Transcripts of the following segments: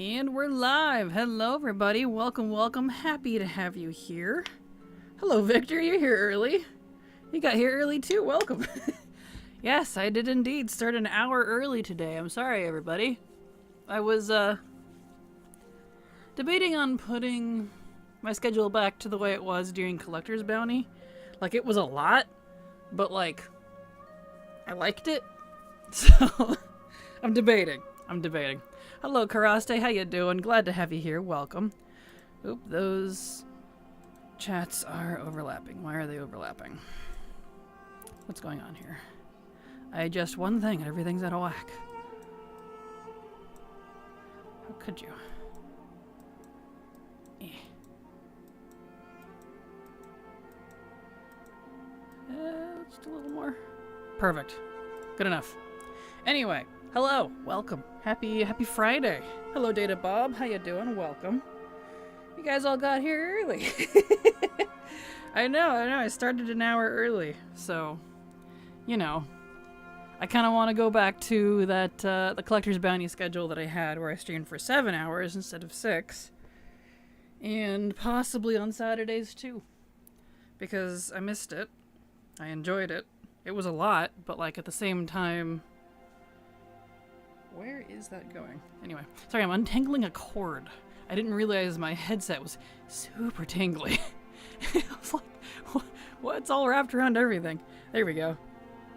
And we're live. Hello, everybody. Welcome, welcome. Happy to have you here. Hello, Victor. You're here early. You got here early, too. Welcome. Yes, I did indeed start an hour early today. I'm sorry, everybody. I was, debating on putting my schedule back to the way it was during Collector's Bounty. Like, it was a lot, but, like, I liked it. So, I'm debating. Hello, Karaste. How you doing? Glad to have you here. Welcome. Oop, those chats are overlapping. Why are they overlapping? What's going on here? I adjust one thing and everything's out of whack. How could you? Just a little more. Perfect. Good enough. Anyway, hello, welcome. Happy Friday. Hello, Data Bob. How you doing? Welcome. You guys all got here early. I know. I started an hour early, so you know. I kind of want to go back to that the Collector's Bounty schedule that I had, where I streamed for 7 hours instead of 6, and possibly on Saturdays too, because I missed it. I enjoyed it. It was a lot, but like at the same time. Where is that going? Anyway, sorry, I'm untangling a cord. I didn't realize my headset was super tingly. I was like, what? It's all wrapped around everything. There we go.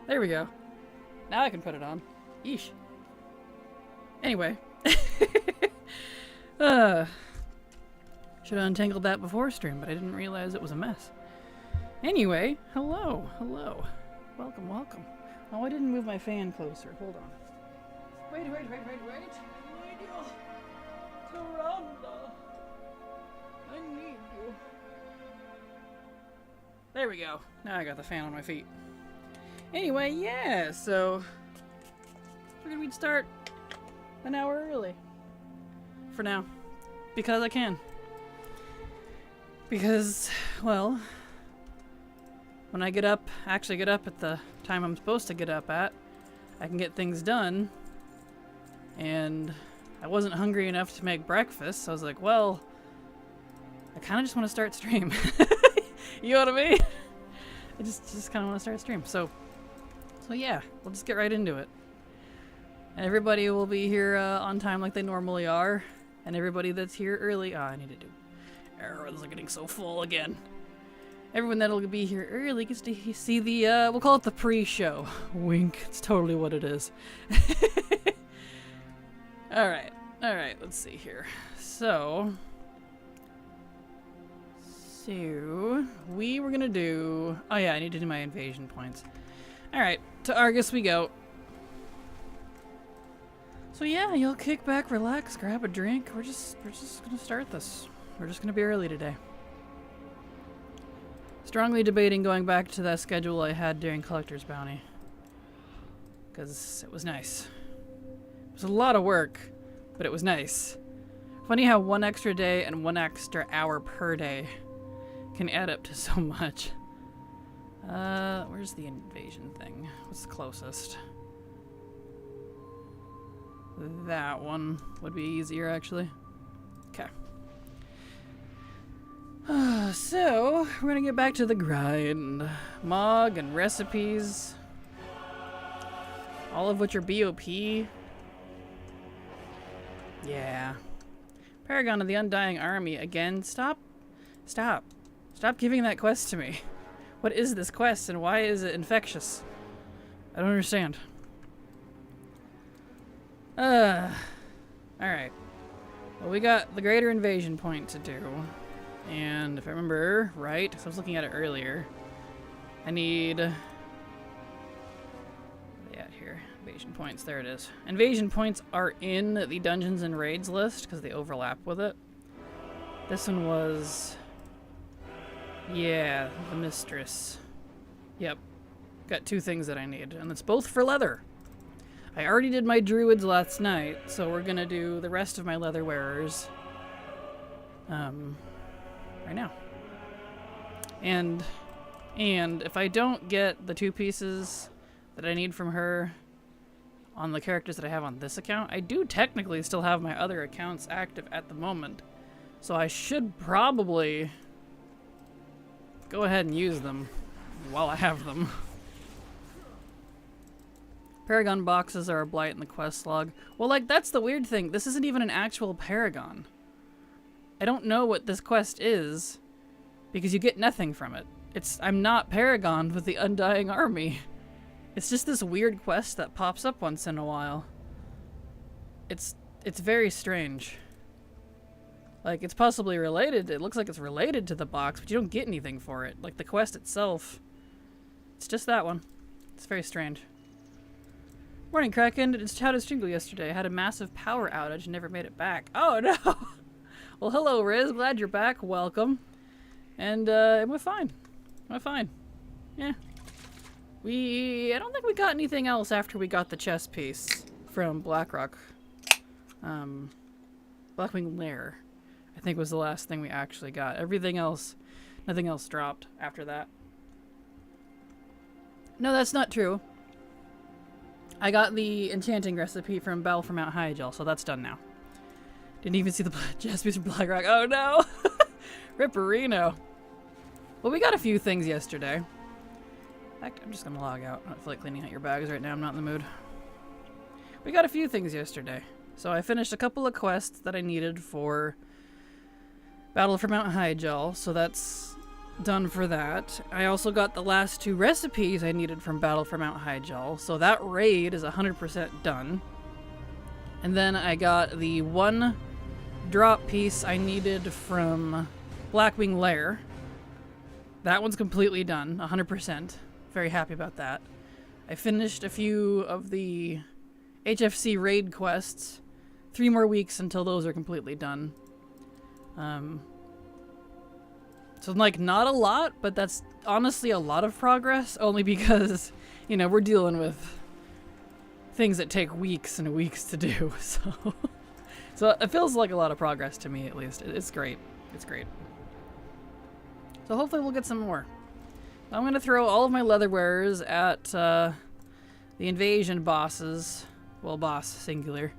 Now I can put it on. Yeesh. Anyway. Should have untangled that before stream, but I didn't realize it was a mess. Anyway, hello. Welcome. Oh, I didn't move my fan closer. Hold on. Wait. Surrender. I need you. There we go. Now I got the fan on my feet. Anyway, yeah, so figured we'd start an hour early. For now. Because I can. Because, well, when I actually get up at the time I'm supposed to get up at, I can get things done. And I wasn't hungry enough to make breakfast, so I was like, well, I kind of just want to start stream. You know what I mean? I just kind of want to start stream. So yeah, we'll just get right into it. And everybody will be here on time like they normally are. And everybody that's here early, I need to do. Arrows are getting so full again. Everyone that'll be here early gets to see the, we'll call it the pre-show. Wink, it's totally what it is. Alright, let's see here. So, we were gonna do, oh yeah, I need to do my invasion points. Alright, to Argus we go. So yeah, you'll kick back, relax, grab a drink. We're just gonna start this. We're just gonna be early today. Strongly debating going back to that schedule I had during Collector's Bounty. Because it was nice. It was a lot of work, but it was nice. Funny how 1 extra day and 1 extra hour per day can add up to so much. Where's the invasion thing? What's the closest? That one would be easier, actually. Okay. So, we're gonna get back to the grind. Mog and recipes. All of which are BOP. Yeah. Paragon of the Undying Army. Again, stop giving that quest to me. What is this quest and why is it infectious? I don't understand. Alright. Well, we got the greater invasion point to do. And if I remember right, because I was looking at it earlier, I need... yeah, here. Invasion points. There it is. Invasion points are in the Dungeons and Raids list because they overlap with it. This one was... yeah, the Mistress. Yep. Got 2 things that I need, and it's both for leather. I already did my druids last night, so we're gonna do the rest of my leather wearers right now. And if I don't get the 2 pieces that I need from her, on the characters that I have on this account. I do technically still have my other accounts active at the moment, so I should probably go ahead and use them while I have them. Paragon boxes are a blight in the quest log. Well, like, that's the weird thing. This isn't even an actual paragon. I don't know what this quest is, because you get nothing from it. I'm not paragoned with the Undying Army. It's just this weird quest that pops up once in a while. It's very strange. Like, it's possibly related. It looks like it's related to the box, but you don't get anything for it. Like, the quest itself, it's just that one. It's very strange. Morning, Kraken. It's how did stream go yesterday? I had a massive power outage and never made it back. Oh, no! Well, hello, Riz. Glad you're back. Welcome. And, it went fine. It went fine. Yeah. I don't think we got anything else after we got the chess piece from Blackrock. Blackwing Lair, I think, was the last thing we actually got. Everything else, nothing else dropped after that. No, that's not true. I got the enchanting recipe from Battle for Mount Hyjal, so that's done now. Didn't even see the chess piece from Blackrock. Oh no! Ripperino. Well, we got a few things yesterday. In fact, I'm just gonna log out. I don't feel like cleaning out your bags right now. I'm not in the mood. We got a few things yesterday. So I finished a couple of quests that I needed for Battle for Mount Hyjal, so that's done for that. I also got the last 2 recipes I needed from Battle for Mount Hyjal, so that raid is 100% done. And then I got the 1 drop piece I needed from Blackwing Lair. That one's completely done, 100%. Very happy about that. I finished a few of the HFC raid quests. 3 more weeks until those are completely done. So, like, not a lot, but that's honestly a lot of progress, only because, you know, we're dealing with things that take weeks and weeks to do, so it feels like a lot of progress to me, at least. It's great. It's great. So hopefully we'll get some more. I'm going to throw all of my leatherwares at the invasion bosses. Well, boss, singular.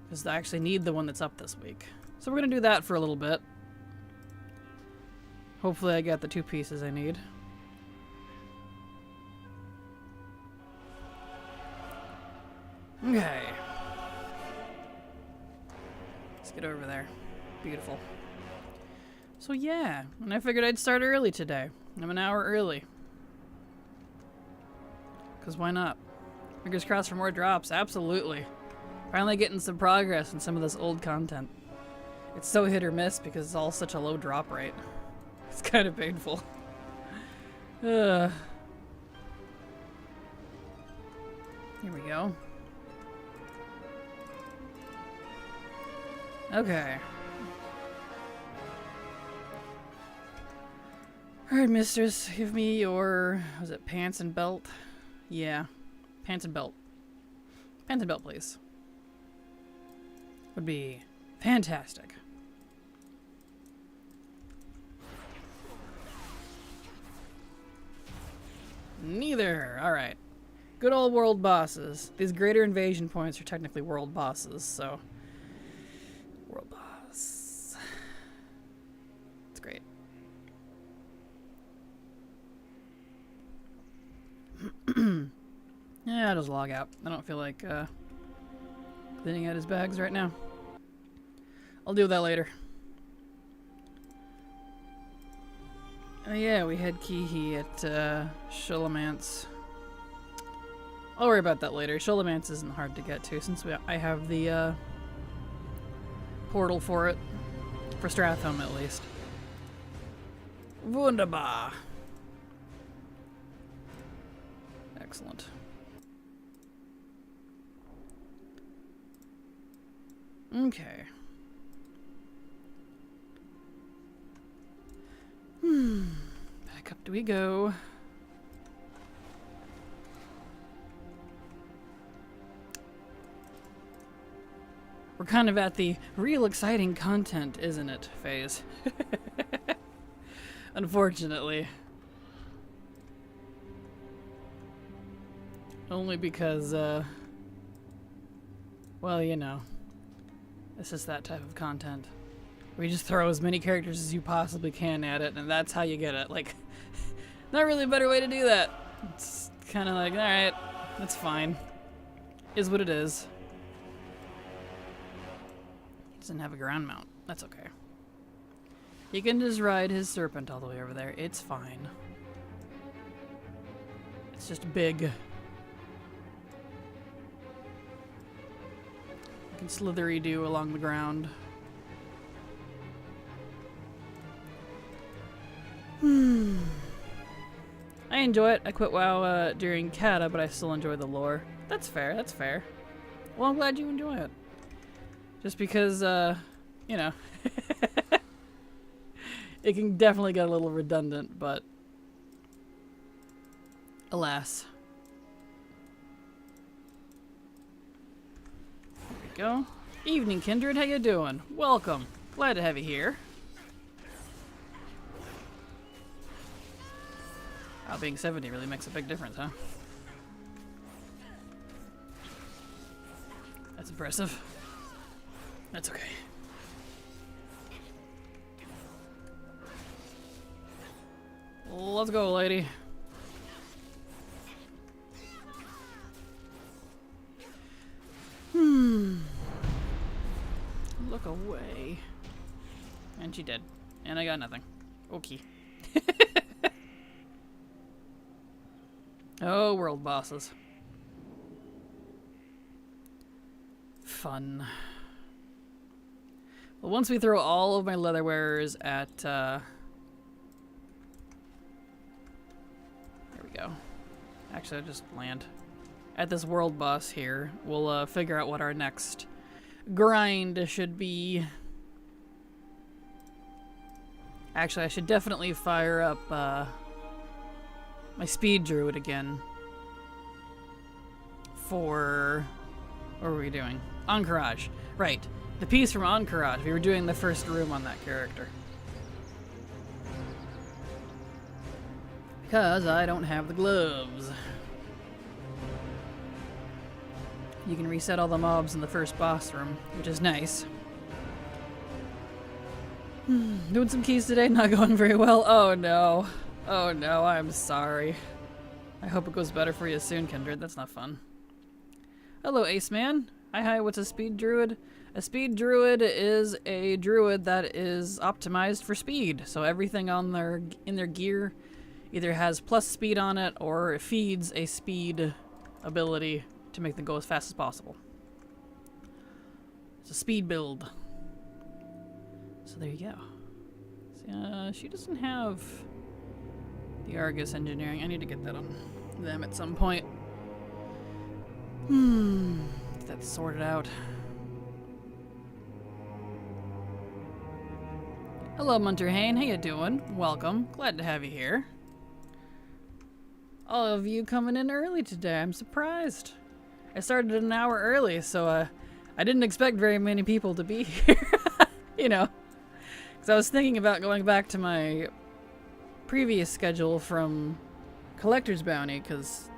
Because I actually need the one that's up this week. So we're going to do that for a little bit. Hopefully I get the 2 pieces I need. Okay. Let's get over there. Beautiful. So yeah, and I figured I'd start early today. I'm an hour early. Because why not? Fingers crossed for more drops. Absolutely. Finally getting some progress in some of this old content. It's so hit or miss because it's all such a low drop rate. It's kind of painful. Here we go. Okay. Alright, mistress, give me your, was it pants and belt? Yeah, pants and belt. Pants and belt, please. Would be fantastic. Neither. Alright. Good old world bosses. These greater invasion points are technically world bosses, so. World boss. It's great. Yeah, I'll just log out. I don't feel like cleaning out his bags right now. I'll deal with that later. Oh yeah, we had Kihi at Sholomance. I'll worry about that later. Sholomance isn't hard to get to since I have the portal for it. For Strathholm at least. Wunderbar. Excellent. Okay. Back up do we go. We're kind of at the real exciting content, isn't it, phase? Unfortunately. Only because, Well, you know. It's just that type of content. Where you just throw as many characters as you possibly can at it, and that's how you get it. Like, not really a better way to do that. It's kind of like, alright, that's fine. Is what it is. He doesn't have a ground mount. That's okay. He can just ride his serpent all the way over there. It's fine. It's just big. You can slithery-do along the ground. I enjoy it. I quit WoW during Kata, but I still enjoy the lore. That's fair, that's fair. Well, I'm glad you enjoy it. Just because, you know, it can definitely get a little redundant, but alas. There we go. Evening, Kindred. How you doing? Welcome. Glad to have you here. Wow, being 70 really makes a big difference, huh? That's impressive. That's okay. Let's go, lady. Look away. And she dead. And I got nothing. Okay. Oh, world bosses. Fun. Well, once we throw all of my leatherwares at, there we go. Actually, I'll just land. At this world boss here, we'll figure out what our next grind should be. Actually, I should definitely fire up, my speed druid again. For... what were we doing? Encourage. Right. The piece from Encourage. We were doing the first room on that character. Because I don't have the gloves. You can reset all the mobs in the first boss room, which is nice. Doing some keys today, not going very well. Oh no. Oh no, I'm sorry. I hope it goes better for you soon, Kindred. That's not fun. Hello, Ace Man. Hi, what's a speed druid? A speed druid is a druid that is optimized for speed. So everything on in their gear either has plus speed on it or it feeds a speed ability to make them go as fast as possible. It's a speed build. So there you go. So, she doesn't have the Argus engineering. I need to get that on them at some point. Get that sorted out. Hello, Munterhane. How you doing? Welcome. Glad to have you here. All of you coming in early today. I'm surprised. I started an hour early, so I didn't expect very many people to be here. You know, because I was thinking about going back to my previous schedule from Collector's Bounty, because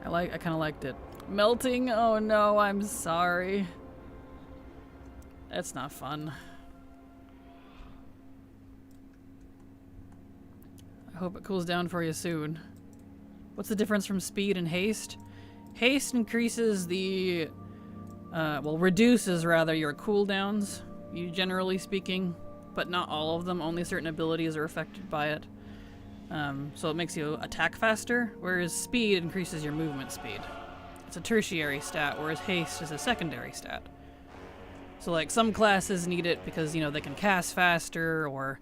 I kind of liked it. Melting? Oh no, I'm sorry. That's not fun. I hope it cools down for you soon. What's the difference from speed and haste? Haste increases the, well, reduces rather your cooldowns, generally speaking, but not all of them. Only certain abilities are affected by it. So it makes you attack faster, whereas speed increases your movement speed. It's a tertiary stat, whereas haste is a secondary stat. So like some classes need it because, you know, they can cast faster or,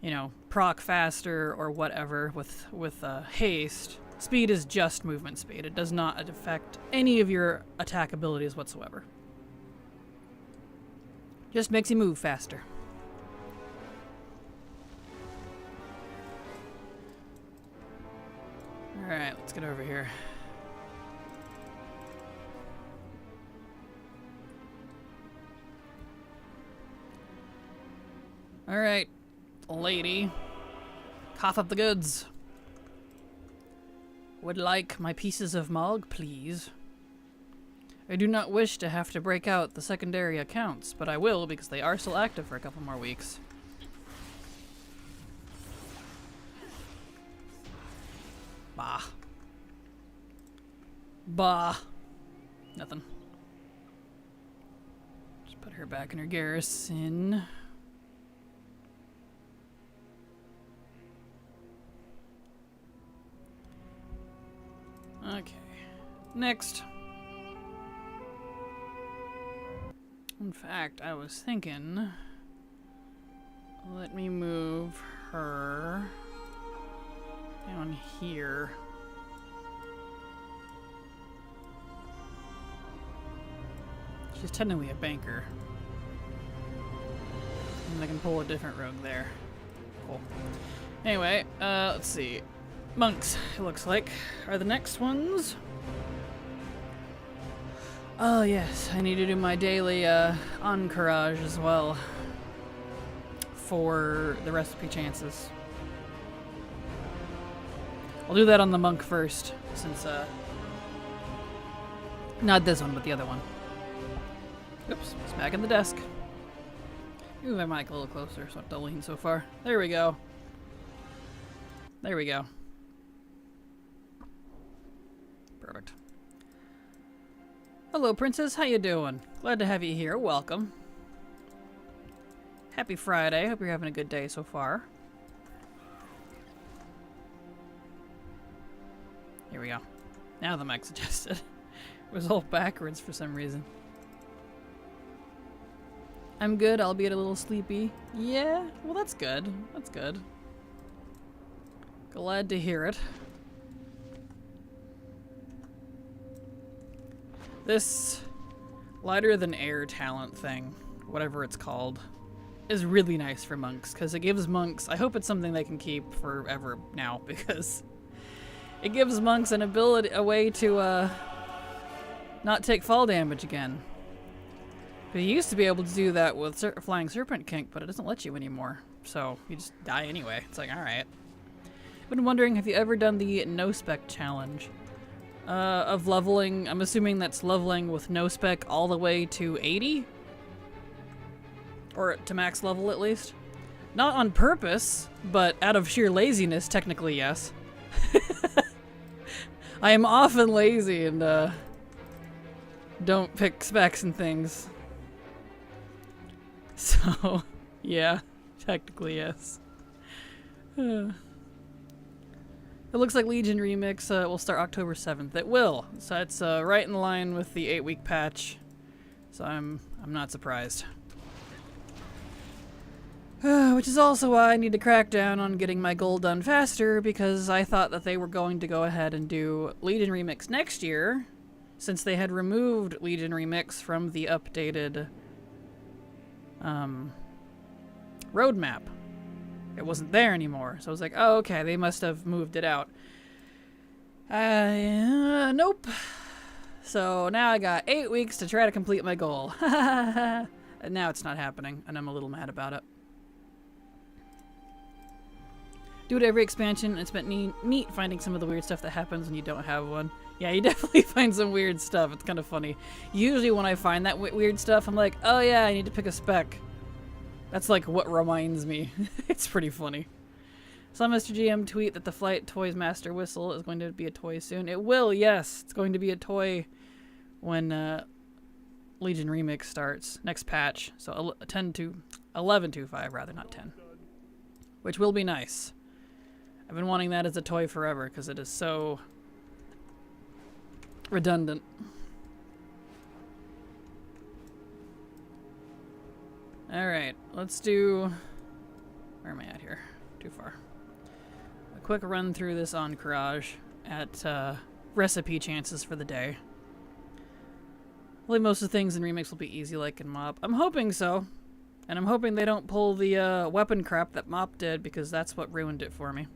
you know, proc faster or whatever with haste. Speed is just movement speed. It does not affect any of your attack abilities whatsoever. Just makes you move faster. Alright, let's get over here. Alright, lady. Cough up the goods. Would like my pieces of Mog, please. I do not wish to have to break out the secondary accounts, but I will because they are still active for a couple more weeks. Bah. Bah. Nothing. Just put her back in her garrison. Okay. Next. In fact, I was thinking, let me move her down here. She's technically a banker. And I can pull a different rogue there. Cool. Anyway, let's see. Monks, it looks like, are the next ones. Oh yes, I need to do my daily encourage as well for the recipe chances. I'll do that on the monk first, since not this one, but the other one. Oops, smacking the desk. Move my mic a little closer so I don't lean so far. There we go. There we go. Perfect. Hello, Princess. How you doing? Glad to have you here. Welcome. Happy Friday. Hope you're having a good day so far. Here we go. Now the mic suggested. It was all backwards for some reason. I'm good, albeit a little sleepy. Yeah? Well, that's good. That's good. Glad to hear it. This lighter than air talent thing, whatever it's called, is really nice for monks because it gives monks, I hope it's something they can keep forever now, because it gives monks an ability, a way to not take fall damage again. But you used to be able to do that with Flying Serpent Kink, but it doesn't let you anymore, so you just die anyway. It's like, alright. I've been wondering, have you ever done the no-spec challenge? Of leveling, I'm assuming that's leveling with no spec all the way to 80? Or to max level at least? Not on purpose, but out of sheer laziness, technically yes. I am often lazy and don't pick specs and things. So, yeah, technically yes. It looks like Legion Remix will start October 7th. It will. So it's right in line with the 8-week patch. So I'm not surprised. Which is also why I need to crack down on getting my goal done faster, because I thought that they were going to go ahead and do Legion Remix next year, since they had removed Legion Remix from the updated roadmap. It wasn't there anymore. So I was like, oh, okay, they must have moved it out. Nope. So now I got 8 weeks to try to complete my goal. And now it's not happening, and I'm a little mad about it. Do it every expansion. It's been neat finding some of the weird stuff that happens when you don't have one. Yeah, you definitely find some weird stuff. It's kind of funny. Usually when I find that weird stuff, I'm like, oh yeah, I need to pick a spec. That's like what reminds me. It's pretty funny. Saw Mr. GM tweet that the Flight Toys Master Whistle is going to be a toy soon. It will, yes. It's going to be a toy when Legion Remix starts. Next patch. So 11.25 rather, not 10. Which will be nice. I've been wanting that as a toy forever because it is so redundant. Alright, let's do... Where am I at here? Too far. A quick run through this encourage at recipe chances for the day. Hopefully most of the things in Remix will be easy like in Mop. I'm hoping so. And I'm hoping they don't pull the weapon crap that Mop did, because that's what ruined it for me.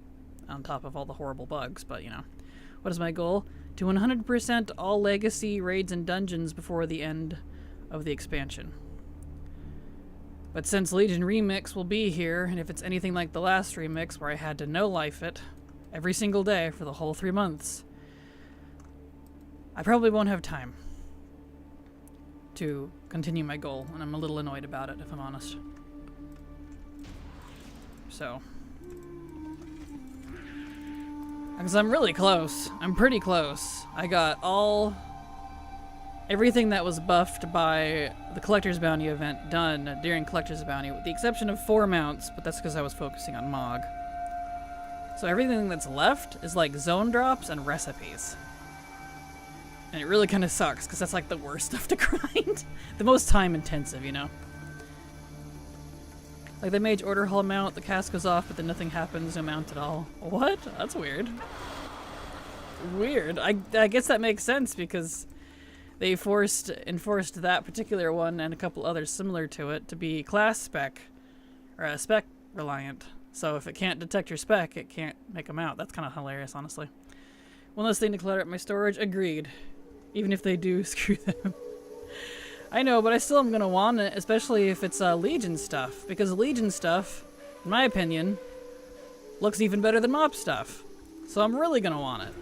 On top of all the horrible bugs, but you know. What is my goal? To 100% all legacy raids and dungeons before the end of the expansion. But since Legion Remix will be here, and if it's anything like the last Remix where I had to no-life it every single day for the whole 3 months, I probably won't have time. to continue my goal, and I'm a little annoyed about it, if I'm honest. So. Because I'm really close. I'm pretty close. I got everything that was buffed by the Collector's Bounty event done during Collector's Bounty, with the exception of 4 mounts, but that's because I was focusing on Mog. So everything that's left is like zone drops and recipes. And it really kind of sucks, because that's like the worst stuff to grind. The most time intensive, you know? Like the Mage Order Hall mount, the cast goes off, but then nothing happens, no mount at all. What? That's weird. Weird. I guess that makes sense, because they enforced that particular one and a couple others similar to it to be class spec, or spec reliant. So if it can't detect your spec, it can't make them out. That's kind of hilarious, honestly. One less thing to clutter up my storage. Agreed. Even if they do, screw them. I know, but I still am going to want it, especially if it's Legion stuff. Because Legion stuff, in my opinion, looks even better than mob stuff. So I'm really going to want it.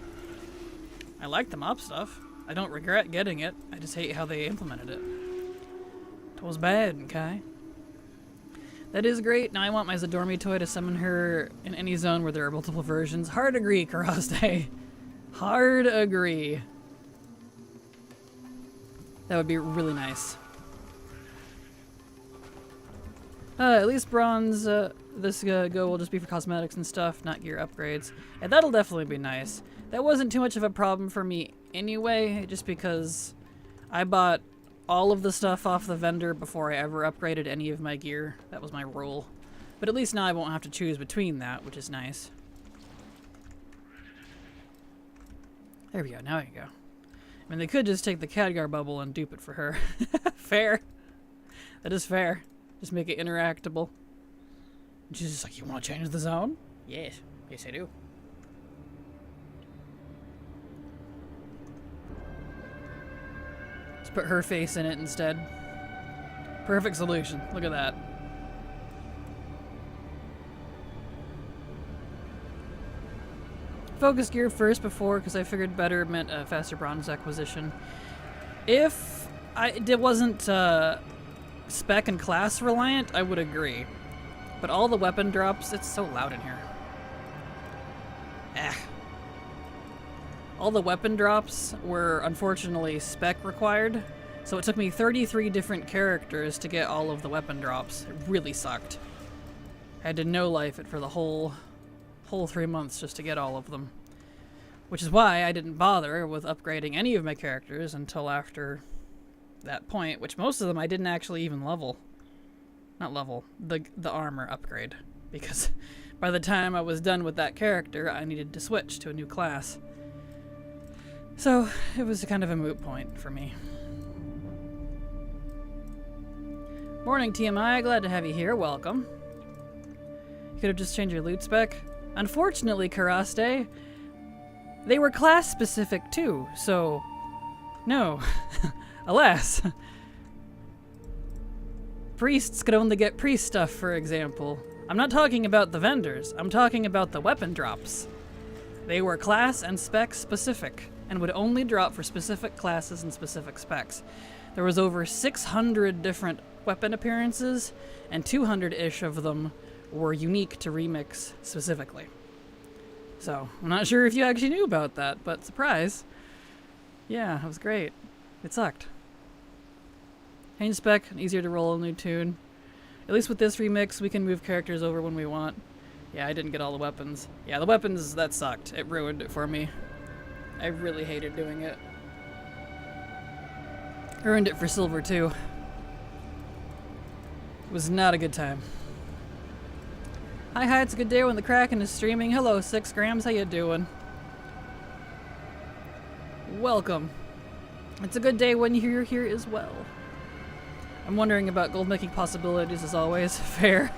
I like the mob stuff. I don't regret getting it. I just hate how they implemented it. It was bad, okay? That is great. Now I want my Zadormi toy to summon her in any zone where there are multiple versions. Hard agree, Karaste. Hard agree. That would be really nice. At least bronze, this go will just be for cosmetics and stuff, not gear upgrades. Yeah, that'll definitely be nice. That wasn't too much of a problem for me anyway, just because I bought all of the stuff off the vendor before I ever upgraded any of my gear. That was my rule. But at least now I won't have to choose between that, which is nice. There we go, now you go. I mean, they could just take the Khadgar bubble and dupe it for her. Fair. That is fair. Just make it interactable. And she's just like, you want to change the zone? Yes. Yes, I do. Just put her face in it instead. Perfect solution. Look at that. Focus gear first before, because I figured better meant a faster bronze acquisition. If it wasn't spec and class reliant, I would agree. But all the weapon drops, it's so loud in here. All the weapon drops were unfortunately spec required, so it took me 33 different characters to get all of the weapon drops. It really sucked. I had to no-life it for the whole 3 months just to get all of them. Which is why I didn't bother with upgrading any of my characters until after that point, which most of them I didn't actually even level. Not level, the armor upgrade. Because by the time I was done with that character, I needed to switch to a new class. So it was kind of a moot point for me. Morning TMI, glad to have you here, welcome. You could have just changed your loot spec. Unfortunately, Karaste, they were class specific too, so no. Alas. Priests could only get priest stuff, for example. I'm not talking about the vendors, I'm talking about the weapon drops. They were class and spec specific, and would only drop for specific classes and specific specs. There was over 600 different weapon appearances, and 200-ish of them were unique to Remix specifically. So, I'm not sure if you actually knew about that, but surprise. Yeah, it was great. It sucked. Change spec, easier to roll a new tune. At least with this remix, we can move characters over when we want. Yeah, I didn't get all the weapons. Yeah, the weapons, that sucked. It ruined it for me. I really hated doing it. Ruined it for silver, too. It was not a good time. Hi, it's a good day when the Kraken is streaming. Hello, 6 grams, how you doing? Welcome. It's a good day when you're here as well. I'm wondering about gold making possibilities as always. Fair.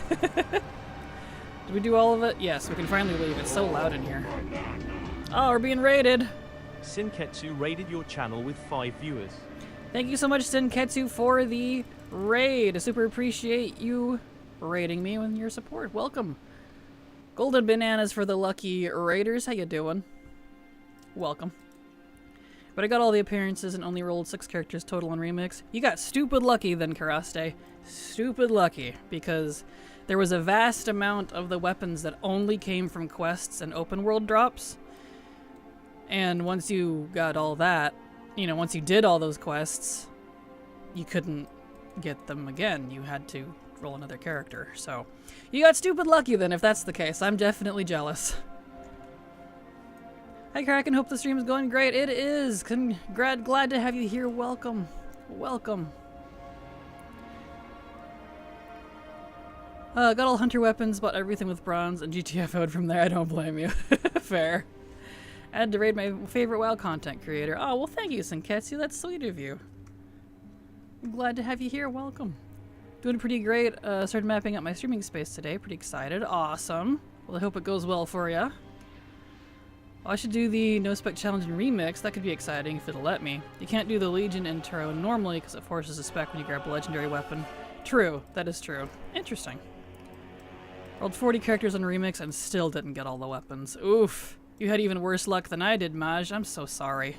Did we do all of it? Yes, we can finally leave. It's so loud in here. Oh, we're being raided. Sinketsu raided your channel with 5 viewers. Thank you so much, Sinketsu, for the raid. I super appreciate you raiding me with your support. Welcome. Golden bananas for the lucky raiders. How you doing? Welcome. But I got all the appearances and only rolled 6 characters total on Remix. You got stupid lucky then, Karaste. Stupid lucky, because there was a vast amount of the weapons that only came from quests and open world drops. And once you got all that, you know, once you did all those quests, you couldn't get them again. You had to roll another character. So you got stupid lucky then, if that's the case. I'm definitely jealous. Hi Kraken, hope the stream is going great. It is. Glad to have you here. Welcome. Welcome. Got all hunter weapons, bought everything with bronze, and GTFO'd from there. I don't blame you. Fair. I had to raid my favorite WoW content creator. Oh, well thank you, Senketsu. That's sweet of you. I'm glad to have you here. Welcome. Doing pretty great. Started mapping out my streaming space today. Pretty excited. Awesome. Well, I hope it goes well for ya. I should do the No Spec Challenge and Remix. That could be exciting if it'll let me. You can't do the Legion intro normally because it forces a spec when you grab a legendary weapon. True. That is true. Interesting. Rolled 40 characters on Remix and still didn't get all the weapons. Oof. You had even worse luck than I did, Maj. I'm so sorry.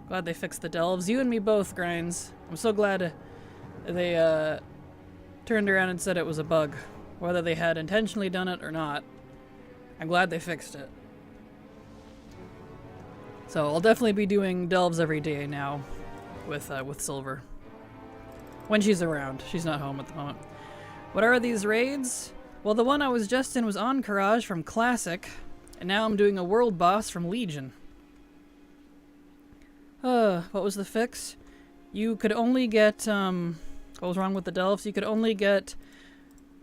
Glad they fixed the delves. You and me both, Grinds. I'm so glad they turned around and said it was a bug. Whether they had intentionally done it or not. I'm glad they fixed it. So I'll definitely be doing delves every day now with Silver. When she's around. She's not home at the moment. What are these raids? Well, the one I was just in was Encourage from Classic, and now I'm doing a world boss from Legion. What was the fix? You could only get, what was wrong with the delves? You could only get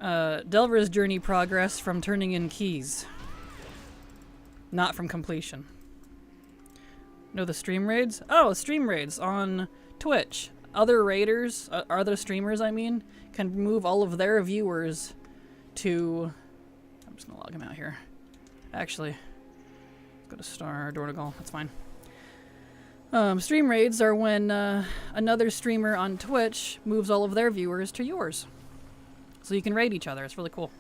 Delver's Journey progress from turning in keys. Not from completion. No, the stream raids? Oh, stream raids on Twitch. Other raiders, other streamers, I mean, can move all of their viewers to... I'm just gonna log him out here. Actually, let's go to Star Dornagal. That's fine. Stream raids are when another streamer on Twitch moves all of their viewers to yours. So you can raid each other. It's really cool.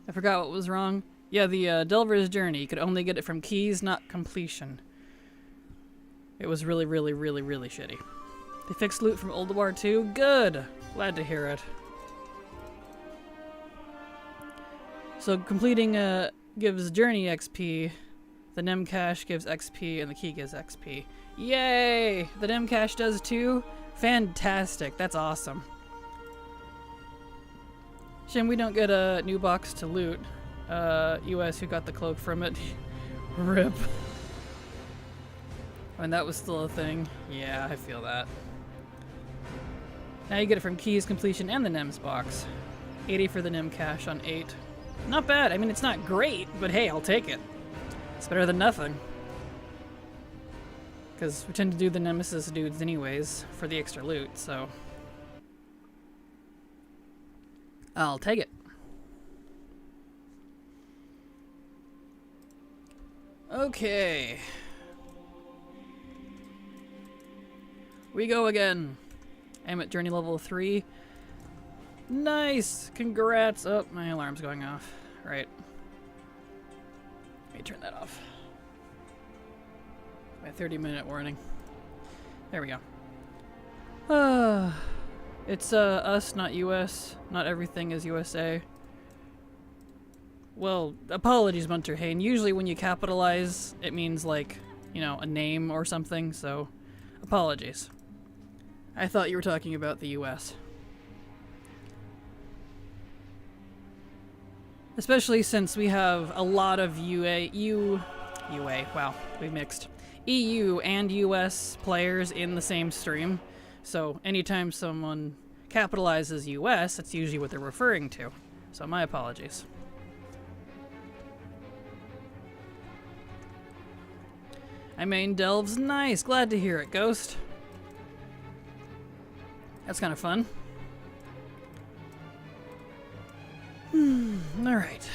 I forgot what was wrong. Yeah, the Delver's Journey. You could only get it from keys, not completion. It was really, really, really, really shitty. They fixed loot from World of War 2. Good! Glad to hear it. So completing gives Journey XP, the Nem Cache gives XP, and the key gives XP. Yay! The Nem Cache does too? Fantastic. That's awesome. Shame we don't get a new box to loot. US who got the cloak from it. RIP. When that was still a thing. Yeah, I feel that. Now you get it from keys, completion, and the NEMS box. 80 for the Nem Cache on 8. Not bad. I mean, it's not great, but hey, I'll take it. It's better than nothing. Because we tend to do the Nemesis dudes anyways for the extra loot, so... I'll take it. Okay. We go again. I'm at journey level 3. Nice! Congrats! Oh, my alarm's going off. Right. Let me turn that off. My 30-minute warning. There we go. It's us, not US. Not everything is USA. Well, apologies, Munter Hain. Usually when you capitalize, it means like, you know, a name or something, so apologies. I thought you were talking about the US. Especially since we have a lot of UA, wow, we mixed. EU and US players in the same stream. So anytime someone capitalizes US, that's usually what they're referring to. So my apologies. I main delves. Nice. Glad to hear it, Ghost. That's kind of fun. Alright.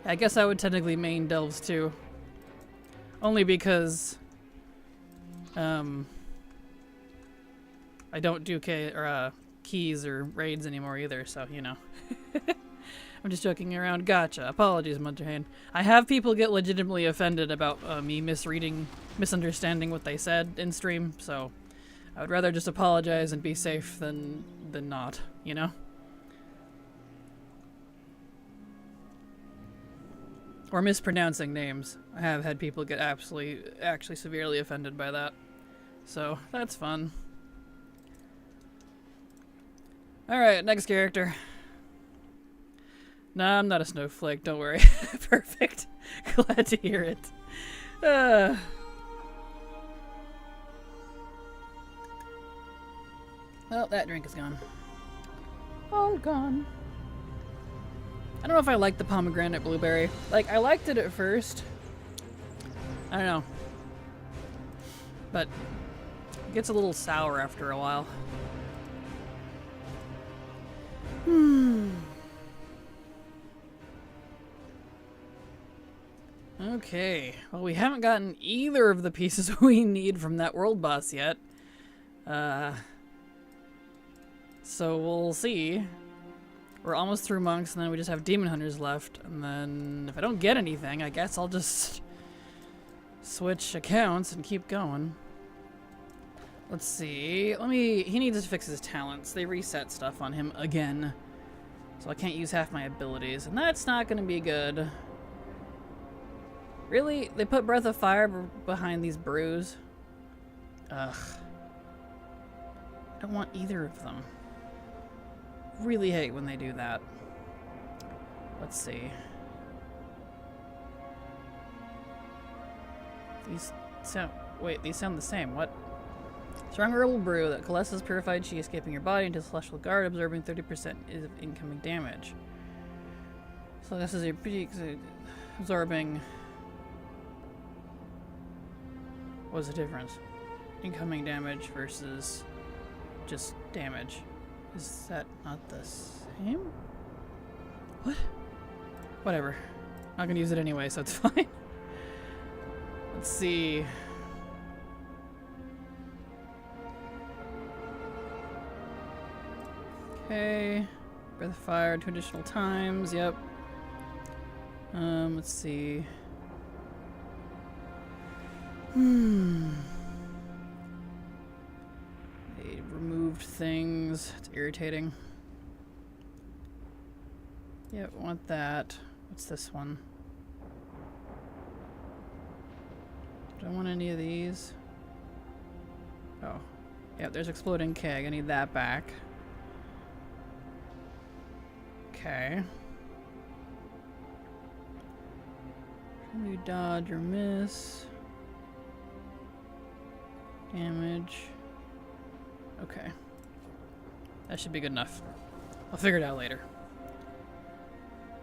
I guess I would technically main delves too. Only because I don't do keys or raids anymore either, so, you know. I'm just joking around. Gotcha. Apologies, Munterhane. I have people get legitimately offended about me misunderstanding what they said in stream, so I would rather just apologize and be safe than not, you know? Or mispronouncing names. I have had people get actually severely offended by that. So, that's fun. Alright, next character. Nah, I'm not a snowflake, don't worry. Perfect. Glad to hear it. Oh, that drink is gone. All gone. I don't know if I like the pomegranate blueberry. Like, I liked it at first. I don't know. But it gets a little sour after a while. Okay. Well, we haven't gotten either of the pieces we need from that world boss yet. So we'll see. We're almost through monks, and then we just have demon hunters left. And then if I don't get anything, I guess I'll just switch accounts and keep going. Let's see. He needs to fix his talents. They reset stuff on him again. So I can't use half my abilities, and that's not going to be good. Really? They put Breath of Fire behind these brews? Ugh. I don't want either of them. Really hate when they do that. Let's see. These sound... Wait, these sound the same. What? Strong herbal brew that coalesces purified chi escaping your body into Celestial Guard, absorbing 30% of incoming damage. So this is a pretty... absorbing... What's the difference? Incoming damage versus just damage. Is that not the same? What? Whatever. Not gonna use it anyway, so it's fine. Let's see. Okay. Breath of Fire 2 additional times, yep. Let's see. They removed things. It's irritating. Yep, want that. What's this one? Do I want any of these? Oh. Yep, there's Exploding Keg. I need that back. Okay. Can we dodge or miss? Damage. Okay. That should be good enough. I'll figure it out later.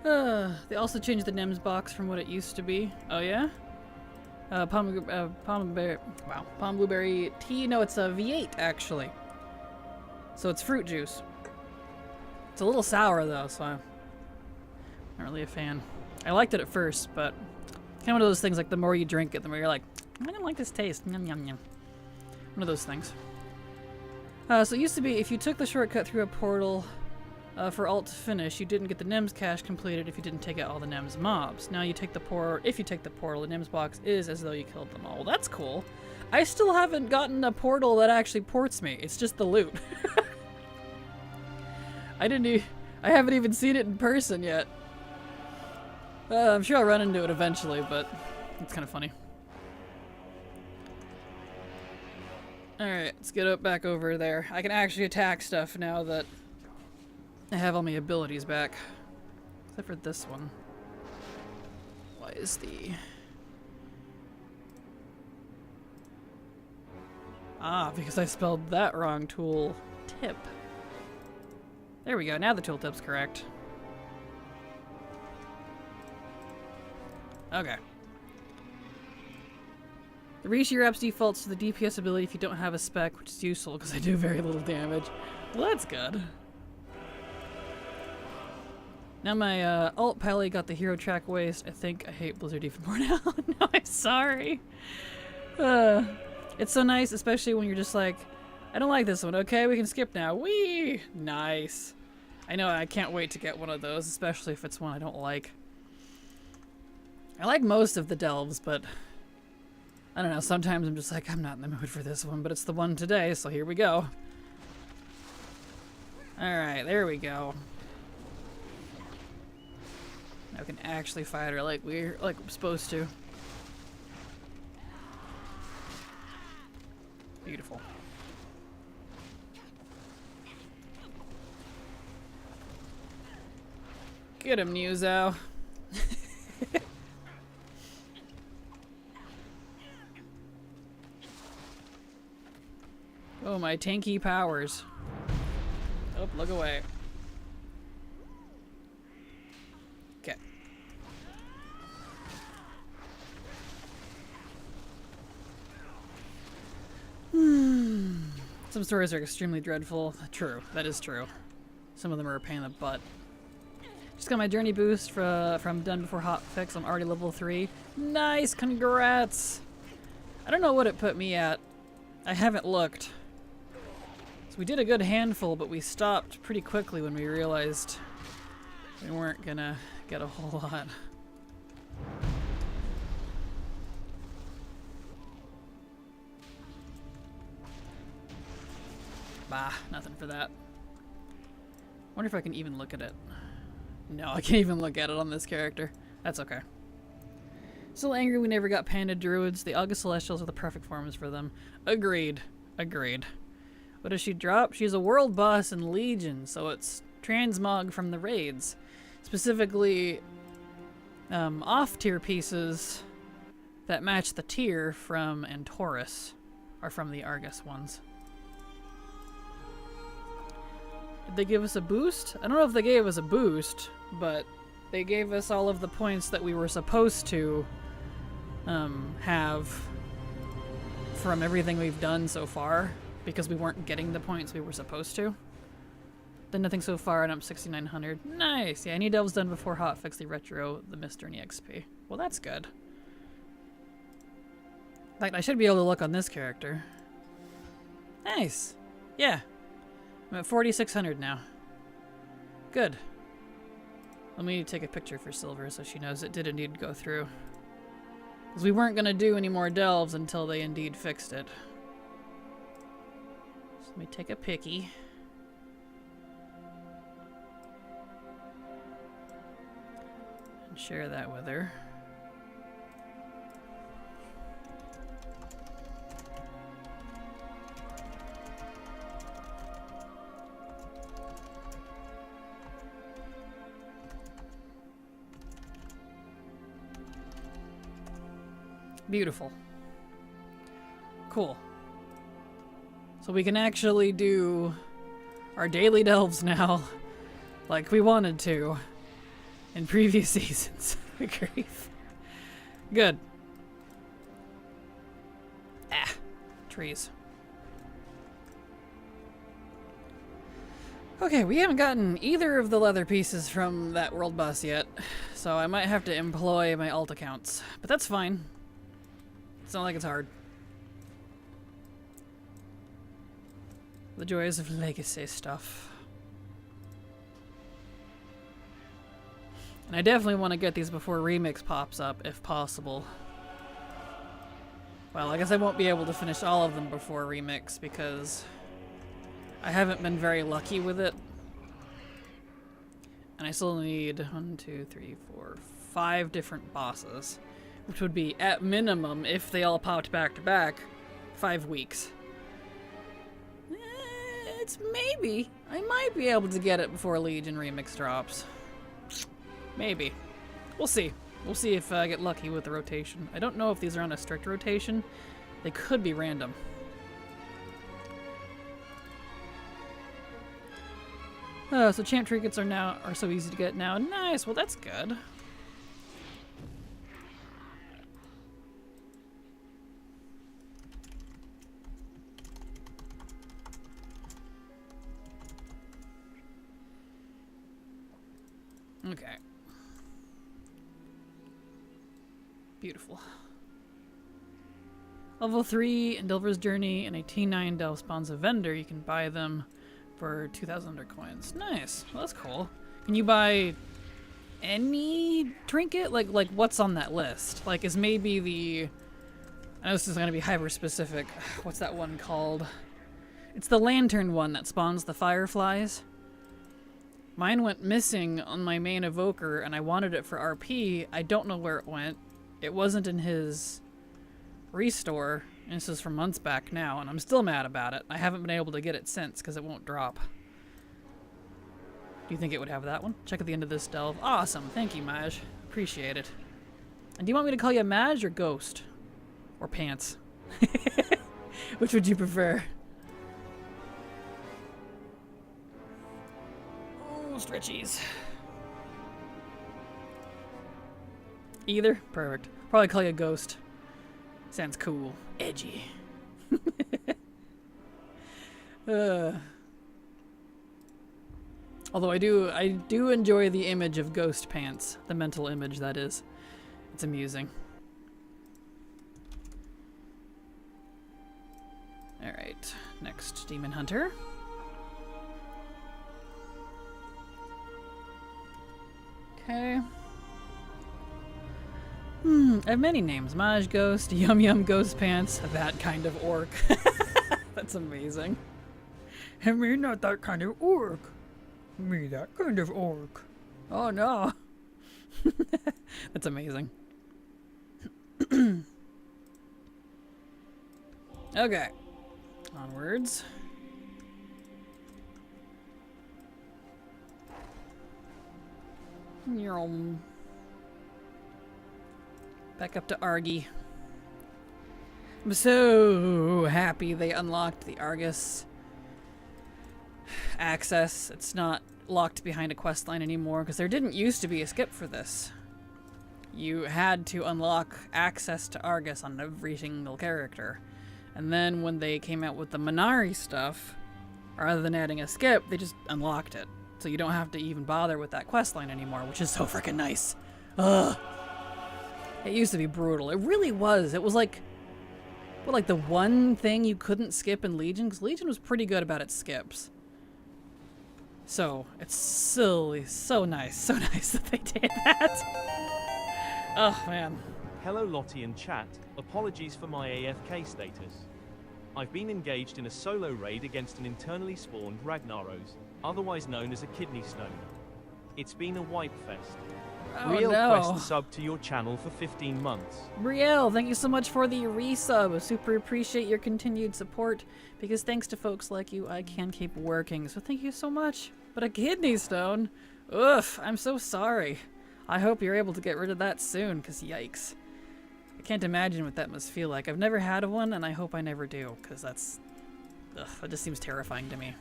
They also changed the NEMS box from what it used to be. Oh yeah? Palm blueberry tea. No, it's a V8 actually. So it's fruit juice. It's a little sour though, so I'm not really a fan. I liked it at first, but kind of one of those things like the more you drink it, the more you're like, I don't like this taste. Yum yum yum. One of those things. So it used to be if you took the shortcut through a portal for alt to finish, you didn't get the NEMS cache completed if you didn't take out all the NEMS mobs. Now you take the if you take the portal, the NEMS box is as though you killed them all. Well, that's cool. I still haven't gotten a portal that actually ports me. It's just the loot. I haven't even seen it in person yet. I'm sure I'll run into it eventually, but it's kind of funny. Alright, let's get up back over there. I can actually attack stuff now that I have all my abilities back. Except for this one. Why is the... Ah, because I spelled that wrong. Tool tip. There we go, now the tooltip's correct. Okay. The Reshiram defaults to the DPS ability if you don't have a spec, which is useful because I do very little damage. Well, that's good. Now my alt pally got the hero track waste. I think I hate Blizzard even more now. No, I'm sorry. It's so nice, especially when you're just like, I don't like this one. Okay, we can skip now. Whee! Nice. I know, I can't wait to get one of those, especially if it's one I don't like. I like most of the delves, but I don't know, sometimes I'm just like, I'm not in the mood for this one, but it's the one today, so here we go. Alright, there we go. Now we can actually fight her like we're supposed to. Beautiful. Get him, Muzo. Oh, my tanky powers. Oh, look away. Okay. Some stories are extremely dreadful. True, that is true. Some of them are a pain in the butt. Just got my journey boost from done before hotfix. I'm already level 3. Nice, congrats! I don't know what it put me at. I haven't looked. So we did a good handful, but we stopped pretty quickly when we realized we weren't gonna get a whole lot. Bah, nothing for that. Wonder if I can even look at it. No, I can't even look at it on this character. That's okay. Still angry we never got Panda Druids. The August Celestials are the perfect forms for them. Agreed. Agreed. What does she drop? She's a world boss in Legion, so it's Transmog from the raids. Specifically, off-tier pieces that match the tier from Antorus are from the Argus ones. Did they give us a boost? I don't know if they gave us a boost, but they gave us all of the points that we were supposed to have from everything we've done so far, because we weren't getting the points we were supposed to. Done nothing so far, and I'm 6,900. Nice! Yeah, any delves done before hotfix the retro, the Mister, and the XP. Well, that's good. In fact, I should be able to look on this character. Nice! Yeah. I'm at 4,600 now. Good. Let me take a picture for Silver so she knows it did indeed go through. Because we weren't going to do any more delves until they indeed fixed it. So let me take a picky. And share that with her. Beautiful. Cool. So we can actually do our daily delves now like we wanted to in previous seasons. Grief. Good. Ah. Trees. Okay, we haven't gotten either of the leather pieces from that world boss yet, so I might have to employ my alt accounts. But that's fine. It's not like it's hard. The joys of legacy stuff. And I definitely want to get these before Remix pops up, if possible. Well, I guess I won't be able to finish all of them before Remix, because I haven't been very lucky with it. And I still need 1, 2, 3, 4, 5 different bosses. Which would be, at minimum, if they all popped back to back, 5 weeks. It's maybe. I might be able to get it before Legion Remix drops. Maybe. We'll see. We'll see if I get lucky with the rotation. I don't know if these are on a strict rotation. They could be random. So champ trinkets are so easy to get now. Nice. Well, that's good. Okay. Beautiful. Level 3 in Delver's Journey and a T9 Delve spawns a vendor. You can buy them for 2,000 under coins. Nice. Well, that's cool. Can you buy any trinket? Like what's on that list? Like, is maybe the... I know this is going to be hyper-specific. What's that one called? It's the lantern one that spawns the fireflies. Mine went missing on my main evoker, and I wanted it for RP. I don't know where it went. It wasn't in his restore, and this is from months back now, and I'm still mad about it. I haven't been able to get it since, because it won't drop. Do you think it would have that one? Check at the end of this delve. Awesome. Thank you, Maj. Appreciate it. And do you want me to call you Maj or Ghost? Or Pants? Which would you prefer? Stretchies. Either? Perfect. Probably call you a Ghost. Sounds cool. Edgy. Although I do enjoy the image of Ghost Pants. The mental image, that is. It's amusing. Alright. Next, Demon Hunter. Okay. I have many names. Maj Ghost, Yum Yum Ghost Pants, that kind of orc. That's amazing. And me not that kind of orc. Me that kind of orc. Oh no. That's amazing. Okay. Onwards. Back up to Argy. I'm so happy they unlocked the Argus access. It's not locked behind a quest line anymore, because there didn't used to be a skip for this. You had to unlock access to Argus on every single character. And then when they came out with the Minari stuff, rather than adding a skip, they just unlocked it. So you don't have to even bother with that quest line anymore, which is so freaking nice. Ugh. It used to be brutal. It really was. It was like, what, like the one thing you couldn't skip in Legion? Because Legion was pretty good about its skips. So, it's silly, so nice that they did that. Oh, man. Hello Latte and chat, apologies for my AFK status. I've been engaged in a solo raid against an internally spawned Ragnaros, otherwise known as a kidney stone. It's been a wipe fest. Oh, Brielle no. Quest sub to your channel for 15 months. Brielle, thank you so much for the resub. I super appreciate your continued support, because thanks to folks like you, I can keep working. So thank you so much. But a kidney stone? Ugh, I'm so sorry. I hope you're able to get rid of that soon, because yikes. I can't imagine what that must feel like. I've never had one, and I hope I never do, because that's... Ugh, that just seems terrifying to me.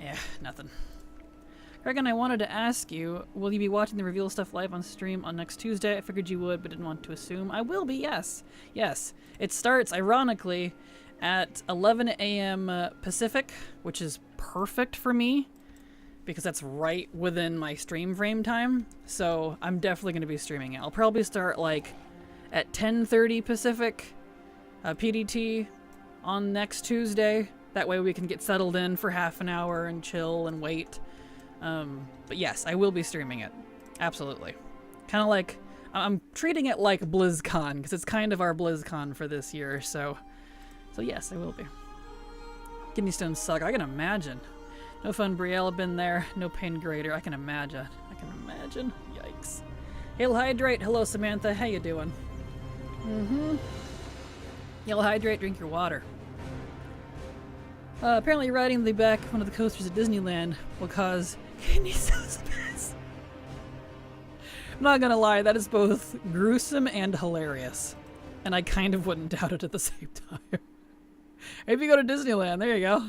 Yeah, nothing. Kraken, I wanted to ask you, will you be watching the reveal stuff live on stream on next Tuesday? I figured you would, but didn't want to assume. I will be, yes. Yes. It starts, ironically, at 11 a.m. Pacific, which is perfect for me, because that's right within my stream frame time. So I'm definitely going to be streaming it. I'll probably start, like, at 10:30 Pacific PDT on next Tuesday. That way we can get settled in for half an hour and chill and wait. But yes, I will be streaming it. Absolutely. Kind of like, I'm treating it like BlizzCon, because it's kind of our BlizzCon for this year, so yes, I will be. Kidney stones suck, I can imagine. No fun, Brielle, I've been there. No pain greater, I can imagine. Yikes. Hail Hydrate, hello Samantha, how you doing? Hail Hydrate, drink your water. Apparently riding the back of one of the coasters at Disneyland will cause kidney stones. I'm not gonna lie, that is both gruesome and hilarious. And I kind of wouldn't doubt it at the same time. If you go to Disneyland, there you go.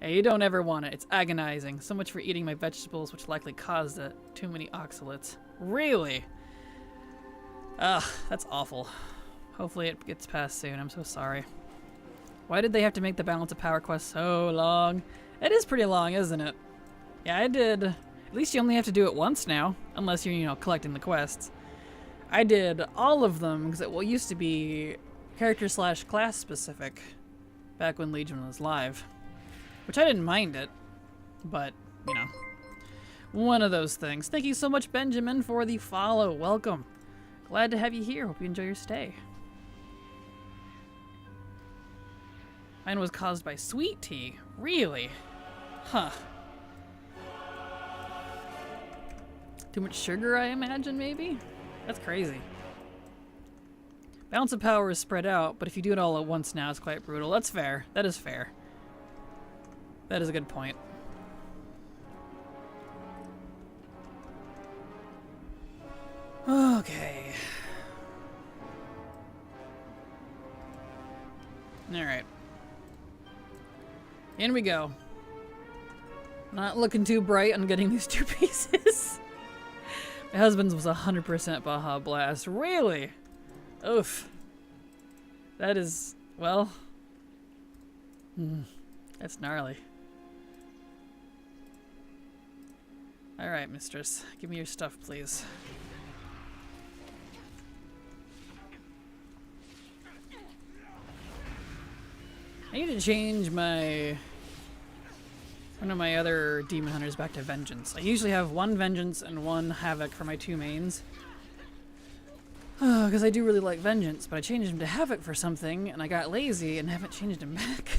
Yeah, you don't ever want it. It's agonizing. So much for eating my vegetables, which likely caused it. Too many oxalates. Really? Ugh, that's awful. Hopefully it gets passed soon. I'm so sorry. Why did they have to make the Balance of Power quest so long? It is pretty long, isn't it? Yeah, I did. At least you only have to do it once now, unless you're, collecting the quests. I did all of them because it used to be character/class specific back when Legion was live, which I didn't mind it, but you know, one of those things. Thank you so much, Benjamin, for the follow. Welcome. Glad to have you here. Hope you enjoy your stay. Mine was caused by sweet tea. Really? Huh. Too much sugar, I imagine, maybe? That's crazy. Balance of power is spread out, but if you do it all at once now, it's quite brutal. That's fair. That is fair. That is a good point. Okay. Alright. In we go. Not looking too bright on getting these 2 pieces. My husband's was 100% Baja Blast. Really? Oof. That is, well... that's gnarly. Alright, mistress. Give me your stuff, please. I need to change my... one of my other demon hunters back to Vengeance. I usually have 1 Vengeance and 1 Havoc for my 2 mains. Because I do really like Vengeance, but I changed him to Havoc for something, and I got lazy and haven't changed him back.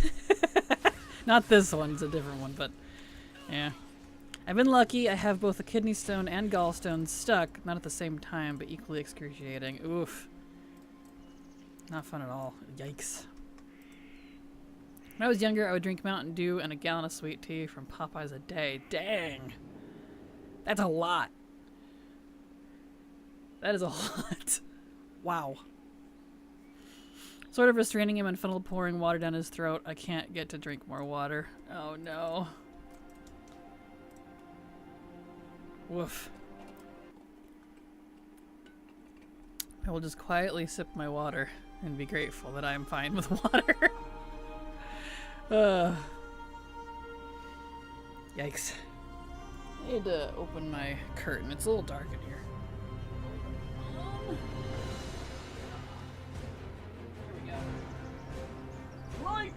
Not this one, it's a different one, but yeah. I've been lucky. I have both a Kidney Stone and Gallstone stuck, not at the same time, but equally excruciating. Oof. Not fun at all. Yikes. When I was younger, I would drink Mountain Dew and a gallon of sweet tea from Popeyes a day. Dang! That's a lot. That is a lot. Wow. Sort of restraining him and funnel pouring water down his throat. I can't get to drink more water. Oh no. Woof. I will just quietly sip my water and be grateful that I am fine with water. Yikes. I need to open my curtain. It's a little dark in here. There we go. Light!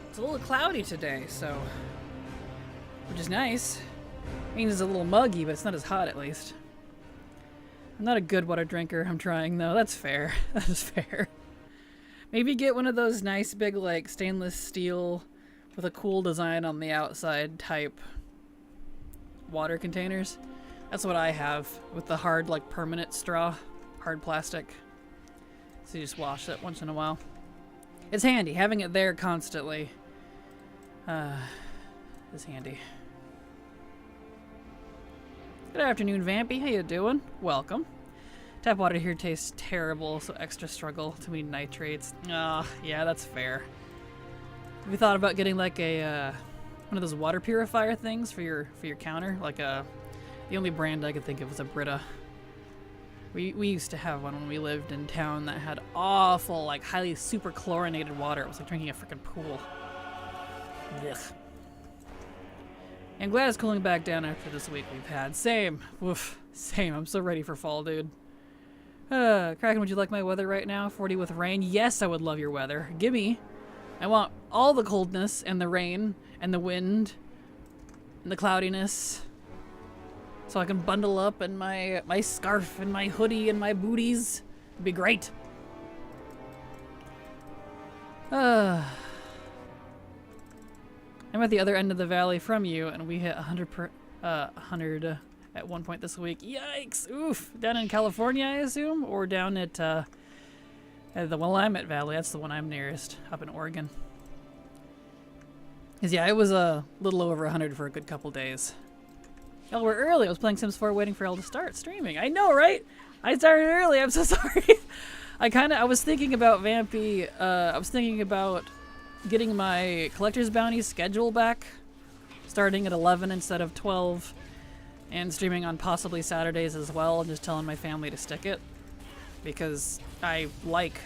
It's a little cloudy today, so... which is nice. Means it's a little muggy, but it's not as hot at least. I'm not a good water drinker. I'm trying though. That's fair. That is fair. Maybe get one of those nice big like stainless steel with a cool design on the outside type water containers. That's what I have with the hard like permanent straw, hard plastic. So you just wash it once in a while. It's handy. Having it there constantly is handy. Good afternoon, Vampy. How you doing? Welcome. Tap water here tastes terrible, so extra struggle. Too many nitrates. Ah, yeah, that's fair. Have you thought about getting like a one of those water purifier things for your counter? Like the only brand I could think of was a Brita. We used to have one when we lived in town that had awful, like highly super chlorinated water. It was like drinking a freaking pool. Ugh. I'm glad it's cooling back down after this week we've had. Same. Woof. Same. I'm so ready for fall, dude. Kraken, would you like my weather right now? 40 with rain? Yes, I would love your weather. Gimme. I want all the coldness and the rain and the wind and the cloudiness. So I can bundle up in my scarf and my hoodie and my booties. It'd be great. I'm at the other end of the valley from you, and we hit 100 at one point this week. Yikes! Oof! Down in California, I assume? Or down at the Willamette Valley. That's the one I'm nearest, up in Oregon. Because, yeah, it was a little over 100 for a good couple days. Y'all were early. I was playing Sims 4 waiting for y'all to start streaming. I know, right? I started early. I'm so sorry. I was thinking about Vampy. I was thinking about getting my Collector's Bounty schedule back, starting at 11 instead of 12, and streaming on possibly Saturdays as well, and just telling my family to stick it, because I liked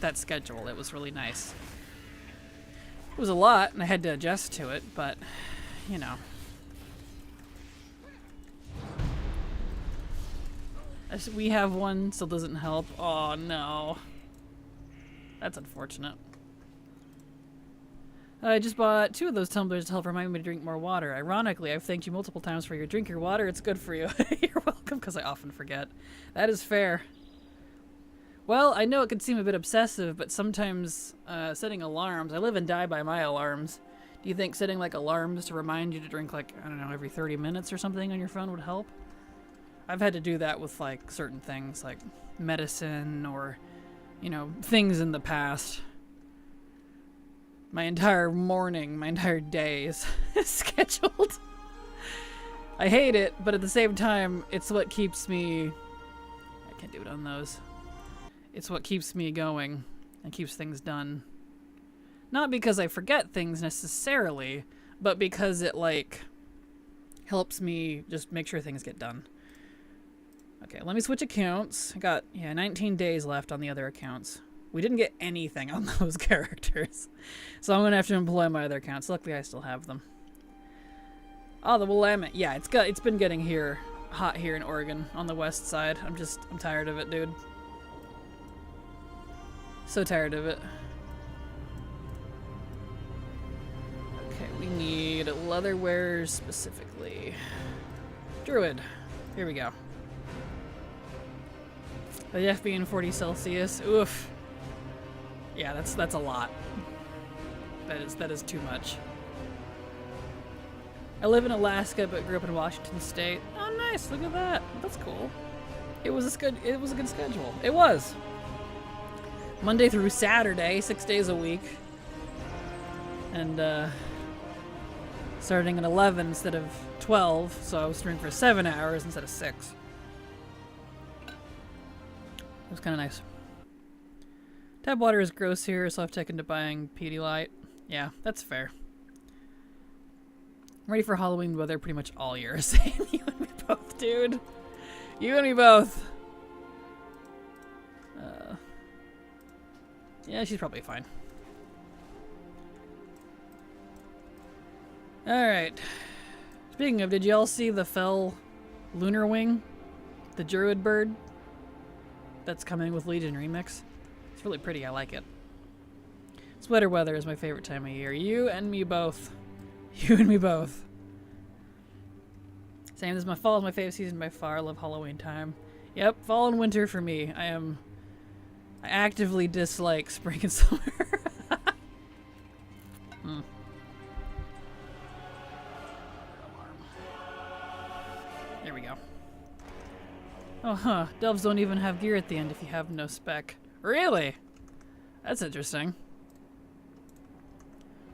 that schedule. It was really nice. It was a lot, and I had to adjust to it, but, you know. We have one, still doesn't help. Oh no. That's unfortunate. I just bought 2 of those tumblers to help remind me to drink more water. Ironically, I've thanked you multiple times for your drink your water. It's good for you. You're welcome, because I often forget. That is fair. Well, I know it could seem a bit obsessive, but sometimes setting alarms... I live and die by my alarms. Do you think setting like alarms to remind you to drink like, I don't know, every 30 minutes or something on your phone would help? I've had to do that with like certain things like medicine or, you know, things in the past. My entire morning, my entire day is scheduled. I hate it, but at the same time, it's what keeps me... I can't do it on those. It's what keeps me going and keeps things done. Not because I forget things necessarily, but because it, like, helps me just make sure things get done. Okay, let me switch accounts. I got, 19 days left on the other accounts. We didn't get anything on those characters. So I'm going to have to employ my other accounts. Luckily, I still have them. Oh, the Willamette. Yeah, it's been getting hot here in Oregon on the west side. I'm tired of it, dude. So tired of it. Okay, we need leatherware specifically. Druid. Here we go. The F being 40 Celsius. Oof. Yeah, that's a lot. That is too much. I live in Alaska but grew up in Washington State. Oh nice, look at that. That's cool. It was a good schedule. It was. Monday through Saturday, 6 days a week. And starting at 11 instead of 12, so I was streaming for 7 hours instead of 6. It was kind of nice. Tap water is gross here, so I've taken to buying Pedialyte. Yeah, that's fair. I'm ready for Halloween weather pretty much all year. Same, you and me both, dude. You and me both. Yeah, she's probably fine. Alright. Speaking of, did y'all see the fell lunar wing? The druid bird? That's coming with Legion Remix. It's really pretty, I like it. Sweater weather is my favorite time of year. You and me both. You and me both. Same as my fall is my favorite season by far. I love Halloween time. Yep, fall and winter for me. I actively dislike spring and summer. There we go. Oh, huh. Delves don't even have gear at the end if you have no spec. Really? That's interesting.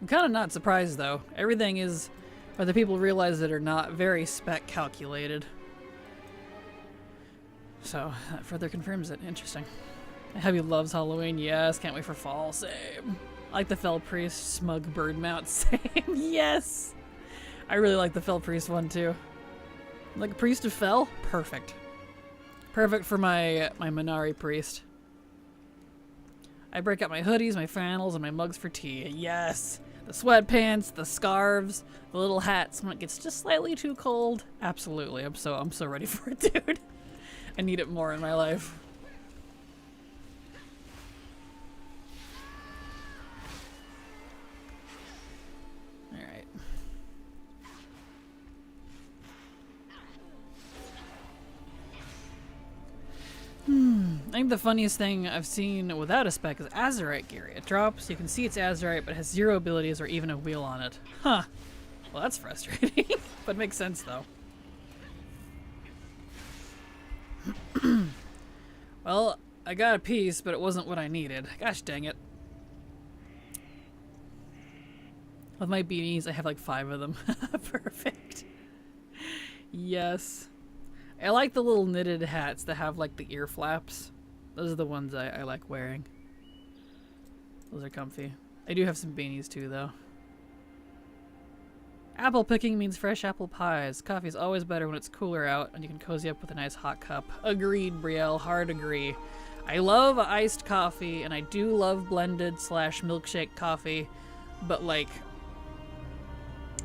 I'm kind of not surprised, though. Everything is, whether people realize it or not, very spec calculated. So, that further confirms it. Interesting. Heavy loves Halloween. Yes, can't wait for fall. Same. I like the Fell Priest smug bird mount. Same. Yes! I really like the Fell Priest one, too. Like a Priest of Fell? Perfect. Perfect for my Minari Priest. I break out my hoodies, my flannels, and my mugs for tea. Yes! The sweatpants, the scarves, the little hats when it gets just slightly too cold. Absolutely. I'm so ready for it, dude. I need it more in my life. Alright. I think the funniest thing I've seen without a spec is Azurite gear. It drops, you can see it's Azurite, but it has 0 abilities or even a wheel on it. Huh. Well, that's frustrating. But makes sense, though. Well, I got a piece, but it wasn't what I needed. Gosh dang it. With my beanies, I have like 5 of them. Perfect. Yes. I like the little knitted hats that have like the ear flaps. Those are the ones I like wearing. Those are comfy. I do have some beanies too, though. Apple picking means fresh apple pies. Coffee is always better when it's cooler out and you can cozy up with a nice hot cup. Agreed, Brielle. Hard agree. I love iced coffee and I do love blended / milkshake coffee, but like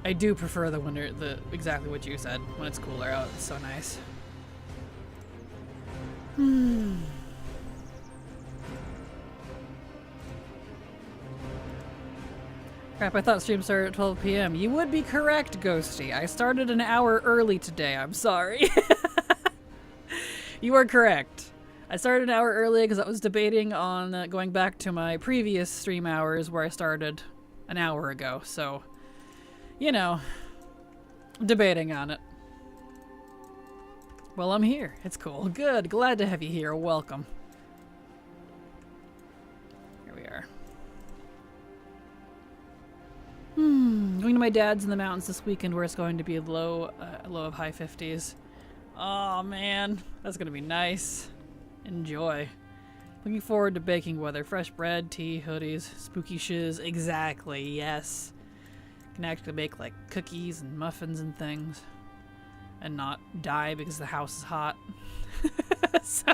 I do prefer the winter, exactly what you said, when it's cooler out. It's so nice. Crap, I thought stream started at 12 p.m. You would be correct, Ghosty. I started an hour early today. I'm sorry. You are correct. I started an hour early because I was debating on going back to my previous stream hours where I started an hour ago. So, you know, debating on it. Well, I'm here. It's cool. Good. Glad to have you here. Welcome. Here we are. Going to my dad's in the mountains this weekend where it's going to be a low of high 50s. Oh man, that's gonna be nice. Enjoy. Looking forward to baking weather. Fresh bread, tea, hoodies, spooky shiz. Exactly, yes. Can actually make like cookies and muffins and things. And not die because the house is hot. So,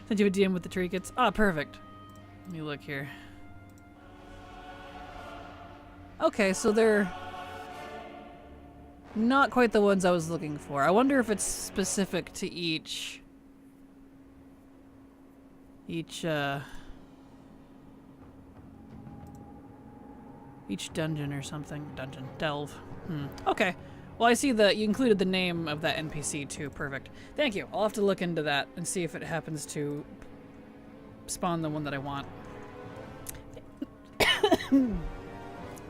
send you a DM with the trinkets. Ah, perfect. Let me look here. Okay, so they're not quite the ones I was looking for. I wonder if it's specific to each dungeon or something. Dungeon. Delve. Okay. Well, I see that you included the name of that NPC too. Perfect. Thank you. I'll have to look into that and see if it happens to spawn the one that I want.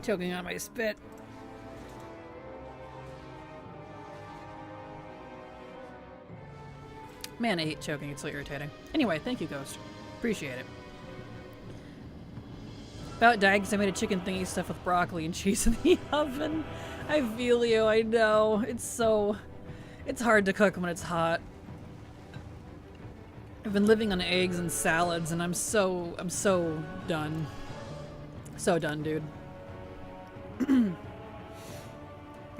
Choking on my spit. Man, I hate choking. It's so irritating. Anyway, thank you, Ghost. Appreciate it. About dying because I made a chicken thingy stuff with broccoli and cheese in the oven. I feel you. I know. It's hard to cook when it's hot. I've been living on eggs and salads, and I'm so done. So done, dude. I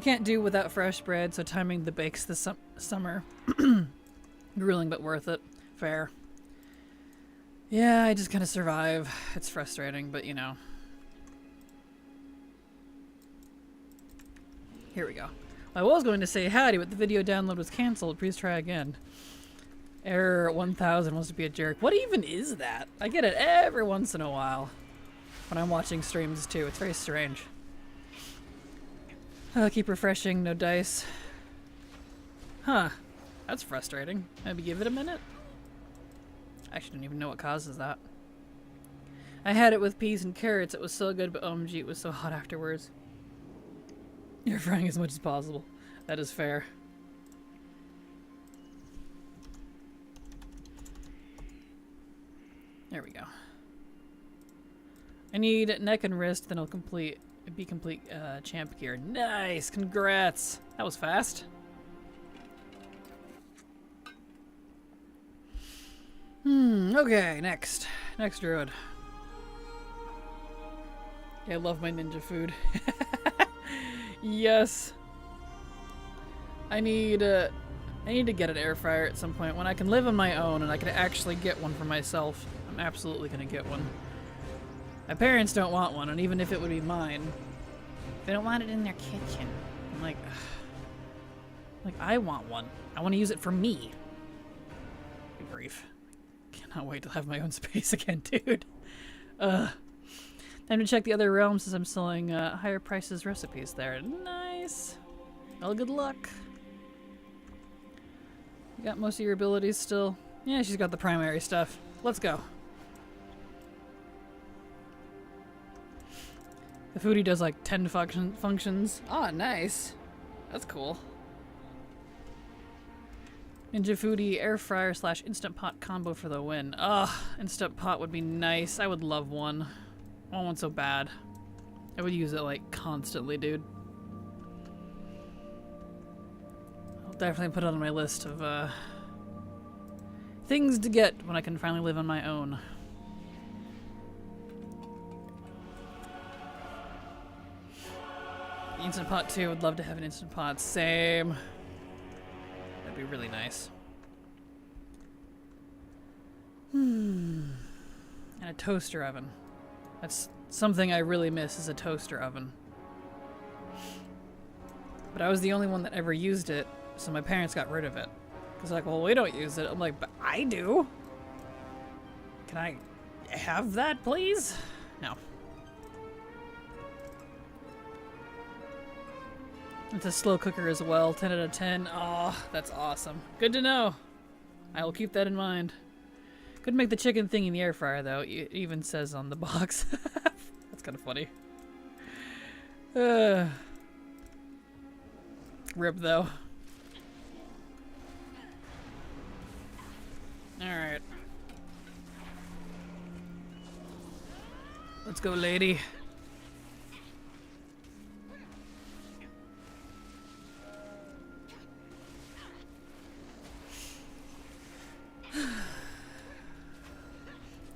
can't do without fresh bread, so timing the bakes this summer. Grueling, but worth it. Fair. Yeah, I just kind of survive. It's frustrating, but you know. Here we go. I was going to say howdy, but the video download was cancelled. Please try again. Error 1000 wants to be a jerk. What even is that? I get it every once in a while. When I'm watching streams too. It's very strange. Keep refreshing, no dice. Huh. That's frustrating. Maybe give it a minute? I actually don't even know what causes that. I had it with peas and carrots. It was so good, but OMG, it was so hot afterwards. You're frying as much as possible. That is fair. There we go. I need neck and wrist, then I'll be complete champ gear. Nice! Congrats! That was fast. Okay, next. Next druid. Yeah, I love my ninja food. Yes. I need to get an air fryer at some point when I can live on my own and I can actually get one for myself. I'm absolutely gonna get one. My parents don't want one, and even if it would be mine, they don't want it in their kitchen. I'm like, ugh. Like, I want one. I want to use it for me. Good grief. Cannot wait to have my own space again, dude. Time to check the other realms since I'm selling higher prices recipes there. Nice. Well, good luck. You got most of your abilities still? Yeah, she's got the primary stuff. Let's go. The foodie does like 10 functions. Ah, nice. That's cool. Ninja Foodie air fryer / instant pot combo for the win. Ugh, instant pot would be nice. I would love one. I want one so bad. I would use it like constantly, dude. I'll definitely put it on my list of things to get when I can finally live on my own. Instant pot too. Would love to have an instant pot. Same. That'd be really nice. And a toaster oven. That's something I really miss, is a toaster oven. But I was the only one that ever used it, so my parents got rid of it. Because like, well, we don't use it. I'm like, but I do. Can I have that, please? No. It's a slow cooker as well, 10 out of 10. Oh, that's awesome. Good to know. I will keep that in mind. Couldn't make the chicken thing in the air fryer, though. It even says on the box. That's kind of funny. Rip, though. Alright. Let's go, lady.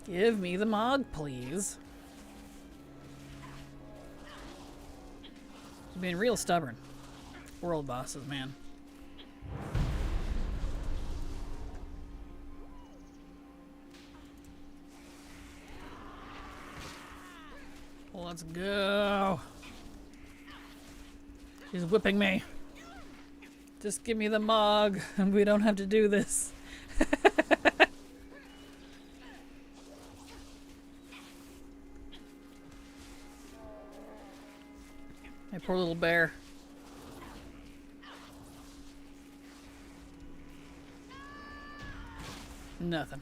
Give me the Mog, please. She's being real stubborn. World bosses, man. Let's go. She's whipping me. Just give me the Mog and we don't have to do this. My poor little bear. Nothing.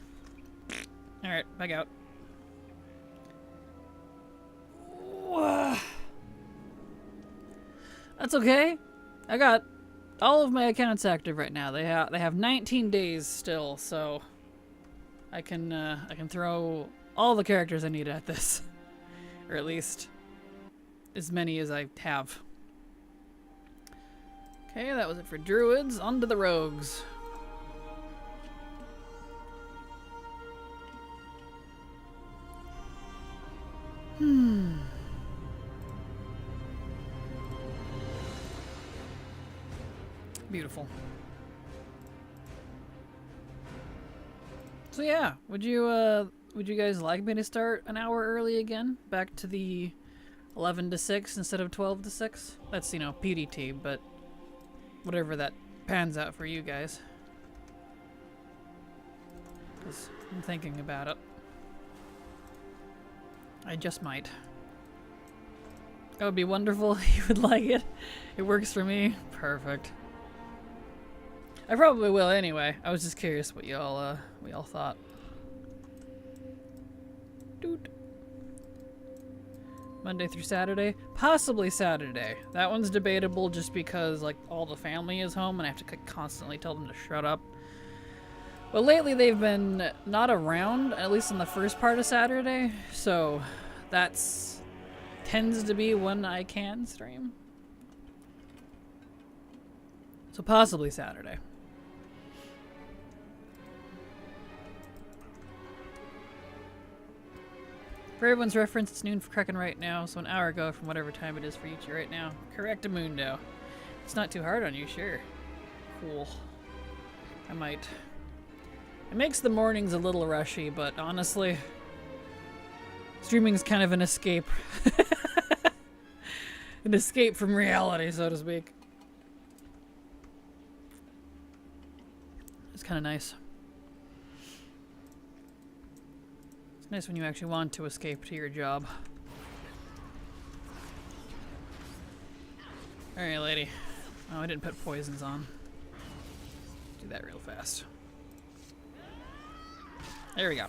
Alright, back out. That's okay. I got all of my accounts active right now. They have 19 days still, so I can throw all the characters I need at this, or at least as many as I have. Okay, that was it for druids. On to the rogues. Beautiful. So yeah, would you guys like me to start an hour early again? Back to the 11 to 6 instead of 12 to 6? That's, you know, PDT, but whatever that pans out for you guys. 'Cause I'm thinking about it. I just might. That would be wonderful if you would like it. It works for me. Perfect. I probably will anyway. I was just curious what y'all thought. Doot. Monday through Saturday? Possibly Saturday. That one's debatable just because like all the family is home and I have to constantly tell them to shut up. But lately they've been not around, at least in the first part of Saturday, so that's tends to be when I can stream. So possibly Saturday. For everyone's reference, it's noon for Kraken right now, so an hour ago from whatever time it is for you two right now. Correctamundo. It's not too hard on you, sure. Cool. I might. It makes the mornings a little rushy, but honestly, streaming's kind of an escape. An escape from reality, so to speak. It's kind of nice. It's nice when you actually want to escape to your job. Alright, lady. Oh, I didn't put poisons on. Do that real fast. There we go.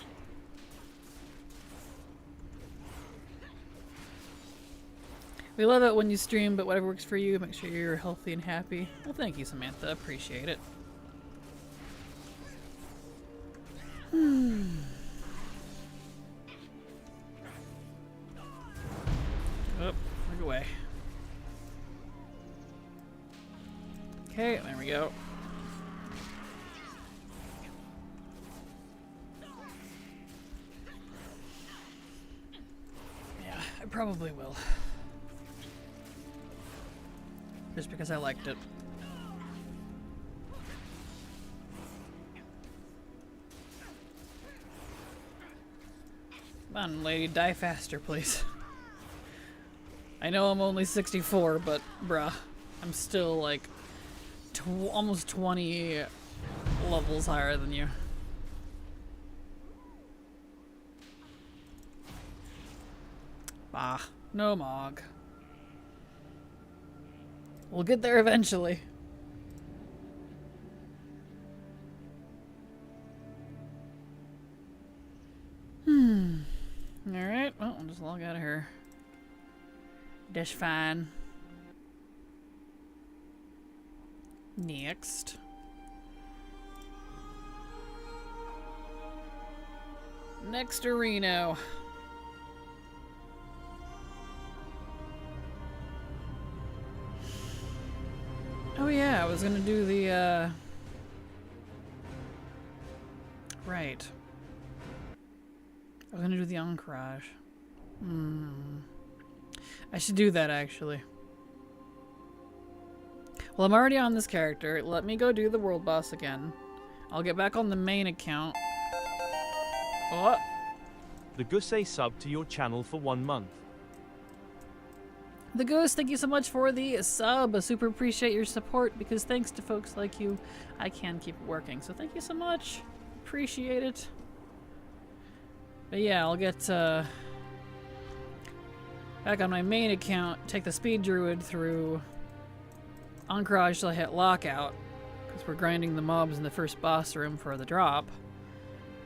We love it when you stream, but whatever works for you, make sure you're healthy and happy. Well, thank you, Samantha. Appreciate it. Oh, look away. Okay, there we go. Yeah, I probably will. Just because I liked it. Come on, lady, die faster, please. I know I'm only 64, but bruh, I'm still like almost 20 levels higher than you. Ah, no Mog. We'll get there eventually. Alright, well, I'll just log out of here. That's fine. Next. Next arena. Oh yeah, I was gonna do the, right. I was gonna do the Anchorage. I should do that, actually. Well, I'm already on this character. Let me go do the world boss again. I'll get back on the main account. Oh! The Gusse sub to your channel for 1 month. The Goose, thank you so much for the sub. I super appreciate your support, because thanks to folks like you, I can keep working. So thank you so much. Appreciate it. But yeah, I'll get back on my main account, take the speed druid through Anchorage till I hit lockout, because we're grinding the mobs in the first boss room for the drop.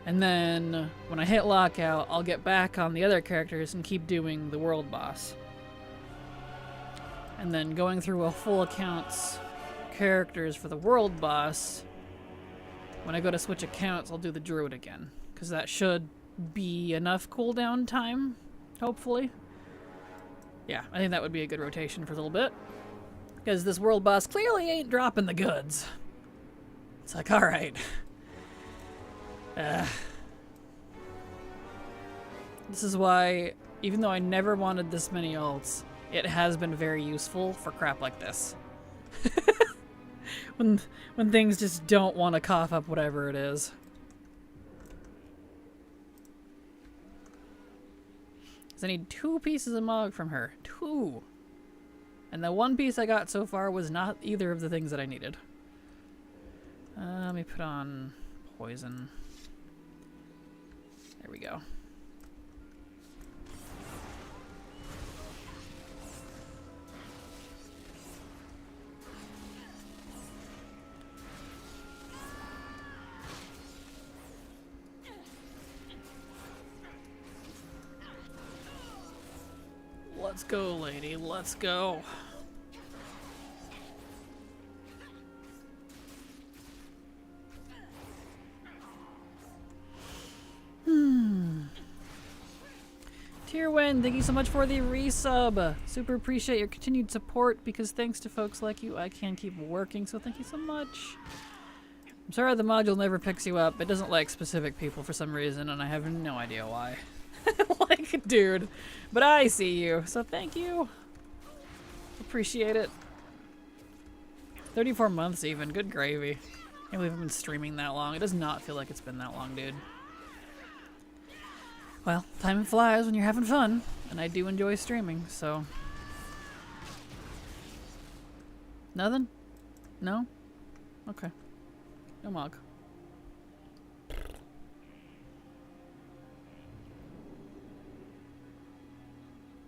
And then when I hit lockout, I'll get back on the other characters and keep doing the world boss. And then going through a full accounts characters for the world boss, when I go to switch accounts, I'll do the druid again, because that should be enough cooldown time, hopefully. Yeah, I think that would be a good rotation for a little bit, because this world boss clearly ain't dropping the goods. It's like, alright. This is why, even though I never wanted this many ults, it has been very useful for crap like this. when things just don't want to cough up whatever it is. I need 2 pieces of Mog from her. 2! And the 1 piece I got so far was not either of the things that I needed. Let me put on poison. There we go. Let's go, lady. Let's go. Tierwen, thank you so much for the resub. Super appreciate your continued support, because thanks to folks like you, I can keep working, so thank you so much. I'm sorry the module never picks you up. It doesn't like specific people for some reason, and I have no idea why. Like, dude. But I see you, so thank you. Appreciate it. 34 months even. Good gravy. Can't believe I've been streaming that long. It does not feel like it's been that long, dude. Well, time flies when you're having fun, and I do enjoy streaming, so... Nothing? No? Okay. No Mog.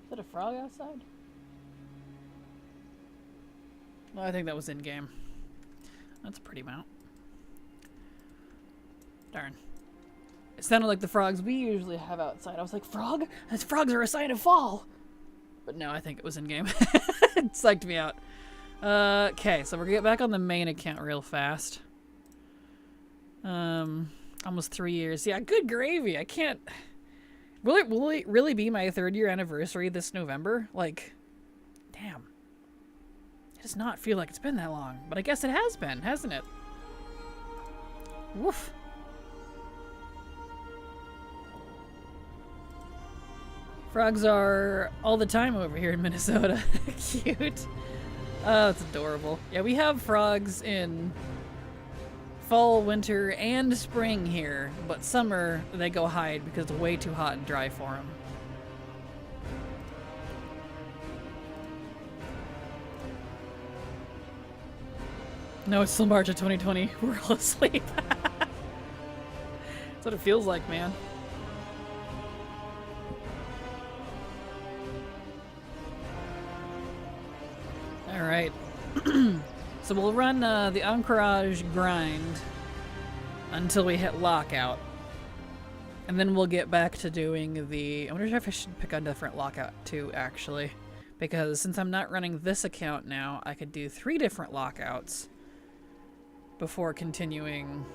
Is that a frog outside? Well, I think that was in-game. That's a pretty mount. Darn. It sounded like the frogs we usually have outside. I was like, frog? Those frogs are a sign of fall! But no, I think it was in-game. It psyched me out. Okay, so we're gonna get back on the main account real fast. Almost 3 years. Yeah, good gravy. I can't... Will it really be my 3rd year anniversary this November? Like, damn. It does not feel like it's been that long. But I guess it has been, hasn't it? Woof. Frogs are all the time over here in Minnesota. Cute. Oh, it's adorable. Yeah, we have frogs in fall, winter, and spring here, but summer they go hide because it's way too hot and dry for them. No, it's still March of 2020. We're all asleep. That's what it feels like, man. So we'll run the Encourage grind until we hit lockout. And then we'll get back to doing the... I wonder if I should pick a different lockout too, actually. Because since I'm not running this account now, I could do 3 different lockouts before continuing.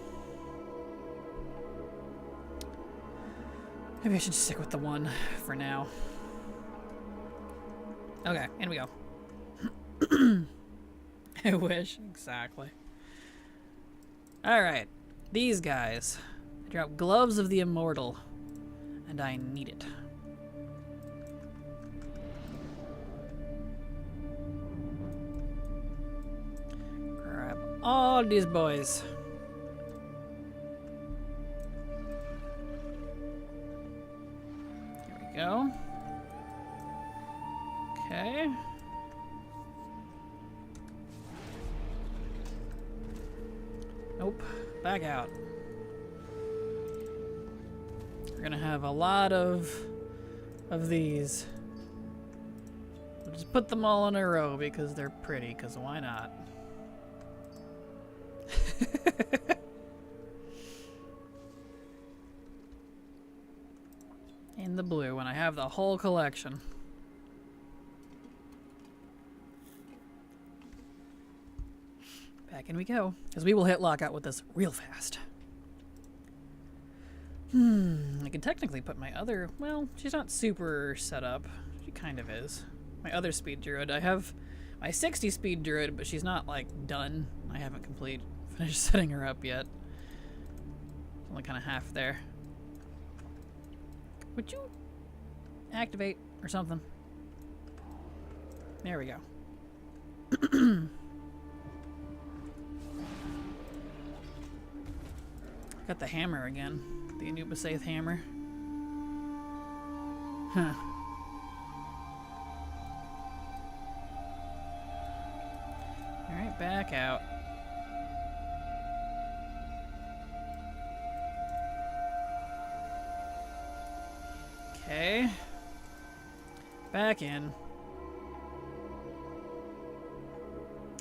Maybe I should just stick with the one for now. Okay, in we go. I wish. Exactly. Alright. These guys. I drop Gloves of the Immortal. And I need it. Grab all these boys. Here we go. Okay. Nope. Back out. We're gonna have a lot of these. We'll just put them all in a row because they're pretty, because why not? In the blue when I have the whole collection. Back in we go, because we will hit lockout with this real fast. I can technically put my other... Well, she's not super set up. She kind of is. My other speed druid. I have my 60 speed druid, but she's not, like, done. I haven't finished setting her up yet. It's only kind of half there. Would you activate or something? There we go. Got the hammer again. The Anubisaith hammer. Huh. Alright, back out. Okay. Back in.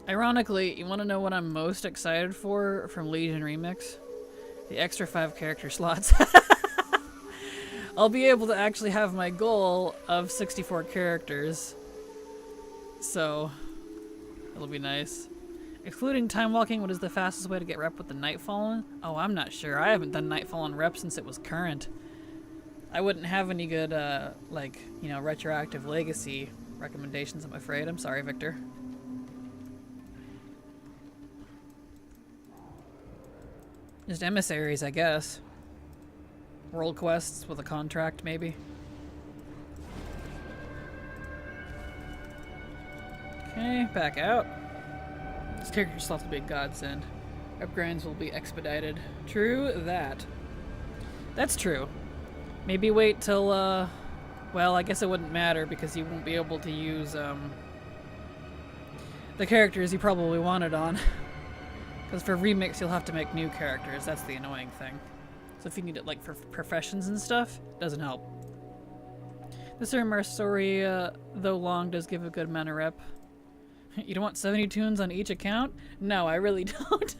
Ironically, you want to know what I'm most excited for from Legion Remix? The extra 5 character slots. I'll be able to actually have my goal of 64 characters. So, it'll be nice. Excluding time walking, what is the fastest way to get rep with the Nightfallen? Oh, I'm not sure. I haven't done Nightfallen rep since it was current. I wouldn't have any good, like, you know, retroactive legacy recommendations, I'm afraid. I'm sorry, Victor. Just emissaries, I guess. World quests with a contract, maybe. Okay, back out. This character slots will be a godsend. Upgrades will be expedited. True that. That's true. Maybe wait till, well, I guess it wouldn't matter because you won't be able to use, the characters you probably wanted on. Because for remix, you'll have to make new characters. That's the annoying thing. So if you need it, like, for professions and stuff, it doesn't help. This Armor story, though long, does give a good amount of rep. You don't want 70 tunes on each account? No, I really don't.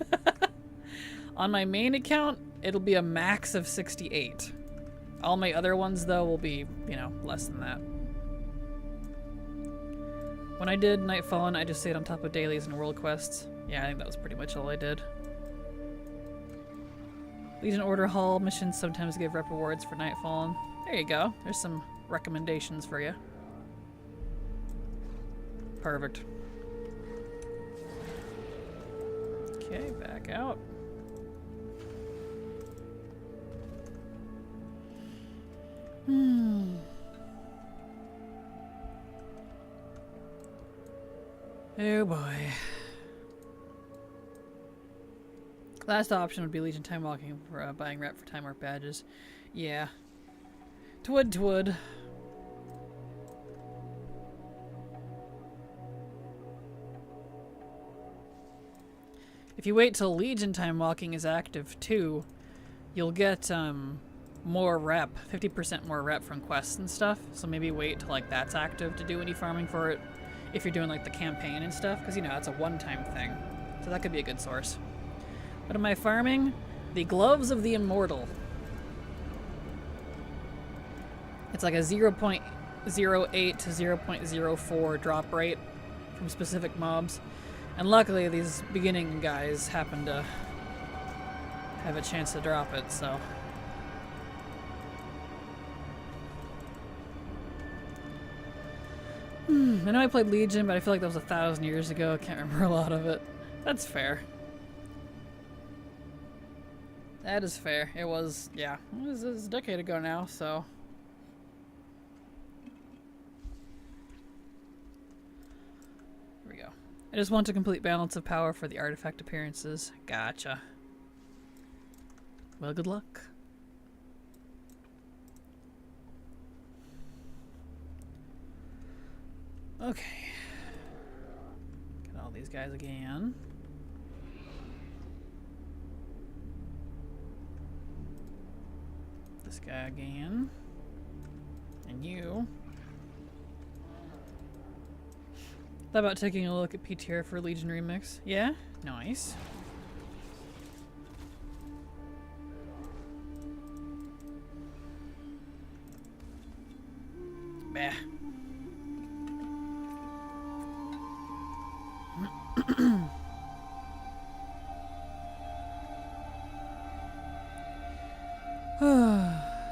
On my main account, it'll be a max of 68. All my other ones, though, will be, you know, less than that. When I did Nightfallen, I just stayed on top of dailies and world quests. Yeah, I think that was pretty much all I did. Legion Order Hall missions sometimes give rep rewards for Nightfallen. There you go. There's some recommendations for you. Perfect. Okay, back out. Oh boy. Last option would be Legion Time Walking for buying rep for Time Warp badges. Yeah. Twould. If you wait till Legion Time Walking is active too, you'll get more rep, 50% more rep from quests and stuff. So maybe wait till like that's active to do any farming for it if you're doing like the campaign and stuff, because you know that's a one-time thing. So that could be a good source. What am I farming? The Gloves of the Immortal. It's like a 0.08 to 0.04 drop rate from specific mobs. And luckily these beginning guys happen to have a chance to drop it, so. I know I played Legion, but I feel like that was 1,000 years ago. I can't remember a lot of it. That's fair. That is fair. It was, yeah, it was a decade ago now, so. Here we go. I just want to complete balance of power for the artifact appearances. Gotcha. Well, good luck. Okay. Get all these guys again. This guy again. And you. Thought about taking a look at PTR for Legion Remix. Yeah? Nice. Bah.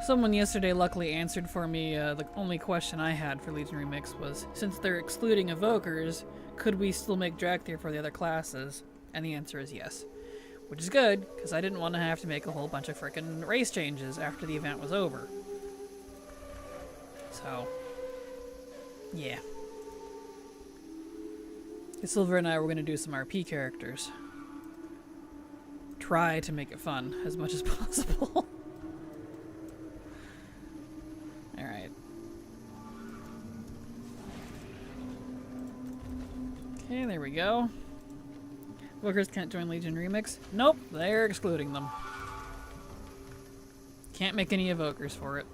Someone yesterday luckily answered for me the only question I had for Legion Remix was, since they're excluding evokers, could we still make Drakthir for the other classes? And the answer is yes. Which is good, because I didn't want to have to make a whole bunch of frickin' race changes after the event was over. So, yeah. Silver and I were going to do some RP characters. Try to make it fun as much as possible. Alright. Okay, there we go. Bookers can't join Legion Remix. Nope, they're excluding them. Can't make any evokers for it.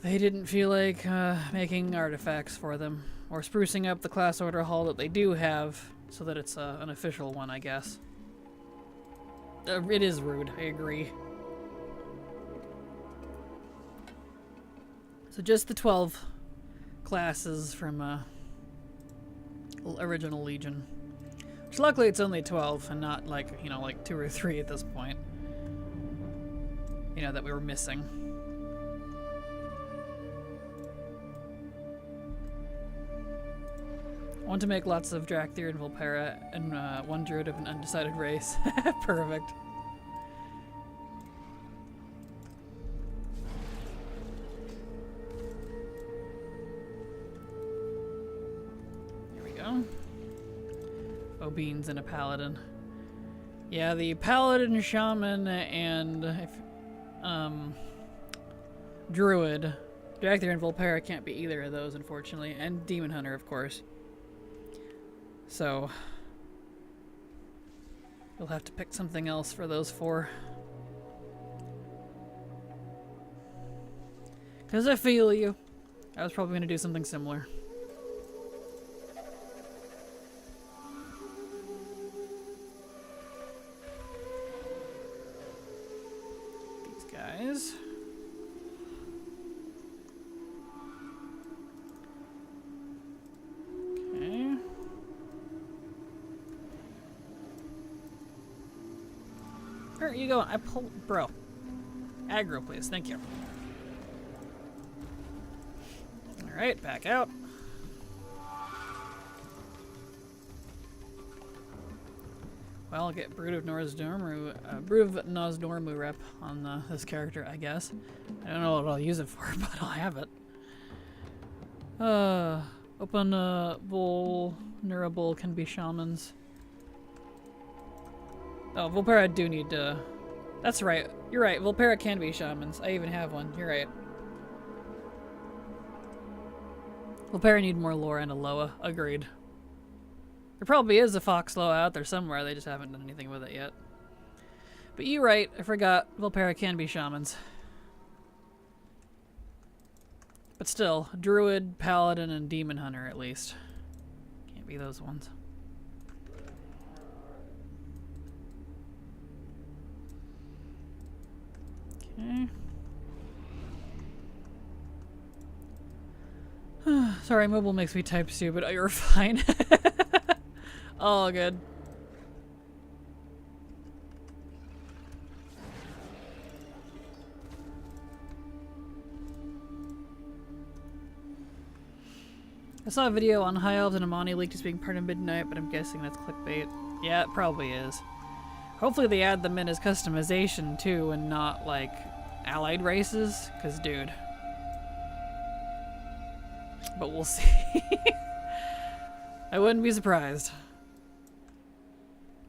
They didn't feel like making artifacts for them, or sprucing up the class order hall that they do have, so that it's an official one, I guess. It is rude, I agree. So just the 12 classes from original Legion. Which luckily it's only 12, and not like, you know, like 2 or 3 at this point. You know, that we were missing. I want to make lots of Drakthir and Vulpera and one druid of an undecided race. Perfect. There we go. Obeans and a paladin. Yeah, the paladin, shaman, and druid. Drakthir and Vulpera can't be either of those, unfortunately, and demon hunter, of course. So, you'll have to pick something else for those 4. Because I feel you. I was probably going to do something similar. These guys. Okay. Where are you going? I pull, bro. Aggro, please. Thank you. All right, back out. Well, I'll get Brood of Nosdormu rep on this character, I guess. I don't know what I'll use it for, but I'll have it. Open vulnerable can be shamans. Oh, Vulpera do need to... That's right. You're right. Vulpera can be shamans. I even have one. You're right. Vulpera need more lore and a Loa. Agreed. There probably is a Fox Loa out there somewhere. They just haven't done anything with it yet. But you're right. I forgot. Vulpera can be shamans. But still, Druid, Paladin, and Demon Hunter at least. be those ones. Okay. Sorry, mobile makes me type too, but you're fine. All good. I saw a video on High Elves and Amani leaked as being part of Midnight, but I'm guessing that's clickbait. Yeah, it probably is. Hopefully they add them in as customization too, and not like allied races, because dude. But we'll see. I wouldn't be surprised.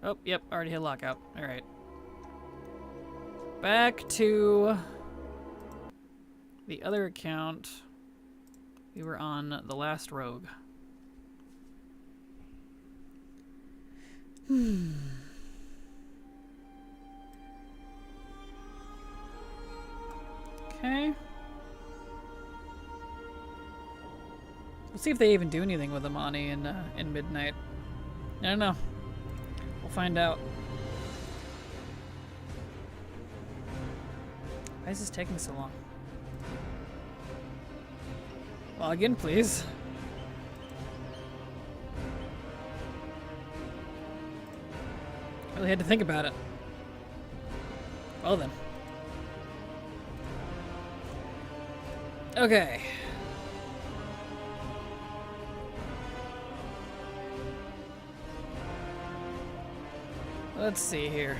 Oh, yep, already hit lockout. Alright. Back to the other account. We were on the last rogue. Okay. Let's see if they even do anything with Amani in Midnight. I don't know. We'll find out. Why is this taking so long? Log in, please. Really had to think about it. Well then. Okay. Let's see here.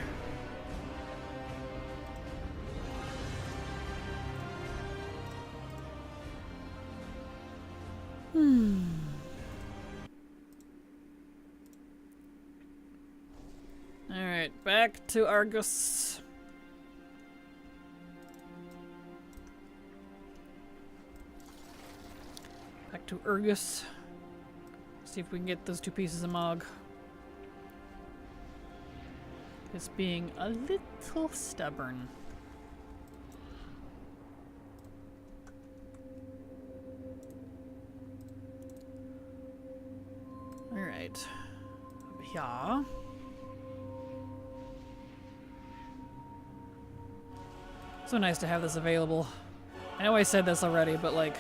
Alright, back to Argus. Back to Argus. See if we can get those two pieces of Mog. It's being a little stubborn. Alright. Over here. So nice to have this available. I know I said this already, but like,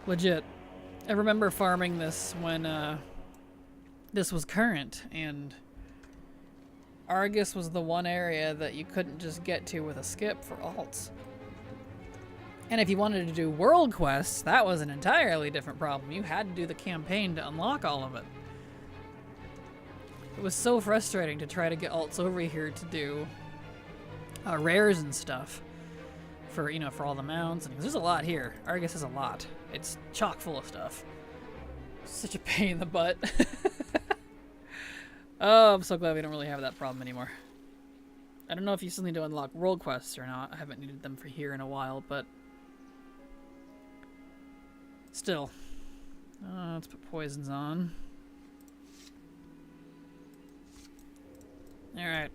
legit. I remember farming this when this was current, and Argus was the one area that you couldn't just get to with a skip for alts. And if you wanted to do world quests, that was an entirely different problem. You had to do the campaign to unlock all of it. It was so frustrating to try to get alts over here to do rares and stuff for, you know, for all the mounts. And there's a lot here. Argus has a lot. It's chock full of stuff. Such a pain in the butt. Oh, I'm so glad we don't really have that problem anymore. I don't know if you still need to unlock world quests or not. I haven't needed them for here in a while, but still. Let's put poisons on. Alright.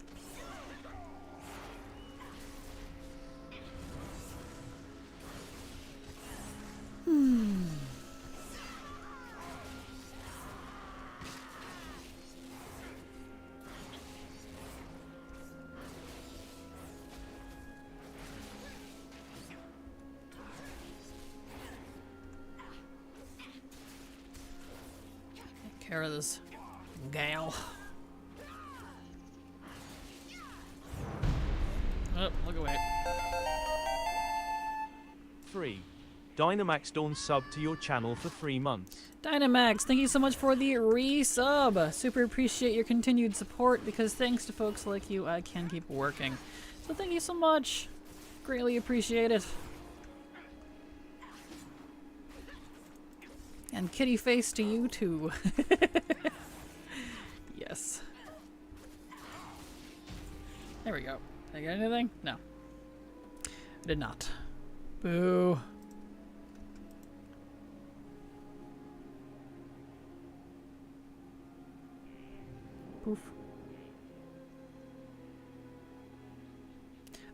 Take care of this gal. Oh, look away. 3. Dynamax Dawn sub to your channel for 3 months. Dynamax, thank you so much for the resub. Super appreciate your continued support, because thanks to folks like you, I can keep working. So thank you so much. Greatly appreciate it. And kitty face to you too. Yes. There we go. Did I get anything? No. I did not. Boo. Poof.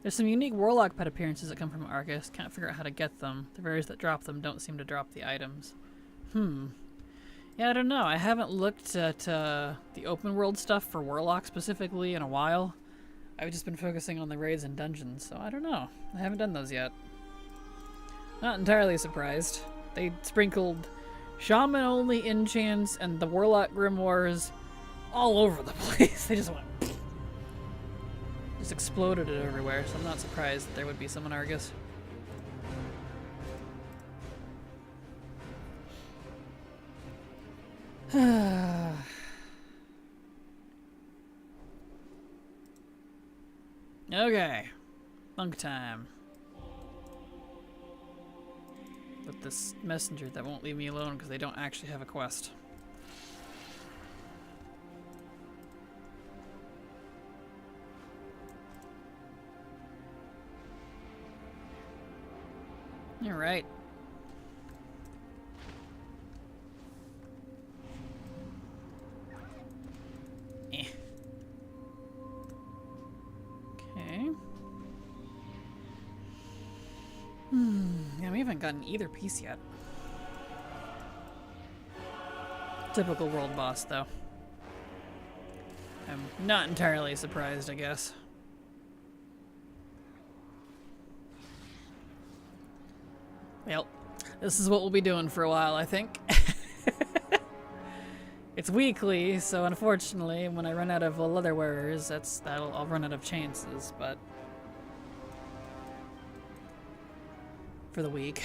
There's some unique Warlock pet appearances that come from Argus. Can't figure out how to get them. The rares that drop them don't seem to drop the items. Yeah, I don't know. I haven't looked at the open world stuff for Warlock specifically in a while. I've just been focusing on the raids and dungeons, so I don't know. I haven't done those yet. Not entirely surprised. They sprinkled Shaman only enchants and the Warlock Grimoires all over the place. They just went... just exploded it everywhere, so I'm not surprised that there would be some in Argus. Okay. Funk time. With this messenger that won't leave me alone because they don't actually have a quest. You're right. Eh. Okay. Yeah, we haven't gotten either piece yet. Typical world boss, though. I'm not entirely surprised, I guess. Well, this is what we'll be doing for a while, I think. It's weekly, so unfortunately, when I run out of leather wearers, I'll run out of chances, but for the week.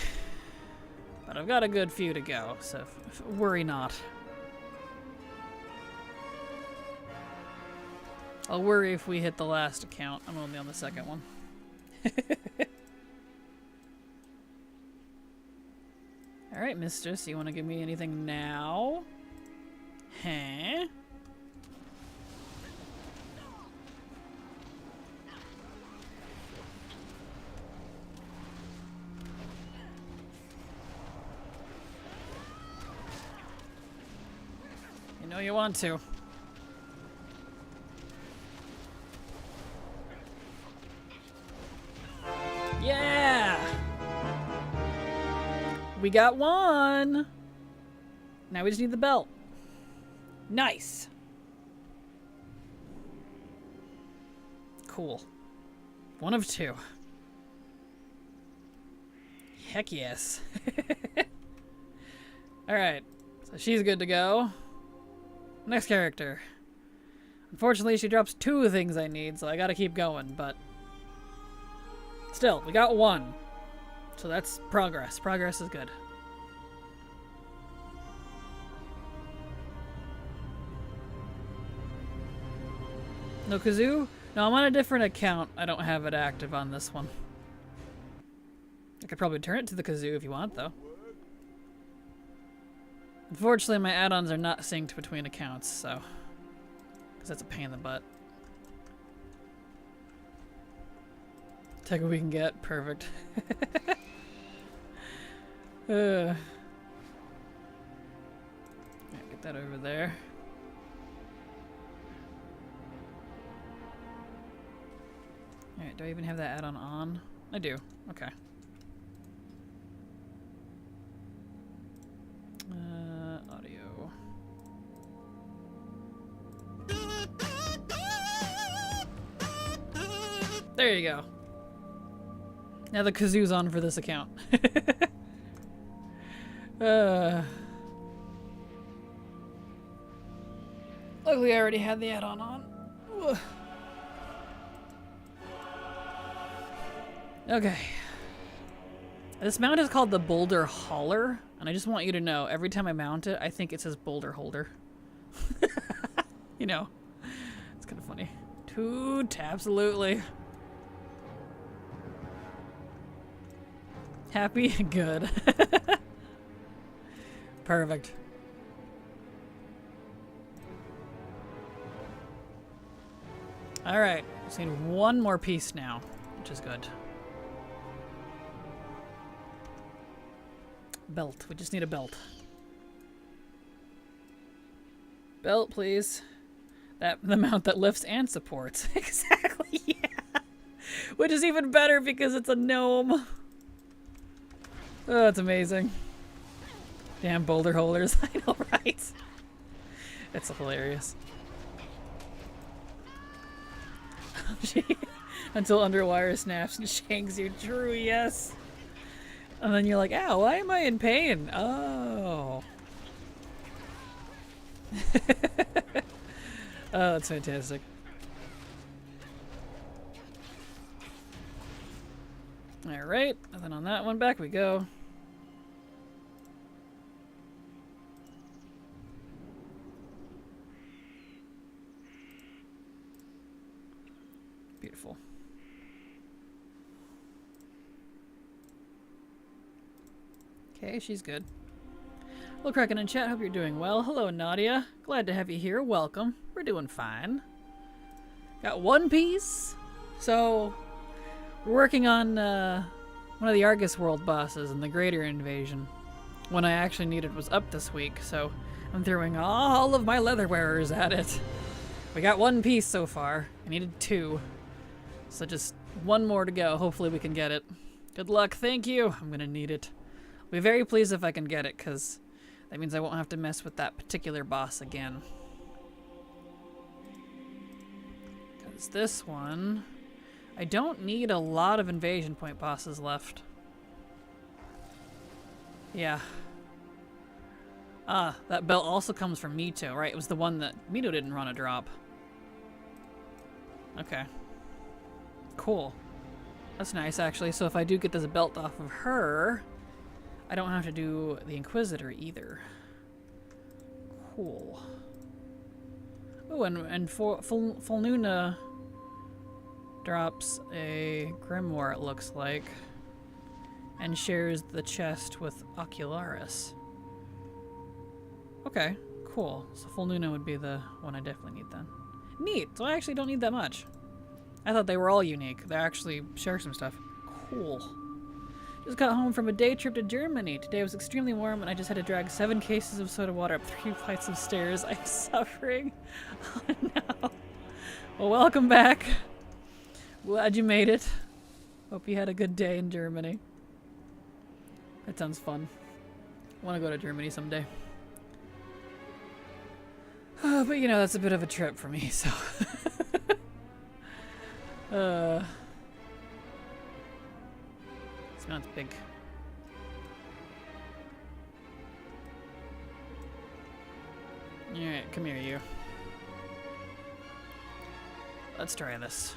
But I've got a good few to go, so worry not. I'll worry if we hit the last account. I'm only on the second one. Alright, mistress, you want to give me anything now? Huh? You know you want to. Yeah! We got one! Now we just need the belt. Nice! Cool. One of two. Heck yes. Alright, so she's good to go. Next character. Unfortunately, she drops two things I need, so I gotta keep going, but still, we got one. So that's progress. Progress is good. No kazoo? No, I'm on a different account. I don't have it active on this one. I could probably turn it to the kazoo if you want, though. Unfortunately, my add-ons are not synced between accounts, so... because that's a pain in the butt. Take what we can get. Perfect. Yeah, get that over there. Alright, do I even have that add-on on? I do. Okay. Audio. There you go. Now the kazoo's on for this account. Luckily I already had the add-on on. Ugh. Okay. This mount is called the Boulder Hauler, and I just want you to know, every time I mount it, I think it says Boulder Holder. You know, it's kind of funny. Toot, absolutely. Happy? Good. Perfect. Alright, just need one more piece now, which is good. Belt. We just need a belt. Belt, please. The mount that lifts and supports. Exactly, yeah. Which is even better because it's a gnome. Oh, that's amazing. Damn boulder holders. I know, right? It's hilarious. Until underwire snaps and shanks you. True, yes. And then you're like, ow, why am I in pain? Oh. Oh, that's fantastic. Alright, and then on that one, back we go. Beautiful. Okay, she's good. Hello, Kraken in chat. Hope you're doing well. Hello, Nadia. Glad to have you here. Welcome. We're doing fine. Got one piece. So, we're working on one of the Argus world bosses in the Greater Invasion. One I actually needed was up this week, so I'm throwing all of my leather wearers at it. We got one piece so far. I needed 2. So just one more to go. Hopefully we can get it. Good luck. Thank you. I'm going to need it. I'll be very pleased if I can get it, because that means I won't have to mess with that particular boss again. Because this one, I don't need a lot of invasion point bosses left. Yeah. Ah, that belt also comes from Mito, right? It was the one that Mito didn't run a drop. Okay. Cool. That's nice, actually. So if I do get this belt off of her, I don't have to do the Inquisitor either. Cool. Oh, and Fulnuna drops a grimoire, it looks like, and shares the chest with Ocularis. Okay, cool. So Fulnuna would be the one I definitely need then. Neat. So I actually don't need that much. I thought they were all unique. They actually share some stuff. Cool. Just got home from a day trip to Germany. Today was extremely warm and I just had to drag 7 cases of soda water up 3 flights of stairs. I'm suffering. Oh no. Well, welcome back. Glad you made it. Hope you had a good day in Germany. That sounds fun. I want to go to Germany someday. But you know, that's a bit of a trip for me, so. This mount's big. Alright, come here, you. Let's try this.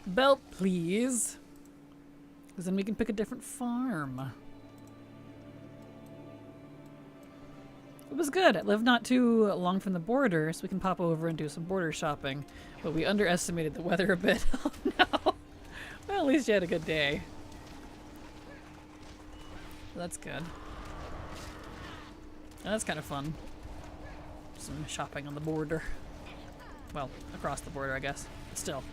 Belt, please. Because then we can pick a different farm. It was good. I live not too long from the border, so we can pop over and do some border shopping. But we underestimated the weather a bit. Oh no! Well, at least you had a good day. That's good. And that's kind of fun. Some shopping on the border. Well, across the border, I guess. But still.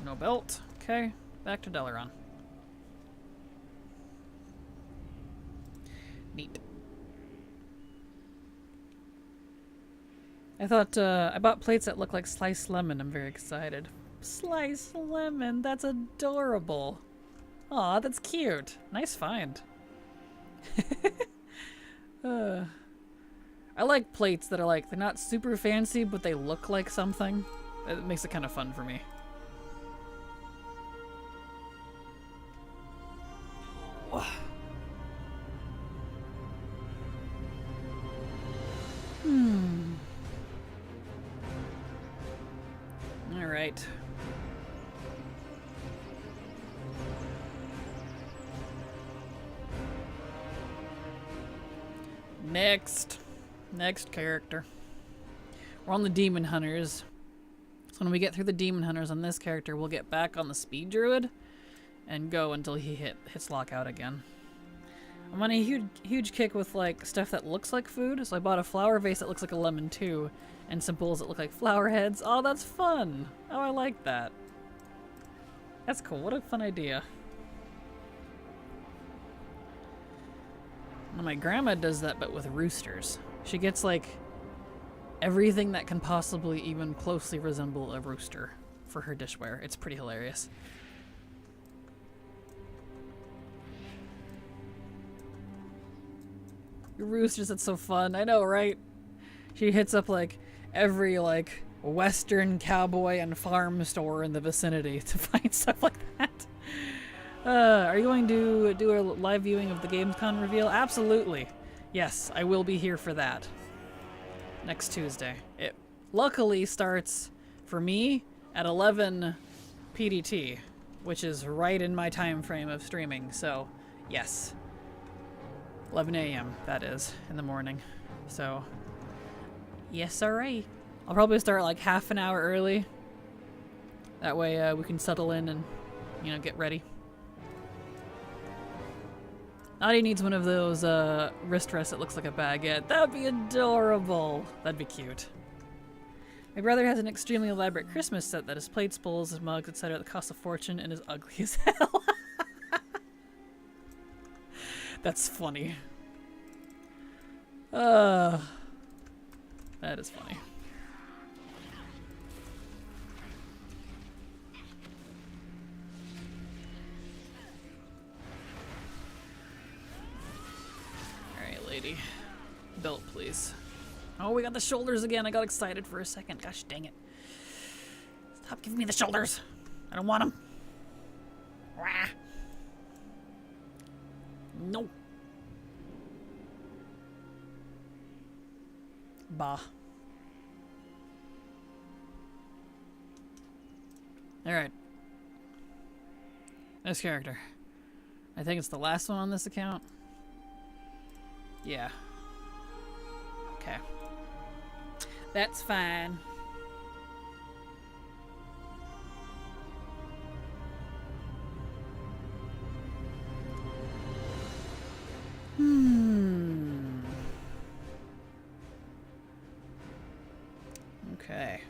No belt. Okay, back to Delaron. Neat. I thought, I bought plates that look like sliced lemon. I'm very excited. Sliced lemon, that's adorable. Aw, that's cute. Nice find. I like plates that are like, they're not super fancy, but they look like something. It makes it kind of fun for me. All right. Next character. We're on the Demon Hunters. So when we get through the Demon Hunters on this character, we'll get back on the Speed Druid and go until he hits lockout again. I'm on a huge kick with like stuff that looks like food, so I bought a flower vase that looks like a lemon too, and some bowls that look like flower heads. Oh, that's fun! Oh, I like that. That's cool. What a fun idea. Now, my grandma does that, but with roosters. She gets like everything that can possibly even closely resemble a rooster for her dishware. It's pretty hilarious. Roosters, that's so fun. I know, right? She hits up like every like Western cowboy and farm store in the vicinity to find stuff like that. Are you going to do a live viewing of the Gamescom reveal? Absolutely. Yes, I will be here for that. Next Tuesday. It luckily starts for me at 11 PDT, which is right in my time frame of streaming. So, yes. 11 a.m. that is in the morning. So, yes, alright. I'll probably start like half an hour early. That way we can settle in and, you know, get ready. Nadia needs one of those wrist rests that looks like a baguette. That would be adorable. That'd be cute. My brother has an extremely elaborate Christmas set that has plates, bowls, mugs, etc. that costs a fortune and is ugly as hell. That's funny. That is funny. Alright, lady. Belt, please. Oh, we got the shoulders again. I got excited for a second. Gosh dang it. Stop giving me the shoulders. I don't want them. Rah. No. Bah. Alright. This character. I think it's the last one on this account. Yeah. Okay. That's fine. Okay.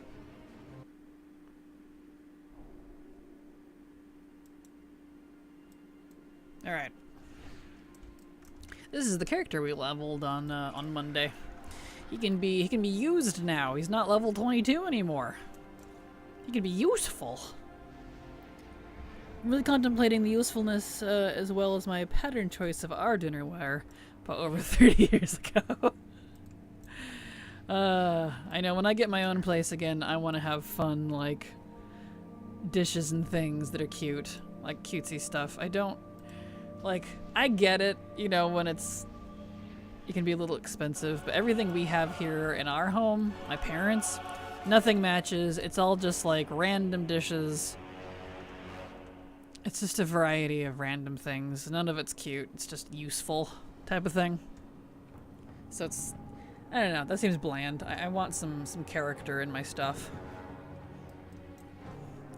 All right. This is the character we leveled on Monday. He can be used now. He's not level 22 anymore. He can be useful. I'm really contemplating the usefulness as well as my pattern choice of our dinnerware, but over 30 years ago. I know when I get my own place again, I want to have fun, like, dishes and things that are cute, like cutesy stuff. I don't, like, I get it, you know, when it can be a little expensive, but everything we have here in our home, my parents, nothing matches. It's all just like random dishes. It's just a variety of random things. None of it's cute. It's just useful type of thing. So it's, I don't know, that seems bland. I want some character in my stuff.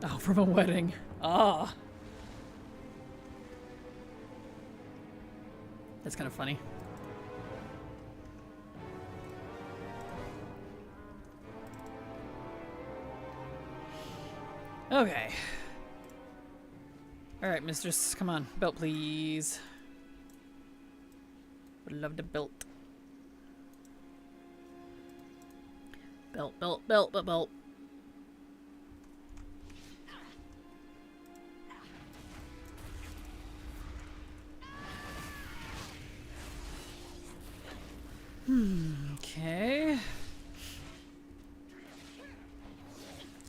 Oh, from a wedding. Ah. That's kind of funny. Okay. Alright, mistress, come on. Belt, please. Would love the belt. Belt, belt, belt, belt, belt. Okay.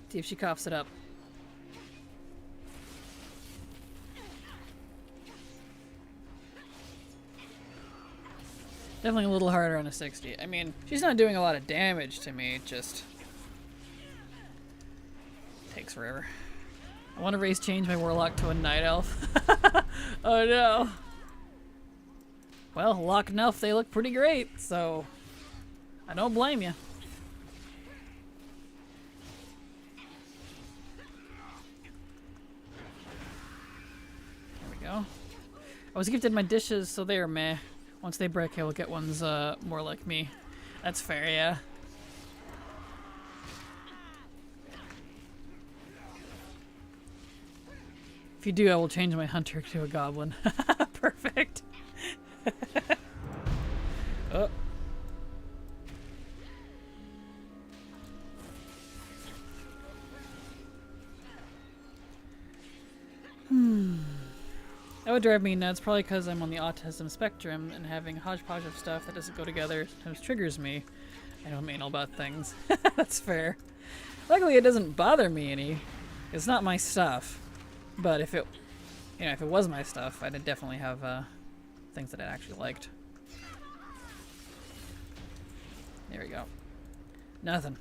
See if she coughs it up. Definitely a little harder on a 60. I mean, she's not doing a lot of damage to me, it just takes forever. I want to race change my warlock to a night elf. Oh no. Well, Loch and Elf, they look pretty great, so I don't blame you. There we go. I was gifted my dishes, so they are meh. Once they break, I will get ones more like me. That's fair, yeah. If you do, I will change my hunter to a goblin. Perfect. Oh. That would drive me nuts, probably because I'm on the autism spectrum and having a hodgepodge of stuff that doesn't go together sometimes triggers me. I don't mean about things. That's fair. Luckily, it doesn't bother me any. It's not my stuff. But if it, you know, if it was my stuff, I'd definitely have things that I actually liked. There we go. Nothing.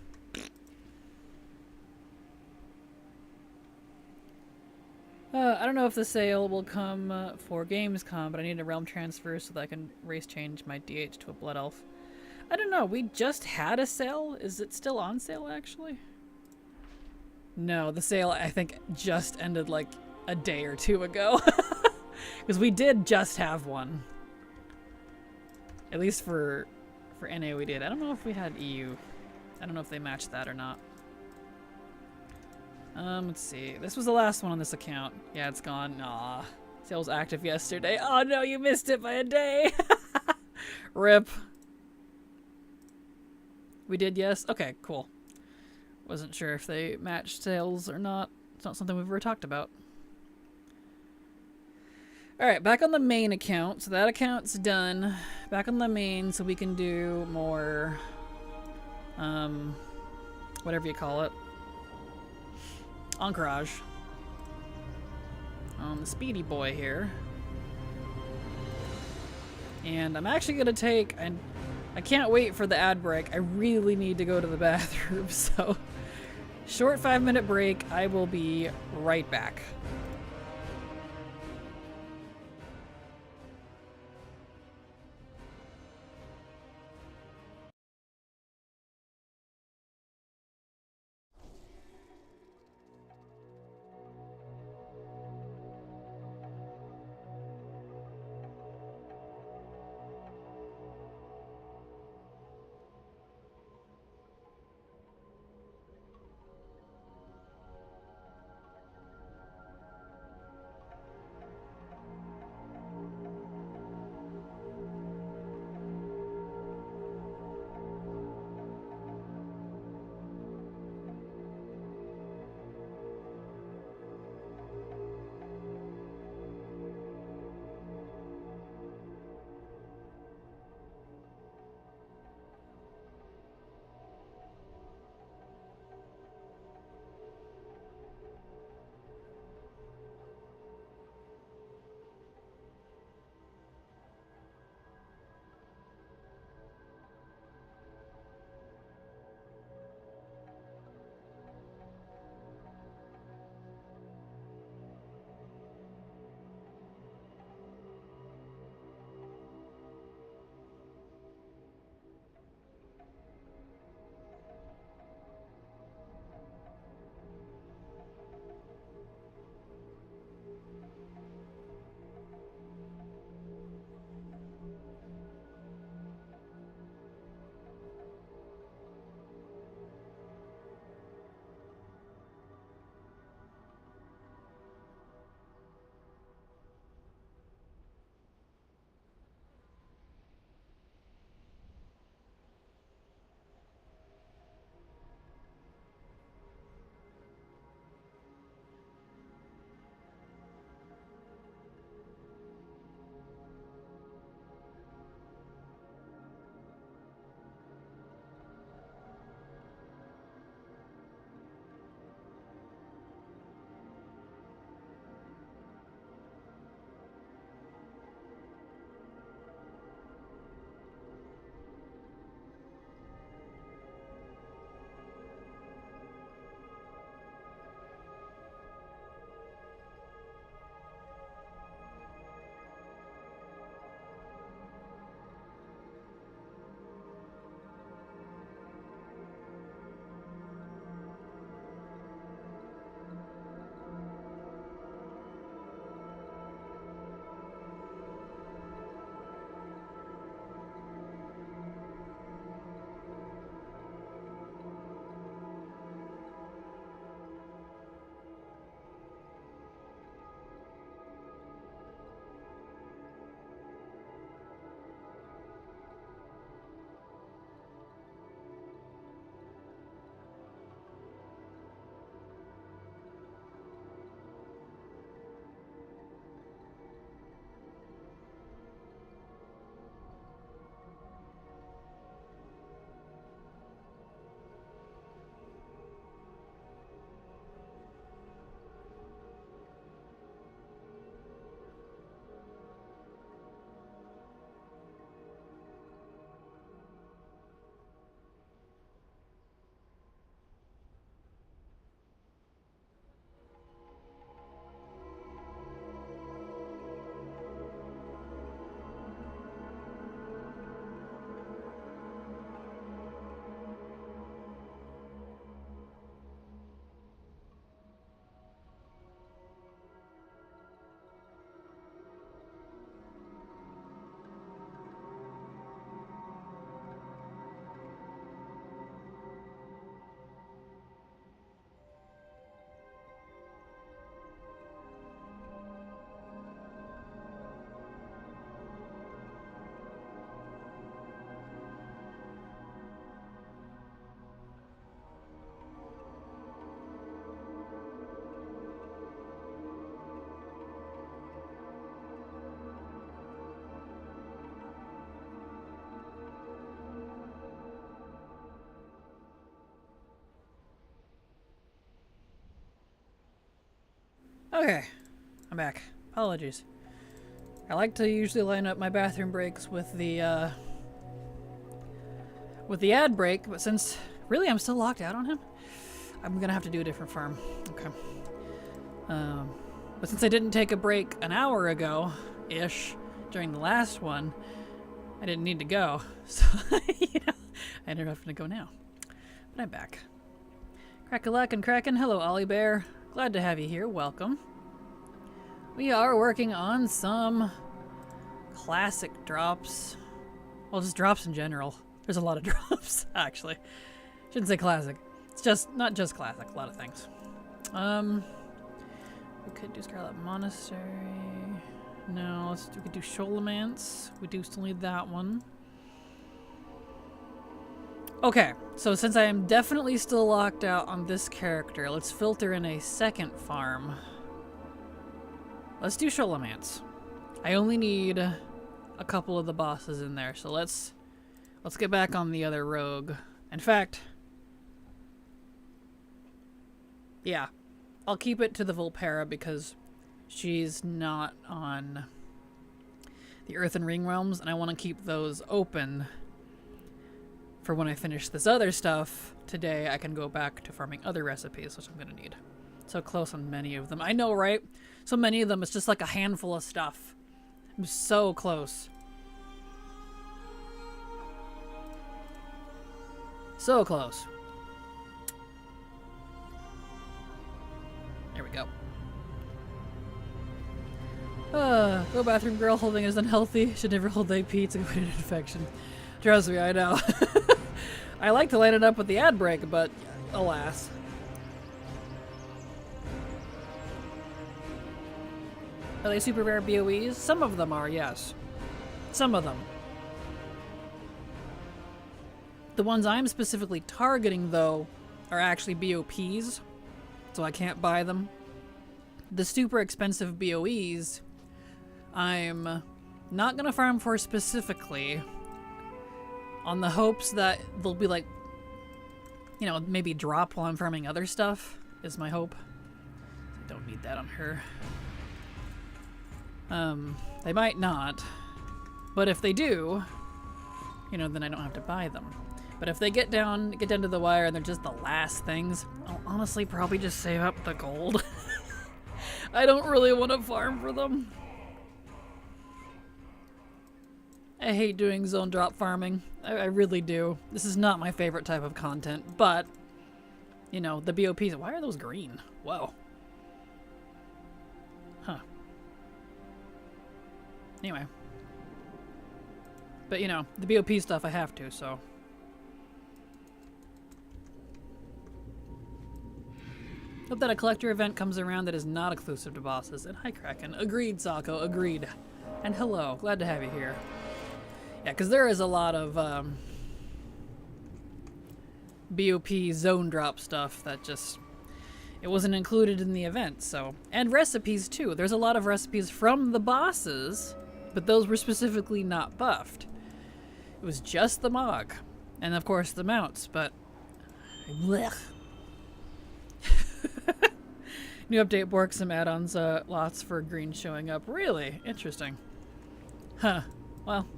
I don't know if the sale will come for Gamescom, but I need a realm transfer so that I can race change my DH to a Blood Elf. I don't know, we just had a sale? Is it still on sale, actually? No, the sale, I think, just ended like a day or two ago. Because we did just have one. At least for NA we did. I don't know if we had EU. I don't know if they matched that or not. Let's see. This was the last one on this account. Yeah, it's gone. Aw. Sale was active yesterday. Oh no, you missed it by a day. RIP. We did, yes? Okay, cool. Wasn't sure if they matched sales or not. It's not something we've ever talked about. Alright, back on the main account. So that account's done. Back on the main so we can do more... whatever you call it. Encourage. On the speedy boy here. And I'm actually going to take... I can't wait for the ad break. I really need to go to the bathroom, so... Short 5-minute break. I will be right back. Okay, I'm back. Apologies. I like to usually line up my bathroom breaks with the ad break, but since really I'm still locked out on him, I'm gonna have to do a different farm. Okay. But since I didn't take a break an hour ago-ish during the last one, I didn't need to go. So, you know, I ended up having to go now. But I'm back. Crack-a-lack and Kraken. Hello, Ollie Bear. Glad to have you here. Welcome. We are working on some classic drops. Well, just drops in general. There's a lot of drops, actually. Shouldn't say classic. It's just, not just classic, a lot of things. We could do Scarlet Monastery. No, we could do Sholomance. We do still need that one. Okay, so since I am definitely still locked out on this character, let's filter in a second farm. Let's do Sholomance. I only need a couple of the bosses in there, so let's get back on the other rogue. In fact, yeah, I'll keep it to the Volpera because she's not on the Earthen Ring realms, and I want to keep those open for when I finish this other stuff today. I can go back to farming other recipes, which I'm going to need. So close on many of them. I know, right? So many of them, it's just like a handful of stuff. I'm so close. So close. There we go. Go bathroom girl holding is unhealthy. Should never hold AP. It's a good infection. Trust me, I know. I like to line it up with the ad break, but alas. Are they super rare BOEs? Some of them are, yes. Some of them. The ones I'm specifically targeting, though, are actually BOPs, so I can't buy them. The super expensive BOEs, I'm not going to farm for specifically, on the hopes that they'll be like, you know, maybe drop while I'm farming other stuff, is my hope. I don't need that on her. They might not, but if they do, you know, then I don't have to buy them. But if they get down to the wire and they're just the last things, I'll honestly probably just save up the gold. I don't really want to farm for them. I hate doing zone drop farming. I really do. This is not my favorite type of content, but, you know, the BOPs, why are those green? Whoa. Huh. Anyway. But, you know, the BOP stuff I have to, so. Hope that a collector event comes around that is not exclusive to bosses. And hi, Kraken. Agreed, Sako. Agreed. And hello. Glad to have you here. Yeah, because there is a lot of BOP zone drop stuff that just, it wasn't included in the event, so. And recipes, too. There's a lot of recipes from the bosses, but those were specifically not buffed. It was just the Mog. And, of course, the mounts, but. Blech. New update borked some add-ons, lots for green showing up. Really? Interesting. Huh. Well,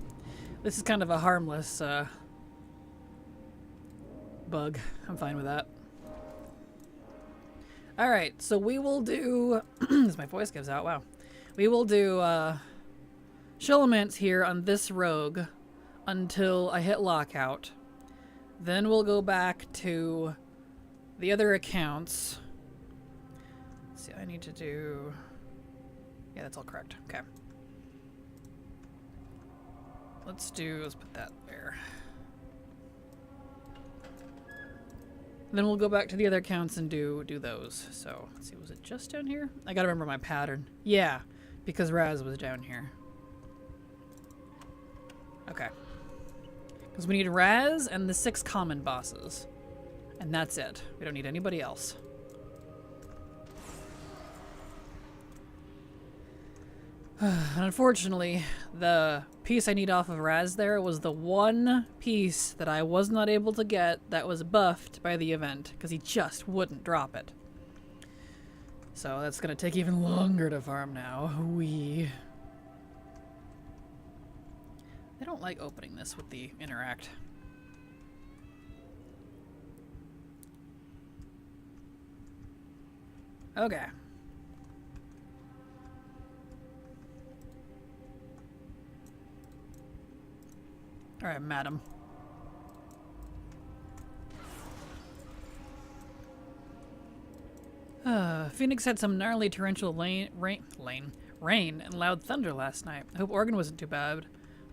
this is kind of a harmless, bug. I'm fine with that. Alright, so we will do... as my voice gives out, wow. We will do, Sholomance here on this rogue until I hit lockout. Then we'll go back to the other accounts. See, I need to do... yeah, that's all correct. Okay. Let's put that there. Then we'll go back to the other accounts and do those. So, let's see, was it just down here? I gotta remember my pattern. Yeah, because Raz was down here. Okay. Because we need Raz and the 6 common bosses. And that's it. We don't need anybody else. Unfortunately, the piece I need off of Raz there was the one piece that I was not able to get that was buffed by the event, because he just wouldn't drop it. So that's gonna take even longer to farm now. Wee. I don't like opening this with the interact. Okay. Alright, madam. Phoenix had some gnarly torrential rain and loud thunder last night. I hope Oregon wasn't too bad.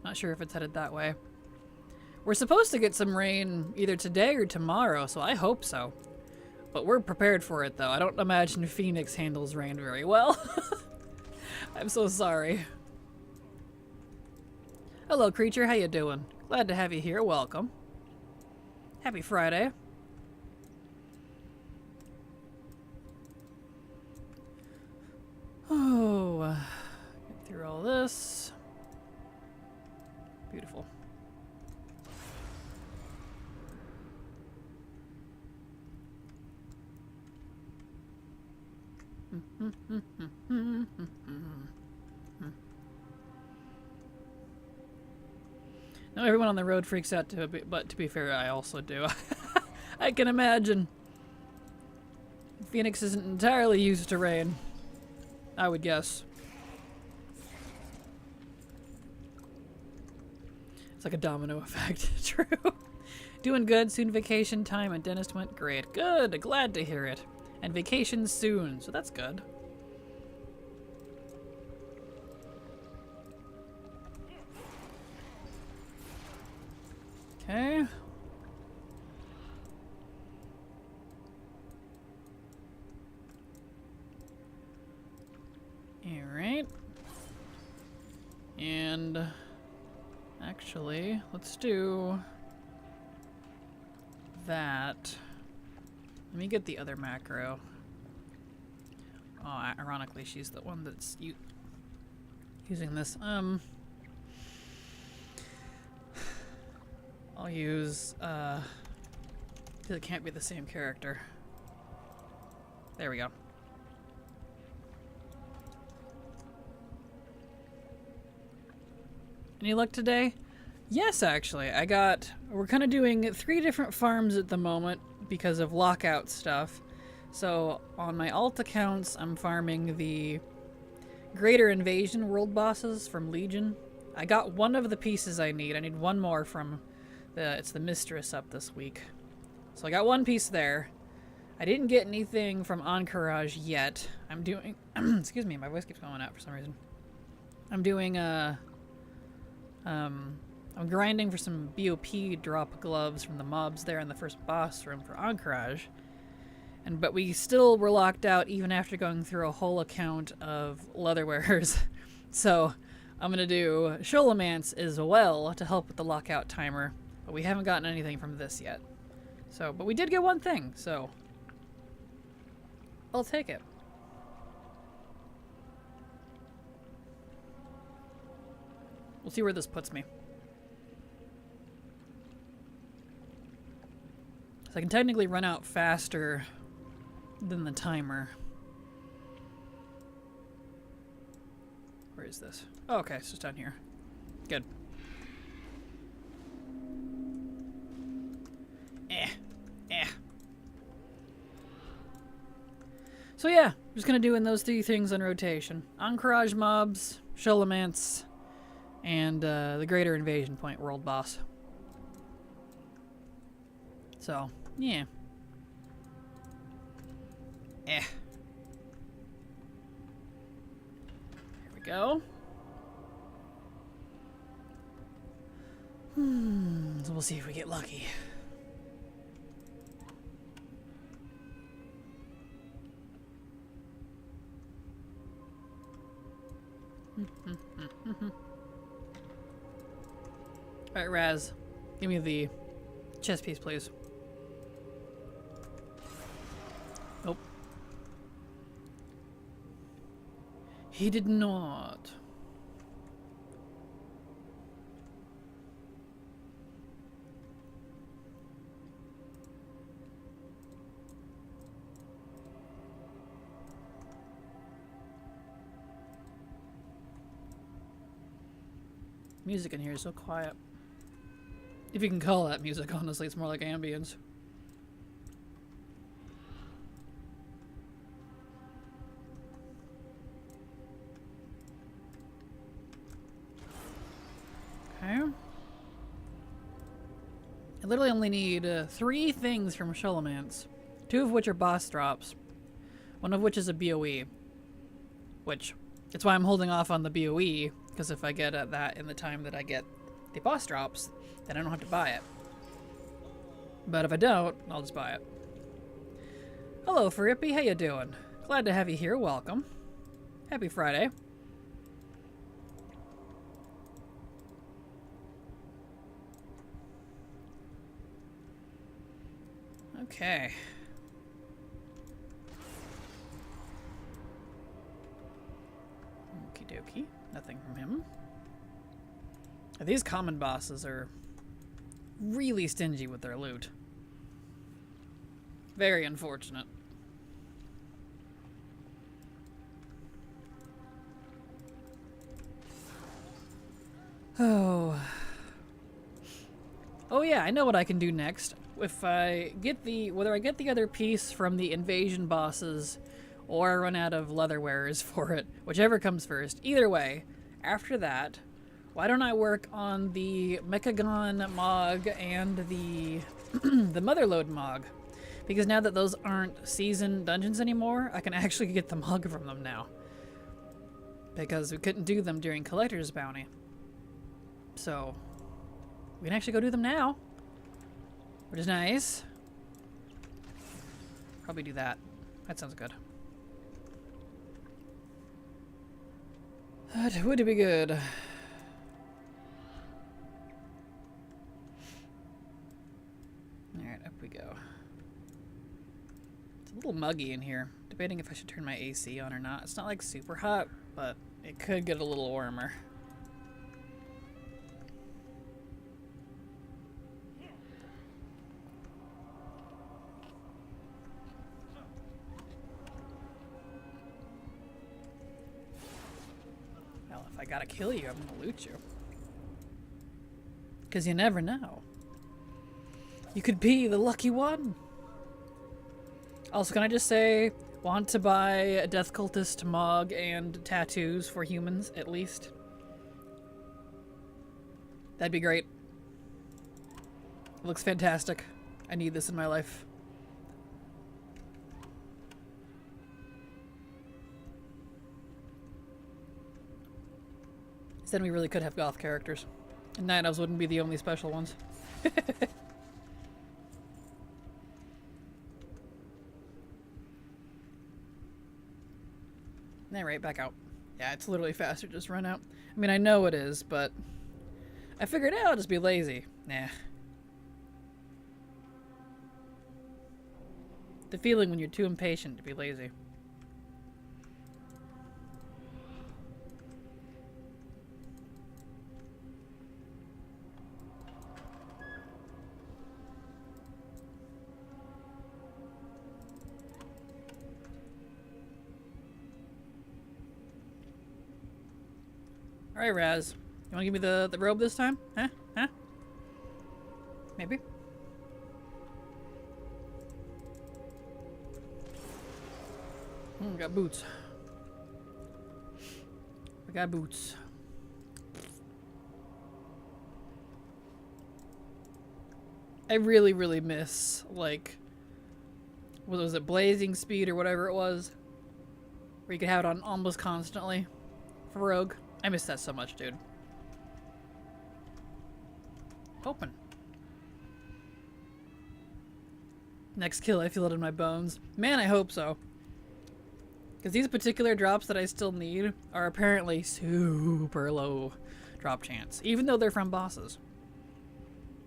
Not sure if it's headed that way. We're supposed to get some rain either today or tomorrow, so I hope so. But we're prepared for it, though. I don't imagine Phoenix handles rain very well. I'm so sorry. Hello, creature. How you doing? Glad to have you here. Welcome. Happy Friday. Oh, get through all this. Beautiful. Now everyone on the road freaks out to it, but to be fair, I also do. I can imagine. Phoenix isn't entirely used to rain, I would guess. It's like a domino effect. True. Doing good. Soon vacation time and dentist went great. Good. Glad to hear it. And vacation soon, so that's good. Okay. Alright. And actually, let's do that. Let me get the other macro. Oh, ironically, she's the one that's using this. I'll use, it can't be the same character. There we go. Any luck today? Yes, actually. We're kind of doing 3 different farms at the moment because of lockout stuff. So on my alt accounts, I'm farming the Greater Invasion world bosses from Legion. I got one of the pieces I need. I need one more from it's the Mistress up this week. So I got one piece there. I didn't get anything from Encourage yet. I'm doing, excuse me, my voice keeps going out for some reason. I'm doing I'm grinding for some BOP drop gloves from the mobs there in the first boss room for Encourage. But we still were locked out even after going through a whole account of leatherwares. So I'm going to do Sholomance as well to help with the lockout timer. But we haven't gotten anything from this yet. So, but we did get one thing, so I'll take it. We'll see where this puts me. So I can technically run out faster than the timer. Where is this? Oh, okay, it's just down here. Good. So yeah, just gonna doing those 3 things on rotation. Encourage mobs, Sholomance, and the Greater Invasion Point world boss. So, yeah. Here we go. So we'll see if we get lucky. Alright, Raz. Give me the chess piece, please. Nope. He did not. Music in here is so quiet. If you can call that music, honestly, it's more like ambience. Okay. I literally only need 3 things from Sholomance, 2 of which are boss drops, 1 of which is a BOE, which, it's why I'm holding off on the BOE, because if I get that in the time that I get the boss drops, then I don't have to buy it. But if I don't, I'll just buy it. Hello, Frippy, how you doing? Glad to have you here, welcome. Happy Friday. Okay. Okie dokie. Nothing from him. These common bosses are really stingy with their loot. Very unfortunate. Oh. Oh yeah, I know what I can do next. If I get whether I get the other piece from the invasion bosses or I run out of leatherwares for it, whichever comes first. Either way, after that, why don't I work on the Mechagon Mog and the the Motherlode Mog? Because now that those aren't season dungeons anymore, I can actually get the Mog from them now. Because we couldn't do them during Collector's Bounty. So, we can actually go do them now. Which is nice. Probably do that. That sounds good. That would be good. Alright, up we go. It's a little muggy in here. Debating if I should turn my AC on or not. It's not like super hot, but it could get a little warmer. I gotta kill you, I'm gonna loot you. Because you never know. You could be the lucky one. Also, can I just say, want to buy a Death Cultist Mog and tattoos for humans, at least? That'd be great. It looks fantastic. I need this in my life. Then we really could have goth characters. And Night Elves wouldn't be the only special ones. Alright, back out. Yeah, it's literally faster to just run out. I mean, I know it is, but I figured I'll just be lazy. Nah. The feeling when you're too impatient to be lazy. Alright, Raz. You wanna give me the robe this time? Huh? Huh? Maybe? We got boots. We got boots. I really, really miss, like, what was it, Blazing Speed or whatever it was? Where you could have it on almost constantly for Rogue. I miss that so much, dude. Open. Next kill, I feel it in my bones. Man, I hope so. Because these particular drops that I still need are apparently super low drop chance. Even though they're from bosses.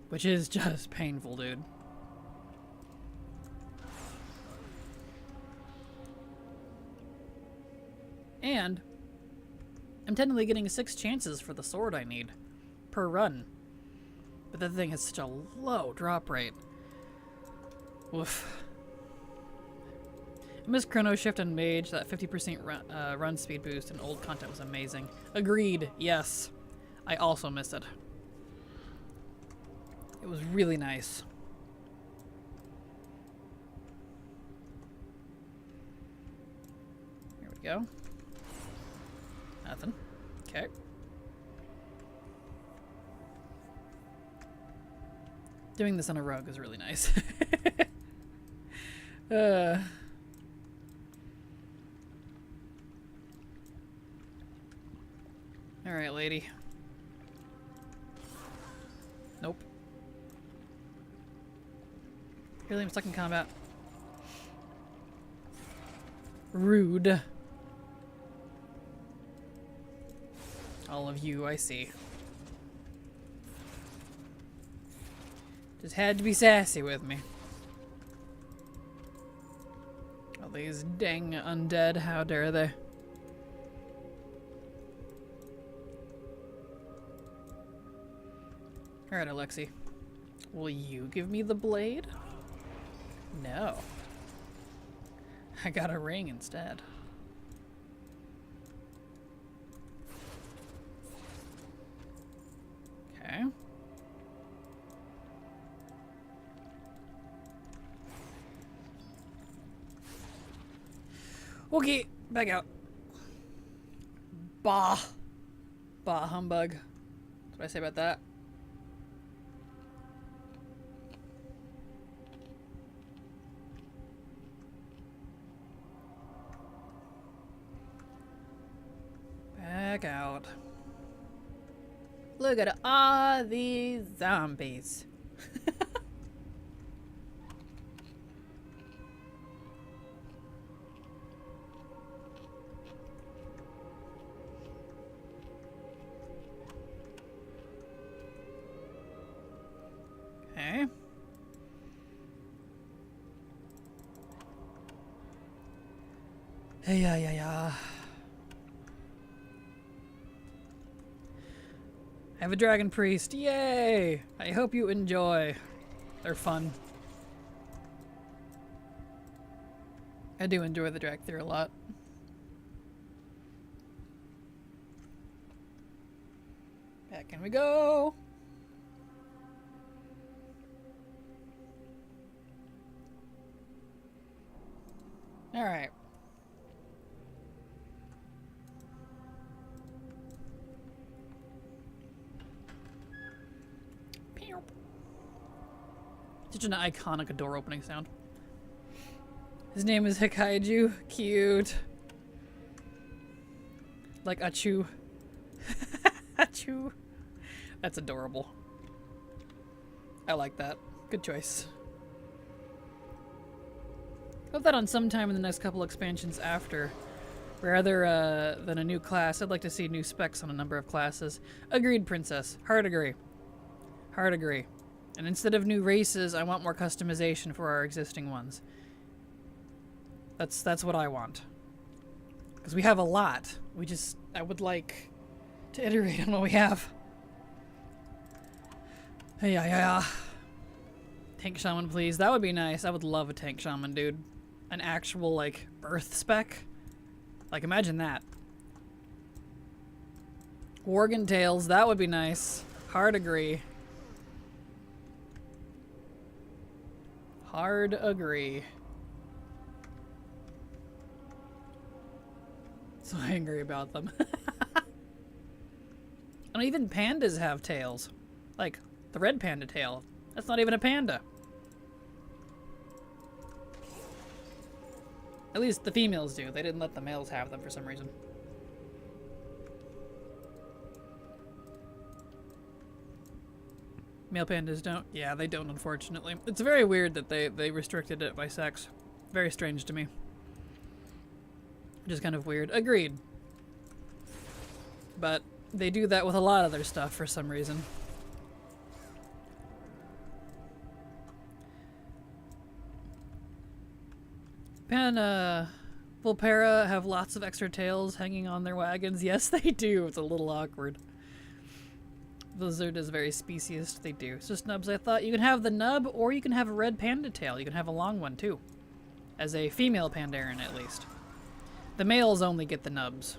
Which is just painful, dude. And I'm technically getting 6 chances for the sword I need per run. But that thing has such a low drop rate. Woof. I miss Chrono Shift and Mage. That 50% run speed boost in old content was amazing. Agreed, yes. I also miss it. It was really nice. Here we go. Nothing. Okay. Doing this on a rug is really nice. Alright, lady. Nope. Really, I'm stuck in combat. Rude. All of you, I see. Just had to be sassy with me. All these dang undead, how dare they? Alright, Alexi. Will you give me the blade? No. I got a ring instead. Okay. Okay, back out. Bah. Bah humbug. What do I say about that? Back out. Look at all these zombies. Okay. Hey, yeah. I have a dragon priest. Yay! I hope you enjoy. They're fun. I do enjoy the Dracthyr a lot. Back in we go. All right. Such an iconic door opening sound. His name is Hikaiju. Cute. Like Achu. Achu. That's adorable. I like that. Good choice. Hope that on some time in the next couple expansions after, rather than a new class, I'd like to see new specs on a number of classes. Agreed, Princess. Hard agree. Hard agree. And instead of new races, I want more customization for our existing ones. That's what I want. Because we have a lot. I would like to iterate on what we have. Yeah. Tank shaman, please. That would be nice. I would love a tank shaman, dude. An actual, like, earth spec. Like, imagine that. Worgen tails, that would be nice. Hard agree. Hard agree. So angry about them. And even pandas have tails. Like, the red panda tail. That's not even a panda. At least the females do. They didn't let the males have them for some reason. Male pandas don't? Yeah, they don't, unfortunately. It's very weird that they restricted it by sex. Very strange to me. Which is kind of weird. Agreed. But they do that with a lot of their stuff for some reason. Vulpera have lots of extra tails hanging on their wagons. Yes, they do. It's a little awkward. Blizzard is very speciest. They do. So snubs, I thought you can have the nub or you can have a red panda tail. You can have a long one too. As a female Pandaren at least. The males only get the nubs.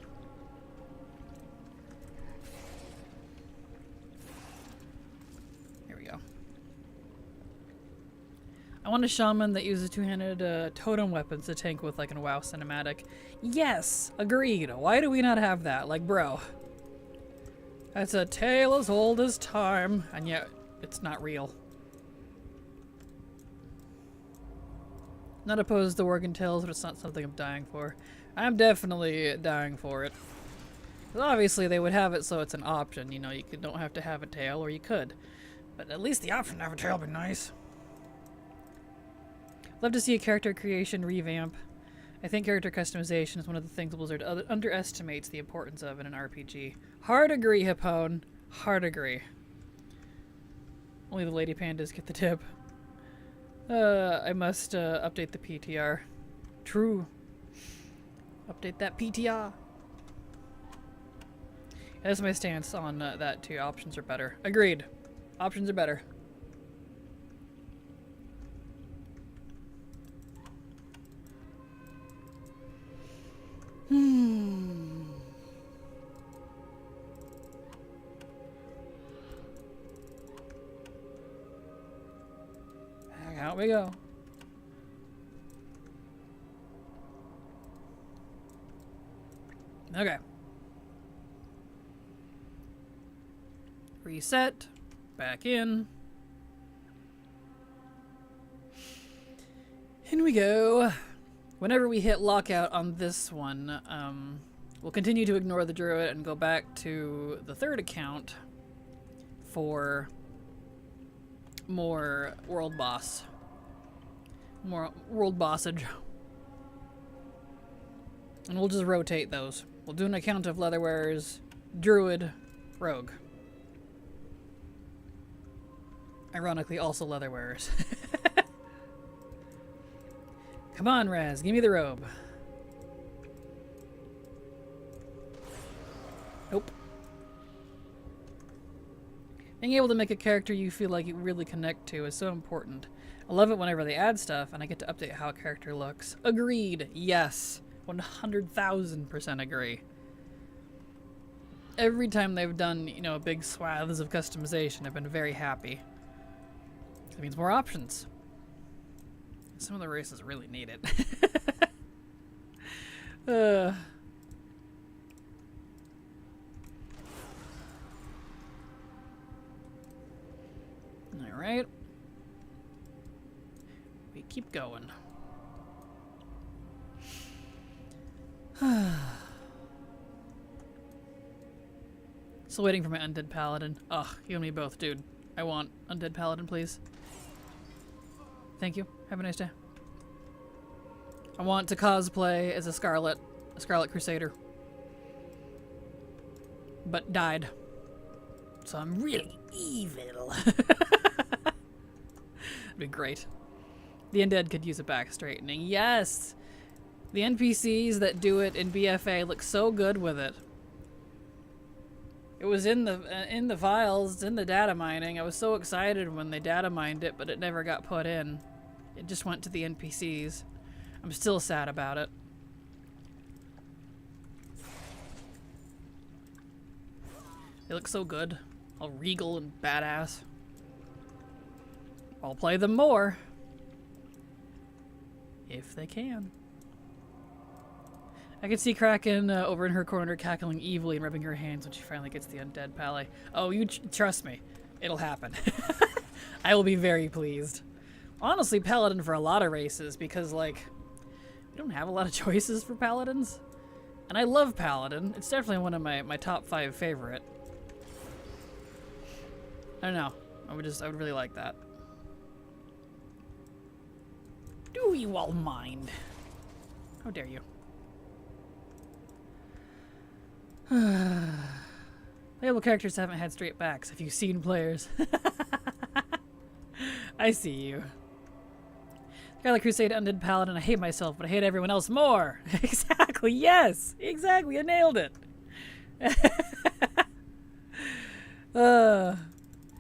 want a shaman that uses two-handed totem weapons to tank with like a WoW cinematic. Yes, agreed. Why do we not have that? Like, bro. That's a tale as old as time, and yet it's not real. Not opposed to Working Tales, but it's not something I'm dying for. I'm definitely dying for it. 'Cause obviously they would have it so it's an option, you know, you don't have to have a tail, or you could. But at least the option to have a tail would be nice. Love to see a character creation revamp. I think character customization is one of the things Blizzard underestimates the importance of in an RPG. Hard agree, Hippone. Hard agree. Only the lady pandas get the tip. I must update the PTR. True. Update that PTR. That's my stance on that too. Options are better. Agreed. Options are better. Out we go. Okay. Reset. Back in. In we go. Whenever we hit lockout on this one, we'll continue to ignore the druid and go back to the third account for more world boss. More world bossage. And we'll just rotate those. We'll do an account of leatherwearers, druid, rogue. Ironically, also leatherwearers. Come on, Raz, give me the robe. Nope. Being able to make a character you feel like you really connect to is so important. I love it whenever they add stuff and I get to update how a character looks. Agreed. Yes. 100,000% agree. Every time they've done, you know, big swaths of customization, I've been very happy. That means more options. Some of the races really need it. Alright. We keep going. Still waiting for my undead paladin. Ugh, you and me both, dude. I want undead paladin, please. Thank you. Have a nice day. I want to cosplay as a Scarlet Crusader. But died. So I'm really evil. That'd be great. The undead could use a back straightening. Yes! The NPCs that do it in BFA look so good with it. It was in the files, in the data mining. I was so excited when they data mined it, but it never got put in. It just went to the NPCs. I'm still sad about it. They look so good. All regal and badass. I'll play them more. If they can. I can see Kraken over in her corner cackling evilly and rubbing her hands when she finally gets the undead pally. Oh, you trust me. It'll happen. I will be very pleased. Honestly, Paladin for a lot of races, because, like, we don't have a lot of choices for Paladins. And I love Paladin. It's definitely one of my top 5 favorite. I don't know. I would really like that. Do you all mind? How dare you? Playable characters haven't had straight backs. Have you seen players? I see you. Scarlet Crusade, Undead Paladin. I hate myself, but I hate everyone else more. Exactly. Yes. Exactly. I nailed it.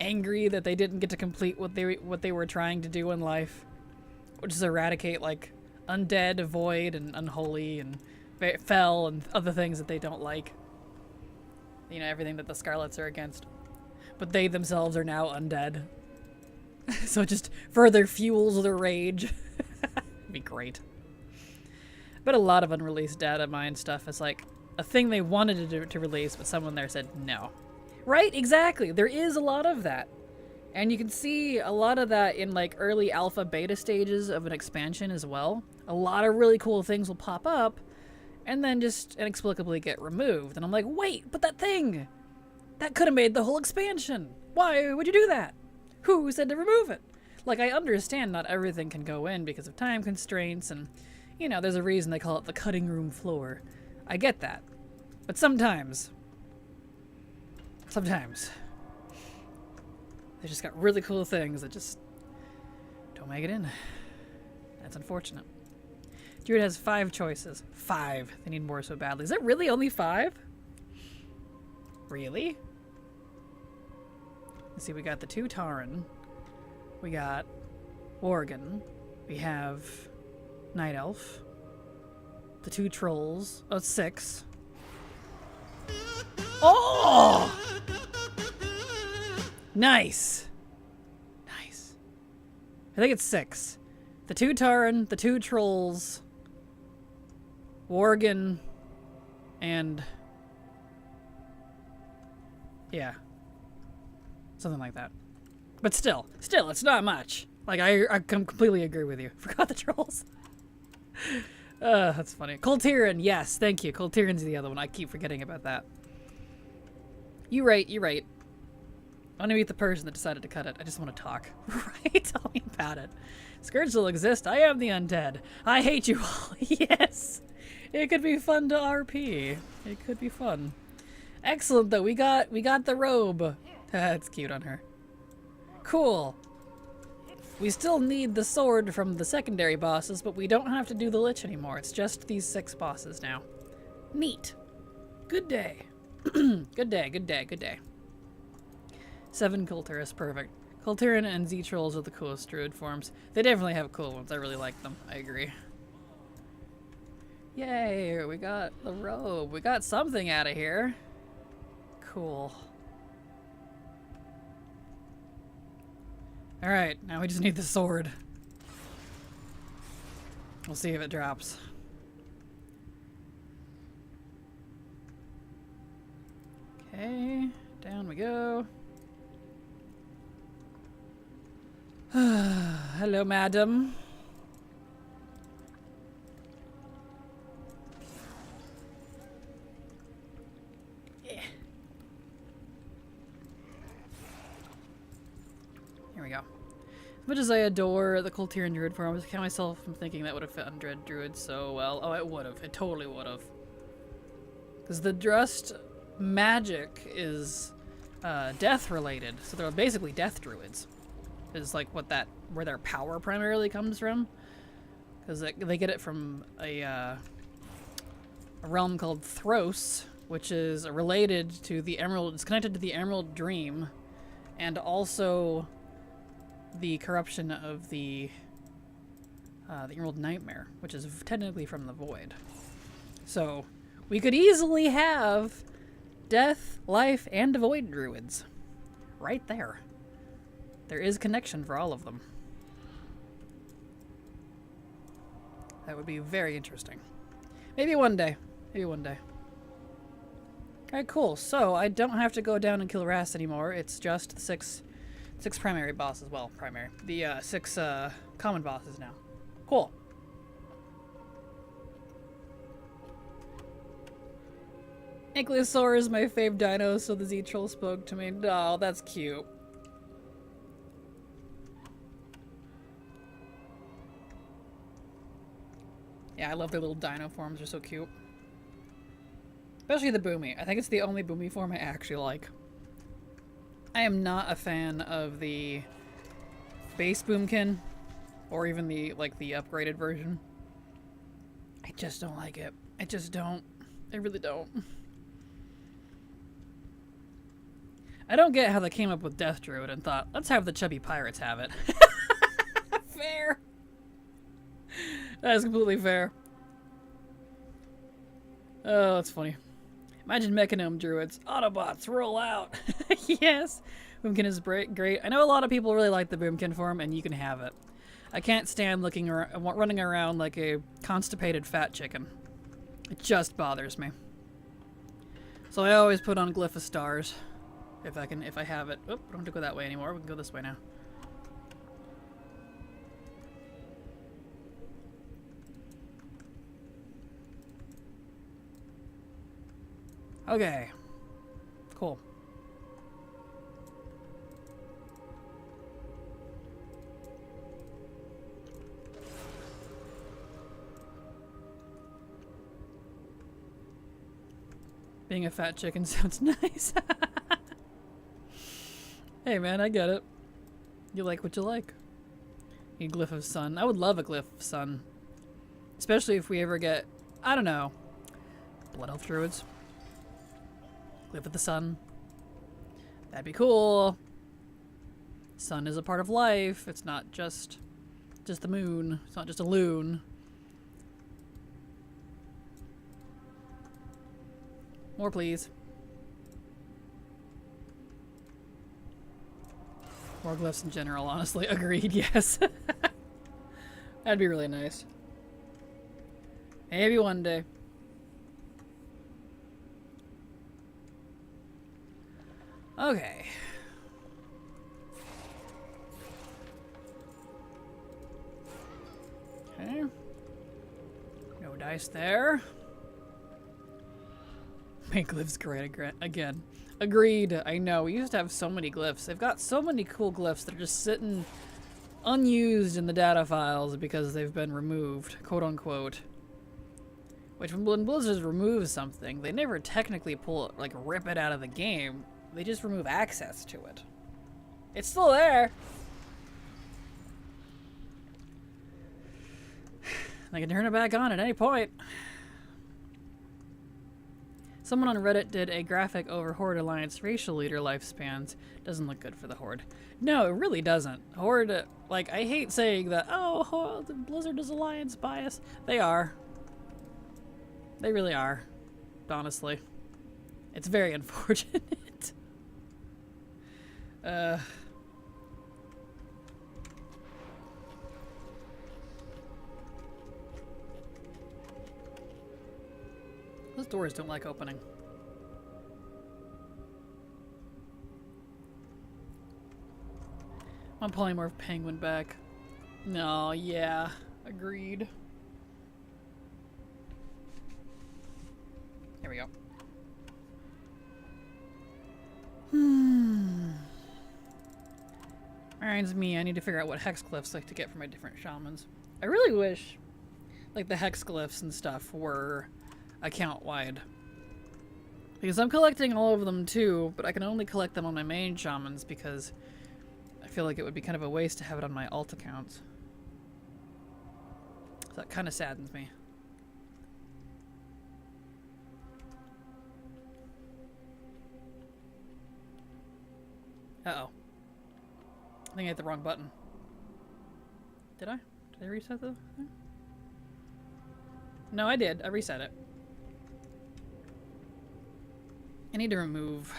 Angry that they didn't get to complete what they were trying to do in life, which is eradicate like undead, void, and unholy, and fell, and other things that they don't like. You know, everything that the Scarlets are against. But they themselves are now undead. So it just further fuels their rage. It'd be great. But a lot of unreleased data mine stuff is like a thing they wanted to release, but someone there said no. Right? Exactly. There is a lot of that. And you can see a lot of that in like early alpha beta stages of an expansion as well. A lot of really cool things will pop up and then just inexplicably get removed. And I'm like, wait, but that thing! That could have made the whole expansion! Why would you do that? Who said to remove it? Like, I understand not everything can go in because of time constraints and, you know, there's a reason they call it the cutting room floor. I get that. But sometimes, they just got really cool things that just don't make it in. That's unfortunate. Druid has 5 choices. 5. They need more so badly. Is it really only 5? Really? Let's see, we got the 2 Tauren. We got Worgen. We have Night Elf. The 2 Trolls. Oh, it's 6. Oh! Nice. Nice. I think it's 6. The 2 Tauren, the 2 Trolls, Worgen, and yeah. Something like that. But still, it's not much. Like, I completely agree with you. Forgot the Trolls. That's funny. Coltiran, yes, thank you. Coltiran's the other one. I keep forgetting about that. You're right. I want to meet the person that decided to cut it. I just want to talk. Right? Tell me about it. Scourge still exists. I am the undead. I hate you all. Yes. It could be fun to RP. It could be fun. Excellent, though. We got the robe. That's cute on her. Cool. We still need the sword from the secondary bosses, but we don't have to do the Lich anymore. It's just these 6 bosses now. Neat. Good day. Good day. 7 Kultiris, perfect. Kultiran and Z-Trolls are the coolest druid forms. They definitely have cool ones. I really like them. I agree. Yay, we got the robe. We got something out of here. Cool. Alright, now we just need the sword. We'll see if it drops. Okay, down we go. Hello, madam. Yeah. Here we go. As much as I adore the Kultiran Druid form, I was count myself from thinking that would have fit on Dread Druid so well. Oh, it would have. It totally would have. Because the Drust magic is death related, so they're basically death druids. Is like where their power primarily comes from, because they get it from a realm called Thros, which is related to the Emerald. It's connected to the Emerald Dream, and also the corruption of the Emerald Nightmare, which is technically from the Void. So we could easily have death, life, and void druids right there. There is connection for all of them. That would be very interesting. Maybe one day. Alright, cool. So I don't have to go down and kill Rast anymore. It's just the six primary bosses. Well, primary. The 6 common bosses now. Cool. Ankylosaur is my fave dino, so the Z-Troll spoke to me. Oh, that's cute. Yeah, I love their little dino forms. They're so cute. Especially the Boomy. I think it's the only Boomy form I actually like. I am not a fan of the base Boomkin, or even the upgraded version. I just don't like it. I just don't. I really don't. I don't get how they came up with Death Druid and thought, let's have the chubby pirates have it. Fair. That is completely fair. Oh, that's funny. Imagine Mechagon druids. Autobots, roll out. Yes. Boomkin is great. I know a lot of people really like the Boomkin form, and you can have it. I can't stand running around like a constipated fat chicken. It just bothers me. So I always put on Glyph of Stars, if I have it. Oh, I don't have to go that way anymore. We can go this way now. Okay. Cool. Being a fat chicken sounds nice. Hey man, I get it. You like what you like. Need Glyph of Sun. I would love a Glyph of Sun. Especially if we ever get, I don't know, Blood Elf Druids. Glyph of the Sun. That'd be cool. Sun is a part of life. It's not just the moon. It's not just a loon. More, please. More glyphs in general, honestly. Agreed, yes. That'd be really nice. Maybe one day. Okay. Okay. No dice there. Make glyphs great again. Agreed. I know. We used to have so many glyphs. They've got so many cool glyphs that are just sitting unused in the data files because they've been removed, quote unquote. Which when Blizzard removes something, they never technically pull it, like rip it out of the game. They just remove access to it. It's still there. They can turn it back on at any point. Someone on Reddit did a graphic over Horde Alliance racial leader lifespans. Doesn't look good for the Horde. No, it really doesn't. Horde, like, I hate saying that, oh, the Blizzard is Alliance bias. They are. They really are. Honestly. It's very unfortunate. Those doors don't like opening. I'm polymorph penguin back. No, yeah. Agreed. There we go. Reminds me, I need to figure out what hex glyphs like to get for my different shamans. I really wish, like, the hex glyphs and stuff were account-wide. Because I'm collecting all of them too, but I can only collect them on my main shamans because I feel like it would be kind of a waste to have it on my alt accounts. So that kind of saddens me. Uh-oh. I think I hit the wrong button. Did I? Did I reset the thing? No, I did. I reset it. I need to remove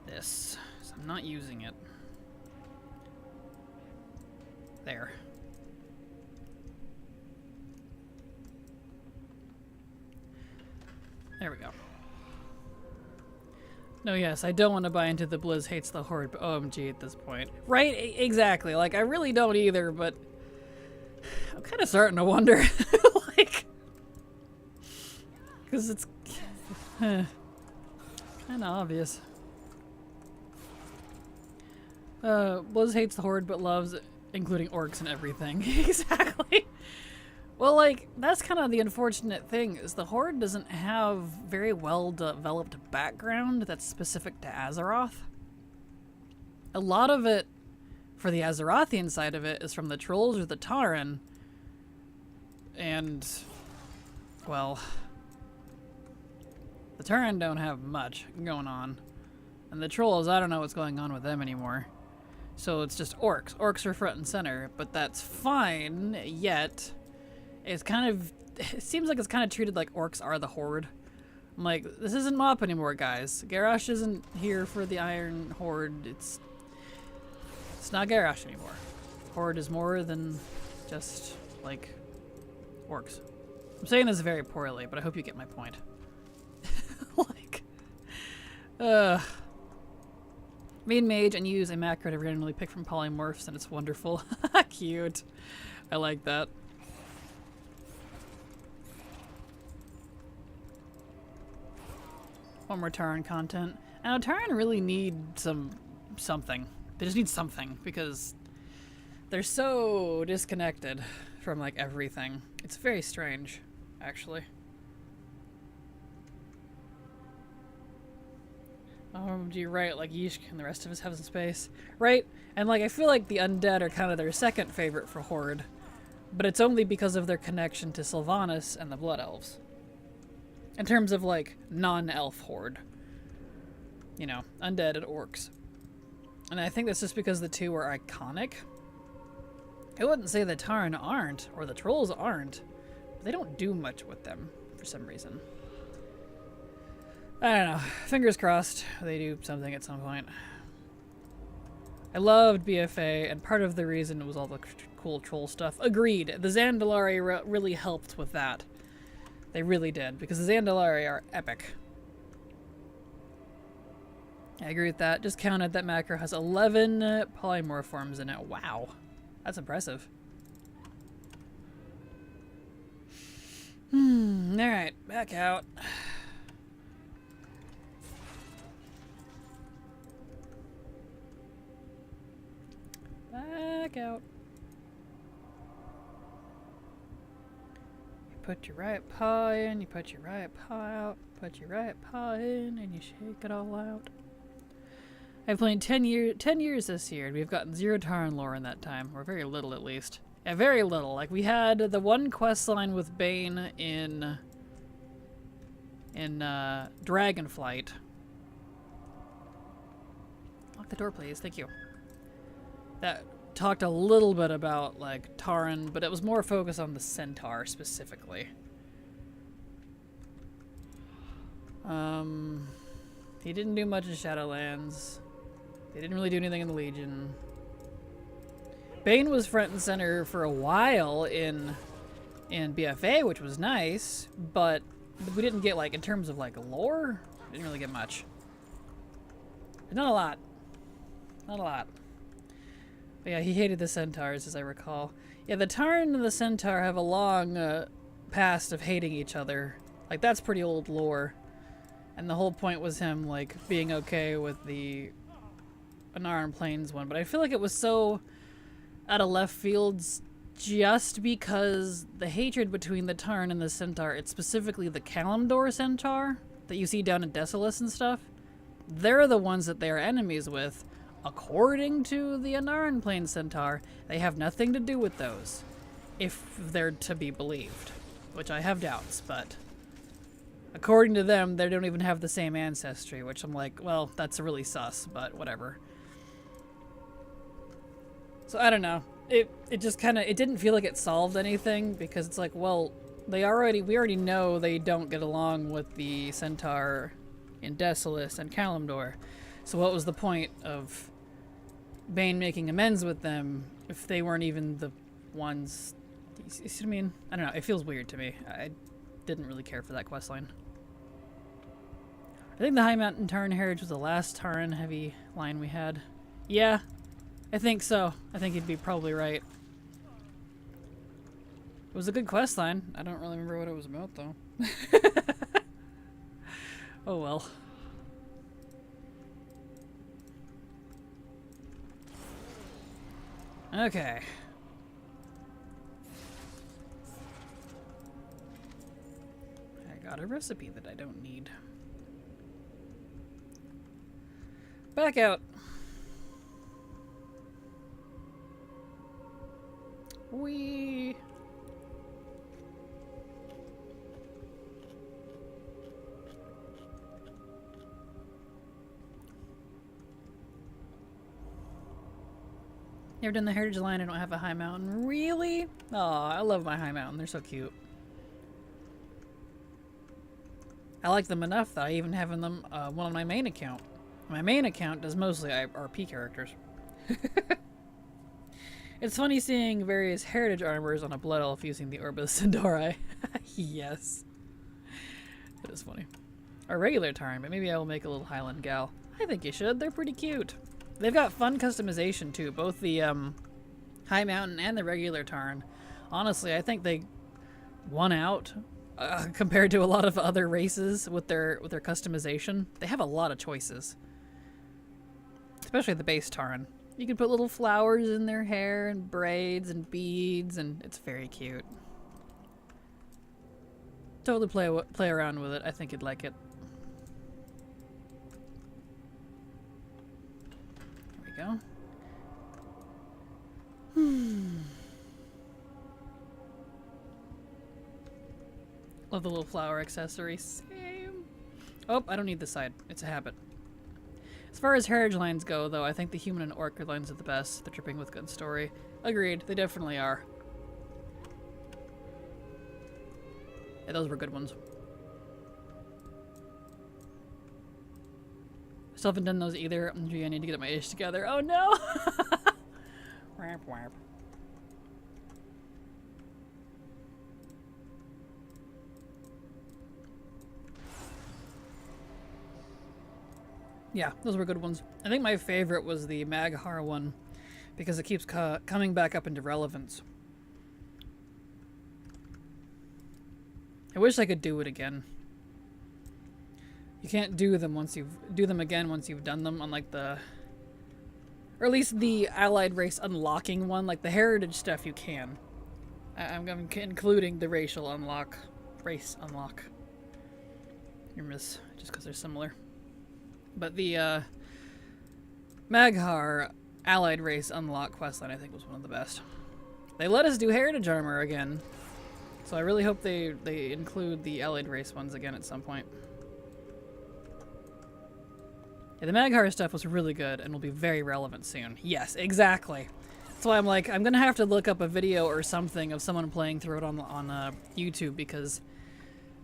this, so I'm not using it. There. There we go. No, yes, I don't want to buy into the Blizz hates the Horde, but OMG at this point. Right? Exactly. Like, I really don't either, but I'm kind of starting to wonder. Like, because it's kind of obvious. Blizz hates the Horde, but loves including orcs and everything. Exactly. Well, like, that's kind of the unfortunate thing, is the Horde doesn't have very well-developed background that's specific to Azeroth. A lot of it, for the Azerothian side of it, is from the Trolls or the Tauren. And, well, the Tauren don't have much going on. And the Trolls, I don't know what's going on with them anymore. So it's just orcs. Orcs are front and center, but that's fine, yet... It's kind of, it seems like it's kind of treated like orcs are the Horde, I'm like, this isn't MoP anymore, guys. Garrosh isn't here for the Iron Horde. It's not Garrosh anymore. Horde is more than just, like, orcs. I'm saying this very poorly, but I hope you get my point. Like, main mage and use a macro to randomly pick from polymorphs, and it's wonderful. Cute. I like that. One more Taran content. Now, Taran really need something. They just need something, because they're so disconnected from, like, everything. It's very strange, actually. You're right, like Yishk and the rest of us have some space. Right? And, like, I feel like the undead are kind of their second favorite for Horde. But it's only because of their connection to Sylvanas and the Blood Elves. In terms of, like, non-elf Horde. You know, undead and orcs. And I think that's just because the two are iconic. I wouldn't say the Taran aren't, or the Trolls aren't, but they don't do much with them, for some reason. I don't know. Fingers crossed they do something at some point. I loved BFA, and part of the reason was all the cool troll stuff. Agreed. The Zandalari really helped with that. They really did, because the Zandalari are epic. I agree with that. Just counted that macro has 11 polymorph forms in it. Wow. That's impressive. Alright. Back out. Back out. You put your right paw in, you put your right paw out, put your right paw in, and you shake it all out. I've played 10 years this year, and we've gotten 0 Taran lore in that time, or very little at least. Yeah, very little. Like, we had the one quest line with Bane in Dragonflight. Lock the door, please. Thank you. That talked a little bit about, like, Taran, but it was more focused on the Centaur specifically. He didn't do much in Shadowlands. They didn't really do anything in the Legion. Bane was front and center for a while in BFA, which was nice, but we didn't get, like, in terms of, like, lore, didn't really get much. Not a lot. Not a lot. But yeah, he hated the Centaurs, as I recall. Yeah, the Taran and the Centaur have a long past of hating each other. Like, that's pretty old lore. And the whole point was him, like, being okay with the Anaran Plains one. But I feel like it was so out of left fields just because the hatred between the Taran and the Centaur, it's specifically the Kalimdor Centaur that you see down in Desolus and stuff. They're the ones that they are enemies with. According to the Anaran Plains Centaur, they have nothing to do with those, if they're to be believed. Which I have doubts, but according to them, they don't even have the same ancestry, which I'm like, well, that's really sus, but whatever. So I don't know. It just kind of, it didn't feel like it solved anything, because it's like, well, we already know they don't get along with the Centaur in Desolus and Kalimdor. So what was the point of Bane making amends with them if they weren't even the ones? You see what I mean? I don't know. It feels weird to me. I didn't really care for that questline. I think the High Mountain Taran Heritage was the last Taran heavy line we had. Yeah, I think so. I think you'd be probably right. It was a good questline. I don't really remember what it was about, though. Oh well. Okay. I got a recipe that I don't need. Back out. Whee! Never done the Heritage line. I don't have a High Mountain. Really? Aw, I love my High Mountain. They're so cute. I like them enough that I even have them one on my main account. My main account does mostly RP characters. It's funny seeing various heritage armors on a blood elf using the Orbis Centauri. Yes. That is funny. Or regular Tarn, but maybe I will make a little Highland gal. I think you should. They're pretty cute. They've got fun customization too, both the High Mountain and the regular Tarn. Honestly, I think they won out compared to a lot of other races with their customization. They have a lot of choices, especially the base Tarn. You can put little flowers in their hair and braids and beads, and it's very cute. Totally play around with it. I think you'd like it. There we go. Love the little flower accessory. Same. Oh, I don't need this side. It's a habit. As far as heritage lines go, though, I think the human and orc lines are the best. They're dripping with good story. Agreed. They definitely are. Yeah, those were good ones. Still haven't done those either. Gee, I need to get my ish together. Oh no! Warp, warp. Yeah, those were good ones. I think my favorite was the Maghar one because it keeps coming back up into relevance. I wish I could do it again. You can't do them again once you've done them, unlike the, or at least the allied race unlocking one. Like the heritage stuff you can. I'm including the race unlock. You miss just because they're similar. But the Maghar allied race unlock questline I think was one of the best. They let us do heritage armor again, so I really hope they include the allied race ones again at some point. Yeah, the Maghar stuff was really good and will be very relevant soon. Yes, exactly. That's why I'm like, I'm gonna have to look up a video or something of someone playing through it on YouTube, because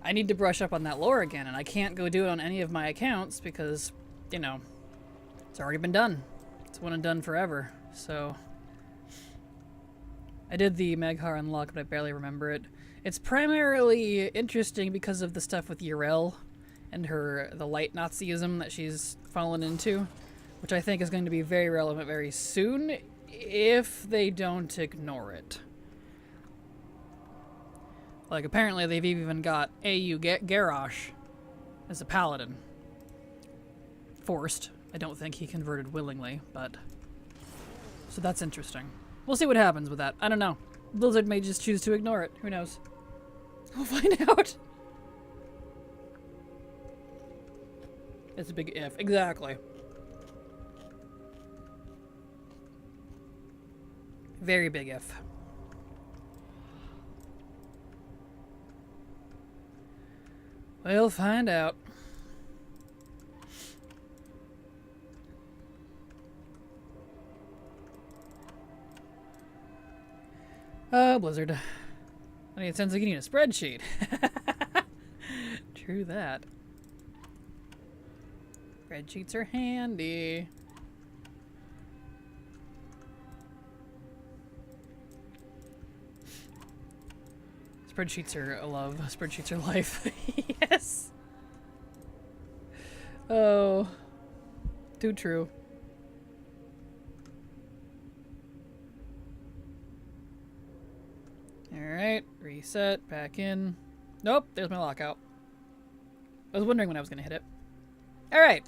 I need to brush up on that lore again, and I can't go do it on any of my accounts because, you know, it's already been done. It's one and done forever. So I did the Maghar unlock, but I barely remember it. It's primarily interesting because of the stuff with Yrel and the light Nazism that she's fallen into, which I think is going to be very relevant very soon if they don't ignore it. Like, apparently they've even got IAU Garrosh as a paladin. Forced. I don't think he converted willingly, but... So that's interesting. We'll see what happens with that. I don't know. Blizzard may just choose to ignore it. Who knows? We'll find out. It's a big if. Exactly. Very big if. We'll find out. Blizzard. I mean, it sounds like you need a spreadsheet. True that. Spreadsheets are handy. Spreadsheets are a love. Spreadsheets are life. Yes. Oh. Too true. Alright. Reset. Back in. Nope. There's my lockout. I was wondering when I was going to hit it. Alright.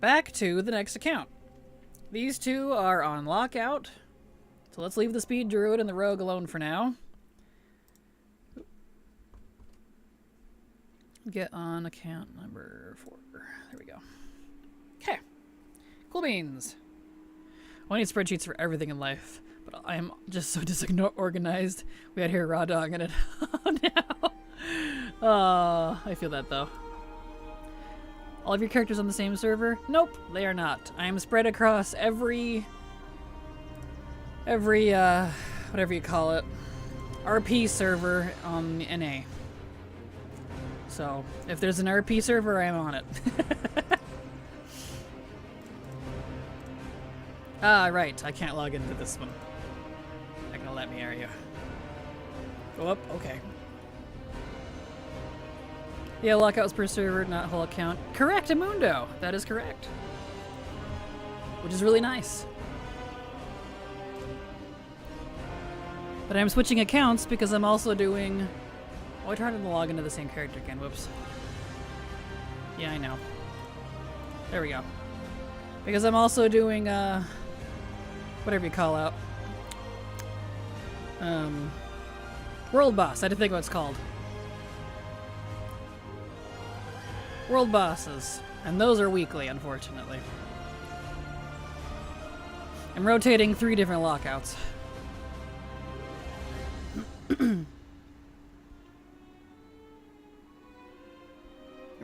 Back to the next account. These two are on lockout. So let's leave the speed druid and the rogue alone for now. Get on account number 4. There we go. Okay. Cool beans. I need spreadsheets for everything in life, but I am just so disorganized. We had here raw dog in it. Oh no. Oh, I feel that though. All of your characters on the same server? Nope, they are not. I am spread across every whatever you call it, RP server on NA. So, if there's an RP server, I'm on it. Ah, right. I can't log into this one. Not gonna let me, are you? Go up? Okay. Yeah, lockouts per server, not whole account. Correct, Amundo! That is correct. Which is really nice. But I'm switching accounts because I'm also doing... Oh, I tried to log into the same character again. Whoops. Yeah, I know. There we go. Because I'm also doing, whatever you call out. World Boss. I didn't think what it's called. World Bosses. And those are weekly, unfortunately. I'm rotating 3 different lockouts. Here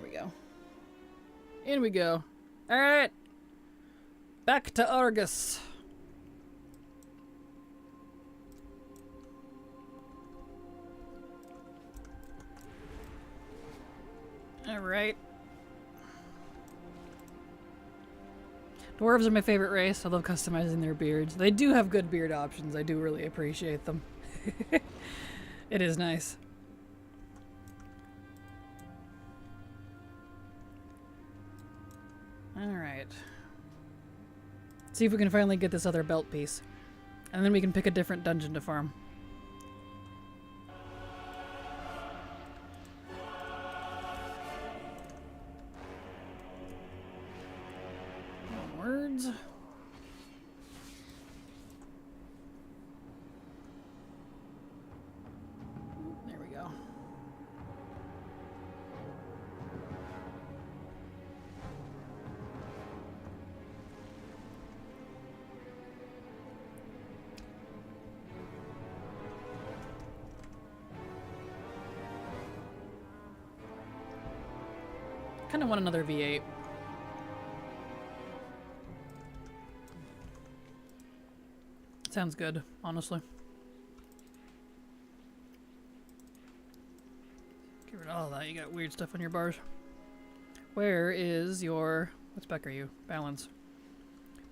we go. In we go. Alright. Back to Argus. Alright. Dwarves are my favorite race. I love customizing their beards. They do have good beard options. I do really appreciate them. It is nice. Alright. See if we can finally get this other belt piece. And then we can pick a different dungeon to farm. Onwards. There we go. Kind of want another V8. Sounds good, honestly. Get rid of all that. You got weird stuff on your bars. Where is your... What spec are you? Balance.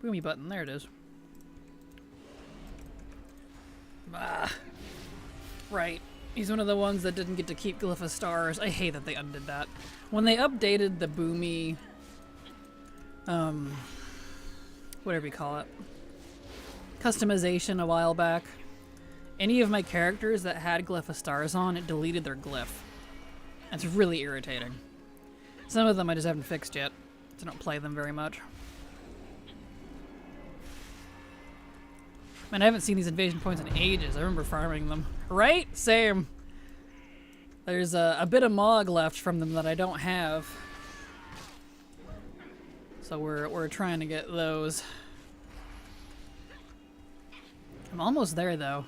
Boomy button. There it is. Ah. Right. He's one of the ones that didn't get to keep Glyph of Stars. I hate that they undid that. When they updated the Boomy... whatever you call it. Customization a while back. Any of my characters that had Glyph of Stars on, it deleted their glyph. That's really irritating. Some of them I just haven't fixed yet, so I don't play them very much. Man, I haven't seen these invasion points in ages. I remember farming them. Right? Same. There's a bit of Mog left from them that I don't have. So we're trying to get those. I'm almost there, though.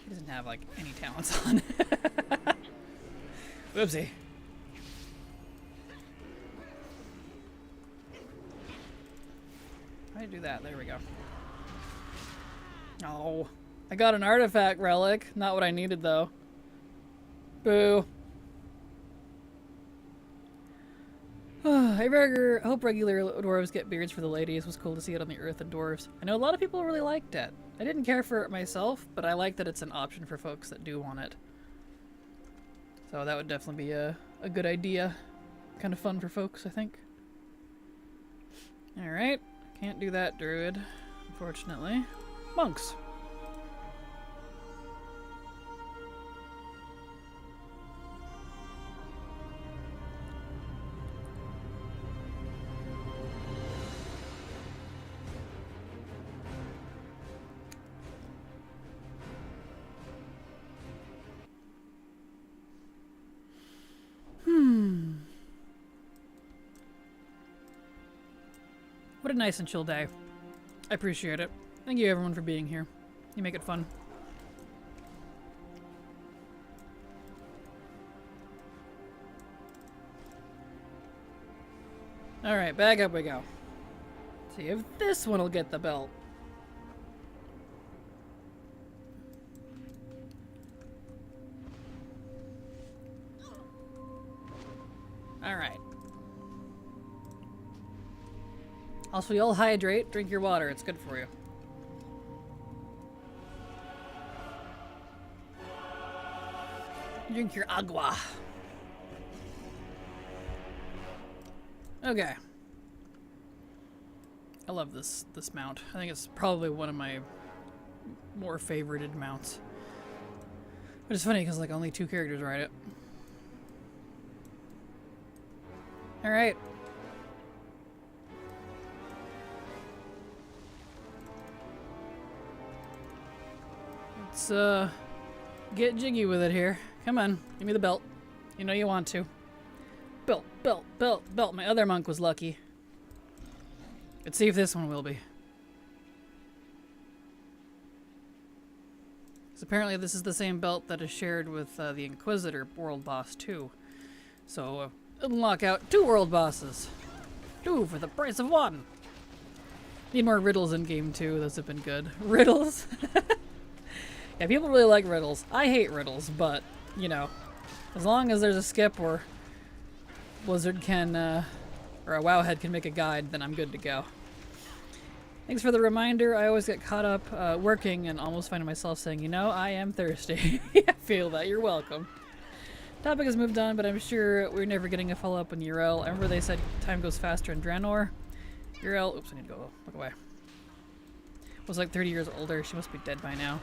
He doesn't have, like, any talents on. Whoopsie. How do you do that? There we go. Oh. I got an artifact relic. Not what I needed, though. Boo. I hope regular dwarves get beards for the ladies. It was cool to see it on the Earth and dwarves. I know a lot of people really liked it. I didn't care for it myself, but I like that it's an option for folks that do want it. So that would definitely be a good idea. Kind of fun for folks, I think. Alright. Can't do that, druid. Unfortunately. Monks. What a nice and chill day. I appreciate it. Thank you everyone for being here. You make it fun. Alright, back up we go. See if this one will get the belt. Alright. Also, you'll hydrate. Drink your water. It's good for you. Drink your agua. Okay. I love this mount. I think it's probably one of my more favorited mounts. But it's funny because like only 2 characters ride it. All right. Let's get jiggy with it here. Come on, give me the belt. You know you want to. Belt, belt, belt, belt. My other monk was lucky. Let's see if this one will be. Because apparently this is the same belt that is shared with the Inquisitor World Boss 2. So, unlock out 2 World Bosses. 2 for the price of 1. Need more riddles in game 2. Those have been good. Riddles? Yeah, people really like riddles. I hate riddles, but, you know, as long as there's a skip where Blizzard can, or a Wowhead can make a guide, then I'm good to go. Thanks for the reminder. I always get caught up working and almost find myself saying, you know, I am thirsty. I feel that. You're welcome. Topic has moved on, but I'm sure we're never getting a follow-up on Uriel. I remember they said time goes faster in Draenor. Uriel, oops, I need to go look away. Was like 30 years older. She must be dead by now.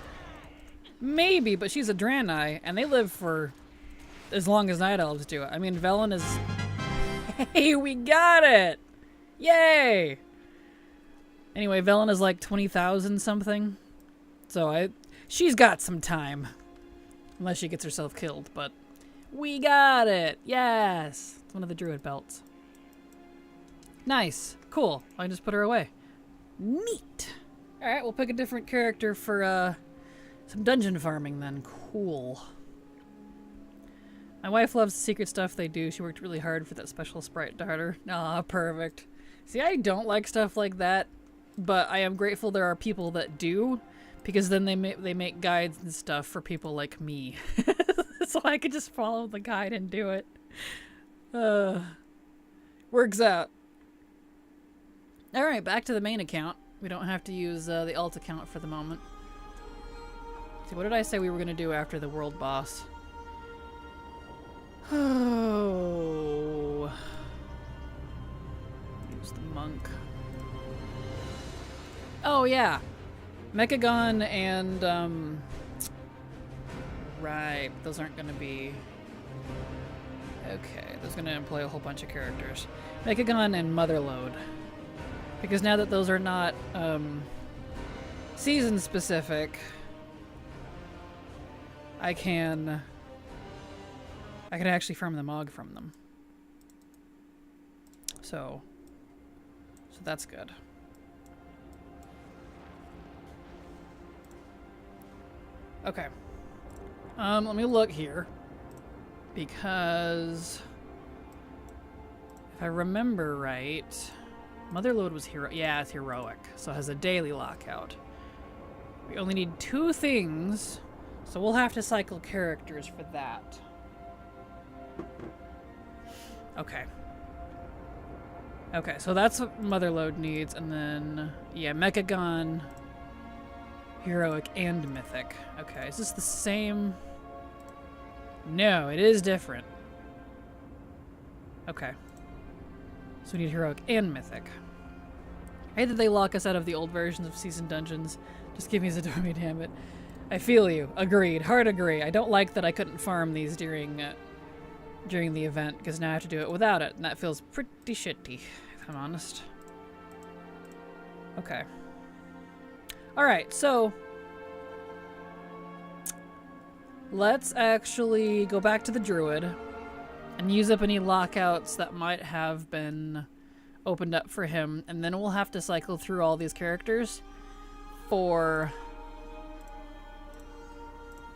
Maybe, but she's a Draenei, and they live for as long as Night Elves do. I mean, Velen is... Hey, we got it! Yay! Anyway, Velen is like 20,000 something. So she's got some time. Unless she gets herself killed, but... We got it! Yes! It's one of the Druid belts. Nice. Cool. I can just put her away. Neat! Alright, we'll pick a different character for, some dungeon farming then. Cool. My wife loves the secret stuff they do. She worked really hard for that special sprite darter. Aw, perfect. See, I don't like stuff like that, but I am grateful there are people that do, because then they make guides and stuff for people like me. So I could just follow the guide and do it. Works out. Alright, back to the main account. We don't have to use the alt account for the moment. See, what did I say we were going to do after the world boss? Oh. Use the monk. Oh, yeah. Mechagon and, right. Those aren't going to be... Okay, those are going to employ a whole bunch of characters. Mechagon and Motherload. Because now that those are not, season-specific... I can actually farm the Mog from them. So that's good. Okay. Let me look here. Because if I remember right, Motherload was hero. Yeah, it's heroic. So it has a daily lockout. We only need 2 things. So we'll have to cycle characters for that. Okay. Okay, so that's what Motherload needs, and then, yeah, Mechagon, Heroic, and Mythic. Okay, is this the same? No, it is different. Okay. So we need Heroic and Mythic. I hate that they lock us out of the old versions of Season Dungeons. Just give me Zadormi, damn it. I feel you. Agreed. Hard agree. I don't like that I couldn't farm these during the event, because now I have to do it without it, and that feels pretty shitty, if I'm honest. Okay. Alright, so... let's actually go back to the Druid and use up any lockouts that might have been opened up for him, and then we'll have to cycle through all these characters for...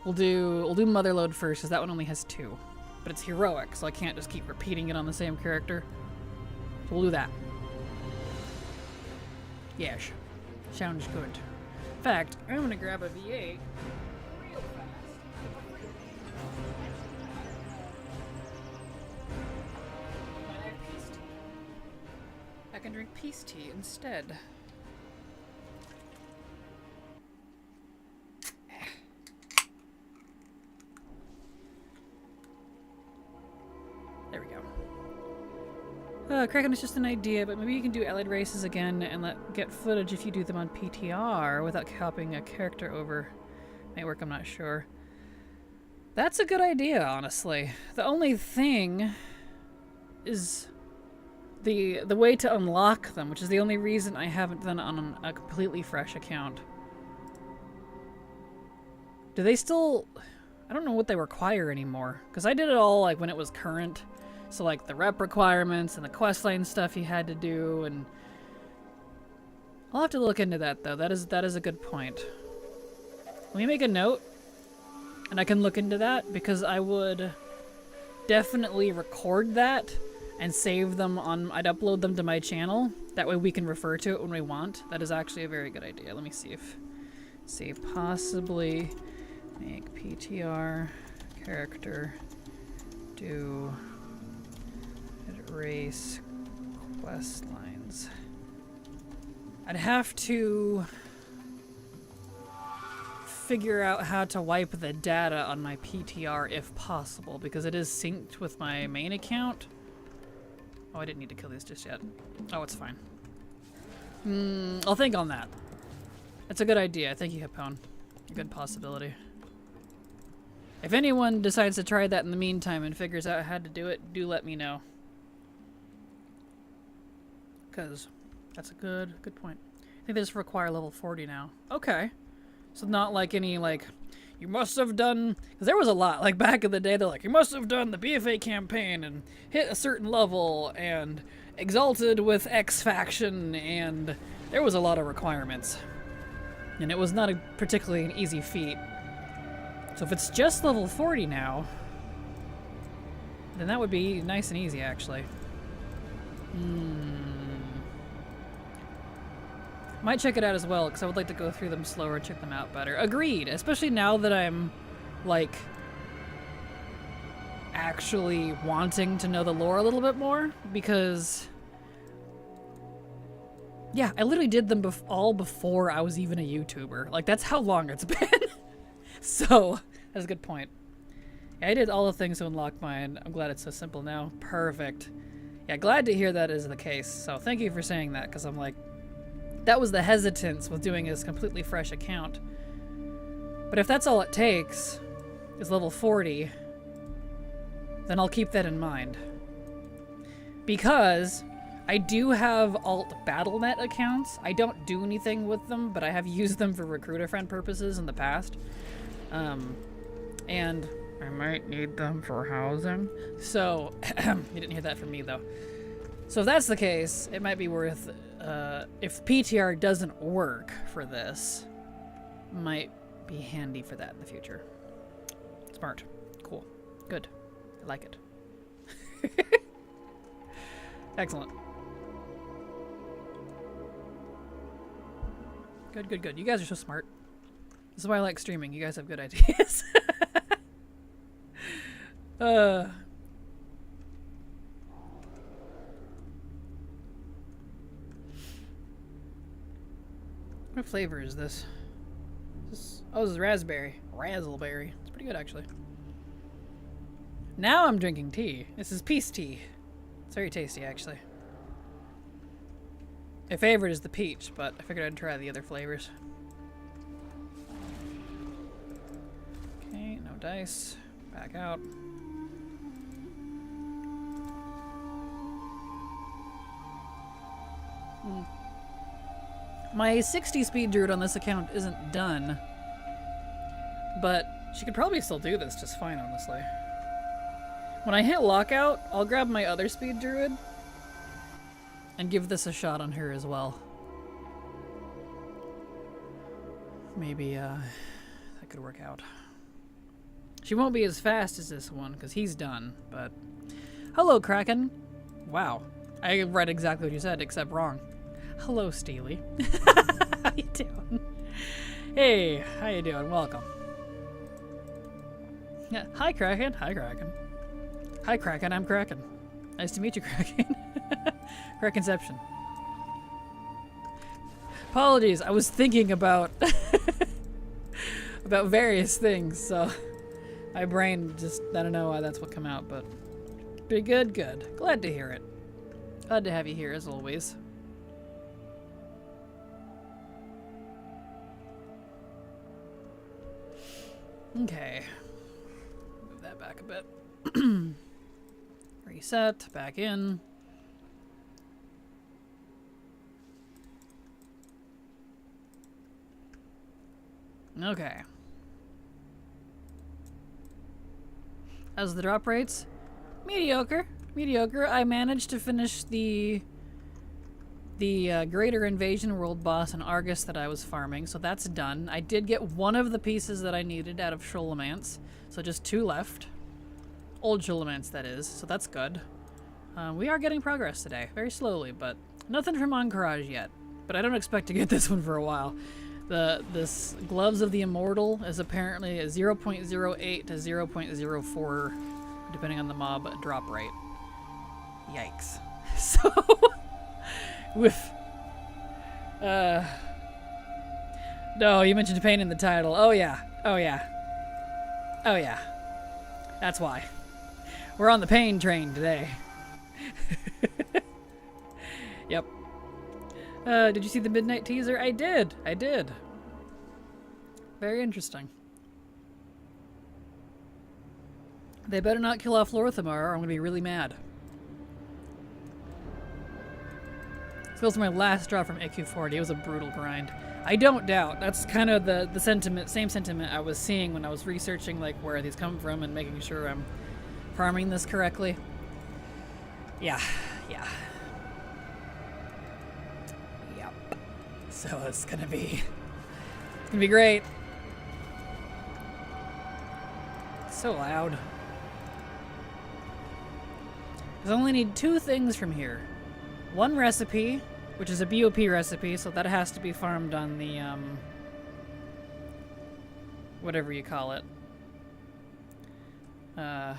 We'll do Motherload first, because that one only has 2. But it's heroic, so I can't just keep repeating it on the same character. So we'll do that. Yes. Sounds good. In fact, I'm going to grab a V8 real fast. can drink peace tea instead. There we go. Kraken is just an idea, but maybe you can do allied races again and get footage if you do them on PTR without copying a character over. Might work, I'm not sure. That's a good idea, honestly. The only thing is the way to unlock them, which is the only reason I haven't done it on a completely fresh account. Do they still... I don't know what they require anymore, because I did it all like when it was current. So like the rep requirements and the questline stuff you had to do, and I'll have to look into that though. That is a good point. Let me make a note and I can look into that, because I would definitely record that and save them on... I'd upload them to my channel. That way we can refer to it when we want. That is actually a very good idea. Let me see if... possibly make PTR character do race quest lines. I'd have to figure out how to wipe the data on my PTR if possible, because it is synced with my main account. Oh, I didn't need to kill these just yet. Oh, it's fine. I'll think on that. That's a good idea. Thank you, Hipone. A good possibility. If anyone decides to try that in the meantime and figures out how to do it, do let me know. Because that's a good point. I think they just require level 40 now. Okay. So not like any, like, you must have done... Because there was a lot. Like, back in the day, they're like, you must have done the BFA campaign and hit a certain level and exalted with X faction, and there was a lot of requirements. And it was not particularly an easy feat. So if it's just level 40 now, then that would be nice and easy, actually. Might check it out as well, because I would like to go through them slower, check them out better. Agreed, especially now that I'm, like, actually wanting to know the lore a little bit more, because... Yeah, I literally did them all before I was even a YouTuber. Like, that's how long it's been. So, that's a good point. Yeah, I did all the things to unlock mine. I'm glad it's so simple now. Perfect. Yeah, glad to hear that is the case. So, thank you for saying that, because I'm like... That was the hesitance with doing this completely fresh account. But if that's all it takes, is level 40, then I'll keep that in mind. Because I do have alt BattleNet accounts. I don't do anything with them, but I have used them for recruiter friend purposes in the past. And I might need them for housing. So, you didn't hear that from me though. So if that's the case, it might be worth, if PTR doesn't work for this, might be handy for that in the future. Smart. Cool. Good. I like it. Excellent. Good, good, good. You guys are so smart. This is why I like streaming. You guys have good ideas. What flavor is this? Oh, this is raspberry. Razzleberry. It's pretty good, actually. Now I'm drinking tea. This is peace tea. It's very tasty, actually. My favorite is the peach, but I figured I'd try the other flavors. Okay, no dice. Back out. My 60 speed druid on this account isn't done, but she could probably still do this just fine, honestly. When I hit lockout, I'll grab my other speed druid and give this a shot on her as well. Maybe that could work out. She won't be as fast as this one because he's done, but... Hello, Kraken. Wow. I read exactly what you said, except wrong. Hello, Steely. How you doing? Hey, how you doing? Welcome. Yeah, hi, Kraken. Hi, Kraken. Hi, Kraken. I'm Kraken. Nice to meet you, Kraken. Krakenception. Apologies, I was thinking about about various things, so my brain just, I don't know why that's what come out, but pretty good, good. Glad to hear it. Glad to have you here as always. Okay. Move that back a bit. Reset, back in. Okay. How's the drop rates? Mediocre. Mediocre. I managed to finish the Greater Invasion World boss in Argus that I was farming, so that's done. I did get one of the pieces that I needed out of Sholomance, so just 2 left. Old Sholomance, that is, so that's good. We are getting progress today, very slowly, but nothing from Encourage yet. But I don't expect to get this one for a while. This Gloves of the Immortal is apparently a 0.08 to 0.04, depending on the mob, drop rate. Yikes. So, with... No, you mentioned pain in the title. Oh yeah. Oh yeah. Oh yeah. That's why. We're on the pain train today. Yep. Did you see the midnight teaser? I did. I did. Very interesting. They better not kill off Lorthamar or I'm going to be really mad. This was my last drop from AQ40. It was a brutal grind. I don't doubt. That's kind of the sentiment, same sentiment I was seeing when I was researching like where these come from and making sure I'm farming this correctly. Yeah. Yeah. Yep. So it's gonna be great. So loud. I only need 2 things from here. 1 recipe, which is a BOP recipe, so that has to be farmed on the whatever you call it. On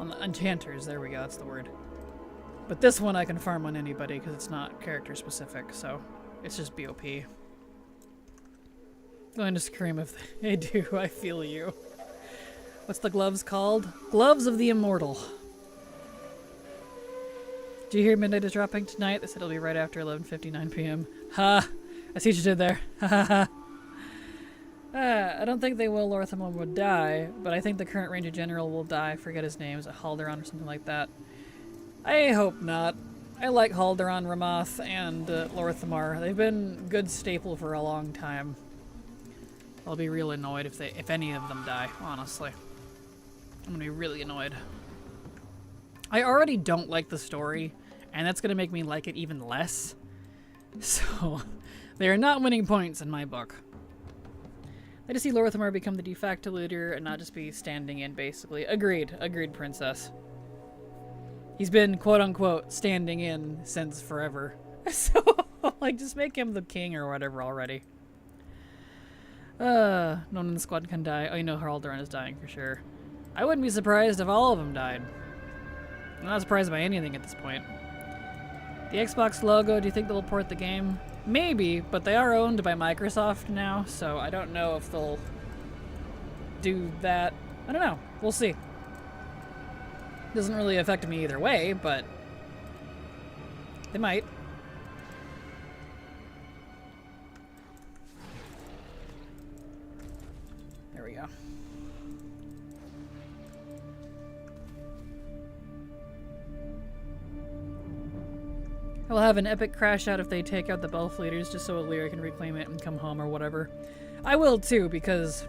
the enchanters, there we go, that's the word. But this one I can farm on anybody because it's not character specific, so it's just BOP. Going to scream if they do, I feel you. What's the gloves called? Gloves of the Immortal. Do you hear Midnight is dropping tonight? They said it'll be right after 11:59 p.m. Ha! I see what you did there. Ha ha ha. I don't think they will. Lorthamar would die, but I think the current Ranger General will die. Forget his name. Is it Halderon or something like that? I hope not. I like Halderon, Ramoth, and Lorthamar. They've been good staple for a long time. I'll be real annoyed if any of them die, honestly. I'm gonna be really annoyed. I already don't like the story, and that's gonna make me like it even less. So, they are not winning points in my book. I just see Lorthamar become the de facto leader and not just be standing in, basically. Agreed. Agreed, princess. He's been, quote-unquote, standing in since forever. So, like, just make him the king or whatever already. No one in the squad can die. Oh, you know Halderon is dying for sure. I wouldn't be surprised if all of them died. I'm not surprised by anything at this point. The Xbox logo, do you think they'll port the game? Maybe, but they are owned by Microsoft now, so I don't know if they'll do that. I don't know. We'll see. Doesn't really affect me either way, but they might. There we go. I'll have an epic crash out if they take out the Belf leaders just so Illyria can reclaim it and come home or whatever. I will too, because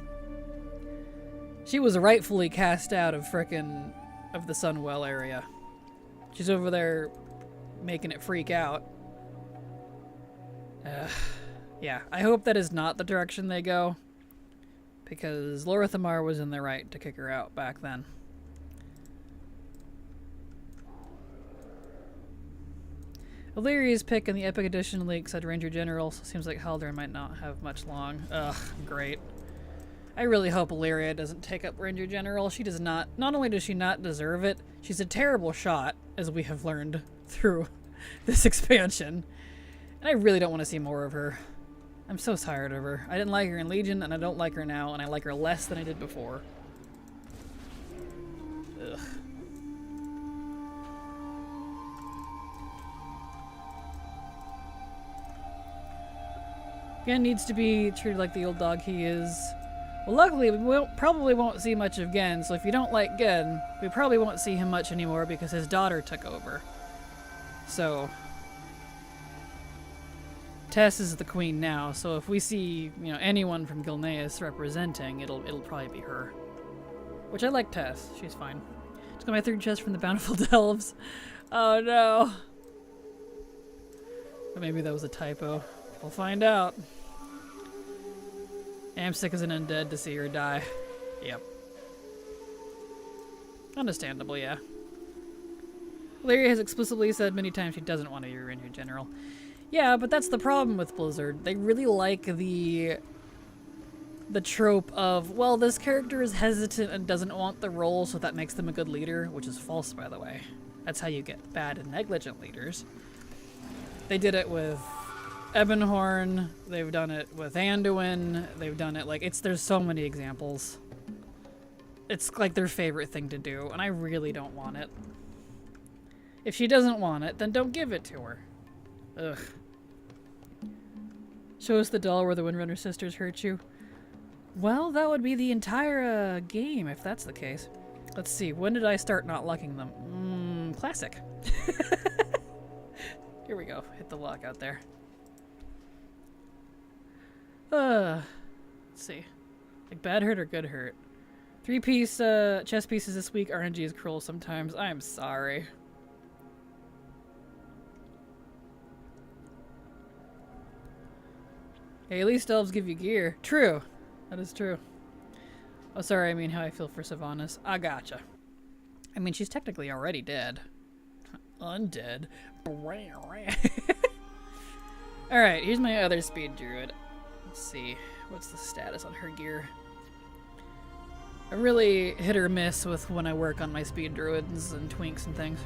she was rightfully cast out of frickin' of the Sunwell area. She's over there making it freak out. Yeah, I hope that is not the direction they go, because Lorthamar was in the right to kick her out back then. Illyria's pick in the Epic Edition leak said Ranger General, so it seems like Halderon might not have much long. Ugh, great. I really hope Illyria doesn't take up Ranger General. She does not only does she not deserve it, she's a terrible shot, as we have learned through this expansion. And I really don't want to see more of her. I'm so tired of her. I didn't like her in Legion, and I don't like her now, and I like her less than I did before. Ugh. Gen needs to be treated like the old dog he is. Well, luckily, we probably won't see much of Gen, so if you don't like Gen, we probably won't see him much anymore because his daughter took over. So, Tess is the queen now, so if we see, you know, anyone from Gilneas representing, it'll probably be her. Which I like Tess. She's fine. Just got my third chest from the Bountiful Delves. Oh no. But maybe that was a typo. We'll find out. I'm sick as an undead to see her die. Yep. Understandable, yeah. Larry has explicitly said many times she doesn't want to be Ranger General. Yeah, but that's the problem with Blizzard. They really like the trope of, well, this character is hesitant and doesn't want the role, so that makes them a good leader, which is false, by the way. That's how you get bad and negligent leaders. They did it with Ebonhorn, they've done it with Anduin, they've done it, like, there's so many examples. It's like their favorite thing to do, and I really don't want it. If she doesn't want it, then don't give it to her. Ugh. Show us the doll where the Windrunner sisters hurt you. Well, that would be the entire game, if that's the case. Let's see, when did I start not locking them? Classic. Here we go, hit the lockout there. Let's see. Like bad hurt or good hurt? 3-piece chess pieces this week. RNG is cruel sometimes. I'm sorry. Hey, at least elves give you gear. True. That is true. Oh, sorry, I mean how I feel for Sylvanas. I gotcha. I mean, she's technically already dead. Undead. Alright, here's my other speed druid. Let's see. What's the status on her gear? I really hit or miss with when I work on my speed druids and twinks and things.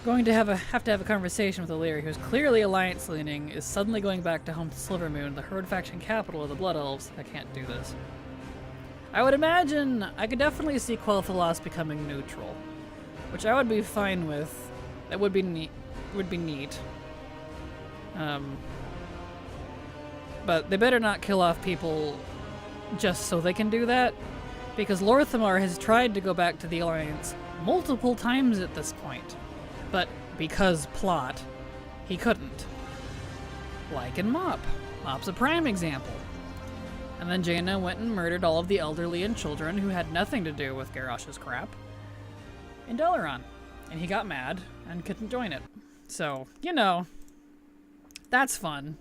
Going to have to have a conversation with O'Leary, who's clearly alliance leaning, is suddenly going back to home to Silvermoon, the herd faction capital of the Blood Elves. I can't do this. I would imagine I could definitely see Quel'Thalas becoming neutral, which I would be fine with. That would be neat. But they better not kill off people just so they can do that, because Lorthamar has tried to go back to the Alliance multiple times at this point, but because plot, he couldn't. Like in Mop. Mop's a prime example. And then Jaina went and murdered all of the elderly and children who had nothing to do with Garrosh's crap in Dalaran. And he got mad and couldn't join it. So, you know, that's fun.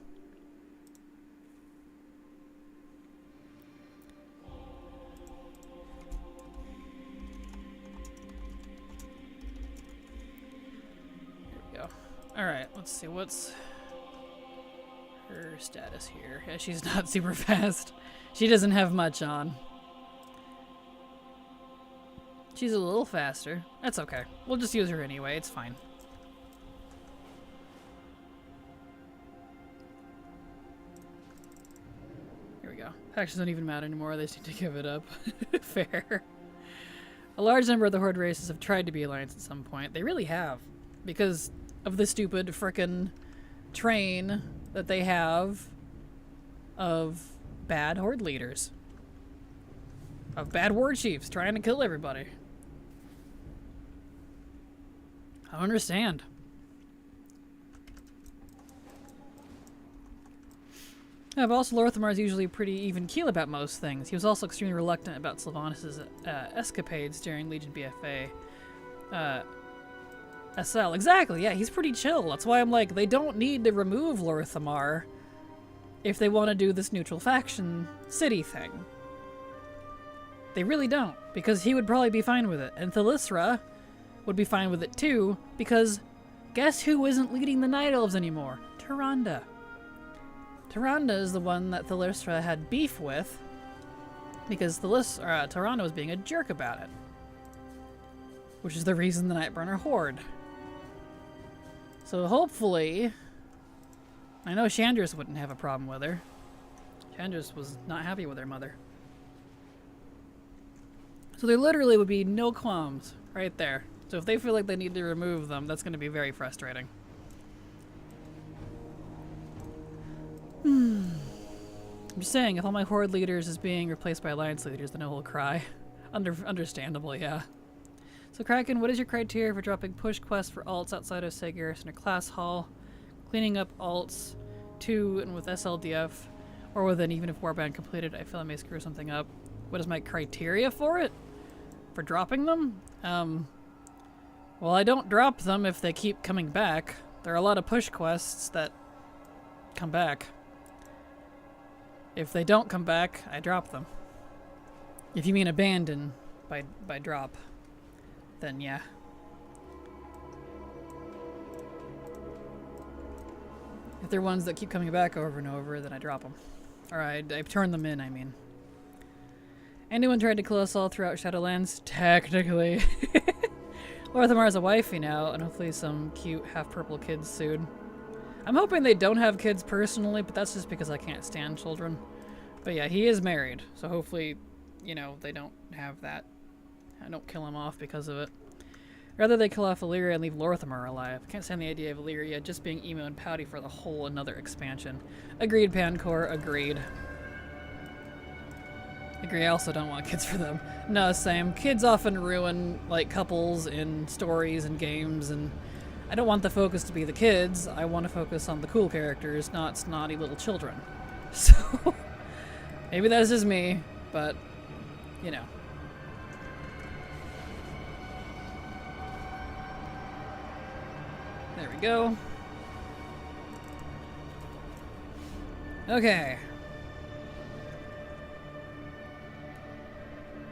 Alright, let's see, what's her status here? Yeah, she's not super fast. She doesn't have much on. She's a little faster. That's okay. We'll just use her anyway, it's fine. Here we go. Factions don't even matter anymore, they seem to give it up. Fair. A large number of the Horde races have tried to be Alliance at some point. They really have. Because of the stupid frickin' train that they have of bad Horde leaders. Of bad war chiefs trying to kill everybody. I don't understand. Yeah, but also Lorthamar is usually pretty even keel about most things. He was also extremely reluctant about Sylvanas' escapades during Legion BFA. SL, exactly, yeah, he's pretty chill. That's why I'm like, they don't need to remove Lorthamar if they want to do this neutral faction city thing. They really don't, because he would probably be fine with it. And Thalyssra would be fine with it too, because guess who isn't leading the Night Elves anymore? Tyrande. Tyrande is the one that Thalyssra had beef with, because Tyrande was being a jerk about it. Which is the reason the Nightburner Horde. So hopefully, I know Chandris wouldn't have a problem with her. Chandris was not happy with her mother. So there literally would be no qualms right there. So if they feel like they need to remove them, that's going to be very frustrating. I'm just saying, if all my horde leaders is being replaced by alliance leaders, then I will cry. Understandable, yeah. So Kraken, what is your criteria for dropping push quests for alts outside of say Garrison or Class Hall? Cleaning up alts 2 and with SLDF, or within even if Warband completed, I feel I may screw something up. What is my criteria for it? For dropping them? Well, I don't drop them if they keep coming back. There are a lot of push quests that come back. If they don't come back, I drop them. If you mean abandon by drop, then yeah. If they're ones that keep coming back over and over, then I drop them. Or I turn them in, I mean. Anyone tried to kill us all throughout Shadowlands? Technically. Lorthamar is a wifey now, and hopefully some cute half-purple kids soon. I'm hoping they don't have kids personally, but that's just because I can't stand children. But yeah, he is married, so hopefully, you know, they don't have that. I don't kill him off because of it. Rather they kill off Illyria and leave Lorthamar alive. I can't stand the idea of Illyria just being emo and pouty for the whole another expansion. Agreed, Pancor, agreed. Agree, I also don't want kids for them. No, same. Kids often ruin, like, couples in stories and games, and I don't want the focus to be the kids. I want to focus on the cool characters, not snotty little children. So, maybe that's just me, but, you know. There we go. Okay.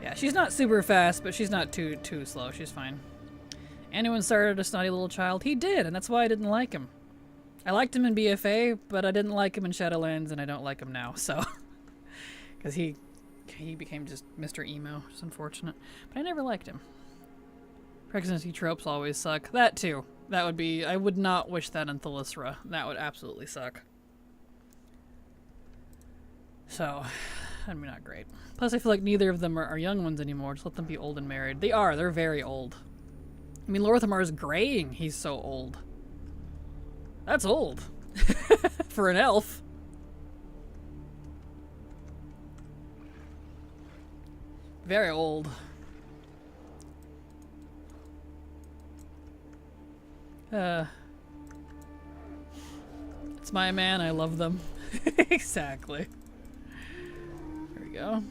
Yeah, she's not super fast, but she's not too slow. She's fine. Anyone started a snotty little child? He did, and that's why I didn't like him. I liked him in BFA, but I didn't like him in Shadowlands, and I don't like him now, so. Because he became just Mr. Emo, which is unfortunate. But I never liked him. Pregnancy tropes always suck. That too. That would be, I would not wish that on Thalyssra. That would absolutely suck. So, that'd be not great. Plus, I feel like neither of them are young ones anymore. Just let them be old and married. They are. They're very old. I mean, Lorthamar is graying. He's so old. That's old. For an elf. Very old. It's my man. I love them. Exactly. There we go.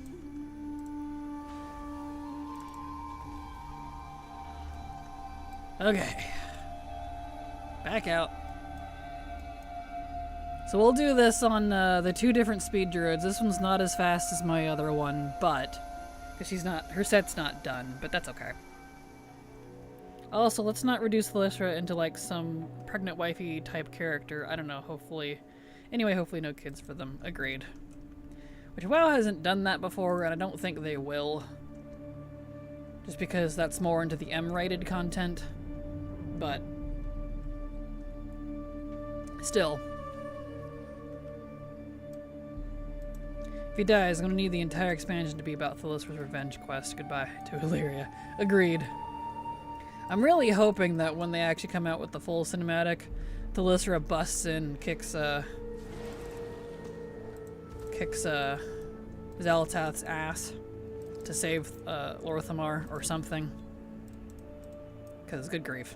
Okay. Back out. So we'll do this on the two different speed druids. This one's not as fast as my other one, but because she's not, her set's not done, but that's okay. Also, let's not reduce Thalyssra into like some pregnant wifey type character. I don't know, hopefully. Anyway, hopefully no kids for them. Agreed. Which WoW hasn't done that before, and I don't think they will. Just because that's more into the M-rated content. But still. If he dies, I'm going to need the entire expansion to be about Thalyssra's revenge quest. Goodbye to Illyria. Agreed. I'm really hoping that when they actually come out with the full cinematic, Thalyssra busts in, kicks Xalatath's ass to save Lorthamar or something. Because good grief.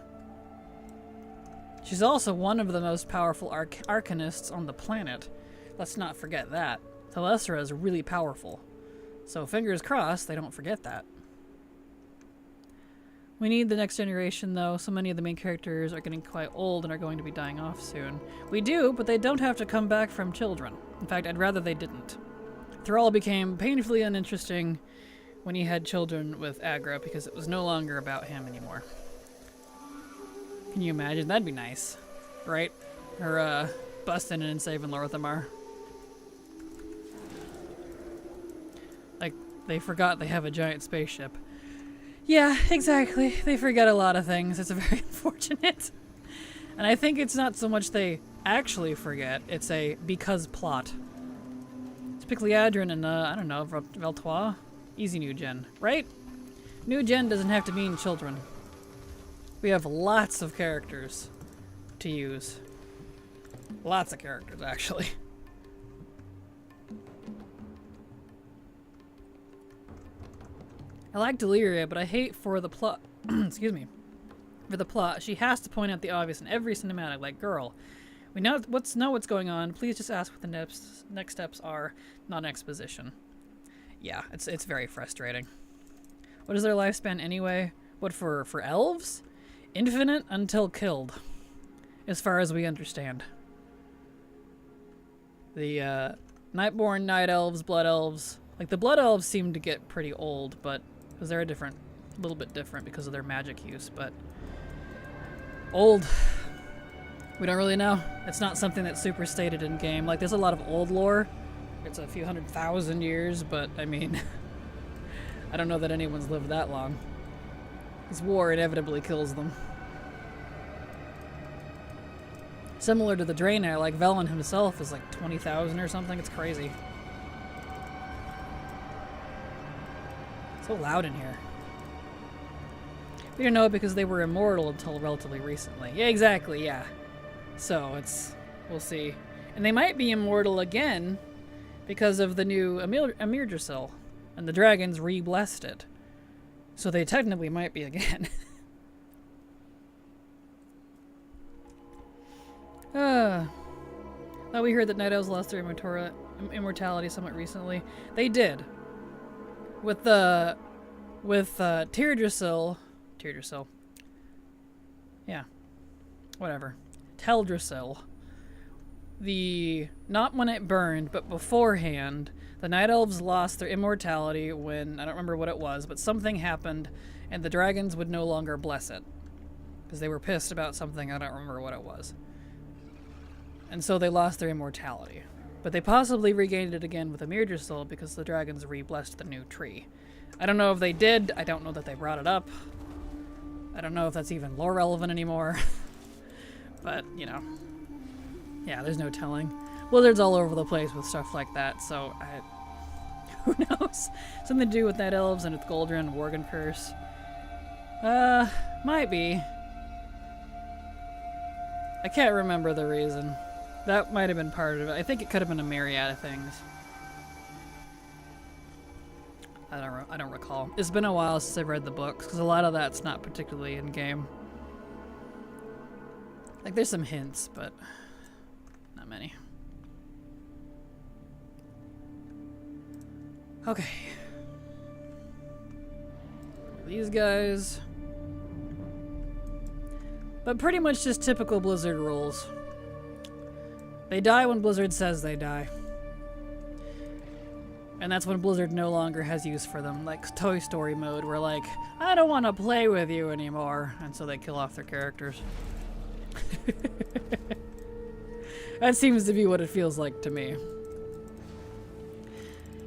She's also one of the most powerful arcanists on the planet. Let's not forget that. Thalyssra is really powerful. So fingers crossed they don't forget that. We need the next generation though. So many of the main characters are getting quite old and are going to be dying off soon. We do, but they don't have to come back from children. In fact, I'd rather they didn't. Thrall became painfully uninteresting when he had children with Agra because it was no longer about him anymore. Can you imagine? That'd be nice. Right? Her busting in and saving Lorthamar. Like, they forgot they have a giant spaceship. Yeah, exactly. They forget a lot of things. It's very unfortunate. And I think it's not so much they actually forget, it's a because plot. Typically Adrian and, I don't know, Veltois? Easy new gen, right? New gen doesn't have to mean children. We have lots of characters to use. Lots of characters, actually. I like Deliria, but I hate for the plot. Excuse me. For the plot, she has to point out the obvious in every cinematic. Like, girl, we know what's going on. Please just ask what the next steps are, not an exposition. Yeah, it's very frustrating. What is their lifespan anyway? What for elves? Infinite until killed, as far as we understand. The Nightborn, Night Elves, Blood Elves. Like, the Blood Elves seem to get pretty old, but because they're a little bit different because of their magic use, but old, we don't really know. It's not something that's super stated in game. Like, there's a lot of old lore. It's a few 100,000 years, but I mean, I don't know that anyone's lived that long. This war inevitably kills them. Similar to the Draenei, like Velen himself is like 20,000 or something. It's crazy. So loud in here. We don't know because they were immortal until relatively recently. Yeah, exactly, yeah. So we'll see. And they might be immortal again because of the new Amir Drasil. And the dragons re-blessed it. So they technically might be again. Now we heard that Night Elves lost their immortality somewhat recently. They did. With Tirdrasil. Yeah. Whatever. Teldrassil. Not when it burned, but beforehand, the Night Elves lost their immortality when, I don't remember what it was, but something happened, and the dragons would no longer bless it. Because they were pissed about something, I don't remember what it was. And so they lost their immortality. But they possibly regained it again with Amir Drasil because the dragons re-blessed the new tree. I don't know if they did, I don't know that they brought it up. I don't know if that's even lore relevant anymore. But, you know. Yeah, there's no telling. Blizzard's all over the place with stuff like that, so who knows? Something to do with Night Elves and with Goldrun and Worgen Curse. Might be. I can't remember the reason. That might have been part of it. I think it could have been a myriad of things. I don't recall. It's been a while since I've read the books, because a lot of that's not particularly in-game. Like, there's some hints, but not many. Okay. These guys. But pretty much just typical Blizzard rules. They die when Blizzard says they die. And that's when Blizzard no longer has use for them. Like Toy Story mode, where like, I don't want to play with you anymore. And so they kill off their characters. That seems to be what it feels like to me.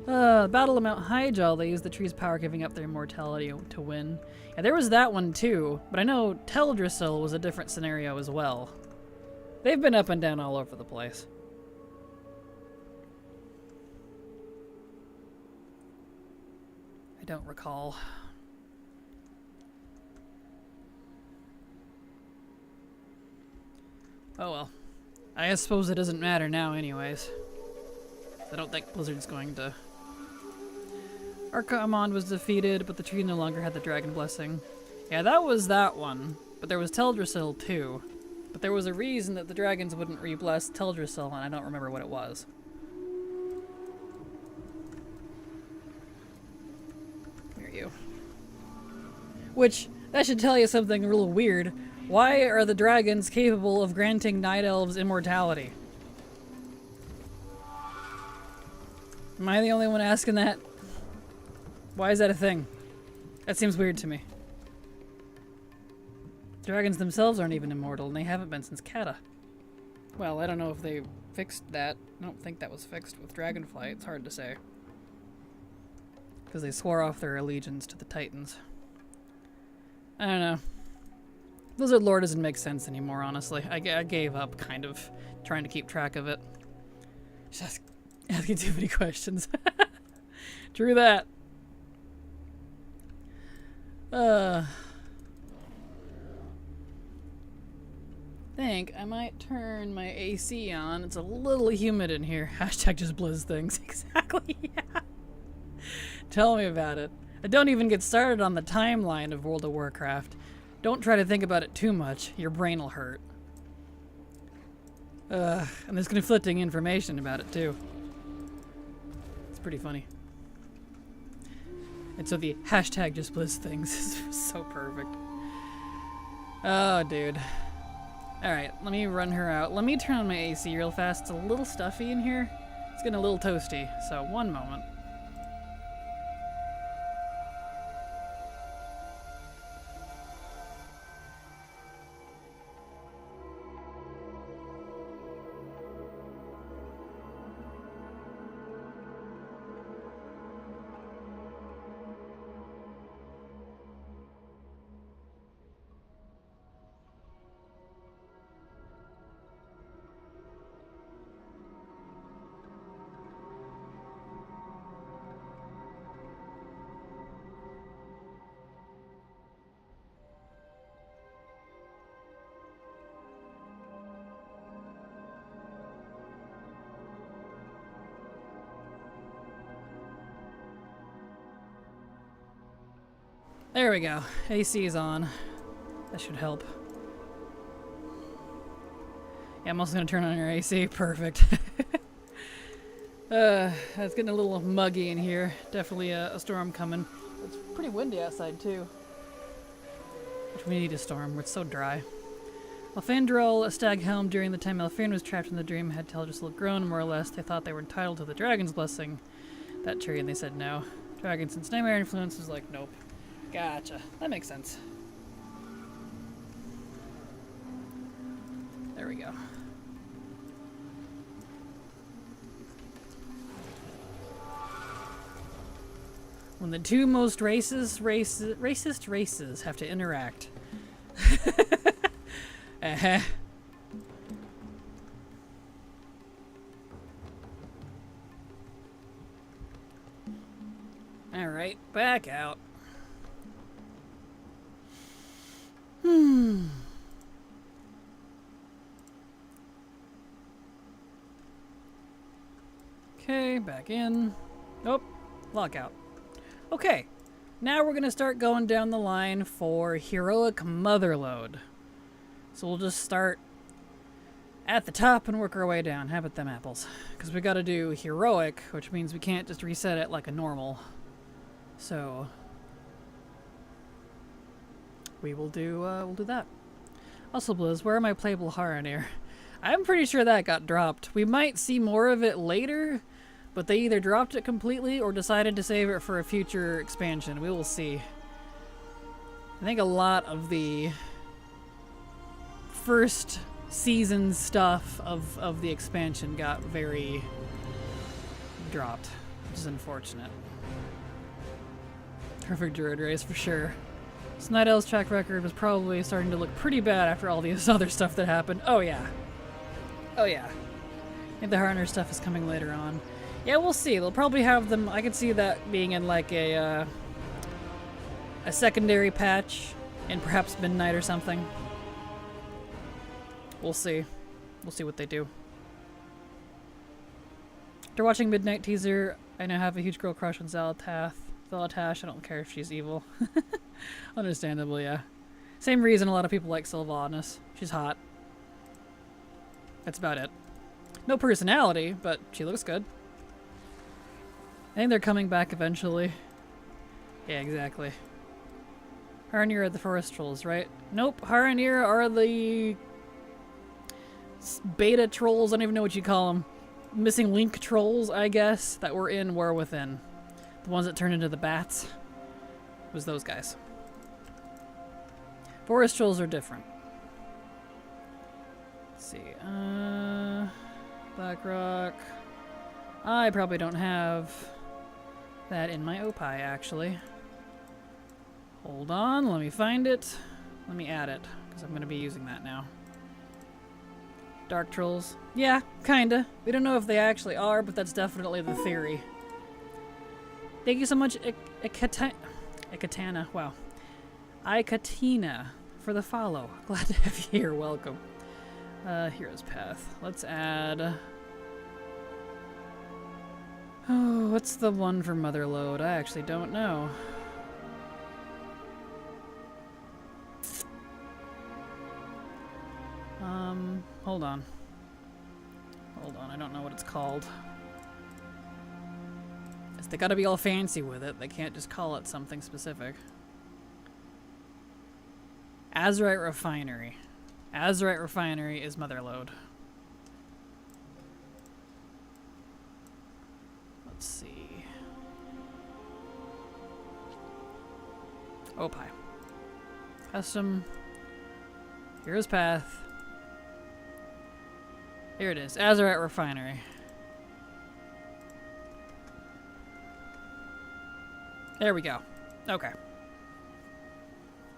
Battle of Mount Hyjal, they used the tree's power giving up their immortality to win. Yeah, there was that one too, but I know Teldrassil was a different scenario as well. They've been up and down all over the place. I don't recall. Oh well. I suppose it doesn't matter now anyways. I don't think Blizzard's going to... Arkamon was defeated, but the tree no longer had the dragon blessing. Yeah, that was that one. But there was Teldrassil too. But there was a reason that the dragons wouldn't re-bless Teldrassil, and I don't remember what it was. Come here, you. Which, that should tell you something real weird. Why are the dragons capable of granting Night Elves immortality? Am I the only one asking that? Why is that a thing? That seems weird to me. Dragons themselves aren't even immortal, and they haven't been since Kata. Well, I don't know if they fixed that. I don't think that was fixed with Dragonflight. It's hard to say. Because they swore off their allegiance to the Titans. I don't know. Blizzard lore doesn't make sense anymore, honestly. I gave up kind of trying to keep track of it. Just asking too many questions. True that. Think I might turn my AC on. It's a little humid in here. Hashtag just blizz things. Exactly, yeah. Tell me about it. I don't even get started on the timeline of World of Warcraft. Don't try to think about it too much. Your brain will hurt. And there's conflicting information about it too. It's pretty funny. And so the hashtag just blizz things is so perfect. Oh, dude. Alright, let me run her out. Let me turn on my AC real fast. It's a little stuffy in here. It's getting a little toasty, so one moment. There we go. AC is on. That should help. Yeah, I'm also gonna turn on your AC. Perfect. It's getting a little muggy in here. Definitely a storm coming. It's pretty windy outside too. Which we need a storm where it's so dry. Elfandrel, a stag helm during the time Elfarion was trapped in the dream, had Teldrassil grown, more or less. They thought they were entitled to the dragon's blessing. That tree, and they said no. Dragon, since nightmare influence, was like, nope. Gotcha. That makes sense. There we go. When the two most racist races have to interact. Uh-huh. Alright, back out. Okay, back in. Nope, lockout. Okay, now we're gonna start going down the line for heroic motherload. So we'll just start at the top and work our way down. Have at them apples. Because we gotta do heroic, which means we can't just reset it like a normal. So we'll do that. Also, Blizz, where are my playable Haranir? I'm pretty sure that got dropped. We might see more of it later, but they either dropped it completely or decided to save it for a future expansion. We will see. I think a lot of the first season stuff of the expansion got very dropped, which is unfortunate. Perfect druid race for sure. So Night Owl's track record was probably starting to look pretty bad after all this other stuff that happened. Oh yeah. Oh yeah. I think the Harner stuff is coming later on. Yeah, we'll see. They'll probably have them. I could see that being in like a secondary patch in perhaps midnight or something. We'll see. We'll see what they do. After watching Midnight Teaser, I now have a huge girl crush on Zalatash. I don't care if she's evil. Understandable, yeah. Same reason a lot of people like Sylvanas. She's hot. That's about it. No personality, but she looks good. I think they're coming back eventually. Yeah, exactly. Haranir are the forest trolls, right? Nope, Haranir are the beta trolls, I don't even know what you call them. Missing link trolls, I guess, that were in War Within. The ones that turned into the bats. It was those guys. Forest trolls are different. Let's see. Blackrock. I probably don't have that in my OPI, actually. Hold on, let me find it. Let me add it, because I'm going to be using that now. Dark trolls. Yeah, kinda. We don't know if they actually are, but that's definitely the theory. Thank you so much, Ikatana. Wow. Ikatina for the follow. Glad to have you here. Welcome. Hero's Path. Let's add... Oh, what's the one for Motherlode? I actually don't know. Hold on. Hold on, I don't know what it's called. They gotta be all fancy with it. They can't just call it something specific. Azurite Refinery. Azurite Refinery is Motherlode. Let's see. Opie. Custom. Hero's Path. Here it is. Azurite Refinery. There we go. Okay.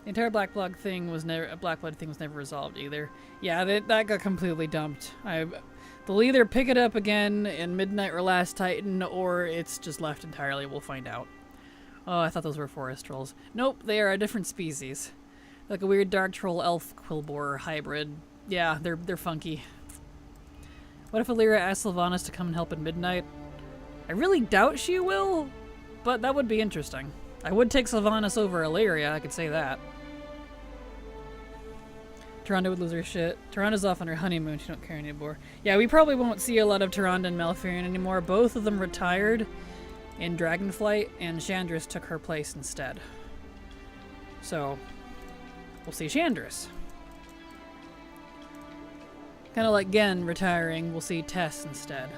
The entire Blackblood thing was never resolved either. Yeah, that got completely dumped. They'll either pick it up again in Midnight or Last Titan, or it's just left entirely. We'll find out. Oh, I thought those were forest trolls. Nope, they are a different species. Like a weird dark troll elf quillboar hybrid. Yeah, they're funky. What if Illyria asks Sylvanas to come and help at midnight? I really doubt she will, but that would be interesting. I would take Sylvanas over Illyria, I could say that. Tyrande would lose her shit. Tyranda's off on her honeymoon, she don't care anymore. Yeah, we probably won't see a lot of Tyrande and Malfurion anymore. Both of them retired in Dragonflight, and Chandris took her place instead. So, we'll see Chandris. Kind of like Gen retiring, we'll see Tess instead.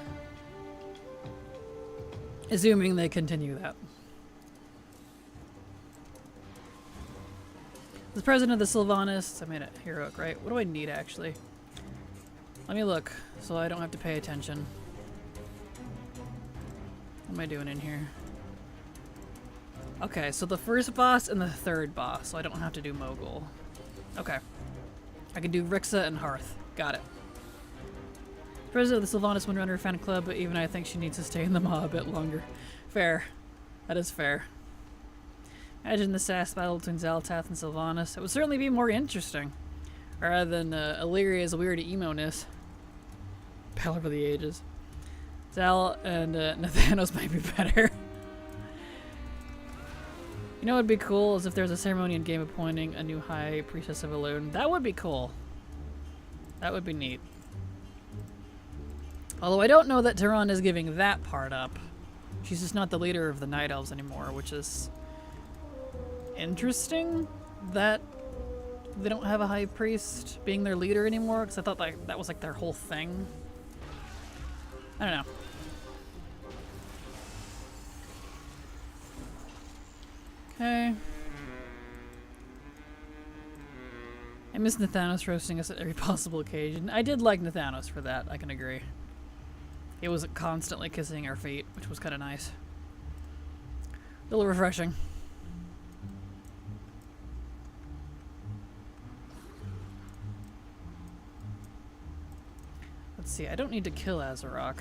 Assuming they continue that. The president of the Sylvanas, I made it heroic, right? What do I need actually? Let me look so I don't have to pay attention. What am I doing in here? Okay, so the first boss and the third boss, so I don't have to do Mogul. Okay. I can do Rixa and Hearth. Got it. President of the Sylvanas Windrunner fan club, but even I think she needs to stay in the Maw a bit longer. Fair. That is fair. Imagine the SAS battle between Xal'atath and Sylvanas. It would certainly be more interesting. Rather than Illyria's weird emo-ness. Battle for the Ages. Zal and Nathanos might be better. You know what would be cool is if there's a ceremony in game appointing a new High Priestess of Elune. That would be cool. That would be neat. Although I don't know that Tyrande is giving that part up. She's just not the leader of the Night Elves anymore, which is interesting that they don't have a High Priest being their leader anymore, because I thought that was like their whole thing. I don't know. Okay. I miss Nathanos roasting us at every possible occasion. I did like Nathanos for that, I can agree. He wasn't constantly kissing our feet, which was kind of nice. A little refreshing. Let's see, I don't need to kill Azarok.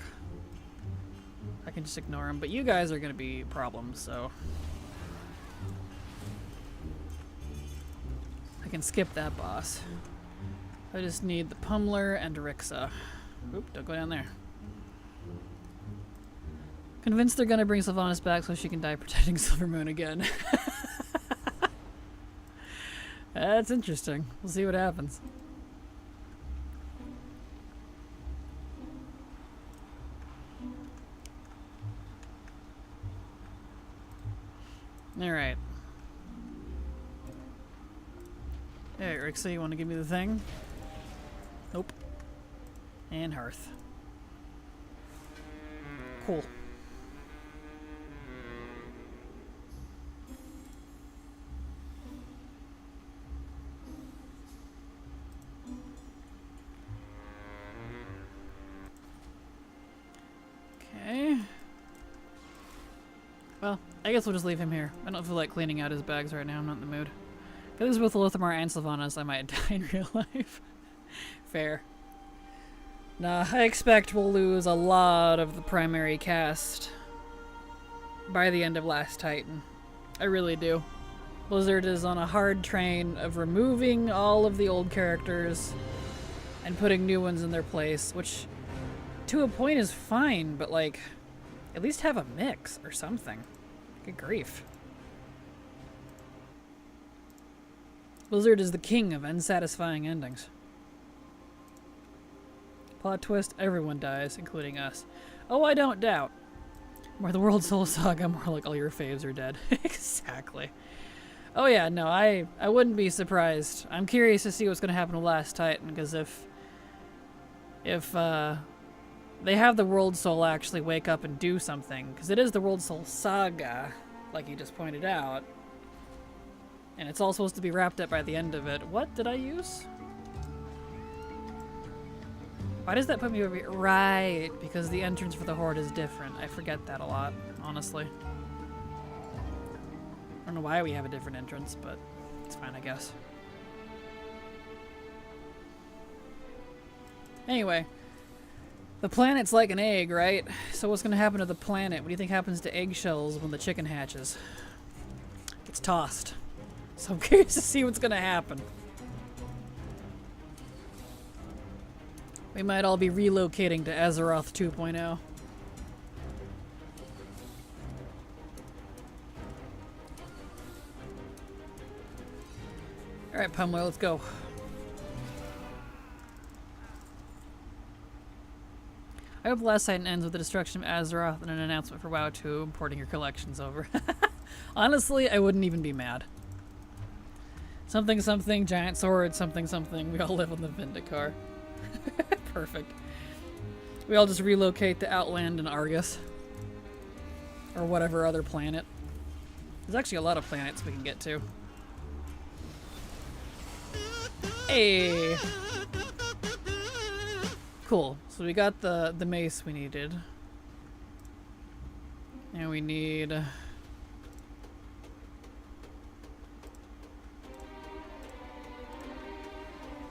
I can just ignore him, but you guys are going to be problems, so... I can skip that boss. I just need the Pummeler and Rixa. Oop, don't go down there. Convinced they're gonna bring Sylvanas back so she can die protecting Silvermoon again. That's interesting. We'll see what happens. Alright. Alright, Rixa, you want to give me the thing? Nope. And Hearth. Cool. Okay. Well, I guess we'll just leave him here. I don't feel like cleaning out his bags right now. I'm not in the mood. If it was with Lothar and Sylvanas, I might die in real life. Fair. Nah, I expect we'll lose a lot of the primary cast by the end of Last Titan. I really do. Blizzard is on a hard train of removing all of the old characters and putting new ones in their place, which to a point is fine, but like, at least have a mix or something. Good grief. Blizzard is the king of unsatisfying endings. Plot twist, everyone dies, including us. Oh, I don't doubt. More the World Soul Saga, more like all your faves are dead. Exactly. Oh yeah, no, I wouldn't be surprised. I'm curious to see what's going to happen to Last Titan, because if they have the World Soul actually wake up and do something, because it is the World Soul Saga, like you just pointed out, and it's all supposed to be wrapped up by the end of it. What did I use? Why does that put me over here? Right, because the entrance for the Horde is different. I forget that a lot, honestly. I don't know why we have a different entrance, but it's fine, I guess. Anyway, the planet's like an egg, right? So what's going to happen to the planet? What do you think happens to eggshells when the chicken hatches? It's tossed. So I'm curious to see what's going to happen. We might all be relocating to Azeroth 2.0. Alright, Pumwell, let's go. I hope Last Titan ends with the destruction of Azeroth and an announcement for WoW 2 importing your collections over. Honestly, I wouldn't even be mad. Something something, giant sword, something something, we all live on the Vindicar. Perfect. We all just relocate to Outland and Argus. Or whatever other planet. There's actually a lot of planets we can get to. Hey! Cool. So we got the mace we needed. And we need...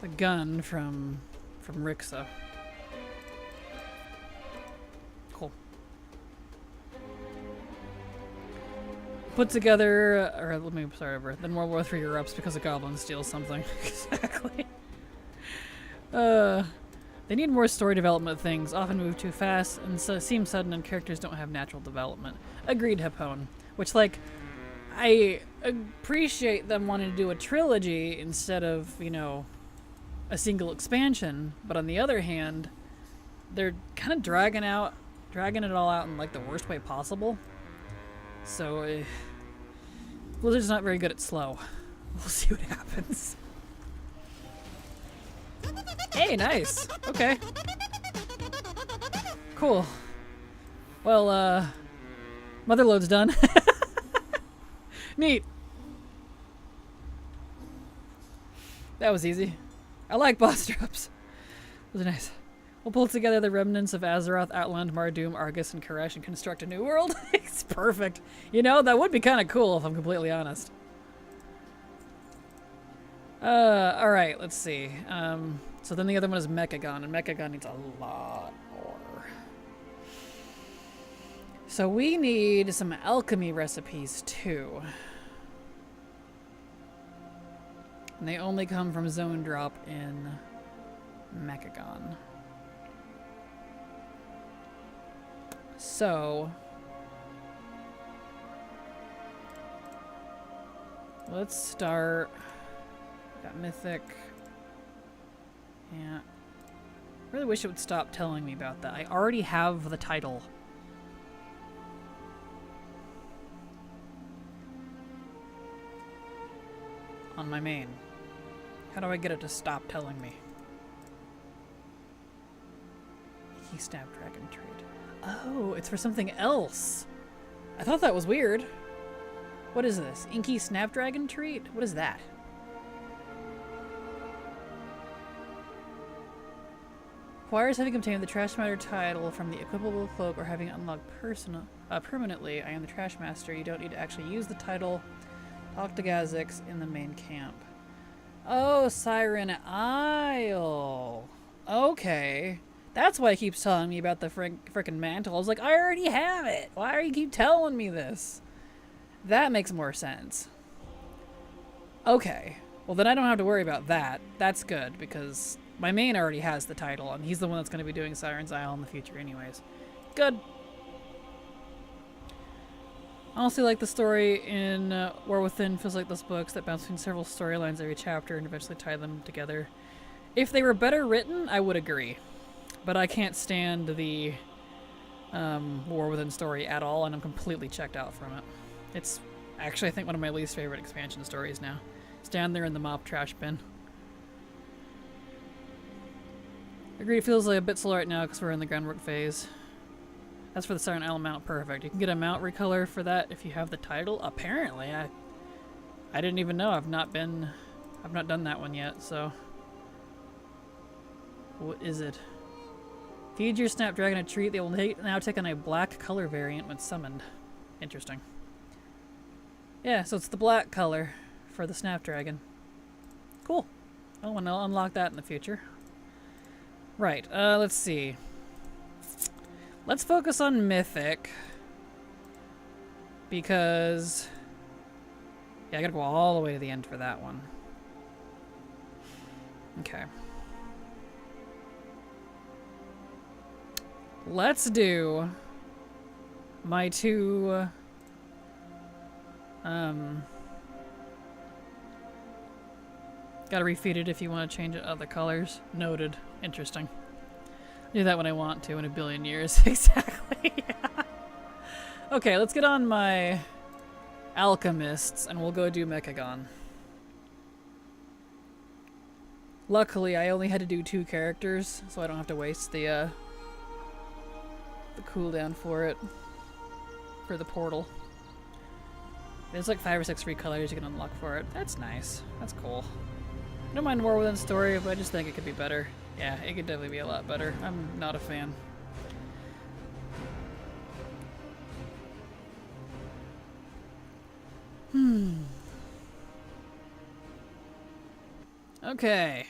the gun from Rixa. Cool. Put together, or let me start over. Then World War III erupts because a goblin steals something. Exactly. They need more story development things. Often move too fast and so seem sudden, and characters don't have natural development. Agreed, Hapone. Which, like, I appreciate them wanting to do a trilogy instead of, you know, a single expansion, but on the other hand, they're kind of dragging it all out in like the worst way possible. So Blizzard's not very good at slow. We'll see what happens. Hey, nice. Okay. Cool. Well, Motherload's done. Neat. That was easy. I like boss drops. Those are nice. We'll pull together the remnants of Azeroth, Outland, Mardoom, Argus, and Koresh and construct a new world. It's perfect. You know, that would be kind of cool if I'm completely honest. Alright, let's see. So then the other one is Mechagon, and Mechagon needs a lot more. So we need some alchemy recipes too. And they only come from zone drop in Mechagon. So let's start. Got Mythic. Yeah. Really wish it would stop telling me about that. I already have the title. On my main. How do I get it to stop telling me? Inky Snapdragon trait. Oh, it's for something else. I thought that was weird. What is this? Inky Snapdragon trait? What is that? Requires having obtained the Trash Master title from the equipable cloak or having unlocked permanently. I am the Trash Master. You don't need to actually use the title. Talk to Gazix in the main camp. Oh, Siren Isle. Okay. That's why he keeps telling me about the frickin' mantle. I was like, I already have it. Why do you keep telling me this? That makes more sense. Okay. Well, then I don't have to worry about that. That's good, because my main already has the title, and he's the one that's going to be doing Siren's Isle in the future anyways. Good. I honestly like the story in War Within. Feels like those books that bounce between several storylines every chapter and eventually tie them together. If they were better written, I would agree. But I can't stand the War Within story at all, and I'm completely checked out from it. It's actually, I think, one of my least favorite expansion stories now. It's down there in the mop trash bin. Agreed, it feels like a bit slow right now because we're in the groundwork phase. As for the Siren Isle mount, perfect. You can get a mount recolor for that if you have the title. Apparently, I didn't even know. I've not done that one yet, so. What is it? Feed your Snapdragon a treat. They will now take on a black color variant when summoned. Interesting. Yeah, so it's the black color for the Snapdragon. Cool. Oh, and I'll unlock that in the future. Right, let's see. Let's focus on Mythic. Because... yeah, I gotta go all the way to the end for that one. Okay. Let's do my two gotta refeed it if you want to change it other colors. Noted. Interesting. Do that when I want to in a billion years. Exactly. Okay, let's get on my alchemists and we'll go do Mechagon. Luckily, I only had to do 2 characters, so I don't have to waste the cooldown for it, for the portal. There's like 5 or 6 free colors you can unlock for it. That's nice. That's cool. I don't mind War Within story, but I just think it could be better. Yeah, it could definitely be a lot better. I'm not a fan. Okay.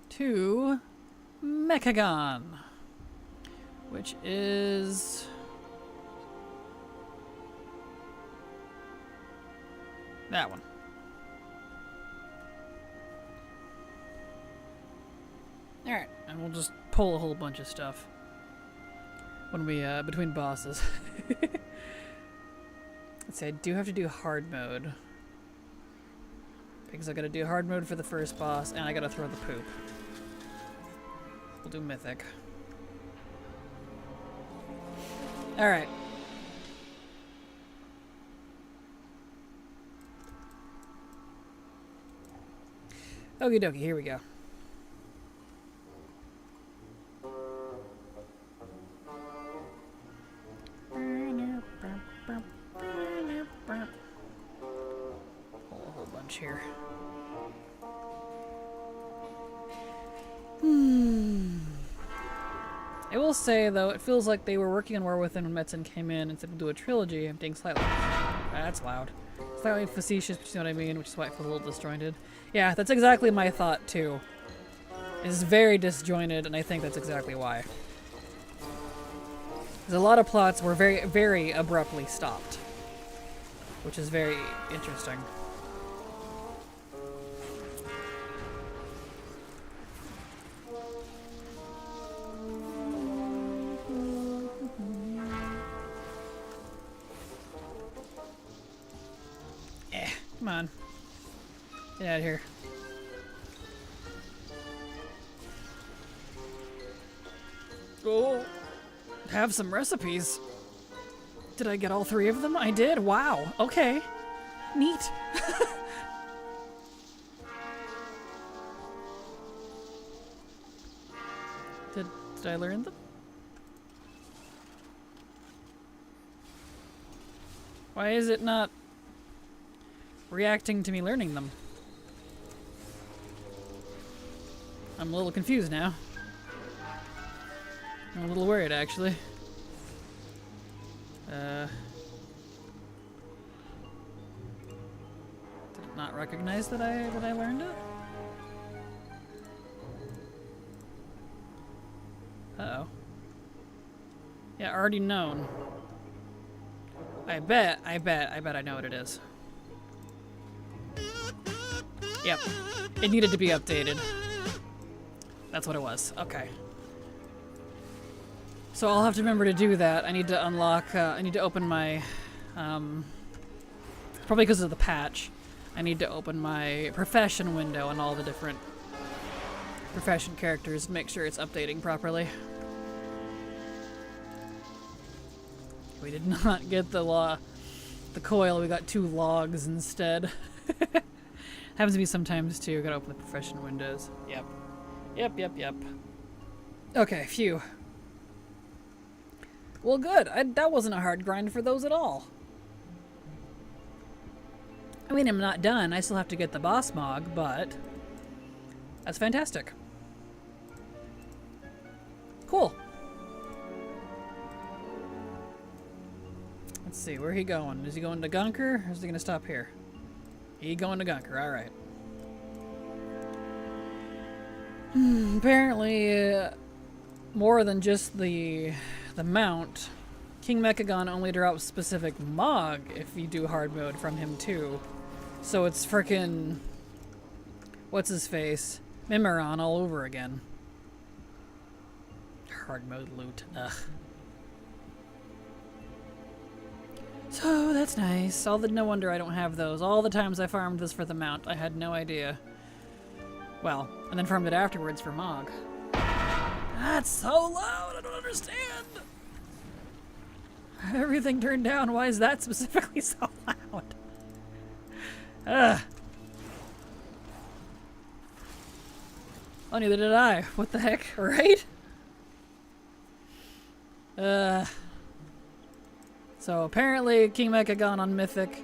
To Mechagon, which is that one. Alright, and we'll just pull a whole bunch of stuff when we, between bosses. Let's see, I do have to do hard mode. Because I gotta do hard mode for the first boss, and I gotta throw the poop. We'll do Mythic. Alright. Okie dokie, here we go. Pull a whole bunch here. I will say, though, it feels like they were working on War Within when Metzen came in and said we'll do a trilogy. I'm being slightly... that's loud. Slightly facetious, but you know what I mean, which is why it feels a little disjointed. Yeah, that's exactly my thought, too. It's very disjointed, and I think that's exactly why. Because a lot of plots were very, very abruptly stopped. Which is very interesting. Come on. Get out of here. Oh, have some recipes. Did I get all 3 of them? I did. Wow. Okay. Neat. Did I learn them? Why is it not reacting to me learning them? I'm a little confused now. I'm a little worried, actually. not recognize that I learned it? Uh-oh. Yeah, already known. I bet I know what it is. Yep. It needed to be updated. That's what it was. Okay. So I'll have to remember to do that. I need to unlock, I need to open my, probably because of the patch, I need to open my profession window and all the different profession characters to make sure it's updating properly. We did not get the coil, we got 2 logs instead. Happens to be sometimes too, gotta open the profession windows. Yep. Yep. Okay, phew. Well, good. That wasn't a hard grind for those at all. I mean, I'm not done. I still have to get the boss mog, but that's fantastic. Cool. Let's see, where he going? Is he going to Gunker, or is he going to stop here? He going to Gunker, alright. Apparently, more than just the mount, King Mechagon only drops specific Mog if you do hard mode from him too. So it's frickin' what's his face? Mimeron all over again. Hard mode loot. Ugh. So that's nice. No wonder I don't have those. All the times I farmed this for the mount, I had no idea. Well, and then farmed it afterwards for Mog. That's so loud, I don't understand. Everything turned down, why is that specifically so loud? Ugh. Oh, neither did I. What the heck, right? So apparently King Mechagon on Mythic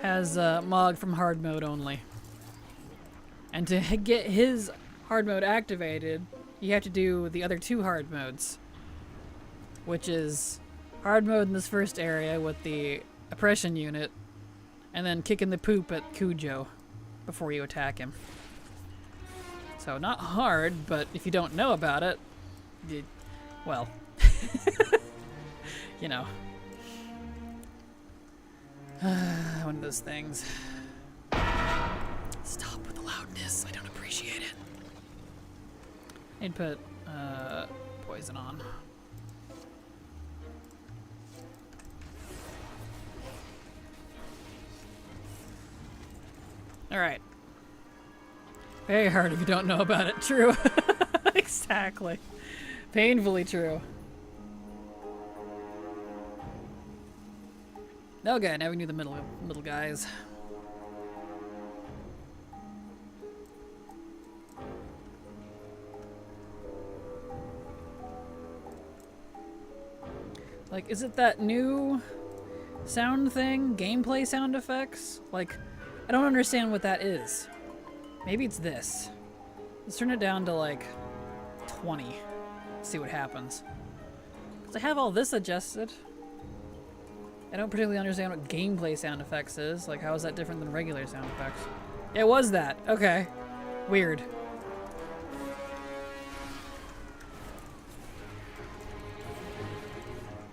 has Mog from hard mode only. And to get his hard mode activated, you have to do the other 2 hard modes. Which is hard mode in this first area with the oppression unit, and then kicking the poop at Cujo before you attack him. So not hard, but if you don't know about it, well, you know. One of those things. Stop with the loudness, I don't appreciate it. I'd put poison on. Alright. Very hard if you don't know about it. True. Exactly. Painfully true. Okay, now we need the middle guys. Like, is it that new sound thing? Gameplay sound effects? Like, I don't understand what that is. Maybe it's this. Let's turn it down to like 20. See what happens. Because I have all this adjusted. I don't particularly understand what gameplay sound effects is. Like, how is that different than regular sound effects? It was that. Okay. Weird.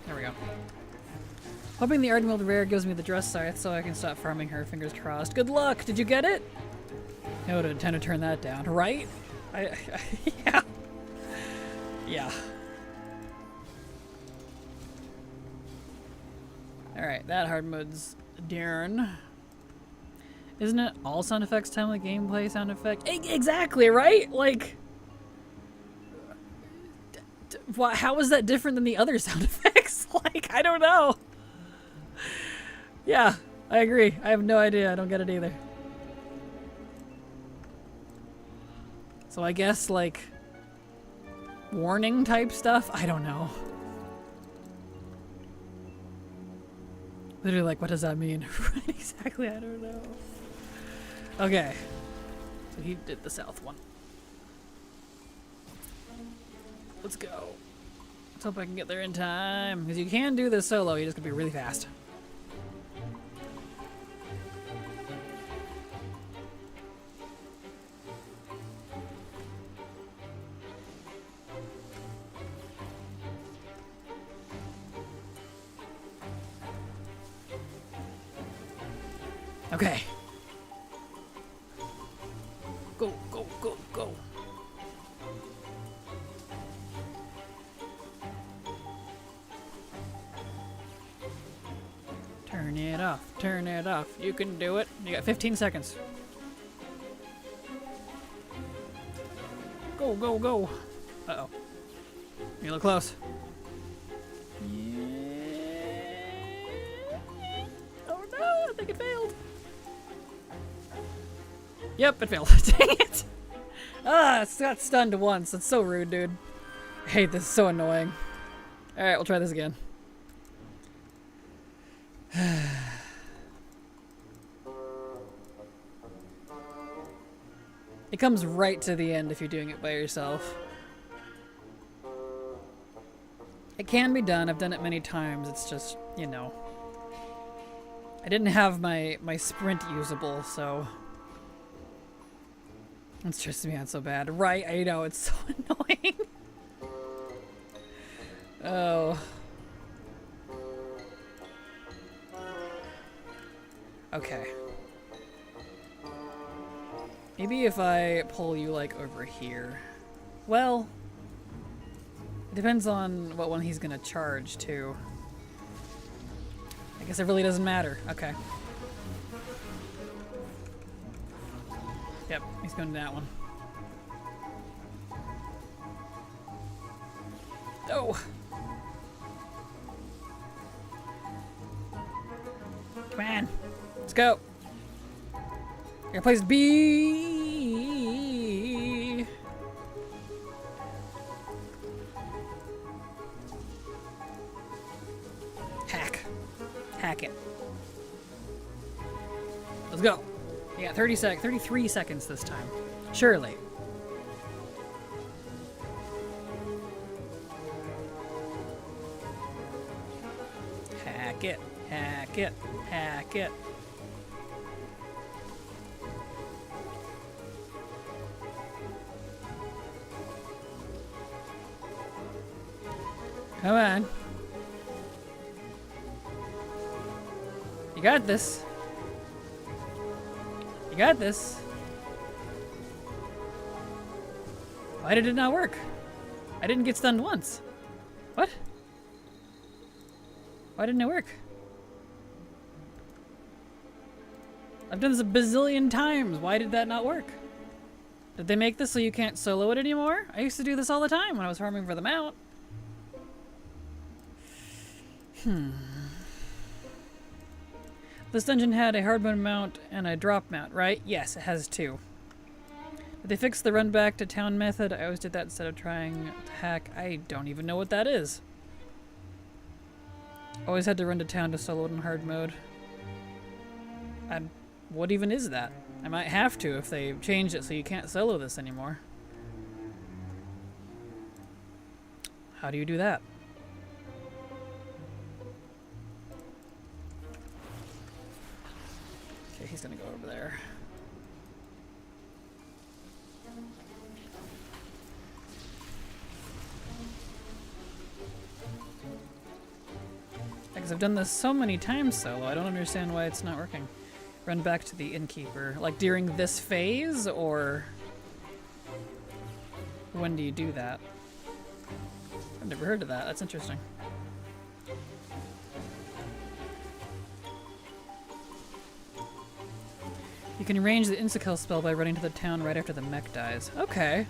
There we go. Hoping the Ardmilled Rare gives me the Dress Scythe so I can stop farming her. Fingers crossed. Good luck! Did you get it? I would intend to turn that down, right? Yeah. Yeah. Alright, that hard mode's darn. Isn't it all sound effects time with gameplay sound effect? Exactly, right? Like, how is that different than the other sound effects? Like, I don't know. Yeah, I agree. I have no idea. I don't get it either. So I guess, like, warning type stuff? I don't know. Literally, like, what does that mean? Exactly, I don't know. Okay. So he did the south one. Let's go. Let's hope I can get there in time. Because you can do this solo, you just gotta be really fast. Okay. Go, go, go, go. Turn it off. Turn it off. You can do it. You got 15 seconds. Go, go, go. Uh-oh. You look close. Yeah. Oh no, I think it failed. Yep, it failed. Dang it. Ah, it's got stunned once. That's so rude, dude. I hate this. It's so annoying. Alright, we'll try this again. It comes right to the end if you're doing it by yourself. It can be done. I've done it many times. It's just, you know. I didn't have my sprint usable, so it stresses me out so bad. Right, I know, it's so annoying. Oh. Okay. Maybe if I pull you, like, over here. Well, it depends on what one he's gonna charge, too. I guess it really doesn't matter. Okay. Yep, he's going to that one. Oh! Come on! Let's go! Your place to be! Hack. Hack it. Let's go. You got 33 seconds this time. Surely. Hack it. Hack it. Hack it. Come on. You got this. You got this. Why did it not work? I didn't get stunned once. What? Why didn't it work? I've done this a bazillion times. Why did that not work? Did they make this so you can't solo it anymore? I used to do this all the time when I was farming for the mount. This dungeon had a hard mode mount and a drop mount, right? Yes, it has two. Did they fix the run back to town method? I always did that instead of trying to hack. I don't even know what that is. Always had to run to town to solo it in hard mode. What even is that? I might have to if they changed it so you can't solo this anymore. How do you do that? Okay, he's gonna go over there. Because I've done this so many times solo, I don't understand why it's not working. Run back to the innkeeper. Like during this phase, or when do you do that? I've never heard of that. That's interesting. You can arrange the insta-kill spell by running to the town right after the mech dies. Okay.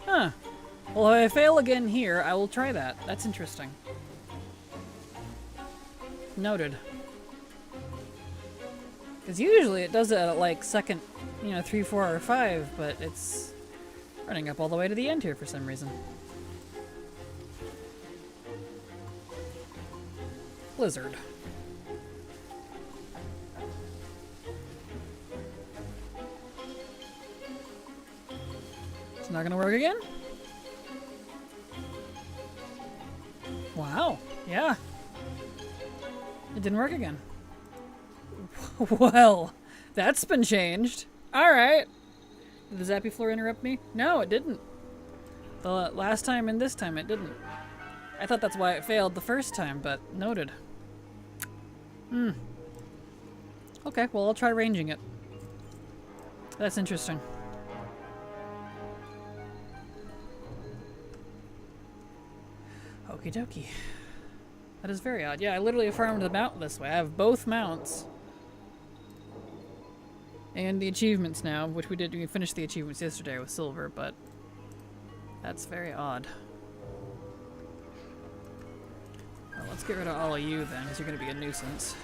Huh. Well, if I fail again here, I will try that. That's interesting. Noted. Because usually it does it at like second, 3, 4, or 5, but it's running up all the way to the end here for some reason. Blizzard. It's not gonna work again? Wow. Yeah. It didn't work again. Well, that's been changed. Alright. Did the Zappy Floor interrupt me? No, it didn't. The last time and this time it didn't. I thought that's why it failed the first time, but noted. Well, Okay, well, I'll try ranging it. That's interesting. Okie dokie. That is very odd. Yeah, I literally farmed the mount this way. I have both mounts. And the achievements now, which we finished the achievements yesterday with silver, but that's very odd. Well, let's get rid of all of you then, because you're going to be a nuisance.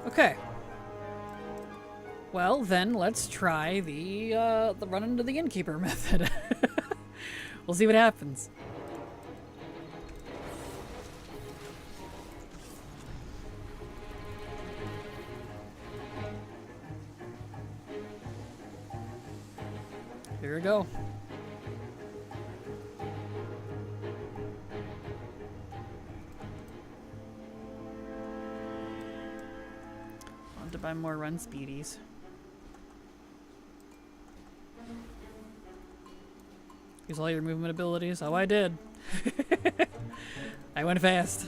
Okay. Well, then let's try the run into the innkeeper method. We'll see what happens. Here we go. Want to buy more run speedies. Use all your movement abilities. Oh, I did. I went fast.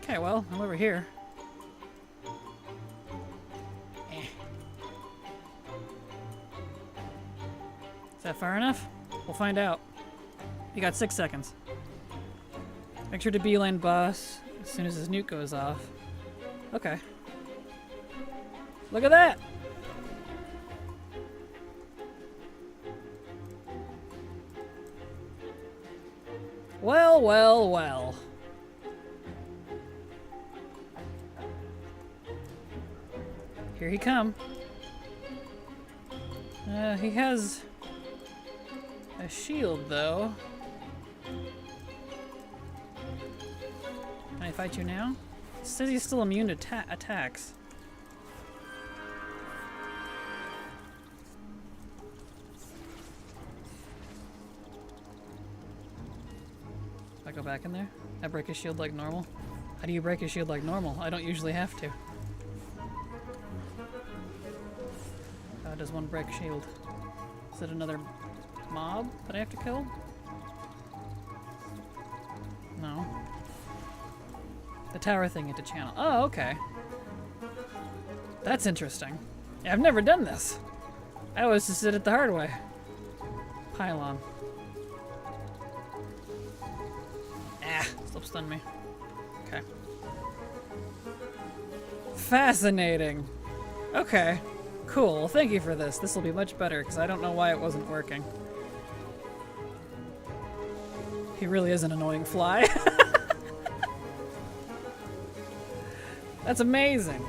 Okay, well, I'm over here. Is that far enough? We'll find out. You got 6 seconds. Make sure to beeline boss as soon as his nuke goes off. Okay. Look at that! Well, well, well. Here he come. He has a shield, though. Can I fight you now? It says he's still immune to attacks. I go back in there? I break his shield like normal? How do you break his shield like normal? I don't usually have to. How does one break shield? Is it another mob that I have to kill? No. The tower thing into channel. Oh, okay. That's interesting. Yeah, I've never done this. I always just did it the hard way. Pylon. Ah, still stun me. Okay. Fascinating. Okay. Cool. Well, thank you for this. This will be much better, because I don't know why it wasn't working. He really is an annoying fly. That's amazing.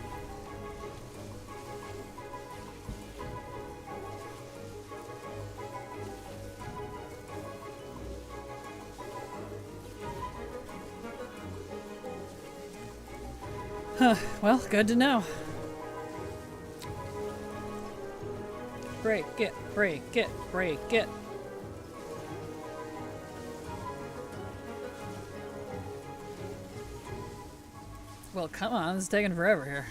Huh. Well, good to know. Break it, break it, break it. Well, come on, this is taking forever here.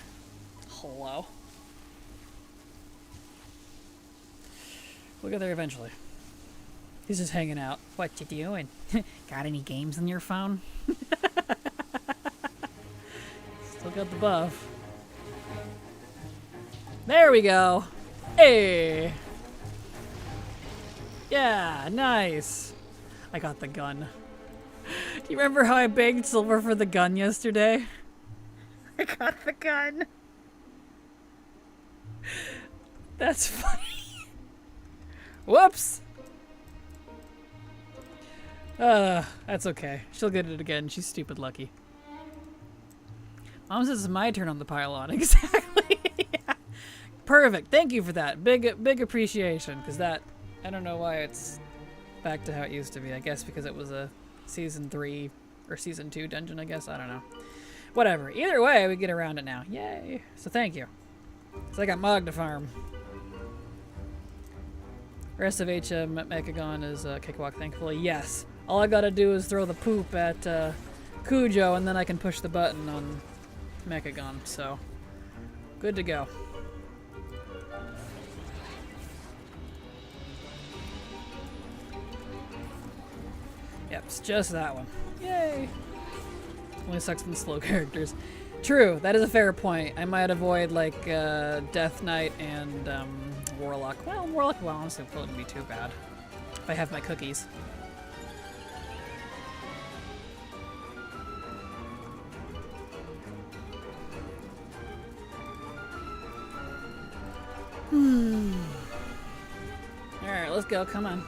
Hello. We'll get there eventually. He's just hanging out. What you doing? Got any games on your phone? Still got the buff. There we go. Hey! Yeah, nice. I got the gun. Do you remember how I begged Silver for the gun yesterday? I got the gun. That's funny. Whoops! That's okay. She'll get it again. She's stupid lucky. Mom says it's my turn on the pylon. Exactly. Yeah. Perfect. Thank you for that. Big appreciation. Because that, I don't know why it's back to how it used to be. I guess because it was a season 3 or season 2 dungeon, I guess. I don't know. Whatever. Either way, we get around it now. Yay. So thank you. So I got Mog to farm. Rest of Mechagon is Cakewalk, thankfully. Yes. All I gotta do is throw the poop at Cujo, and then I can push the button on Mechagon, so good to go. Yep, it's just that one. Yay! Only sucks from slow characters. True, that is a fair point. I might avoid like Death Knight and Warlock. Well, Warlock will honestly wouldn't be too bad if I have my cookies. Alright, let's go, come on.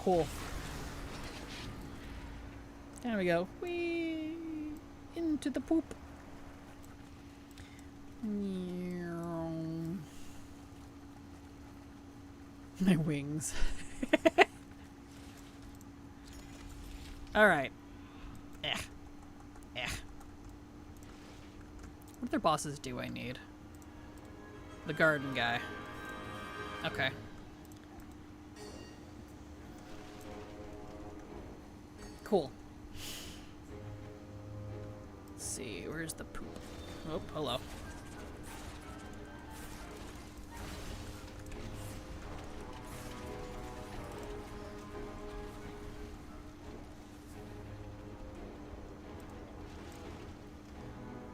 Cool. There we go. Whee! Into the poop. My wings. Alright. What other bosses do I need? The garden guy. Okay. Cool. Let's see, where's the poop? Oh, hello.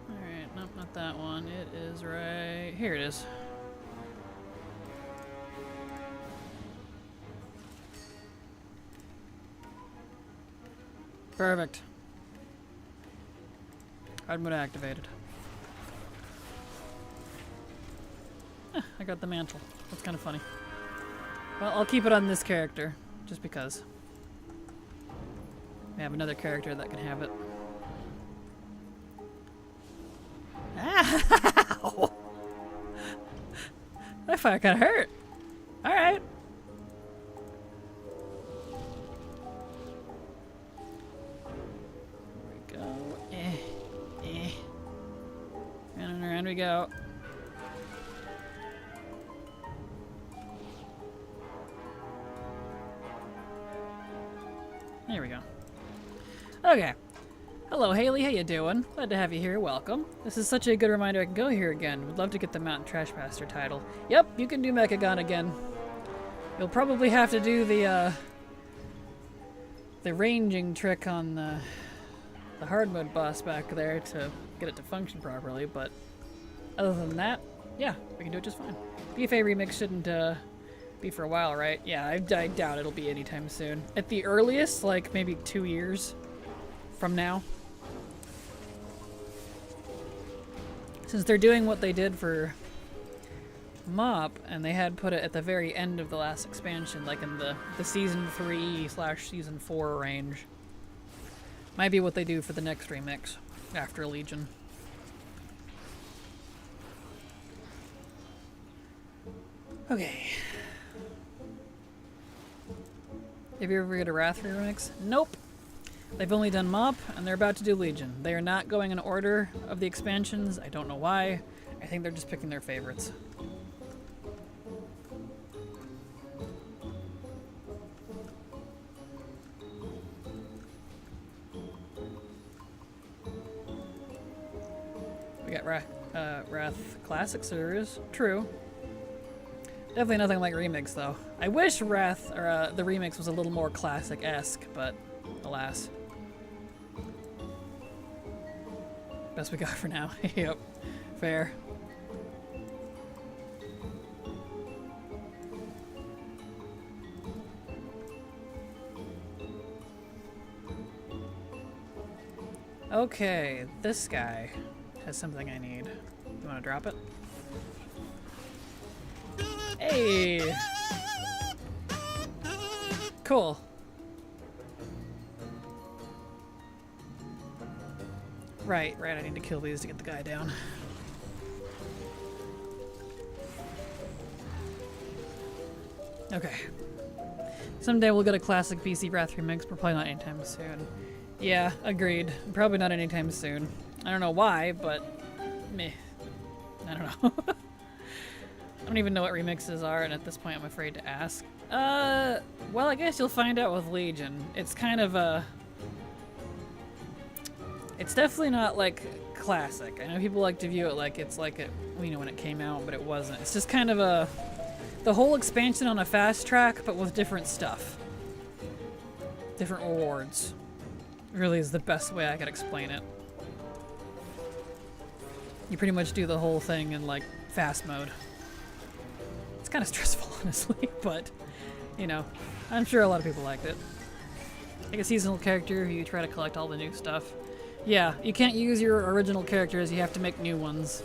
Alright, nope, not that one. It is right... Here it is. Perfect. Hard mode activated. I got the mantle. That's kind of funny. Well, I'll keep it on this character, just because. I have another character that can have it. Ow! That fire kind of hurt. All right. Around we go. There we go. Okay. Hello, Haley. How you doing? Glad to have you here. Welcome. This is such a good reminder I can go here again. Would love to get the Mountain Trash Master title. Yep, you can do Mechagon again. You'll probably have to do the ranging trick on the hard mode boss back there to get it to function properly, but other than that, yeah, we can do it just fine. BFA remix shouldn't be for a while, right? Yeah, I doubt it'll be anytime soon. At the earliest, like maybe 2 years from now. Since they're doing what they did for Mop, and they had put it at the very end of the last expansion, like in the Season 3/Season 4 range. Might be what they do for the next remix, after Legion. Okay. Have you ever get a Wrath remix? Nope. They've only done Mop, and they're about to do Legion. They are not going in order of the expansions. I don't know why. I think they're just picking their favorites. We got Wrath Classic Series. True. Definitely nothing like Remix, though. I wish Wrath, or the Remix was a little more classic-esque, but alas. Best we got for now. Yep. Fair. Okay, this guy has something I need. You want to drop it? Hey! Cool. Right, I need to kill these to get the guy down. Okay. Someday we'll get a classic PC Wrath remix, but probably not anytime soon. Yeah, agreed. Probably not anytime soon. I don't know why, but meh. I don't know. I don't even know what remixes are, and at this point I'm afraid to ask. Well, I guess you'll find out with Legion. It's kind of a... It's definitely not, like, classic. I know people like to view it like it's like it, you know, when it came out, but it wasn't. It's just kind of a... The whole expansion on a fast track, but with different stuff. Different rewards. Really is the best way I could explain it. You pretty much do the whole thing in, like, fast mode. It's kind of stressful, honestly, but, you know, I'm sure a lot of people liked it. Like a seasonal character who you try to collect all the new stuff. Yeah, you can't use your original characters, you have to make new ones.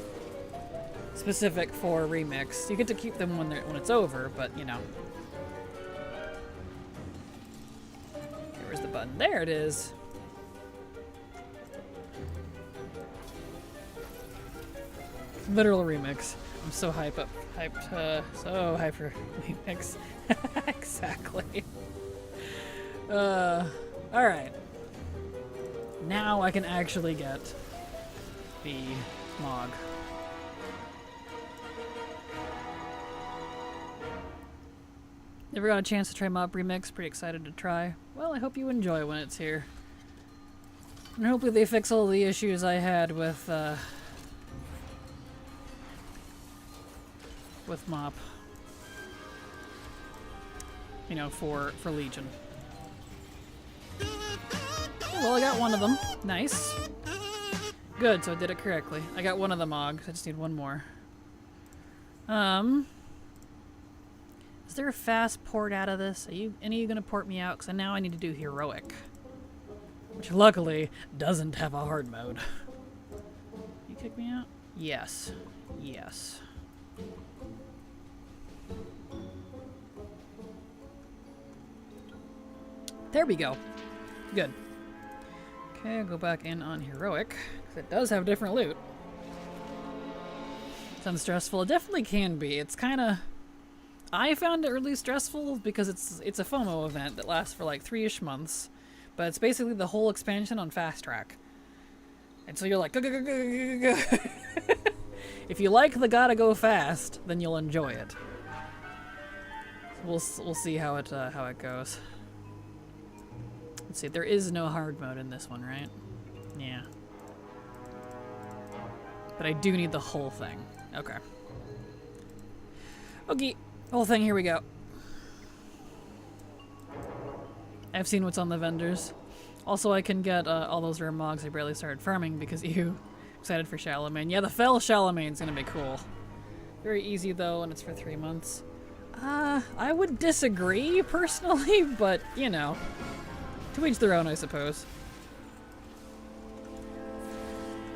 Specific for remix. You get to keep them when it's over, but, you know. Okay, where's the button? There it is. Literal remix. I'm so hyped, so hyped for remix. Exactly. Alright. Now I can actually get the Mog. Never got a chance to try Mob Remix. Pretty excited to try. Well, I hope you enjoy when it's here. And hopefully they fix all the issues I had with Mop. You know, for Legion. Well, I got one of them. Nice. Good, so I did it correctly. I got one of the Mogs. I just need one more. Is there a fast port out of this? Any of you gonna port me out? Because now I need to do Heroic. Which luckily doesn't have a hard mode. You kick me out? Yes. Yes. There we go. Good. Okay, I'll go back in on Heroic, because it does have different loot. Sounds stressful. It definitely can be. It's kind of... I found it really stressful because it's a FOMO event that lasts for like 3-ish months, but it's basically the whole expansion on fast track. And so you're like, go, go, go, go, go, go. If you like the gotta go fast, then you'll enjoy it. We'll see how it goes. Let's see, there is no hard mode in this one, right? Yeah. But I do need the whole thing. Okay. Okay, whole thing, here we go. I've seen what's on the vendors. Also, I can get all those rare mogs I barely started farming because you excited for Charlemagne. Yeah, the Fell Charlemagne's gonna be cool. Very easy though, and it's for 3 months. I would disagree personally, but you know, to each their own, I suppose.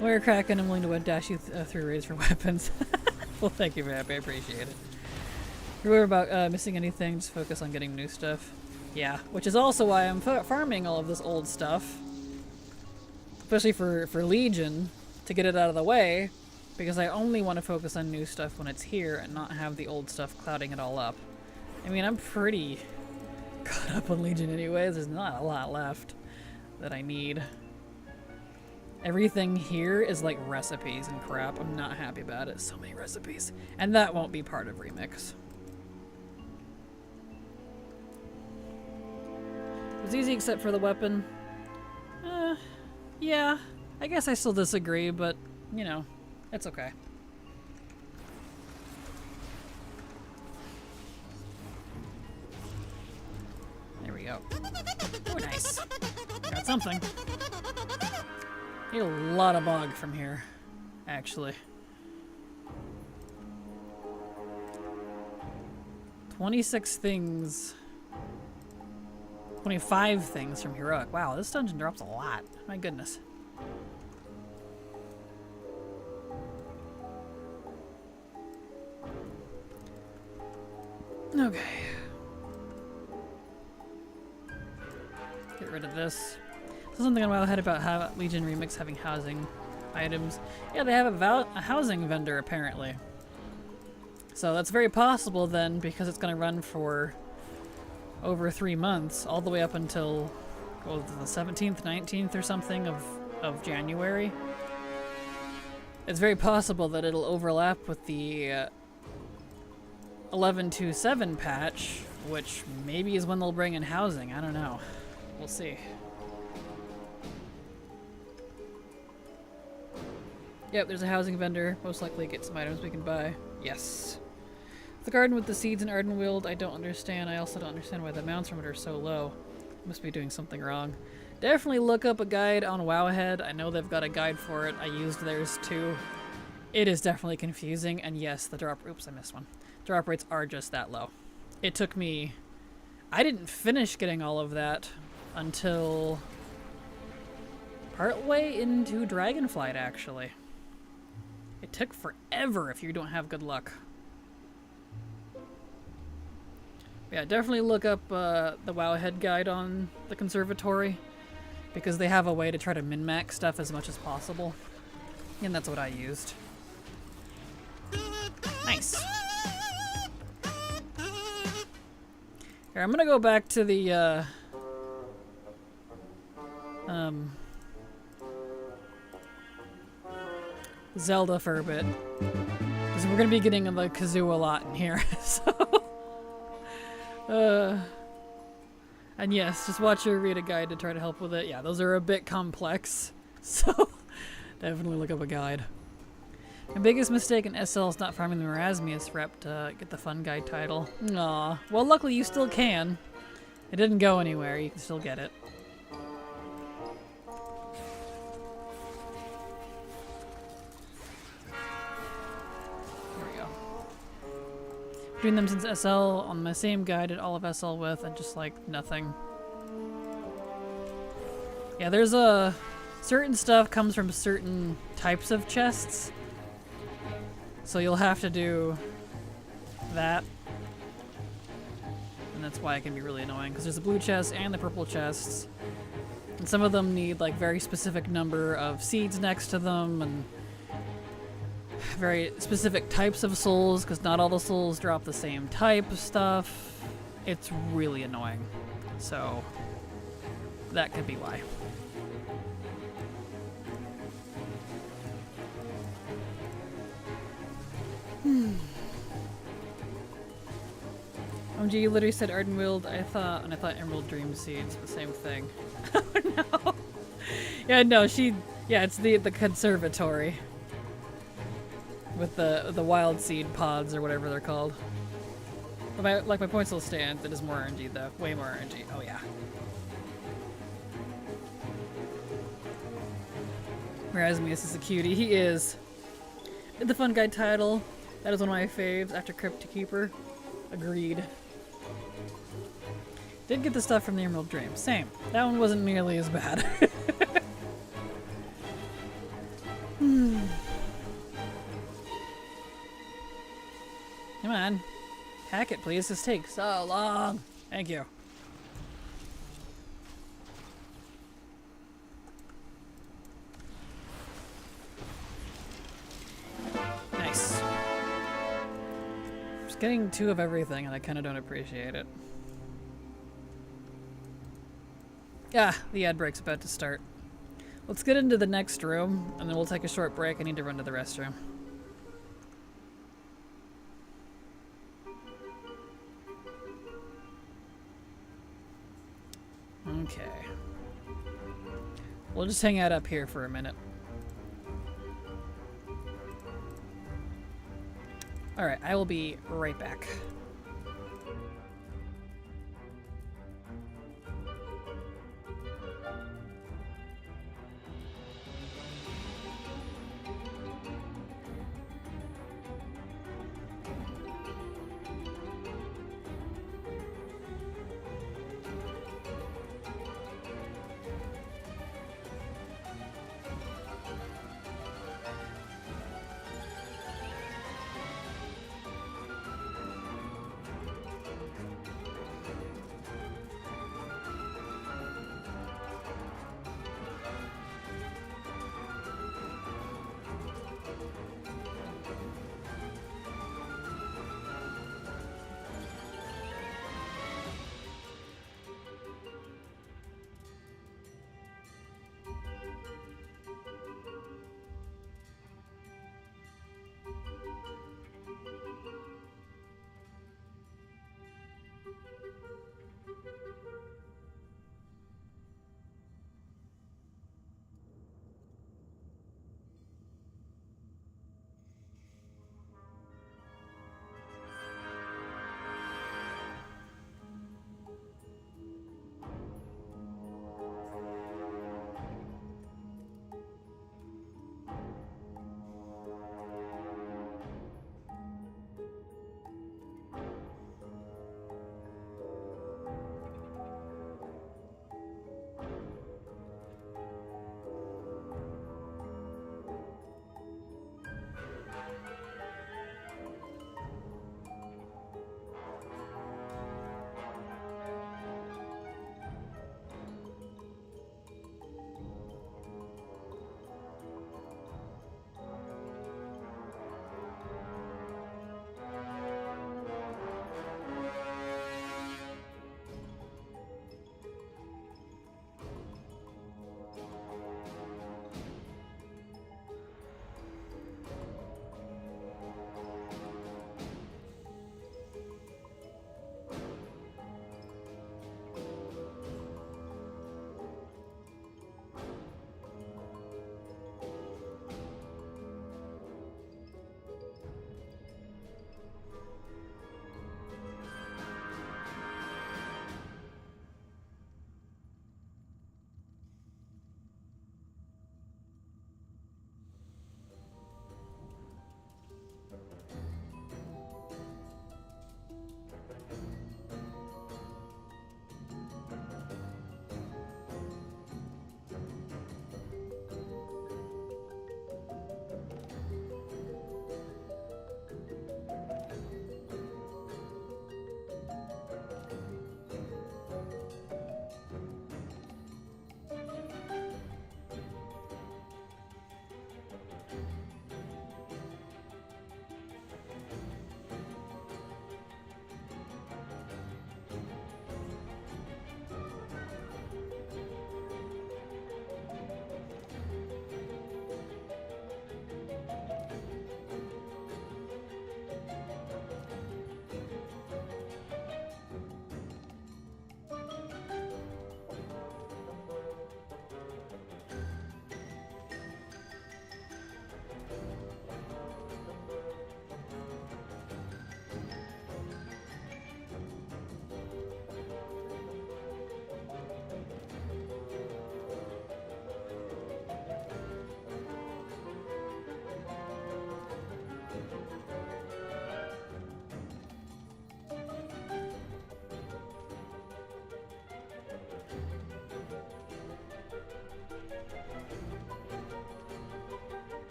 Warrior Kraken, I'm willing to dash you through raids for weapons. Well, thank you, Vap. I appreciate it. If you're worried about missing anything, just focus on getting new stuff. Yeah, which is also why I'm farming all of this old stuff. Especially for Legion, to get it out of the way, because I only want to focus on new stuff when it's here and not have the old stuff clouding it all up. I mean, I'm pretty caught up on Legion anyways. There's not a lot left that I need. Everything here is like recipes and crap. I'm not happy about it. So many recipes. And that won't be part of Remix. It was easy except for the weapon. Yeah. I guess I still disagree, but, you know, it's okay. There we go. Oh, nice. Got something. Need a lot of mog from here, actually. 26 things. 25 things from Heroic. Wow, this dungeon drops a lot. My goodness. Okay. Get rid of this. So something a while ahead about how Legion Remix having housing items. Yeah, they have a housing vendor apparently. So that's very possible then, because it's going to run for over 3 months, all the way up until the 17th, 19th or something of January. It's very possible that it'll overlap with the 11.2.7 patch, which maybe is when they'll bring in housing. I don't know. We'll see. Yep, there's a housing vendor. Most likely get some items we can buy. Yes. The garden with the seeds in Ardenweald, I don't understand. I also don't understand why the mounts from it are so low. Must be doing something wrong. Definitely look up a guide on Wowhead. I know they've got a guide for it. I used theirs too. It is definitely confusing, and yes, the drop... Oops, I missed one. Drop rates are just that low. It took me... I didn't finish getting all of that until partway into Dragonflight, actually. It took forever if you don't have good luck. Yeah, definitely look up the Wowhead guide on the conservatory, because they have a way to try to min-max stuff as much as possible. And that's what I used. Nice. Here, I'm gonna go back to the Zelda for a bit, because we're gonna be getting the kazoo a lot in here. And yes, just watch or read a guide to try to help with it. Yeah, those are a bit complex, so definitely look up a guide. My biggest mistake in SL is not farming the Merasmius rep to get the fun guide title. Aw. Well, luckily you still can. It didn't go anywhere. You can still get it. There we go. Doing them since SL on my same guide at all of SL with, and just like nothing. Yeah, there's a certain stuff comes from certain types of chests. So you'll have to do that. And that's why it can be really annoying, because there's the blue chest and the purple chests. And some of them need like very specific number of seeds next to them, and very specific types of souls, because not all the souls drop the same type of stuff. It's really annoying. So that could be why. OMG, you literally said Ardenweald. I thought Emerald Dream Seeds, the same thing. Oh no. Yeah, no, it's the conservatory. With the wild seed pods or whatever they're called. But my point still stands. It is more RNG though. Way more RNG. Oh yeah. Merasmius is a cutie. He is. The fun guide title. That is one of my faves after Crypt Keeper. Agreed. Did get the stuff from the Emerald Dream. Same. That one wasn't nearly as bad. Come on. Hack it, please. This takes so long. Thank you. Nice. Just getting 2 of everything, and I kind of don't appreciate it. Ah, the ad break's about to start. Let's get into the next room, and then we'll take a short break. I need to run to the restroom. Okay. We'll just hang out up here for a minute. Alright, I will be right back.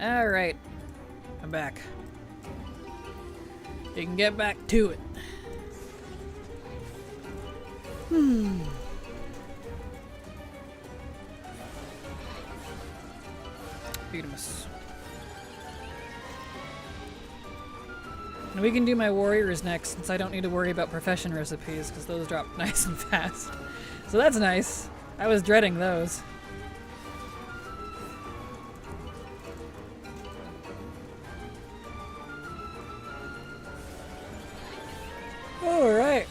Alright. I'm back. You can get back to it. Beautimus. And we can do my warriors next, since I don't need to worry about profession recipes, because those drop nice and fast. So that's nice. I was dreading those. Alright.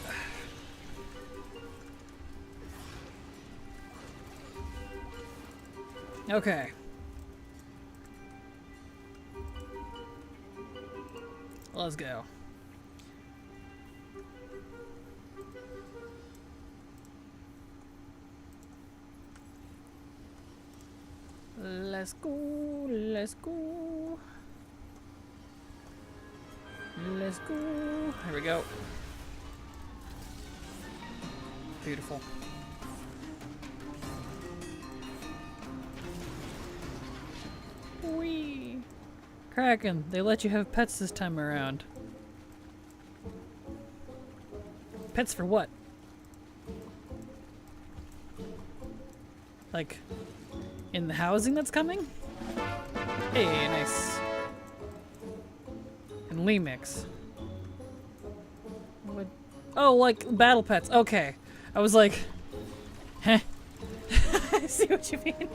Okay. Let's go. Let's go, let's go. Let's go. Here we go. Beautiful. Whee! Kraken, they let you have pets this time around. Pets for what? Like, in the housing that's coming? Hey, nice. And Lemix. What? Oh, like battle pets. Okay. I was like, heh. I see what you mean.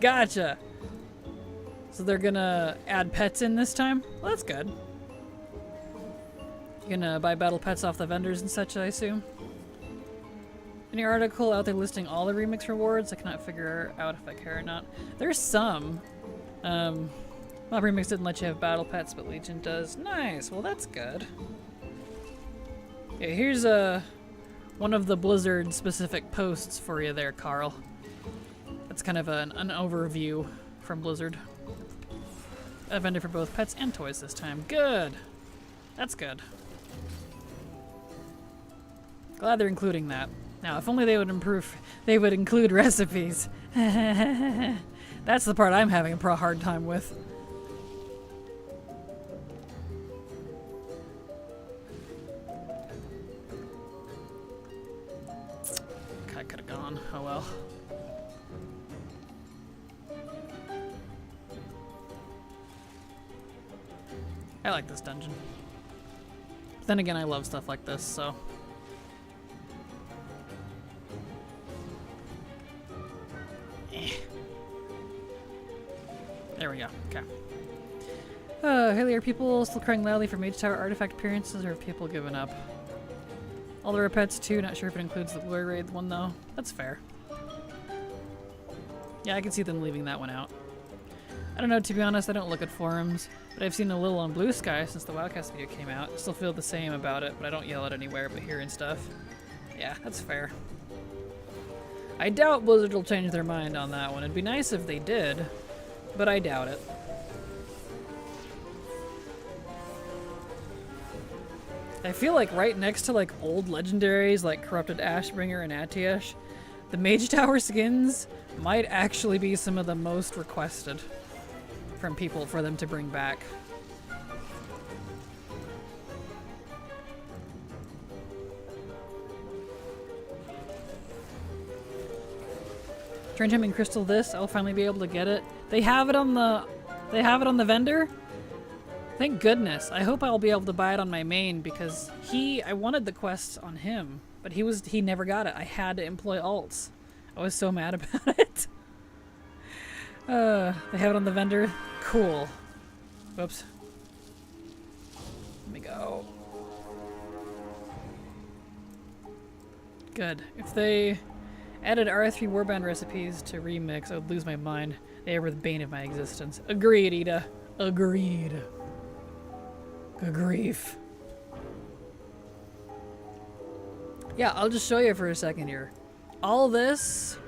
Gotcha. So they're gonna add pets in this time? Well, that's good. You're gonna buy battle pets off the vendors and such, I assume? Any article out there listing all the remix rewards? I cannot figure out if I care or not. There's some. Well, remix didn't let you have battle pets, but Legion does. Nice. Well, that's good. Yeah, here's one of the Blizzard specific posts for you there, Carl. That's kind of an overview from Blizzard. A vendor for both pets and toys this time. Good. That's good. Glad they're including that. Now, if only they would include recipes. That's the part I'm having a hard time with. I could have gone. Oh well. I like this dungeon. Then again, I love stuff like this, so. There we go. Okay. Haley, are people still crying loudly for Mage Tower artifact appearances, or have people given up? All the pets too. Not sure if it includes the Glory Raid one though. That's fair. Yeah, I can see them leaving that one out. I don't know, to be honest, I don't look at forums, but I've seen a little on Blue Sky since the Wildcast video came out. I still feel the same about it, but I don't yell it anywhere but here and stuff. Yeah, that's fair. I doubt Blizzard will change their mind on that one. It'd be nice if they did, but I doubt it. I feel like right next to like old legendaries like Corrupted Ashbringer and Atiesh, the Mage Tower skins might actually be some of the most requested from people for them to bring back. Turn and crystal this, I'll finally be able to get it. They have it on the vendor? Thank goodness. I hope I'll be able to buy it on my main because I wanted the quest on him, but he never got it. I had to employ alts. I was so mad about it. They have it on the vendor? Cool. Whoops. Let me go. Good. If they added R3 Warband recipes to remix, I would lose my mind. They were the bane of my existence. Agreed, Ida. Agreed. Good grief. Yeah, I'll just show you for a second here. All this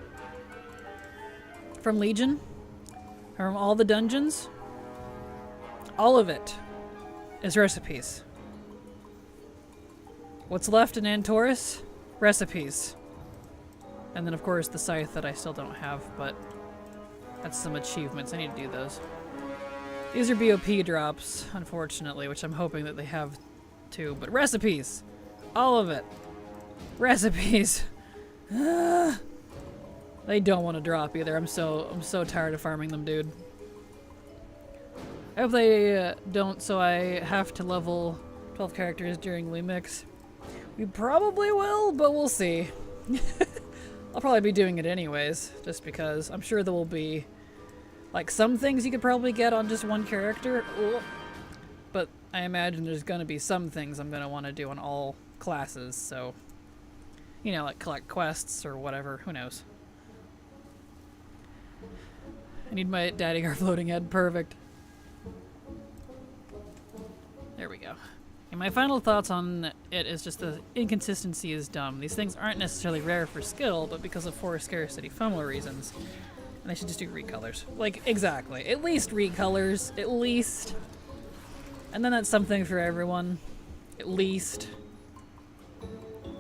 from Legion, from all the dungeons, all of it is recipes. What's left in Antorus? Recipes. And then of course the scythe that I still don't have, but that's some achievements. I need to do those. These are BOP drops, unfortunately, which I'm hoping that they have too. But recipes! All of it! Recipes! They don't want to drop either. I'm so tired of farming them, dude. I hope they don't, so I have to level 12 characters during remix. We probably will, but we'll see. I'll probably be doing it anyways, just because I'm sure there will be like some things you could probably get on just one character, but I imagine there's gonna be some things I'm gonna want to do on all classes, so you know, like collect quests or whatever, who knows. I need my daddy car floating head, perfect. There we go. And my final thoughts on it is just the inconsistency is dumb. These things aren't necessarily rare for skill, but because of forest scarcity FOMO reasons. And they should just do recolors. Like, exactly. At least recolors. At least. And then that's something for everyone. At least.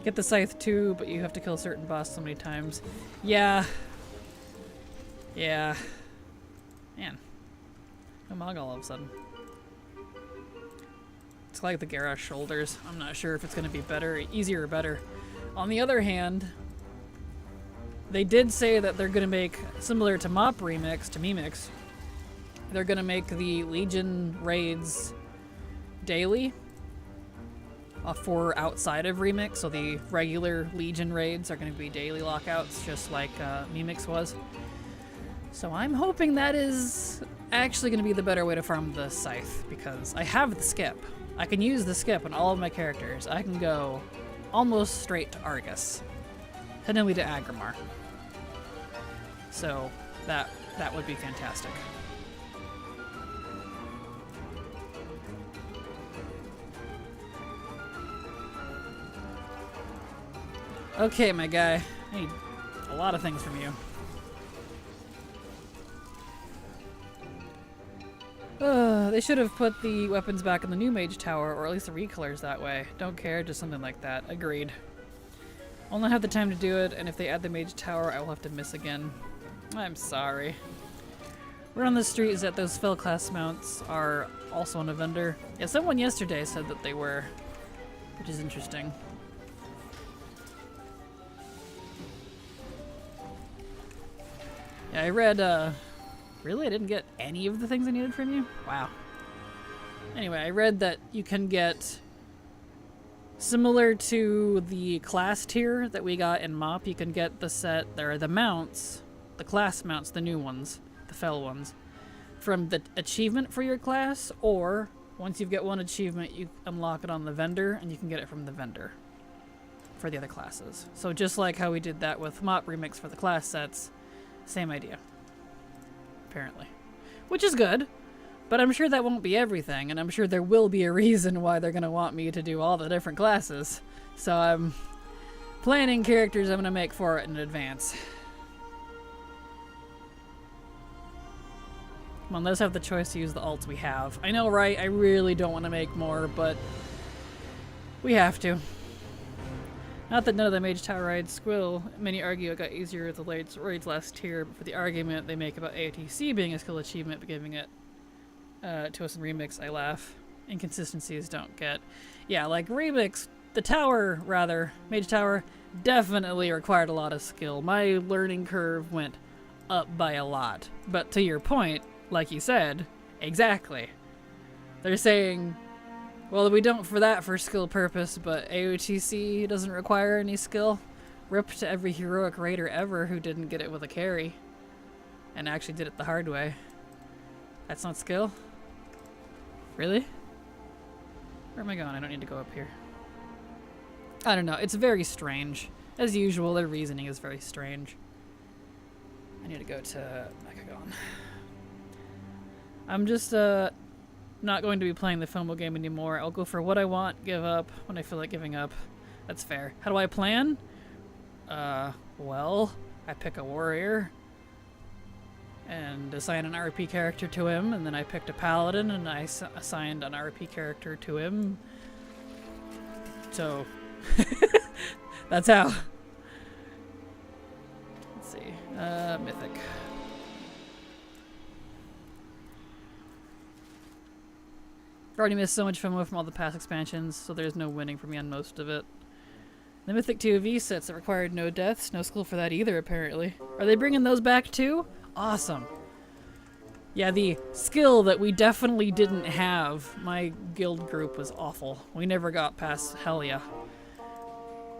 Get the scythe too, but you have to kill a certain boss so many times. Yeah. Yeah. Man. No Mog all of a sudden. It's like the Garrosh shoulders. I'm not sure if it's going to be better, easier or better. On the other hand, they did say that they're going to make, similar to Mop Remix, to Memix, they're going to make the Legion raids daily for outside of Remix. So the regular Legion raids are going to be daily lockouts, just like Memix was. So I'm hoping that is actually going to be the better way to farm the scythe, because I have the skip. I can use the skip on all of my characters. I can go almost straight to Argus, technically to Agrimar. So that would be fantastic. Okay, my guy. I need a lot of things from you. They should have put the weapons back in the new mage tower, or at least the recolors that way. Don't care, just something like that. Agreed. I'll not have the time to do it, and if they add the mage tower, I will have to miss again. I'm sorry. Word on the street is that those spell class mounts are also on a vendor. Yeah, someone yesterday said that they were, which is interesting. Yeah, I read, really? I didn't get any of the things I needed from you? Wow. Anyway, I read that you can get, similar to the class tier that we got in MOP, you can get the set, there are the mounts, the class mounts, the new ones, the fell ones, from the achievement for your class, or once you get one achievement, you unlock it on the vendor, and you can get it from the vendor for the other classes. So just like how we did that with MOP Remix for the class sets, same idea. Apparently. Which is good, but I'm sure that won't be everything, and I'm sure there will be a reason why they're going to want me to do all the different classes. So I'm planning characters I'm going to make for it in advance. Come on, let's have the choice to use the alts we have. I know, right? I really don't want to make more, but we have to. Not that none of the Mage Tower raids will. Many argue it got easier with the raids last tier, but for the argument they make about AOTC being a skill achievement but giving it to us in Remix, I laugh. Inconsistencies don't get. Yeah, like Remix, the tower, rather, Mage Tower, definitely required a lot of skill. My learning curve went up by a lot. But to your point, like you said, exactly. They're saying, well, we don't for that for skill purpose, but AOTC doesn't require any skill. Rip to every heroic raider ever who didn't get it with a carry and actually did it the hard way. That's not skill? Really? Where am I going? I don't need to go up here. I don't know. It's very strange. As usual, their reasoning is very strange. I need to go to Mechagon. I'm just, not going to be playing the FOMO game anymore. I'll go for what I want, give up when I feel like giving up. That's fair. How do I plan? Well, I pick a warrior and assign an RP character to him, and then I picked a paladin and I assigned an RP character to him. So, that's how. Let's see. Mythic. already missed so much FOMO from all the past expansions, so there's no winning for me on most of it. The Mythic 2V sets that required no deaths, no skill for that either, apparently. Are they bringing those back too? Awesome. Yeah, the skill that we definitely didn't have. My guild group was awful. We never got past Helia.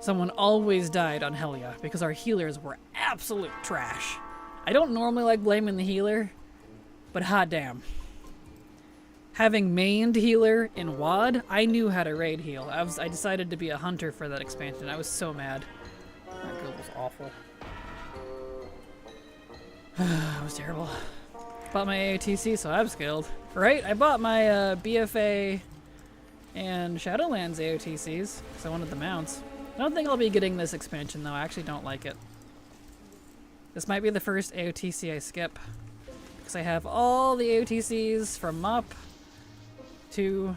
Someone always died on Helia because our healers were absolute trash. I don't normally like blaming the healer, but hot damn. Having mained healer in WoD, I knew how to raid heal. I decided to be a hunter for that expansion. I was so mad. That guild was awful. It was terrible. Bought my AOTC, so I'm skilled. Right? I bought my BFA and Shadowlands AOTCs because I wanted the mounts. I don't think I'll be getting this expansion though. I actually don't like it. This might be the first AOTC I skip because I have all the AOTCs from MOP to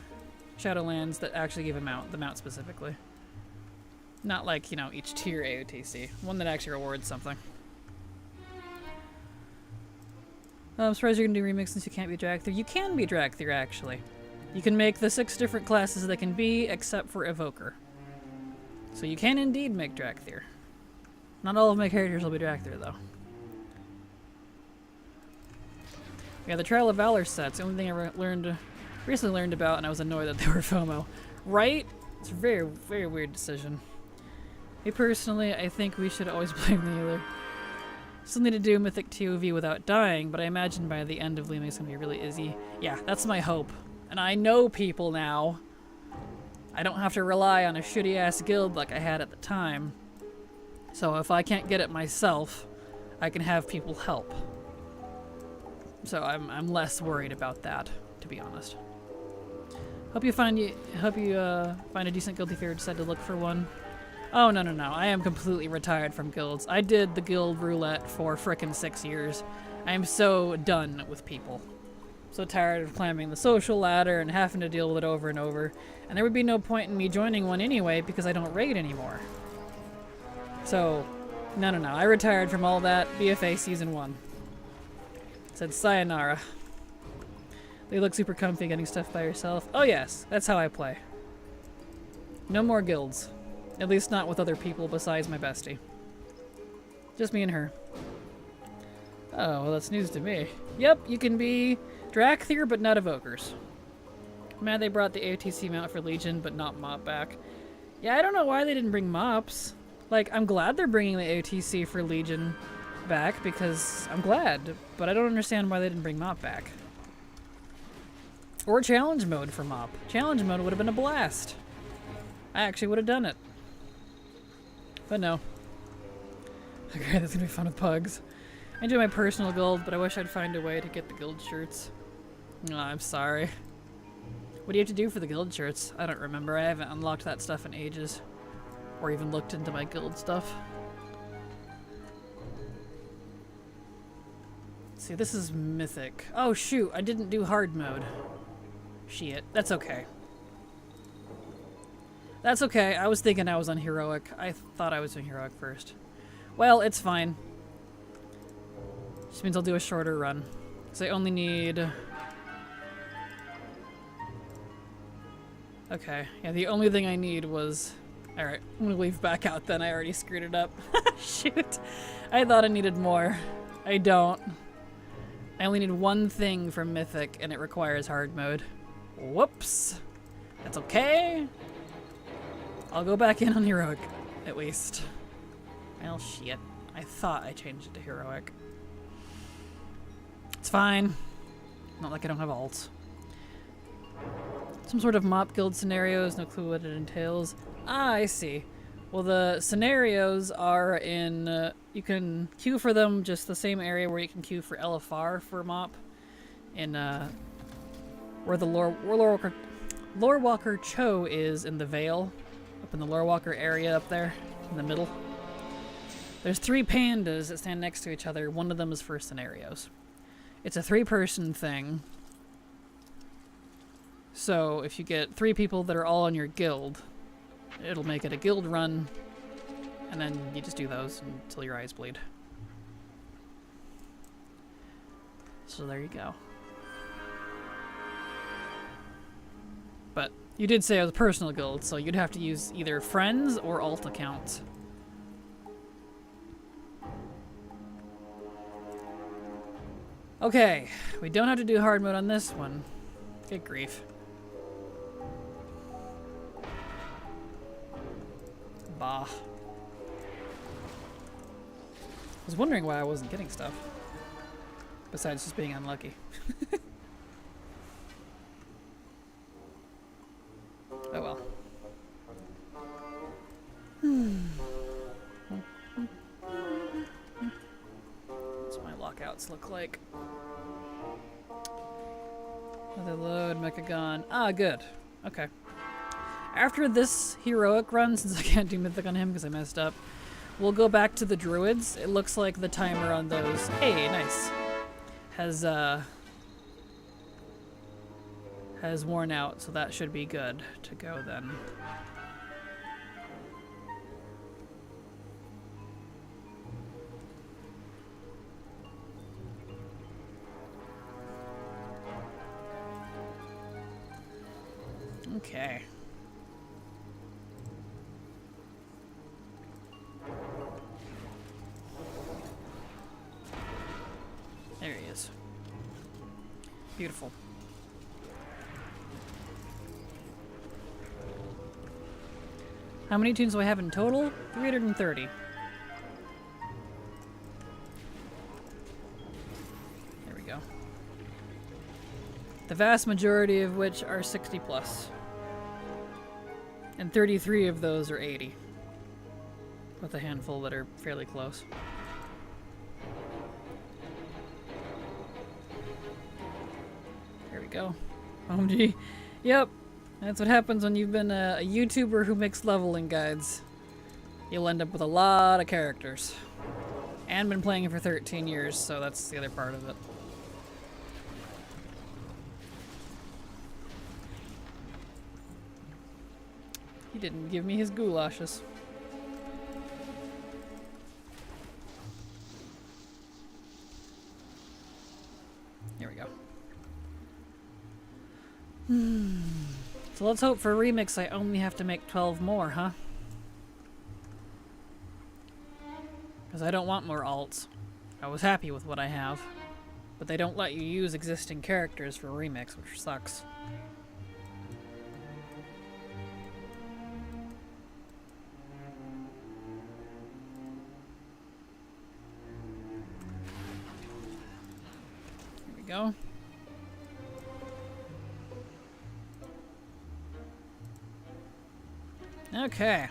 Shadowlands that actually give a mount, the mount specifically. Not like, you know, each tier AOTC. One that actually rewards something. I'm surprised you're gonna do remix since you can't be drag through. You can be drag through, actually. You can make the 6 different classes that can be, except for Evoker. So you can indeed make drag through. Not all of my characters will be drag through, though. Yeah, the Trial of Valor sets. The only thing I recently learned about, and I was annoyed that they were FOMO. Right? It's a very, very weird decision. Me personally, I think we should always blame the healer. Still need to do Mythic TOV without dying, but I imagine by the end of Leeming it's gonna be really easy. Yeah, that's my hope. And I know people now. I don't have to rely on a shitty-ass guild like I had at the time. So if I can't get it myself, I can have people help. So I'm less worried about that, to be honest. Hope you find a decent guild if you ever decide to look for one. Oh, no. I am completely retired from guilds. I did the guild roulette for frickin' 6 years. I am so done with people. So tired of climbing the social ladder and having to deal with it over and over. And there would be no point in me joining one anyway because I don't raid anymore. So, no. I retired from all that. BFA Season 1. Said sayonara. They look super comfy getting stuff by yourself. Oh yes, that's how I play. No more guilds. At least not with other people besides my bestie. Just me and her. Oh, well that's news to me. Yep, you can be Drakthir, but not Evokers. Mad they brought the AOTC mount for Legion, but not Mop back. Yeah, I don't know why they didn't bring Mops. Like, I'm glad they're bringing the AOTC for Legion back, because I'm glad, but I don't understand why they didn't bring Mop back. Or Challenge Mode for Mop. Challenge Mode would have been a blast. I actually would have done it. But no. Okay, that's gonna be fun with pugs. I enjoy my personal guild, but I wish I'd find a way to get the guild shirts. Oh, I'm sorry. What do you have to do for the guild shirts? I don't remember. I haven't unlocked that stuff in ages. Or even looked into my guild stuff. Let's see, this is Mythic. Oh shoot, I didn't do hard mode. Shit, that's okay. That's okay. I was thinking I was on Heroic. I thought I was on Heroic first. Well, it's fine. Just means I'll do a shorter run. So I only need... Okay. Yeah, the only thing I need was... Alright, I'm gonna leave back out then. I already screwed it up. Shoot. I thought I needed more. I don't. I only need one thing from Mythic, and it requires hard mode. Whoops. That's okay. I'll go back in on Heroic, at least. Well, shit. I thought I changed it to Heroic. It's fine. Not like I don't have alts. Some sort of mop guild scenarios, no clue what it entails. Ah, I see. Well, the scenarios are in... you can queue for them just the same area where you can queue for LFR for mop. In, where the Lore Walker Cho is in the Vale. Up in the Lore Walker area up there, in the middle. There's 3 pandas that stand next to each other. One of them is for scenarios. It's a 3-person thing. So if you get 3 people that are all in your guild, it'll make it a guild run, and then you just do those until your eyes bleed. So there you go. You did say it was a personal guild, so you'd have to use either friends or alt accounts. Okay, we don't have to do hard mode on this one. Good grief. Bah. I was wondering why I wasn't getting stuff. Besides just being unlucky. Oh well. What's my lockouts look like? Another load, Mechagon. Ah, good. Okay. After this heroic run, since I can't do Mythic on him because I messed up, we'll go back to the Druids. It looks like the timer on those... Hey, nice. Has worn out, so that should be good to go then. Okay. There he is. Beautiful. How many tunes do I have in total? 330. There we go. The vast majority of which are 60 plus. And 33 of those are 80. With a handful that are fairly close. There we go. OMG. Yep. That's what happens when you've been a YouTuber who makes leveling guides. You'll end up with a lot of characters. And been playing it for 13 years, so that's the other part of it. He didn't give me his goulashes. There we go. So let's hope for remix I only have to make 12 more, huh? Because I don't want more alts. I was happy with what I have. But they don't let you use existing characters for remix, which sucks. Here we go. Okay.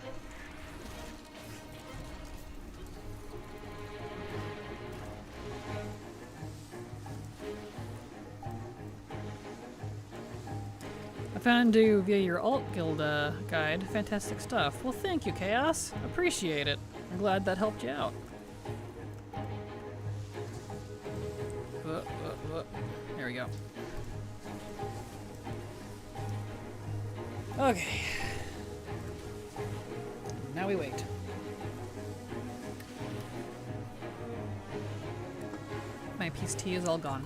I found you via your alt guild guide. Fantastic stuff. Well, thank you, Chaos. Appreciate it. I'm glad that helped you out. There we go. Okay. Now we wait. My peace tea is all gone.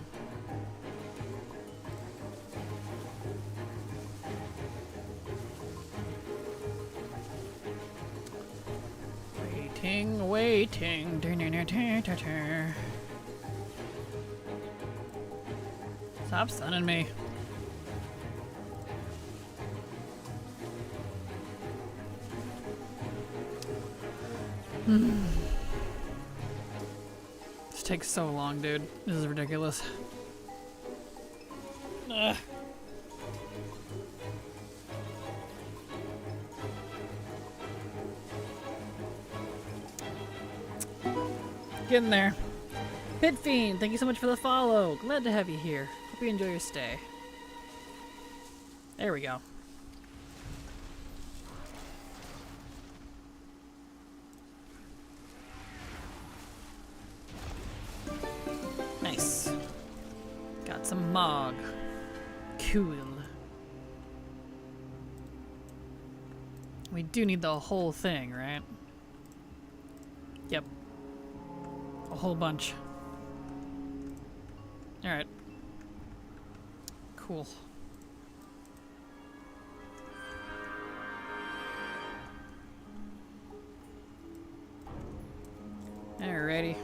Waiting, waiting. Stop stunning me. This takes so long, dude. This is ridiculous. Ugh. Getting there. Pit Fiend, thank you so much for the follow. Glad to have you here. Hope you enjoy your stay. There we go. Nice. Got some Mog. Cool. We do need the whole thing, right? Yep. A whole bunch. Alright. Cool. Alrighty.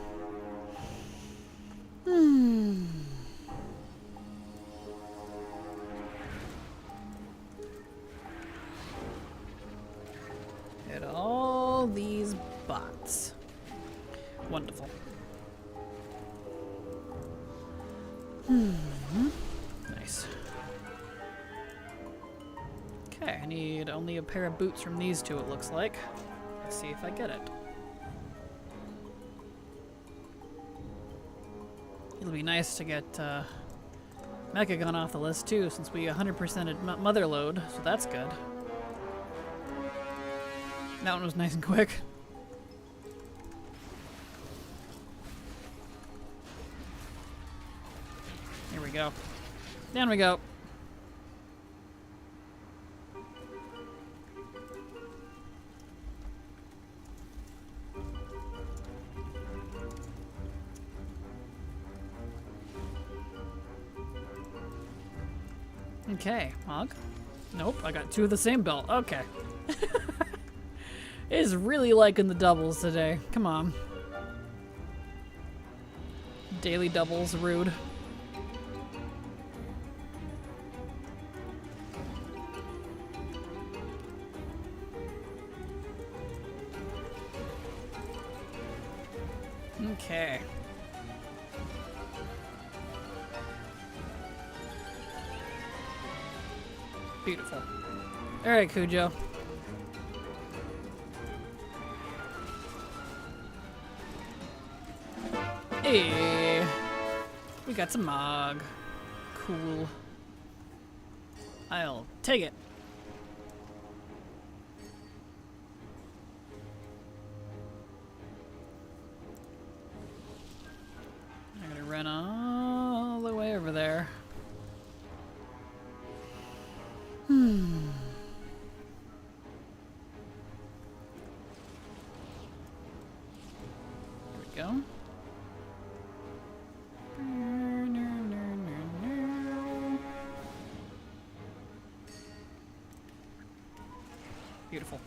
At all these bots. Wonderful. Nice. Okay, I need only a pair of boots from these two, it looks like. Let's see if I get it. It'll be nice to get Mechagon off the list too, since we 100%ed mother load, so that's good. That one was nice and quick. Here we go. Down we go. Okay, Mog. Nope, I got two of the same belt. Okay. Is really liking the doubles today. Come on. Daily doubles, rude. Okay. Beautiful. Alright, Cujo. Hey, we got some Mog. Cool. I'll take it. I'm gonna run all the way over there. There we go. Beautiful.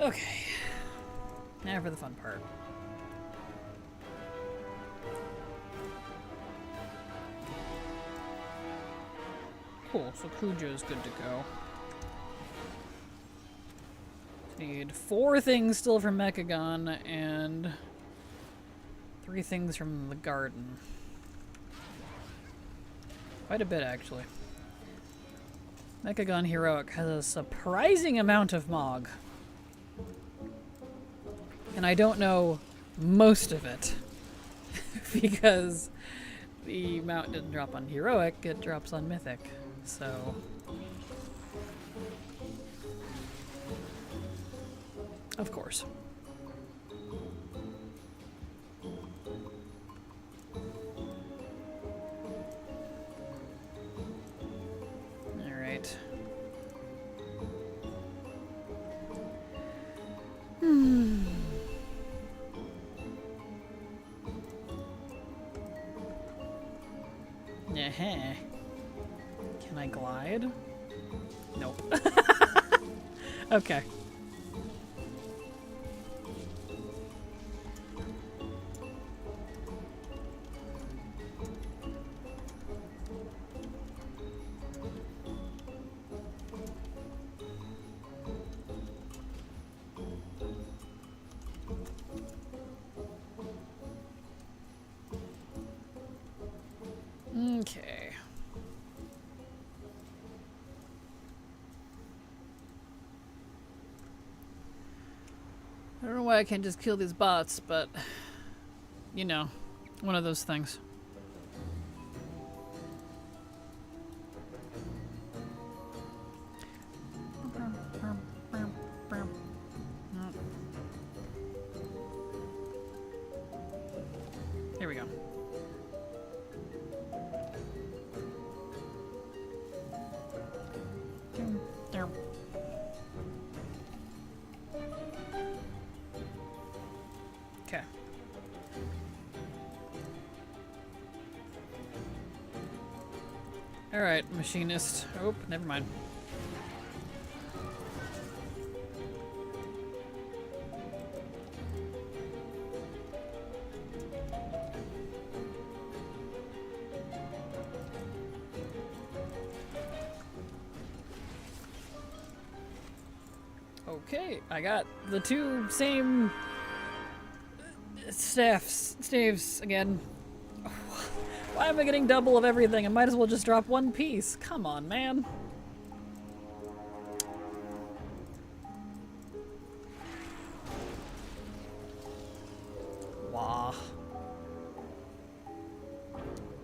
Okay. Now for the fun part. Cool, so Cujo's good to go. Need 4 things still from Mechagon and 3 things from the garden. Quite a bit, actually. Mechagon Heroic has a surprising amount of Mog. And I don't know most of it. Because the amount didn't drop on Heroic, it drops on Mythic. So... of course. Alright. Yeah. Can I glide? Nope. Okay. Okay. I don't know why I can't just kill these bots, but you know, one of those things. Here we go. Okay. Alright, machinist. Oh, never mind. Okay, I got the two same staves again. Why am I getting double of everything? I might as well just drop one piece. Come on, man. Wah.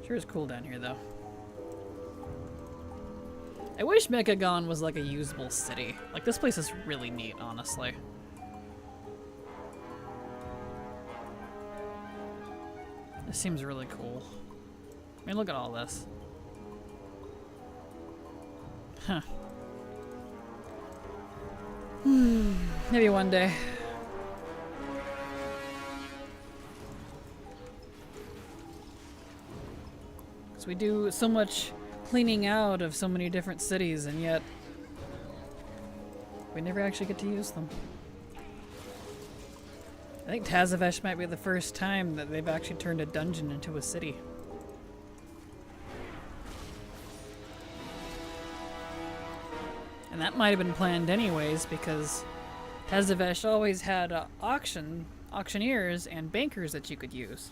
Sure is cool down here, though. I wish Mechagon was like a usable city. Like, this place is really neat, honestly. This seems really cool. I mean, look at all this. Huh. Maybe one day. Because we do so much cleaning out of so many different cities, and yet we never actually get to use them. I think Tazavesh might be the first time that they've actually turned a dungeon into a city. And that might have been planned anyways, because Tazavesh always had auctioneers and bankers that you could use.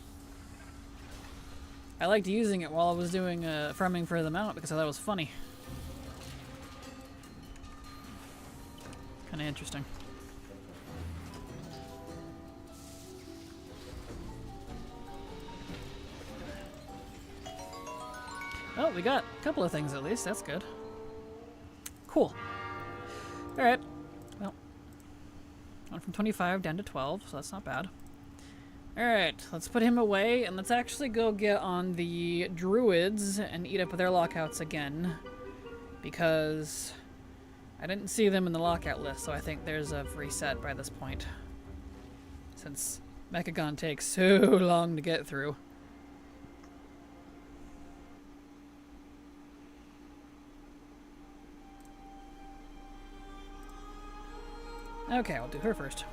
I liked using it while I was doing farming for the mount because I thought it was funny. Kind of interesting. Oh, we got a couple of things at least. That's good. Cool. Alright. Well, went from 25 down to 12, so that's not bad. Alright, let's put him away, and let's actually go get on the druids and eat up their lockouts again. Because I didn't see them in the lockout list, so I think there's a reset by this point. Since Mechagon takes so long to get through. Okay, I'll do her first.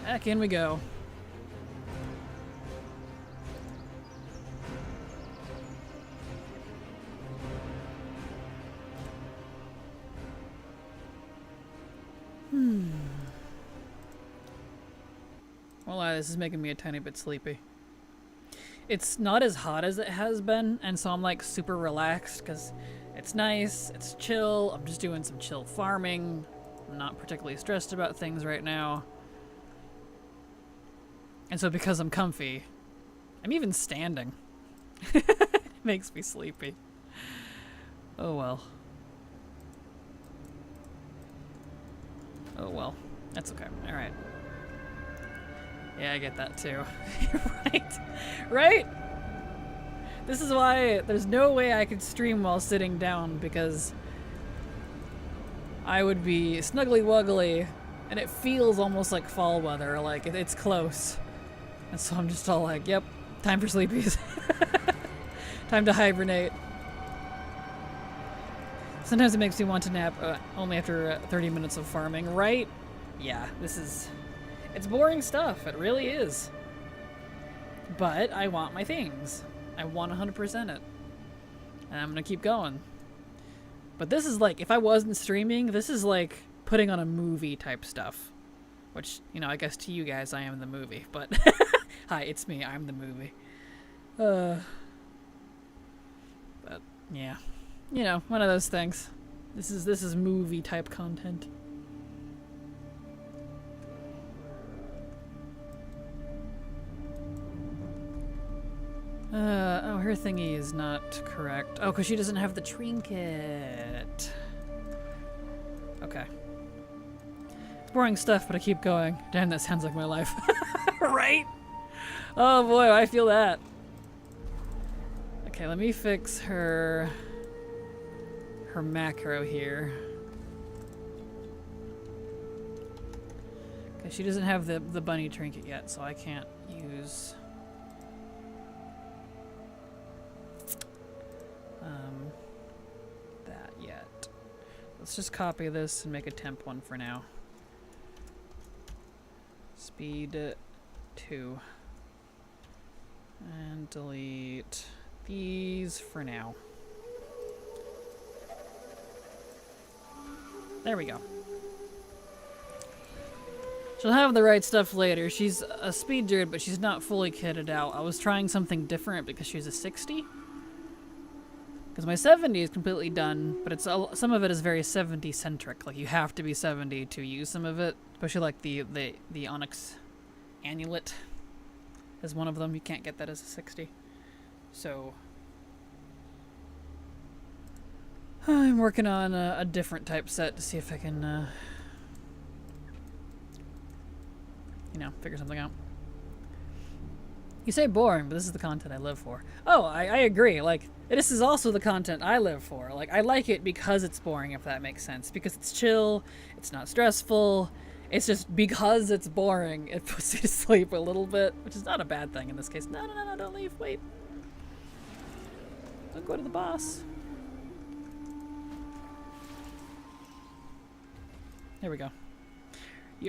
Back in we go. Well, this is making me a tiny bit sleepy. It's not as hot as it has been, and so I'm like super relaxed because it's nice, it's chill, I'm just doing some chill farming. I'm not particularly stressed about things right now. And so because I'm comfy, I'm even standing. It makes me sleepy. Oh well. Oh well. That's okay. Alright. Yeah, I get that too. Right? Right? This is why there's no way I could stream while sitting down, because I would be snuggly wuggly and it feels almost like fall weather, like it's close. And so I'm just all like, yep, time for sleepies. Time to hibernate. Sometimes it makes me want to nap only after 30 minutes of farming, right? Yeah, it's boring stuff, it really is. But I want my things. I want 100% it. And I'm gonna keep going. But this is like, if I wasn't streaming, this is like putting on a movie type stuff. Which, you know, I guess to you guys I am the movie, but hi, it's me, I'm the movie. But yeah. You know, one of those things. This is movie type content. Oh, her thingy is not correct. Oh, because she doesn't have the trinket. Okay. It's boring stuff, but I keep going. Damn, that sounds like my life. Right? Oh boy, I feel that. Okay, let me fix her macro here. Okay, she doesn't have the bunny trinket yet, so I can't use that yet. Let's just copy this and make a temp one for now. Speed 2. And delete these for now. There we go. She'll have the right stuff later. She's a speed druid, but she's not fully kitted out. I was trying something different because she's a 60. Because my 70 is completely done, but it's some of it is very 70 centric. Like you have to be 70 to use some of it, especially like the Onyx Amulet is one of them. You can't get that as a 60. So I'm working on a different type set to see if I can, you know, figure something out. You say boring, but this is the content I live for. Oh, I agree. Like, this is also the content I live for. Like, I like it because it's boring, if that makes sense. Because it's chill, it's not stressful. It's just because it's boring, it puts you to sleep a little bit, which is not a bad thing in this case. No, don't leave. Wait. Don't go to the boss. There we go.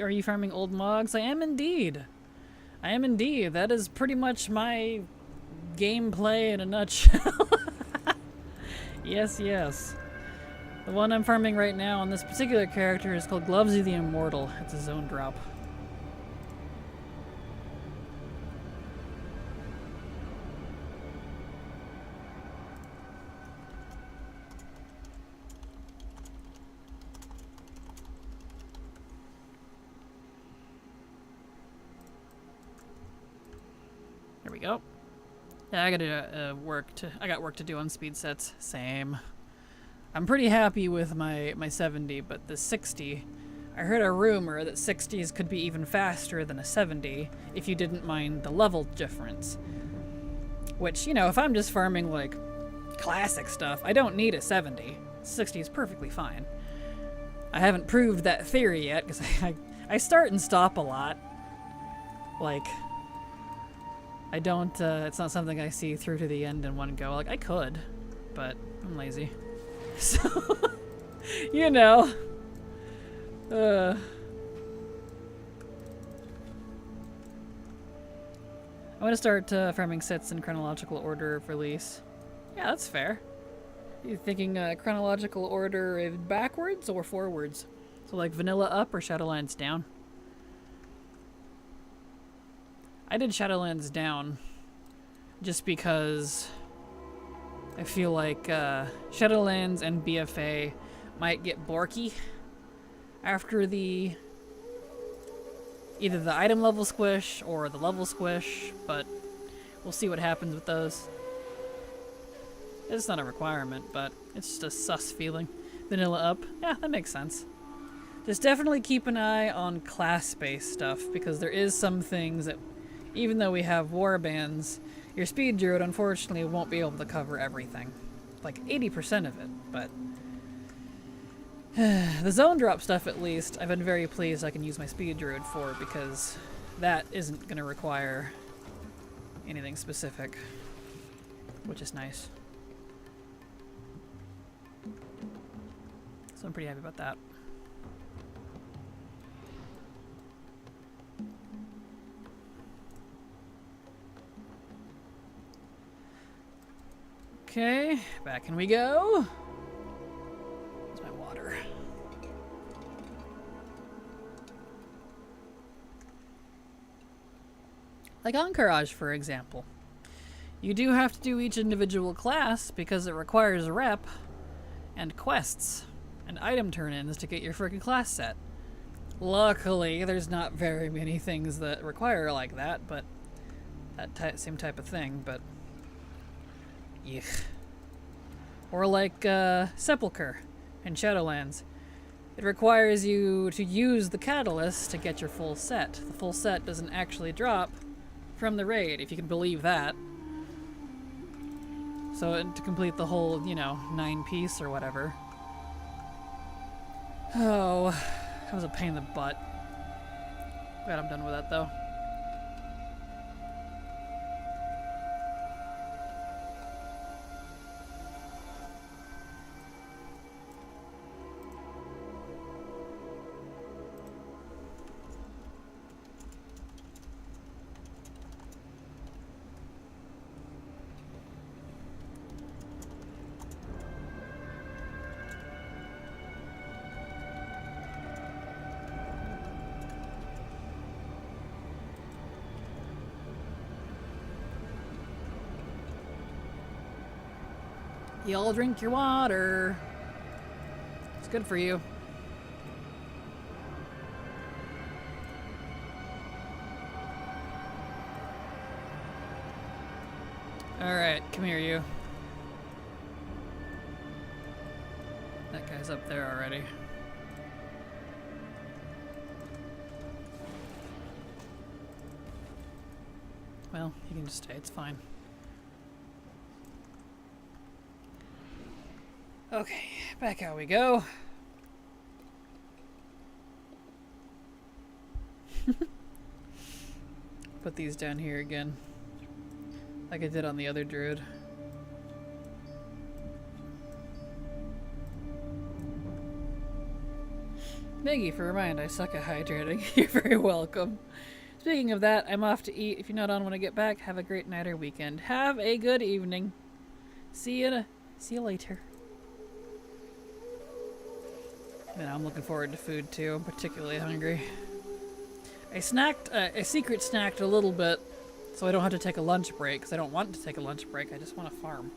Are you farming old mogs? I am indeed. I am indeed. That is pretty much my gameplay in a nutshell. Yes, yes. The one I'm farming right now on this particular character is called Glovesy the Immortal. It's a zone drop. There we go. Yeah, I gotta I got work to do on speed sets. Same. I'm pretty happy with my 70, but the 60, I heard a rumor that 60s could be even faster than a 70 if you didn't mind the level difference. Which, you know, if I'm just farming like classic stuff, I don't need a 70. 60 is perfectly fine. I haven't proved that theory yet because I start and stop a lot. Like, I don't, it's not something I see through to the end in one go. Like, I could, but I'm lazy. So, you know. I'm gonna start farming sets in chronological order of release. Yeah, that's fair. You thinking chronological order backwards or forwards? So like vanilla up or Shadowlands down? I did Shadowlands down just because I feel like Shadowlands and BFA might get borky after either the item level squish or the level squish, but we'll see what happens with those. It's not a requirement, but it's just a sus feeling. Vanilla up, yeah, that makes sense. Just definitely keep an eye on class-based stuff, because there is some things that, even though we have warbands, your speed druid unfortunately won't be able to cover everything. Like 80% of it, but the zone drop stuff at least, I've been very pleased I can use my speed druid for, because that isn't going to require anything specific, which is nice. So I'm pretty happy about that. Okay, back in we go. Where's my water? Like Encourage, for example. You do have to do each individual class because it requires rep and quests and item turn-ins to get your frickin' class set. Luckily, there's not very many things that require like that, but that same type of thing, but yuck. Or like Sepulchre in Shadowlands. It requires you to use the catalyst to get your full set. The full set doesn't actually drop from the raid, if you can believe that. So to complete the whole, you know, 9-piece or whatever. Oh, that was a pain in the butt. Glad I'm done with that though. Y'all drink your water. It's good for you. Alright, come here, you. That guy's up there already. Well, you can just stay, it's fine. Okay, back out we go. Put these down here again. Like I did on the other druid. Thank you for reminding I suck at hydrating. You're very welcome. Speaking of that, I'm off to eat. If you're not on when I get back, have a great night or weekend. Have a good evening. See you later. And I'm looking forward to food too. I'm particularly hungry. I secret snacked a little bit so I don't have to take a lunch break, because I don't want to take a lunch break. I just want to farm.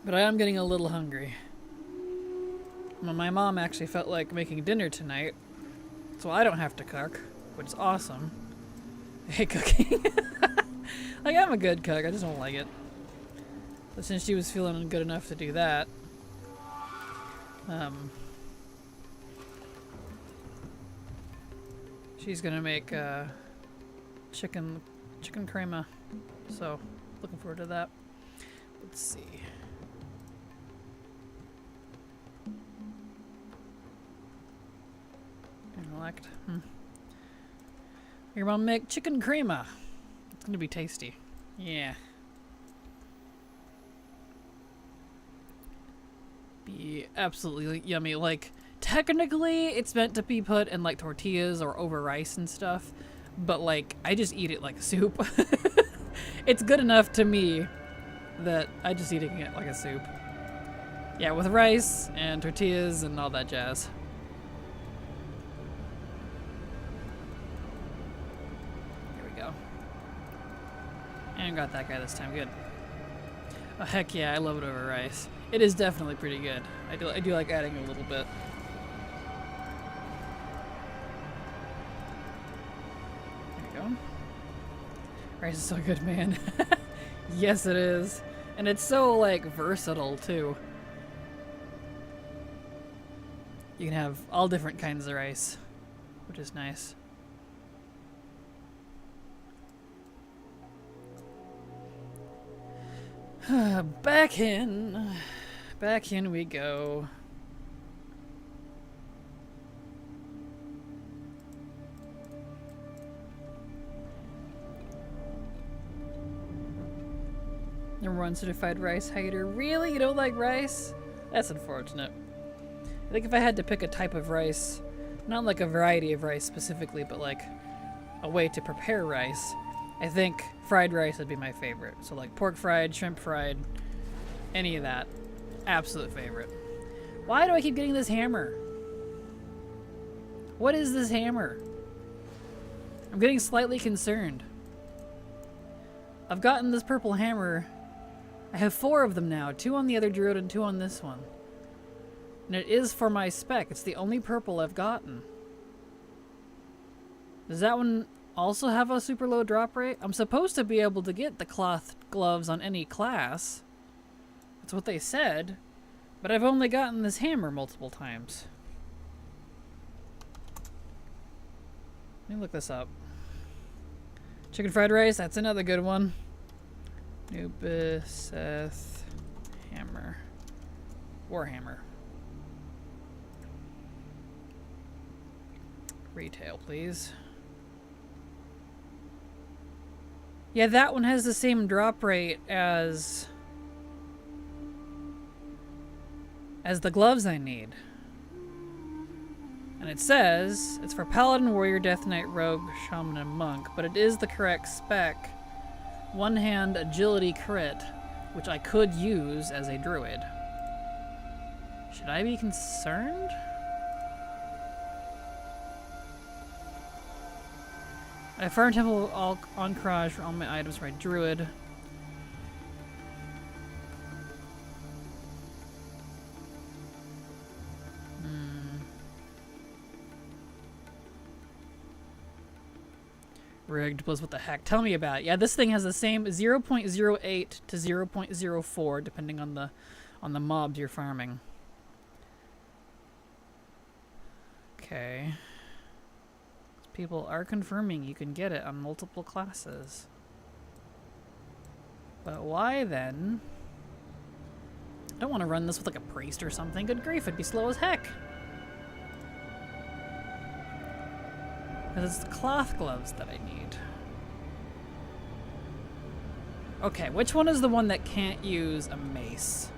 But I am getting a little hungry. My mom actually felt like making dinner tonight, so I don't have to cook, which is awesome. I hate cooking. Like, I'm a good cook, I just don't like it. But since she was feeling good enough to do that, she's gonna make chicken crema, so looking forward to that. Let's see. Intellect. Your mom make chicken crema. It's gonna be tasty. Yeah. Be absolutely yummy. Like, technically it's meant to be put in like tortillas or over rice and stuff, but like I just eat it like a soup. It's good enough to me that I just eating it like a soup. Yeah, with rice and tortillas and all that jazz. Here we go. And got that guy this time. Good. Oh heck yeah, I love it over rice. It is definitely pretty good. I do like adding a little bit. There we go. Rice is so good, man. Yes, it is. And it's so, like, versatile, too. You can have all different kinds of rice, which is nice. Back in. Back in we go. Number 1 certified rice hater. Really? You don't like rice? That's unfortunate. I think if I had to pick a type of rice, not like a variety of rice specifically, but like a way to prepare rice, I think fried rice would be my favorite. So like pork fried, shrimp fried, any of that. Absolute favorite. Why do I keep getting this hammer? What is this hammer? I'm getting slightly concerned. I've gotten this purple hammer. I have 4 of them now. 2 on the other druid and 2 on this one. And it is for my spec. It's the only purple I've gotten. Does that one also have a super low drop rate? I'm supposed to be able to get the cloth gloves on any class. That's what they said. But I've only gotten this hammer multiple times. Let me look this up. Chicken fried rice, that's another good one. Nubiseth hammer. Warhammer. Retail, please. Yeah, that one has the same drop rate as the gloves I need. And it says it's for Paladin, Warrior, Death Knight, Rogue, Shaman, and Monk, but it is the correct spec. One-hand agility crit, which I could use as a druid. Should I be concerned? I farm temple all on Kraj for all my items for my druid. Rigged Blizz, what the heck? Tell me about it. Yeah, this thing has the same 0.08 to 0.04 depending on the mobs you're farming. Okay. People are confirming you can get it on multiple classes. But why then? I don't want to run this with like a priest or something. Good grief, it'd be slow as heck. Because it's the cloth gloves that I need. Okay, which one is the one that can't use a mace?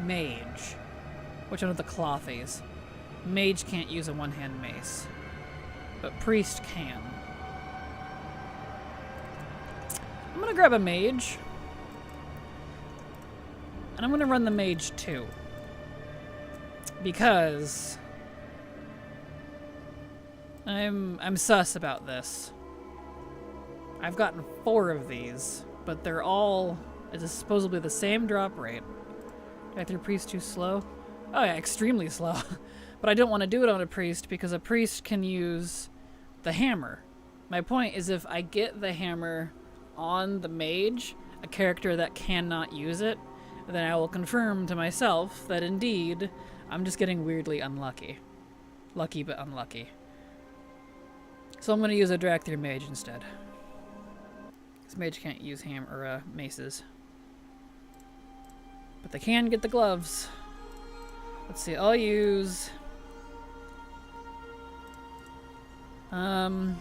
Mage. Which one of the clothies? Mage can't use a one-hand mace. But priest can. I'm gonna grab a mage. And I'm gonna run the mage too. Because I'm sus about this. I've gotten 4 of these, but they're all it's supposedly the same drop rate. Did priest too slow? Oh yeah, extremely slow. But I don't want to do it on a priest because a priest can use the hammer. My point is if I get the hammer on the mage, a character that cannot use it, then I will confirm to myself that indeed I'm just getting weirdly unlucky. Lucky but unlucky. So I'm going to use a Dracthyr mage instead. This mage can't use maces. But they can get the gloves. Let's see, I'll use... but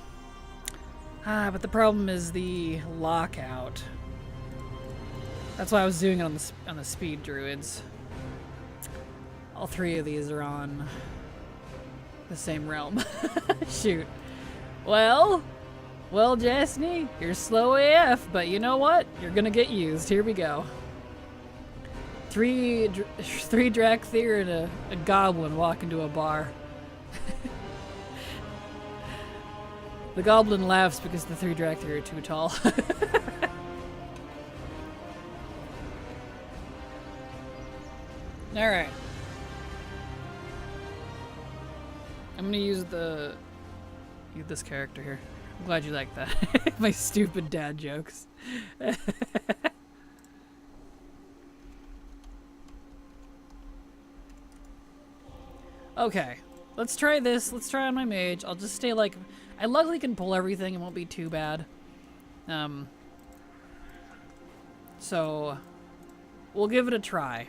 the problem is the lockout. That's why I was doing it on the speed druids. All 3 of these are on the same realm. Shoot. Well, Jessney, you're slow AF, but you know what? You're gonna get used. Here we go. 3 Dracthyr and a goblin walk into a bar. The goblin laughs because the 3 Dracthyr are too tall. Alright. I'm gonna use this character here. I'm glad you like that. My stupid dad jokes. Okay. Let's try this. Let's try on my mage. I'll just stay like... I luckily can pull everything. It won't be too bad. So... we'll give it a try.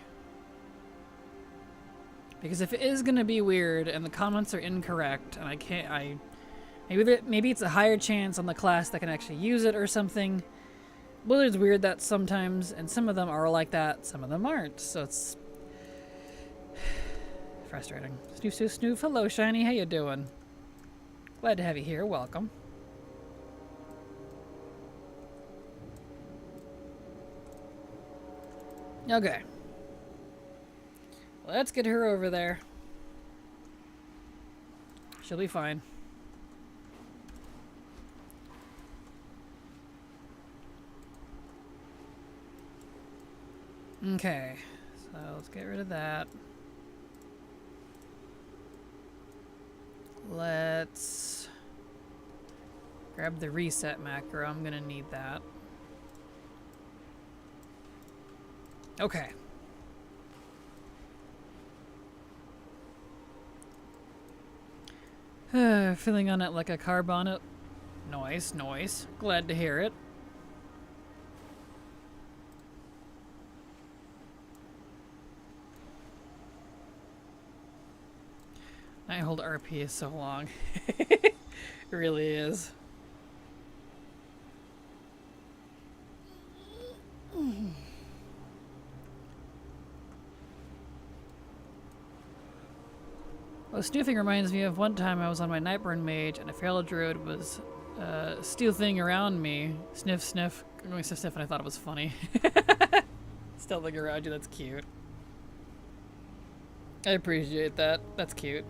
Because if it is going to be weird and the comments are incorrect and I can't... Maybe it's a higher chance on the class that can actually use it or something. Blizzard's weird that sometimes, and some of them are like that, some of them aren't. So it's... frustrating. Snoof. Hello, Shiny. How you doing? Glad to have you here. Welcome. Okay. Let's get her over there. She'll be fine. Okay. So let's get rid of that. Let's grab the reset macro. I'm gonna need that. Okay. Filling on it like a car bonnet. Nice. Glad to hear it. I hold RP is so long. It really is. Well, snoofing reminds me of one time I was on my Nightburn mage and a feral druid was stealthing around me. Sniff. I'm going sniff, and I thought it was funny. Stealthing around you, that's cute. I appreciate that. That's cute.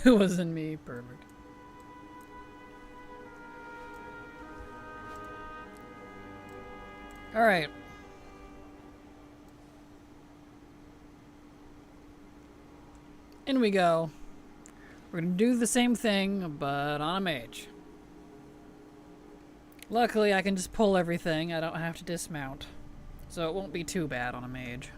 It wasn't me. Perfect. Alright. In we go. We're gonna do the same thing, but on a mage. Luckily, I can just pull everything. I don't have to dismount. So it won't be too bad on a mage.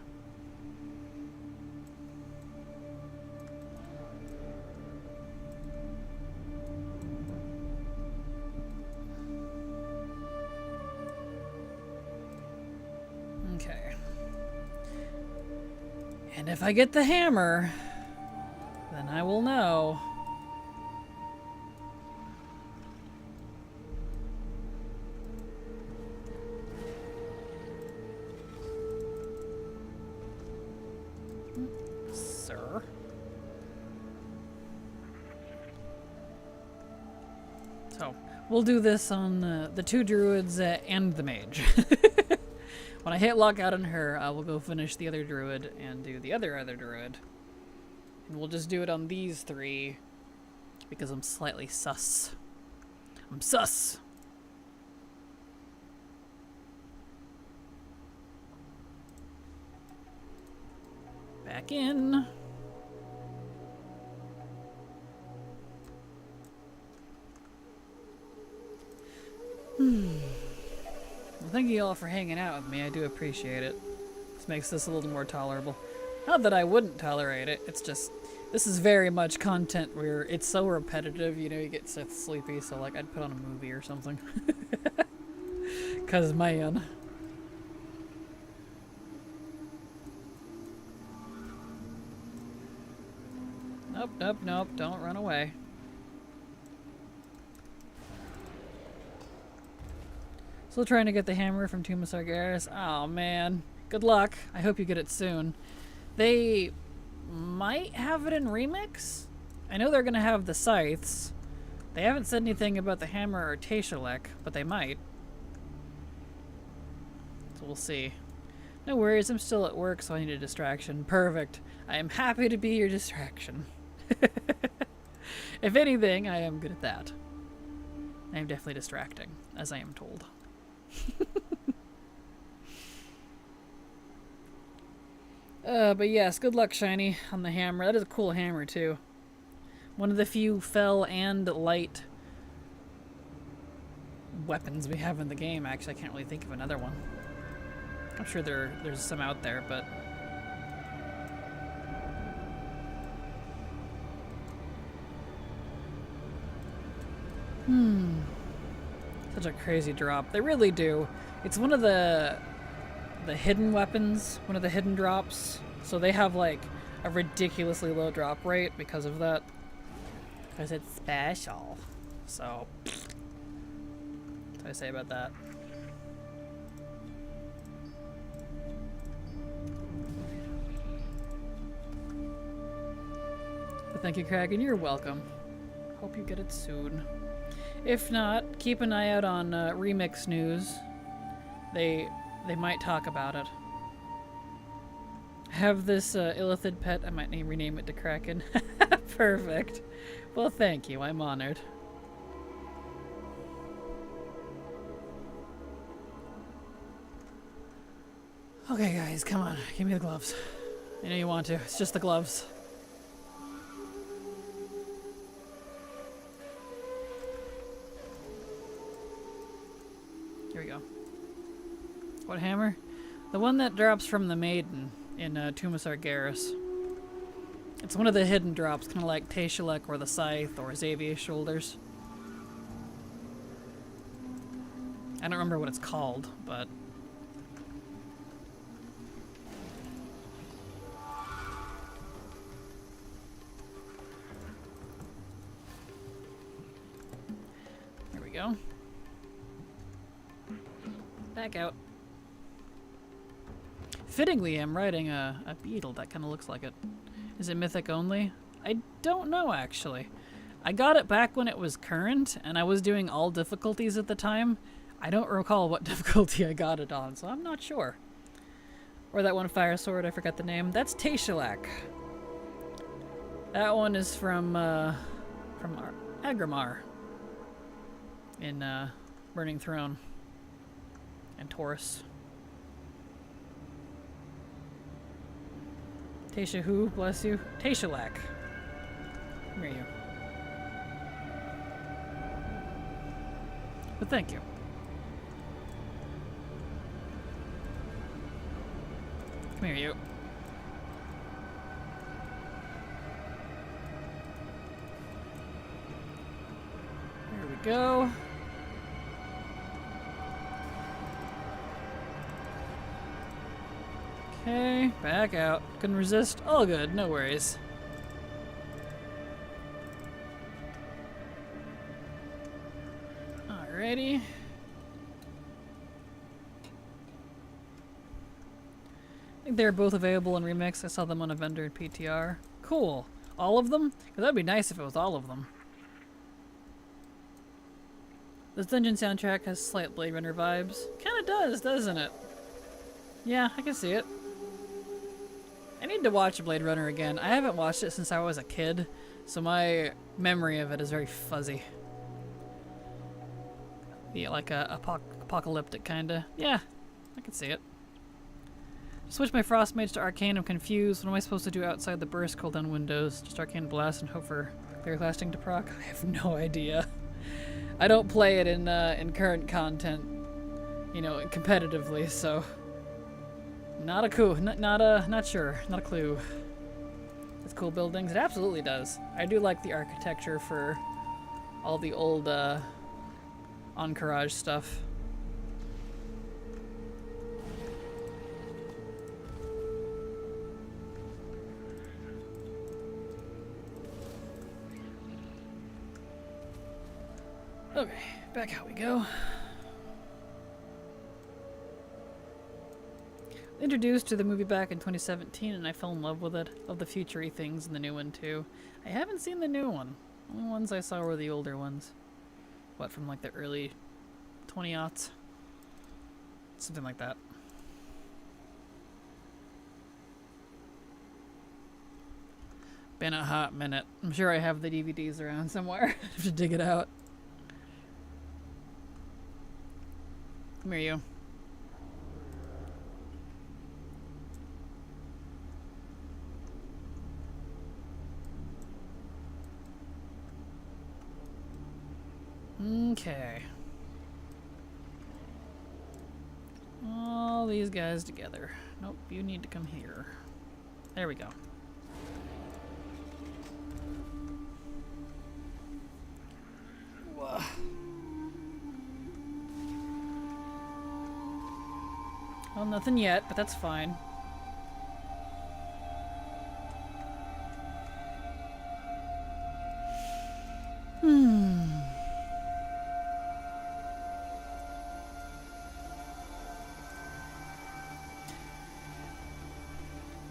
Okay. And if I get the hammer, then I will know. Sir. So, we'll do this on the two druids and the mage. When I hit lockout on her, I will go finish the other druid and do the other druid. And we'll just do it on these three because I'm slightly sus. I'm sus! Back in. Well, thank you all for hanging out with me. I do appreciate it. This makes this a little more tolerable. Not that I wouldn't tolerate it. It's just, this is very much content where it's so repetitive, you know, you get so sleepy, so like I'd put on a movie or something. 'Cause man. Nope, nope, nope, don't run away. Still trying to get the hammer from Tomb of Sargeras. Oh man. Good luck. I hope you get it soon. They might have it in Remix? I know they're gonna have the scythes. They haven't said anything about the hammer or Tashalek, but they might. So we'll see. No worries, I'm still at work, so I need a distraction. Perfect. I am happy to be your distraction. If anything, I am good at that. I am definitely distracting, as I am told. But yes, good luck, Shiny, on the hammer. That is a cool hammer, too. One of the few fell and light weapons we have in the game. Actually, I can't really think of another one. I'm sure there's some out there, but... Such a crazy drop. They really do. It's one of the hidden weapons, one of the hidden drops. So they have like a ridiculously low drop rate because of that. Because it's special. So, what do I say about that? But thank you, Kraken. You're welcome. Hope you get it soon. If not, keep an eye out on Remix News. They might talk about it. I have this illithid pet. I might rename it to Kraken. Perfect. Well, thank you. I'm honored. Okay, guys, come on. Give me the gloves. I know you want to. It's just the gloves. Here we go. What hammer? The one that drops from the maiden in Tomb of Sargeras. It's one of the hidden drops, kind of like Tashalek or the Scythe or Xavier's Shoulders. I don't remember what it's called, but... There we go. Back out. Fittingly, I'm riding a beetle that kind of looks like it. Is it mythic only? I don't know, actually. I got it back when it was current, and I was doing all difficulties at the time. I don't recall what difficulty I got it on, so I'm not sure. Or that one fire sword, I forgot the name. That's Tashalek. That one is from Agrimar in Burning Throne and Taurus. Tasha who? Bless you. Tashalak. Come here, you. But thank you. Come here, you. There we go. Okay, back out. Couldn't resist. All good, no worries. Alrighty. I think they're both available in Remix. I saw them on a vendor in PTR. Cool. All of them? 'Cause that'd be nice if it was all of them. This dungeon soundtrack has slight Blade Runner vibes. Kinda does, doesn't it? Yeah, I can see it. I need to watch Blade Runner again. I haven't watched it since I was a kid, so my memory of it is very fuzzy. Yeah, like a apocalyptic kinda. Yeah, I can see it. Switch my Frost Mage to Arcane. I'm confused. What am I supposed to do outside the burst cooldown windows? Just Arcane Blast and hope for clear lasting to proc? I have no idea. I don't play it in current content, you know, competitively, so not a clue. Not sure. Not a clue. It's cool buildings. It absolutely does. I do like the architecture for all the old Encourage stuff. Okay, back out we go. Introduced to the movie back in 2017 and I fell in love with it. Love the future-y things in the new one too. I haven't seen the new one. The only ones I saw were the older ones. What, from like the early 20-aughts? Something like that. Been a hot minute. I'm sure I have the DVDs around somewhere. I have to dig it out. Come here, you. Okay. All these guys together. Nope, you need to come here. There we go. Whoa. Well, nothing yet, but that's fine.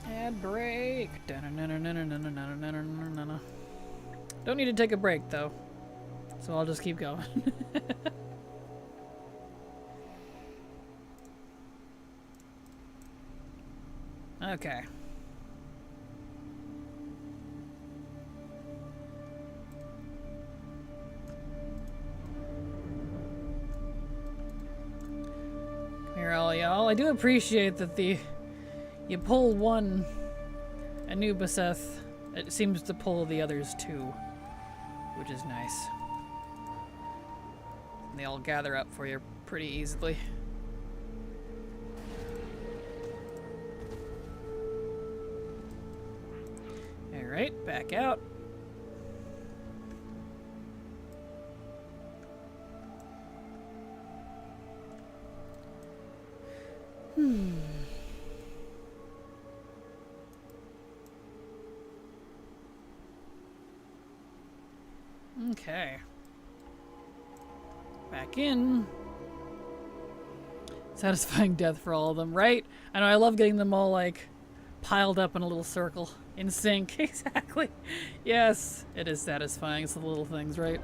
Ad break. Don't need to take a break though, so I'll just keep going. Okay. Come here, all y'all. I do appreciate that you pull one Anubiseth, it seems to pull the others too, which is nice. And they all gather up for you pretty easily. Alright, back out. Okay. Back in. Satisfying death for all of them, right? I know, I love getting them all, like, piled up in a little circle. In sync, exactly. Yes, it is satisfying. It's the little things, right?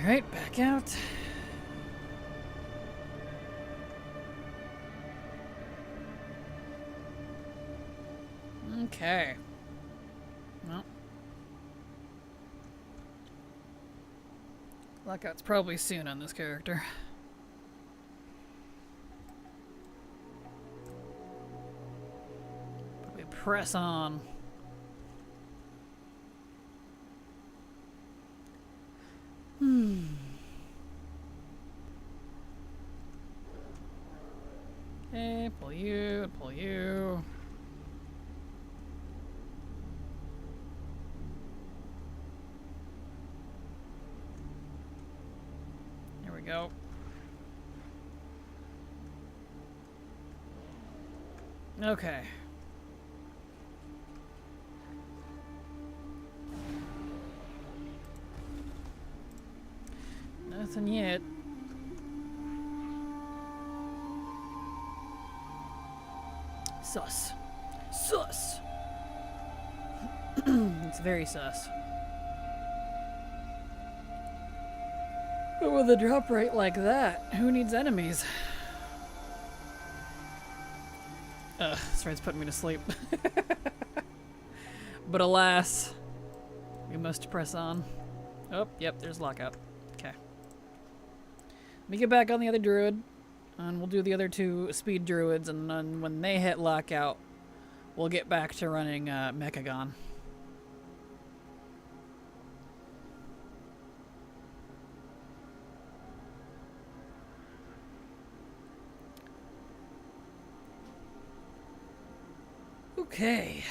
Alright, back out. Okay. Well. Lockout's probably soon on this character. But we press on. Okay, pull you, pull you. There we go. Okay. Nothing yet. Sus. Sus! It's very sus. But with a drop rate like that, who needs enemies? Sorry, it's putting me to sleep. But alas, we must press on. Oh, yep, there's lockout. Okay. Let me get back on the other druid, and we'll do the other two speed druids, and then when they hit lockout, we'll get back to running Mechagon. Okay.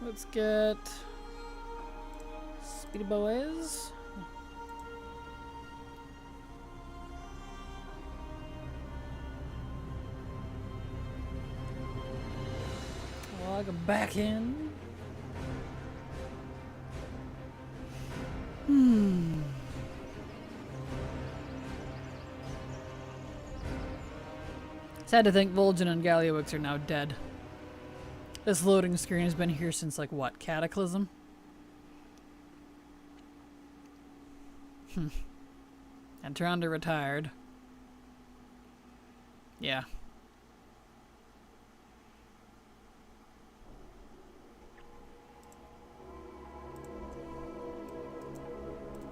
Let's get Speedy Boys. Log back in. Sad to think Vol'jin and Gallywix are now dead. This loading screen has been here since, like, what, Cataclysm? And Tronda retired. Yeah.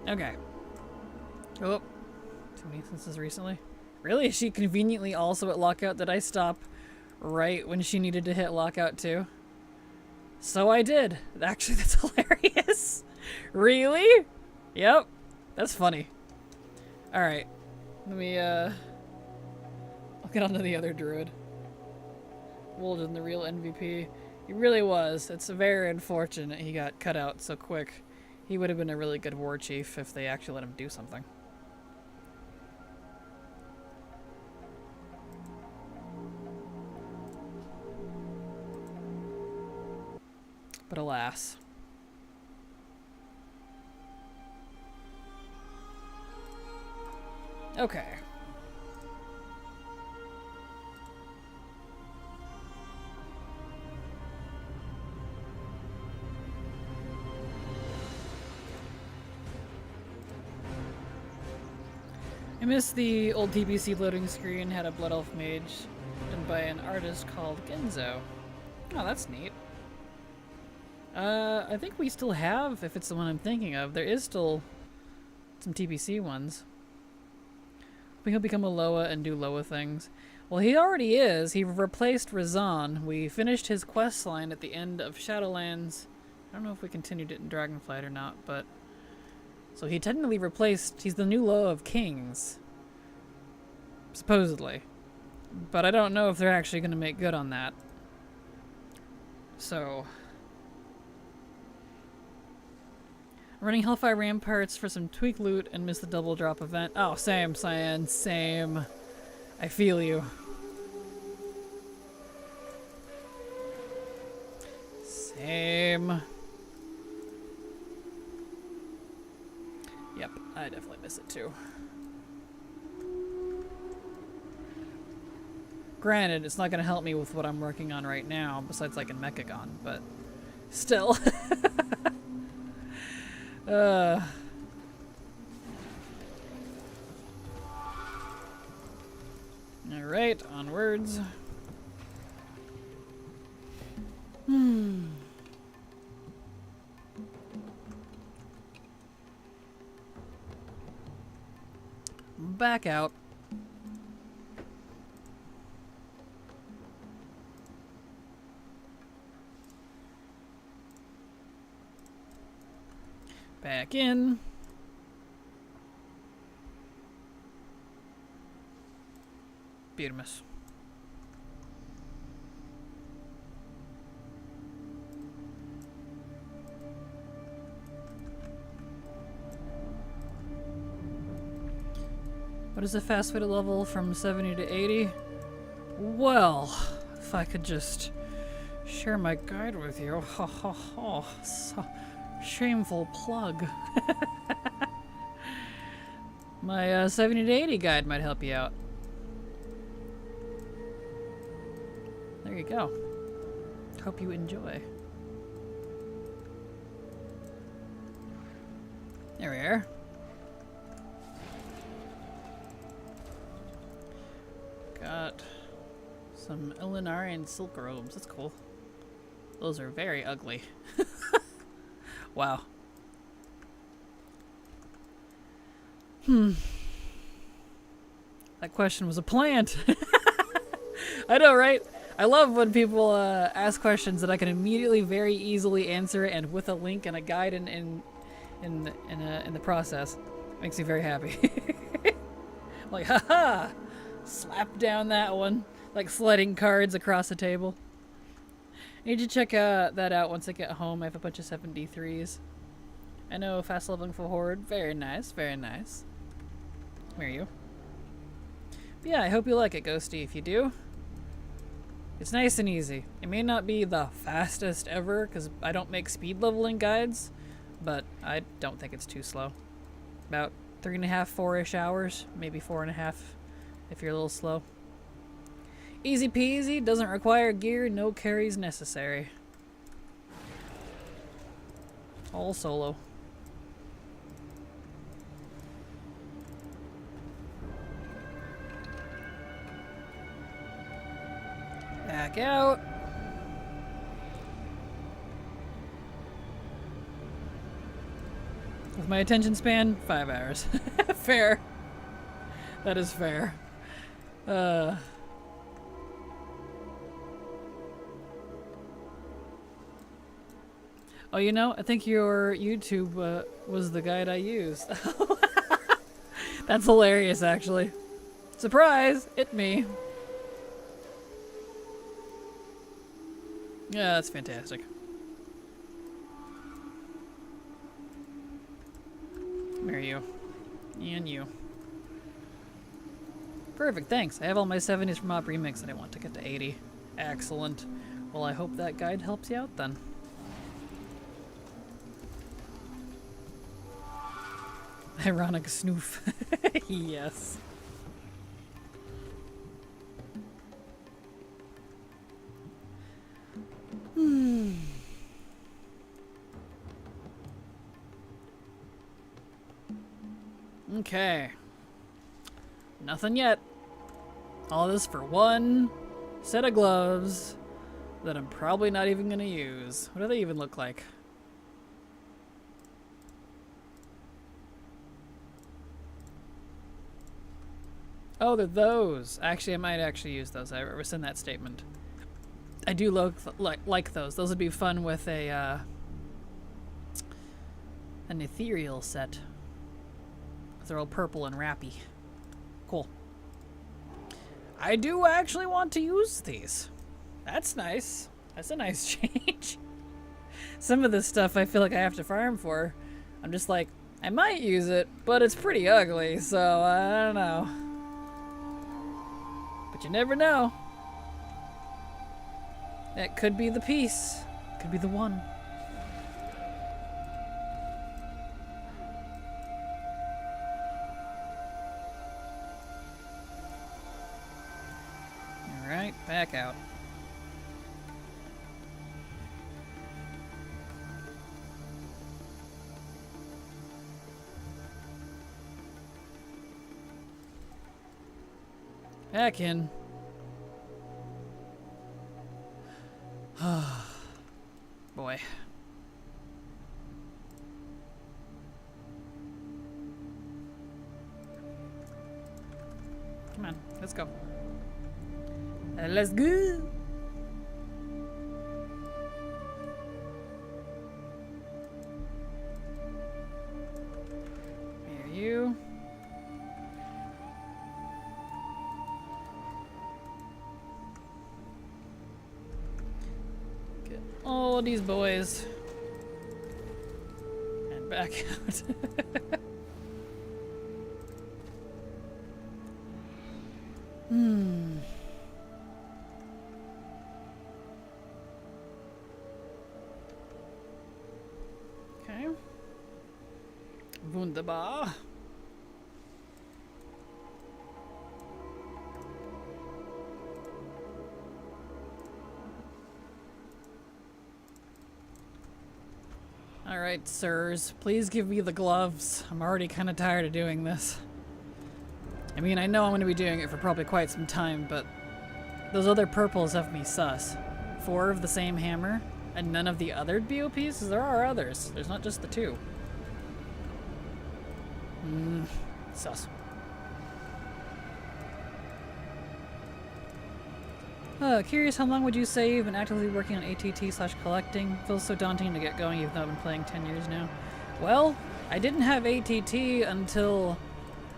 Okay. Oh. Too many instances recently. Really? Is she conveniently also at lockout? Did I stop right when she needed to hit lockout too? So I did. Actually, that's hilarious. Really? Yep. That's funny. Alright. Let me, I'll get onto the other druid. Wolden, the real MVP. He really was. It's very unfortunate he got cut out so quick. He would have been a really good war chief if they actually let him do something. But alas. Okay. I missed the old TBC loading screen, had a Blood Elf mage done by an artist called Genzo. Oh, that's neat. I think we still have, if it's the one I'm thinking of, there is still some TBC ones. We can become a Loa and do Loa things. Well, he already is. He replaced Razan. We finished his quest line at the end of Shadowlands. I don't know if we continued it in Dragonflight or not, but... So he technically replaced... He's the new Loa of Kings. Supposedly. But I don't know if they're actually going to make good on that. So... Running Hellfire Ramparts for some tweak loot and miss the double drop event. Oh, same, Cyan, same. I feel you. Same. Yep, I definitely miss it too. Granted, it's not going to help me with what I'm working on right now, besides like in Mechagon, but still. Alright, onwards. Back out. Back in. Beautiful. What is the fast way to level from 70 to 80? Well, if I could just share my guide with you. Ha ha ha. So shameful plug. My 70 to 80 guide might help you out. There you go. Hope you enjoy. There we are. Got some Illinarian silk robes. That's cool. Those are very ugly. Wow. That question was a plant. I know, right? I love when people ask questions that I can immediately, very easily answer, and with a link and a guide in the process. Makes me very happy. Like, haha! Slap down that one. Like sledding cards across the table. I need to check that out once I get home. I have a bunch of 73s. I know, fast leveling for Horde. Very nice, very nice. Where are you? But yeah, I hope you like it, Ghosty. If you do, it's nice and easy. It may not be the fastest ever, because I don't make speed leveling guides, but I don't think it's too slow. About 3.5, 4-ish hours, maybe 4.5 if you're a little slow. Easy peasy, doesn't require gear, no carries necessary. All solo. Back out. With my attention span, 5 hours. Fair. That is fair. Oh, you know, I think your YouTube was the guide I used. That's hilarious, actually. Surprise! It me. Yeah, that's fantastic. Where are you? And you. Perfect, thanks. I have all my 70s from Op Remix and I want to get to 80. Excellent. Well, I hope that guide helps you out then. Ironic snoof. Yes. Okay. Nothing yet. All this for one set of gloves that I'm probably not even going to use. What do they even look like? Oh, they're those. Actually, I might actually use those. I rescind that statement. I do like those. Those would be fun with an ethereal set. They're all purple and wrappy. Cool. I do actually want to use these. That's nice. That's a nice change. Some of this stuff I feel like I have to farm for. I'm just like, I might use it, but it's pretty ugly, so I don't know. But you never know. It could be the piece. Could be the one. Alright, back out. Heck in. Boy. Come on, let's go. Let's go. Here you. Get all these boys and back out. Okay. Wunderbar. Alright, sirs. Please give me the gloves. I'm already kind of tired of doing this. I mean, I know I'm going to be doing it for probably quite some time, but those other purples have me sus. 4 of the same hammer, and none of the other BOPs? There are others. There's not just the 2. Sus. Curious, how long would you say you've been actively working on ATT/collecting? Feels so daunting to get going, even though I've been playing 10 years now. Well, I didn't have ATT until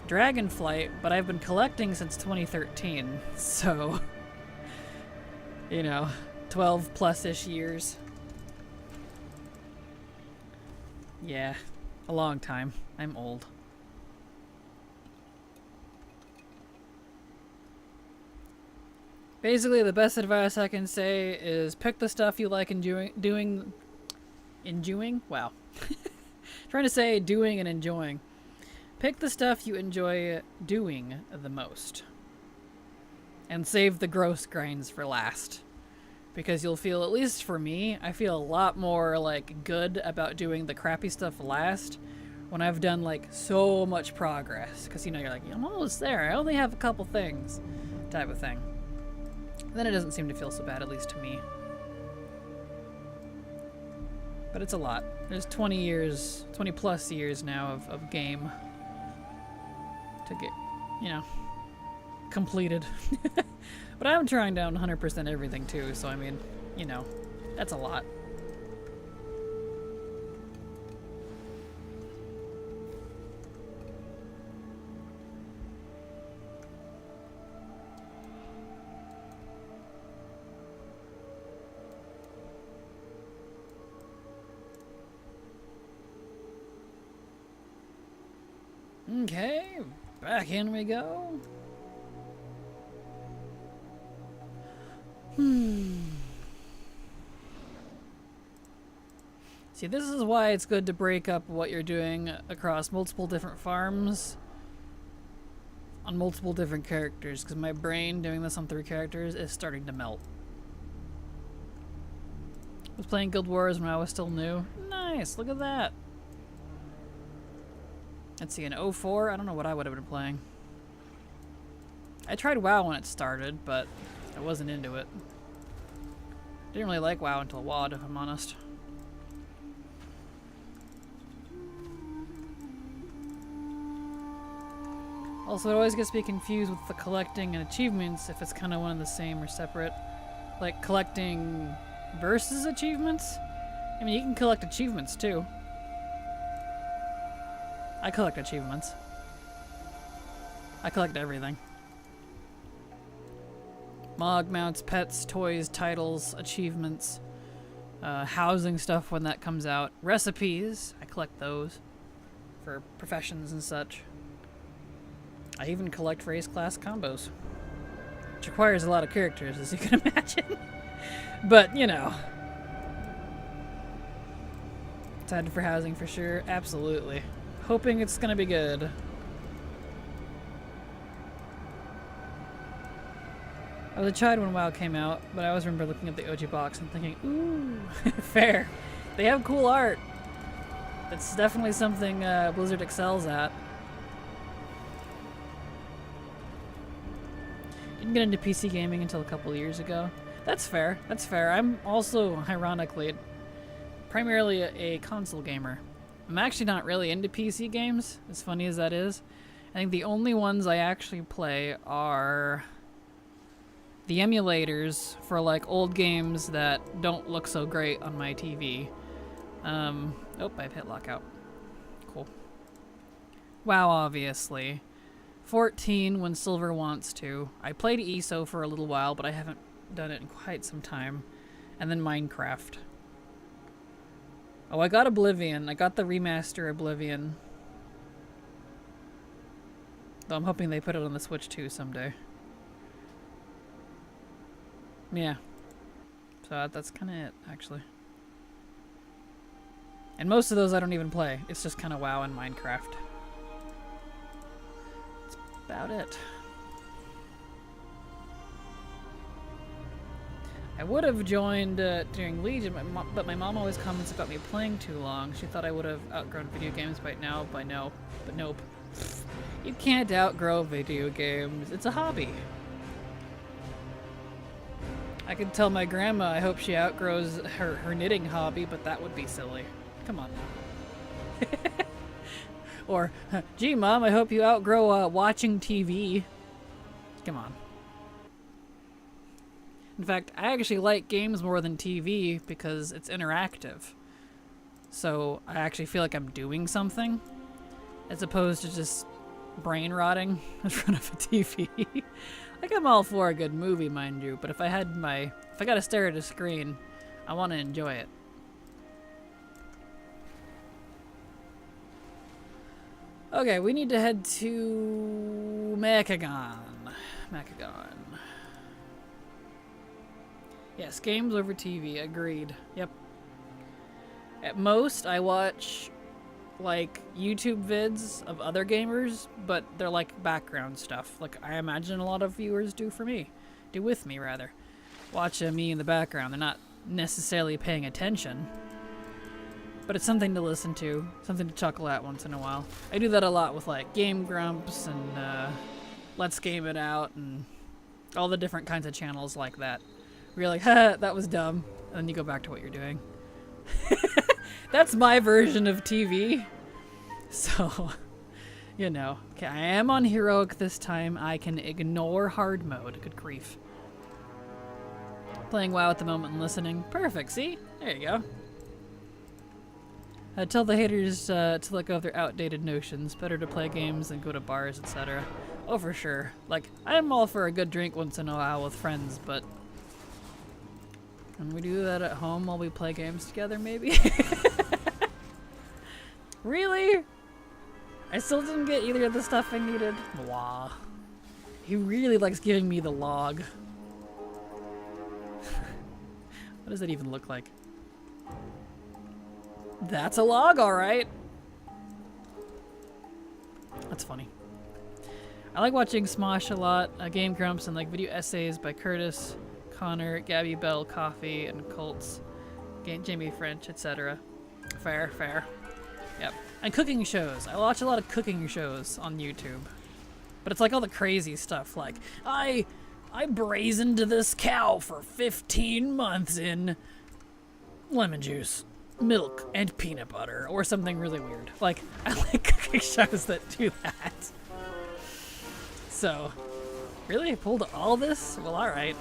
Dragonflight, but I've been collecting since 2013, so, you know, 12 plus-ish years. Yeah, a long time. I'm old. Basically, the best advice I can say is pick the stuff you like enjoying. Wow. Trying to say doing and enjoying. Pick the stuff you enjoy doing the most. And save the gross grinds for last. Because you'll feel, at least for me, I feel a lot more, like, good about doing the crappy stuff last when I've done, like, so much progress. Because, you know, you're like, I'm almost there. I only have a couple things. Type of thing. Then it doesn't seem to feel so bad, at least to me. But it's a lot. There's 20 years, 20 plus years now of game to get, you know, completed. But I'm trying down 100% everything too, so I mean, you know, that's a lot. Okay, back in we go. See, this is why it's good to break up what you're doing across multiple different farms on multiple different characters, because my brain doing this on 3 characters is starting to melt. I was playing Guild Wars when I was still new. Nice, look at that. Let's see, in 04, I don't know what I would have been playing. I tried WoW when it started, but I wasn't into it. Didn't really like WoW until WoD, if I'm honest. Also, it always gets me confused with the collecting and achievements if it's kind of one and the same or separate. Like, collecting versus achievements? I mean, you can collect achievements, too. I collect achievements. I collect everything. Mog mounts, pets, toys, titles, achievements, housing stuff when that comes out. Recipes, I collect those for professions and such. I even collect race class combos, which requires a lot of characters, as you can imagine. But, you know. Excited for housing for sure, absolutely. Hoping it's gonna be good. I was a child when WoW came out, but I always remember looking at the OG box and thinking, ooh, fair. They have cool art. It's definitely something Blizzard excels at. Didn't get into PC gaming until a couple of years ago. That's fair. That's fair. I'm also, ironically, primarily a console gamer. I'm actually not really into PC games, as funny as that is. I think the only ones I actually play are the emulators for like old games that don't look so great on my TV. Oh, I've hit lockout. Cool. WoW, obviously. 14 when Silver wants to. I played ESO for a little while, but I haven't done it in quite some time. And then Minecraft. Oh, I got Oblivion. I got the remaster Oblivion. Though I'm hoping they put it on the Switch too someday. Yeah. So that's kind of it, actually. And most of those I don't even play. It's just kind of WoW and Minecraft. That's about it. I would have joined during Legion, but my mom always comments about me playing too long. She thought I would have outgrown video games by now, but nope. You can't outgrow video games. It's a hobby. I could tell my grandma I hope she outgrows her knitting hobby, but that would be silly. Come on now. Or, gee, Mom, I hope you outgrow watching TV. Come on. In fact, I actually like games more than TV because it's interactive. So I actually feel like I'm doing something as opposed to just brain rotting in front of a TV. Like, I'm all for a good movie, mind you, but if I gotta stare at a screen, I want to enjoy it. Okay, we need to head to Mechagon. Yes, games over TV, agreed. Yep. At most, I watch, like, YouTube vids of other gamers, but they're like background stuff. Like, I imagine a lot of viewers do with me, rather. Watch me in the background. They're not necessarily paying attention. But it's something to listen to, something to chuckle at once in a while. I do that a lot with, like, Game Grumps and Let's Game It Out and all the different kinds of channels like that. Where you're like, ha, that was dumb. And then you go back to what you're doing. That's my version of TV. So, you know. Okay, I am on Heroic this time. I can ignore hard mode. Good grief. Playing WoW at the moment and listening. Perfect, see? There you go. Tell the haters to let go of their outdated notions. Better to play games than go to bars, etc. Oh, for sure. Like, I'm all for a good drink once in a while with friends, but... Can we do that at home while we play games together, maybe? Really? I still didn't get either of the stuff I needed. Wah. He really likes giving me the log. What does that even look like? That's a log, alright. That's funny. I like watching Smosh a lot, Game Grumps, and like video essays by Curtis, Connor, Gabby Bell, Coffee, and Colts, Jamie French, etc. Fair, fair. Yep. And cooking shows. I watch a lot of cooking shows on YouTube. But it's like all the crazy stuff, like, I braised this cow for 15 months in lemon juice, milk, and peanut butter, or something really weird. Like, I like cooking shows that do that. So, really? I pulled all this? Well, alright.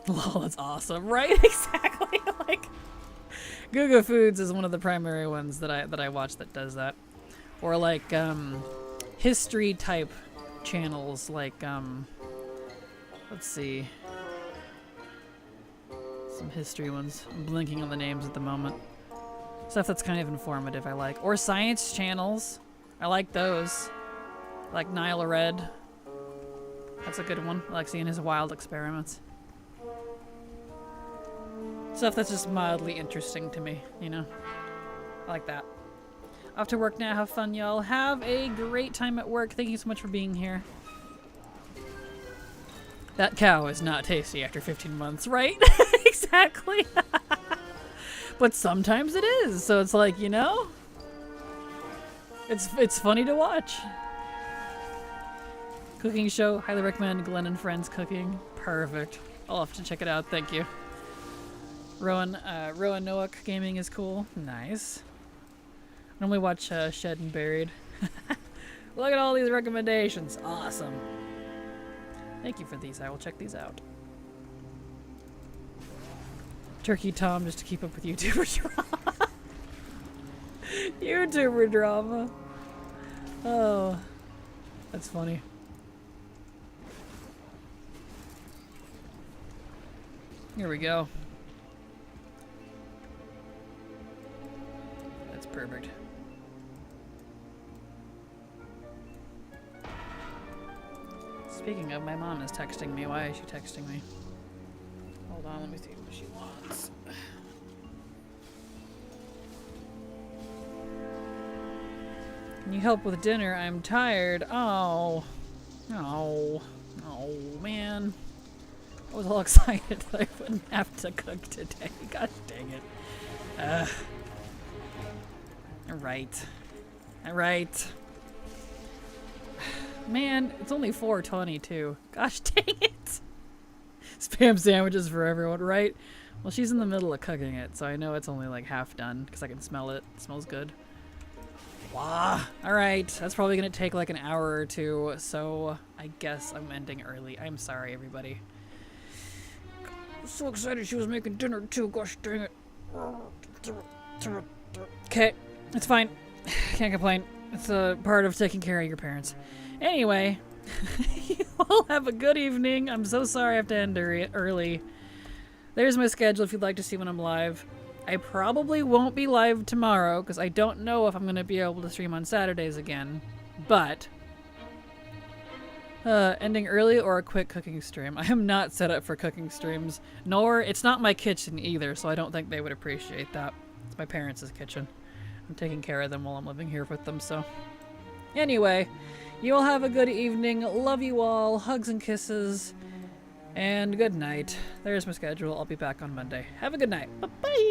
Lol, that's awesome, right? Exactly. Like, Guga Foods is one of the primary ones that I watch that does that. Or like history type channels, like let's see, some history ones. I'm blinking on the names at the moment. Stuff that's kind of informative I like. Or science channels. I like those. Like Nile Red. That's a good one. I like seeing his wild experiments. Stuff that's just mildly interesting to me, you know? I like that. Off to work now. Have fun, y'all. Have a great time at work. Thank you so much for being here. That cow is not tasty after 15 months, right? Exactly. But sometimes it is. So it's like, you know? It's funny to watch. Cooking show. Highly recommend Glenn and Friends Cooking. Perfect. I'll have to check it out. Thank you. Rowan Noack Gaming is cool. Nice. I normally watch Shed and Buried. Look at all these recommendations. Awesome. Thank you for these. I will check these out. Turkey Tom just to keep up with YouTuber drama. YouTuber drama. Oh, that's funny. Here we go. That's perfect. Speaking of, my mom is texting me. Why is she texting me? Hold on, let me see what she wants. Can you help with dinner? I'm tired. Oh. Oh. Oh, man. I was all excited that I wouldn't have to cook today. Gosh dang it. Alright. Alright. Man, it's only 4:22. Gosh dang it. Spam sandwiches for everyone, right? Well, she's in the middle of cooking it, so I know it's only like half done because I can smell it. It smells good. Wow. Alright, that's probably going to take like an hour or two, so I guess I'm ending early. I'm sorry, everybody. I'm so excited she was making dinner too. Gosh dang it. Okay, it's fine. Can't complain. It's a part of taking care of your parents. Anyway, you all have a good evening. I'm so sorry I have to end early. There's my schedule if you'd like to see when I'm live. I probably won't be live tomorrow because I don't know if I'm going to be able to stream on Saturdays again. But ending early or a quick cooking stream. I am not set up for cooking streams, nor it's not my kitchen either, so I don't think they would appreciate that. It's my parents' kitchen. I'm taking care of them while I'm living here with them, so. Anyway, you all have a good evening. Love you all. Hugs and kisses. And good night. There's my schedule. I'll be back on Monday. Have a good night. Bye-bye.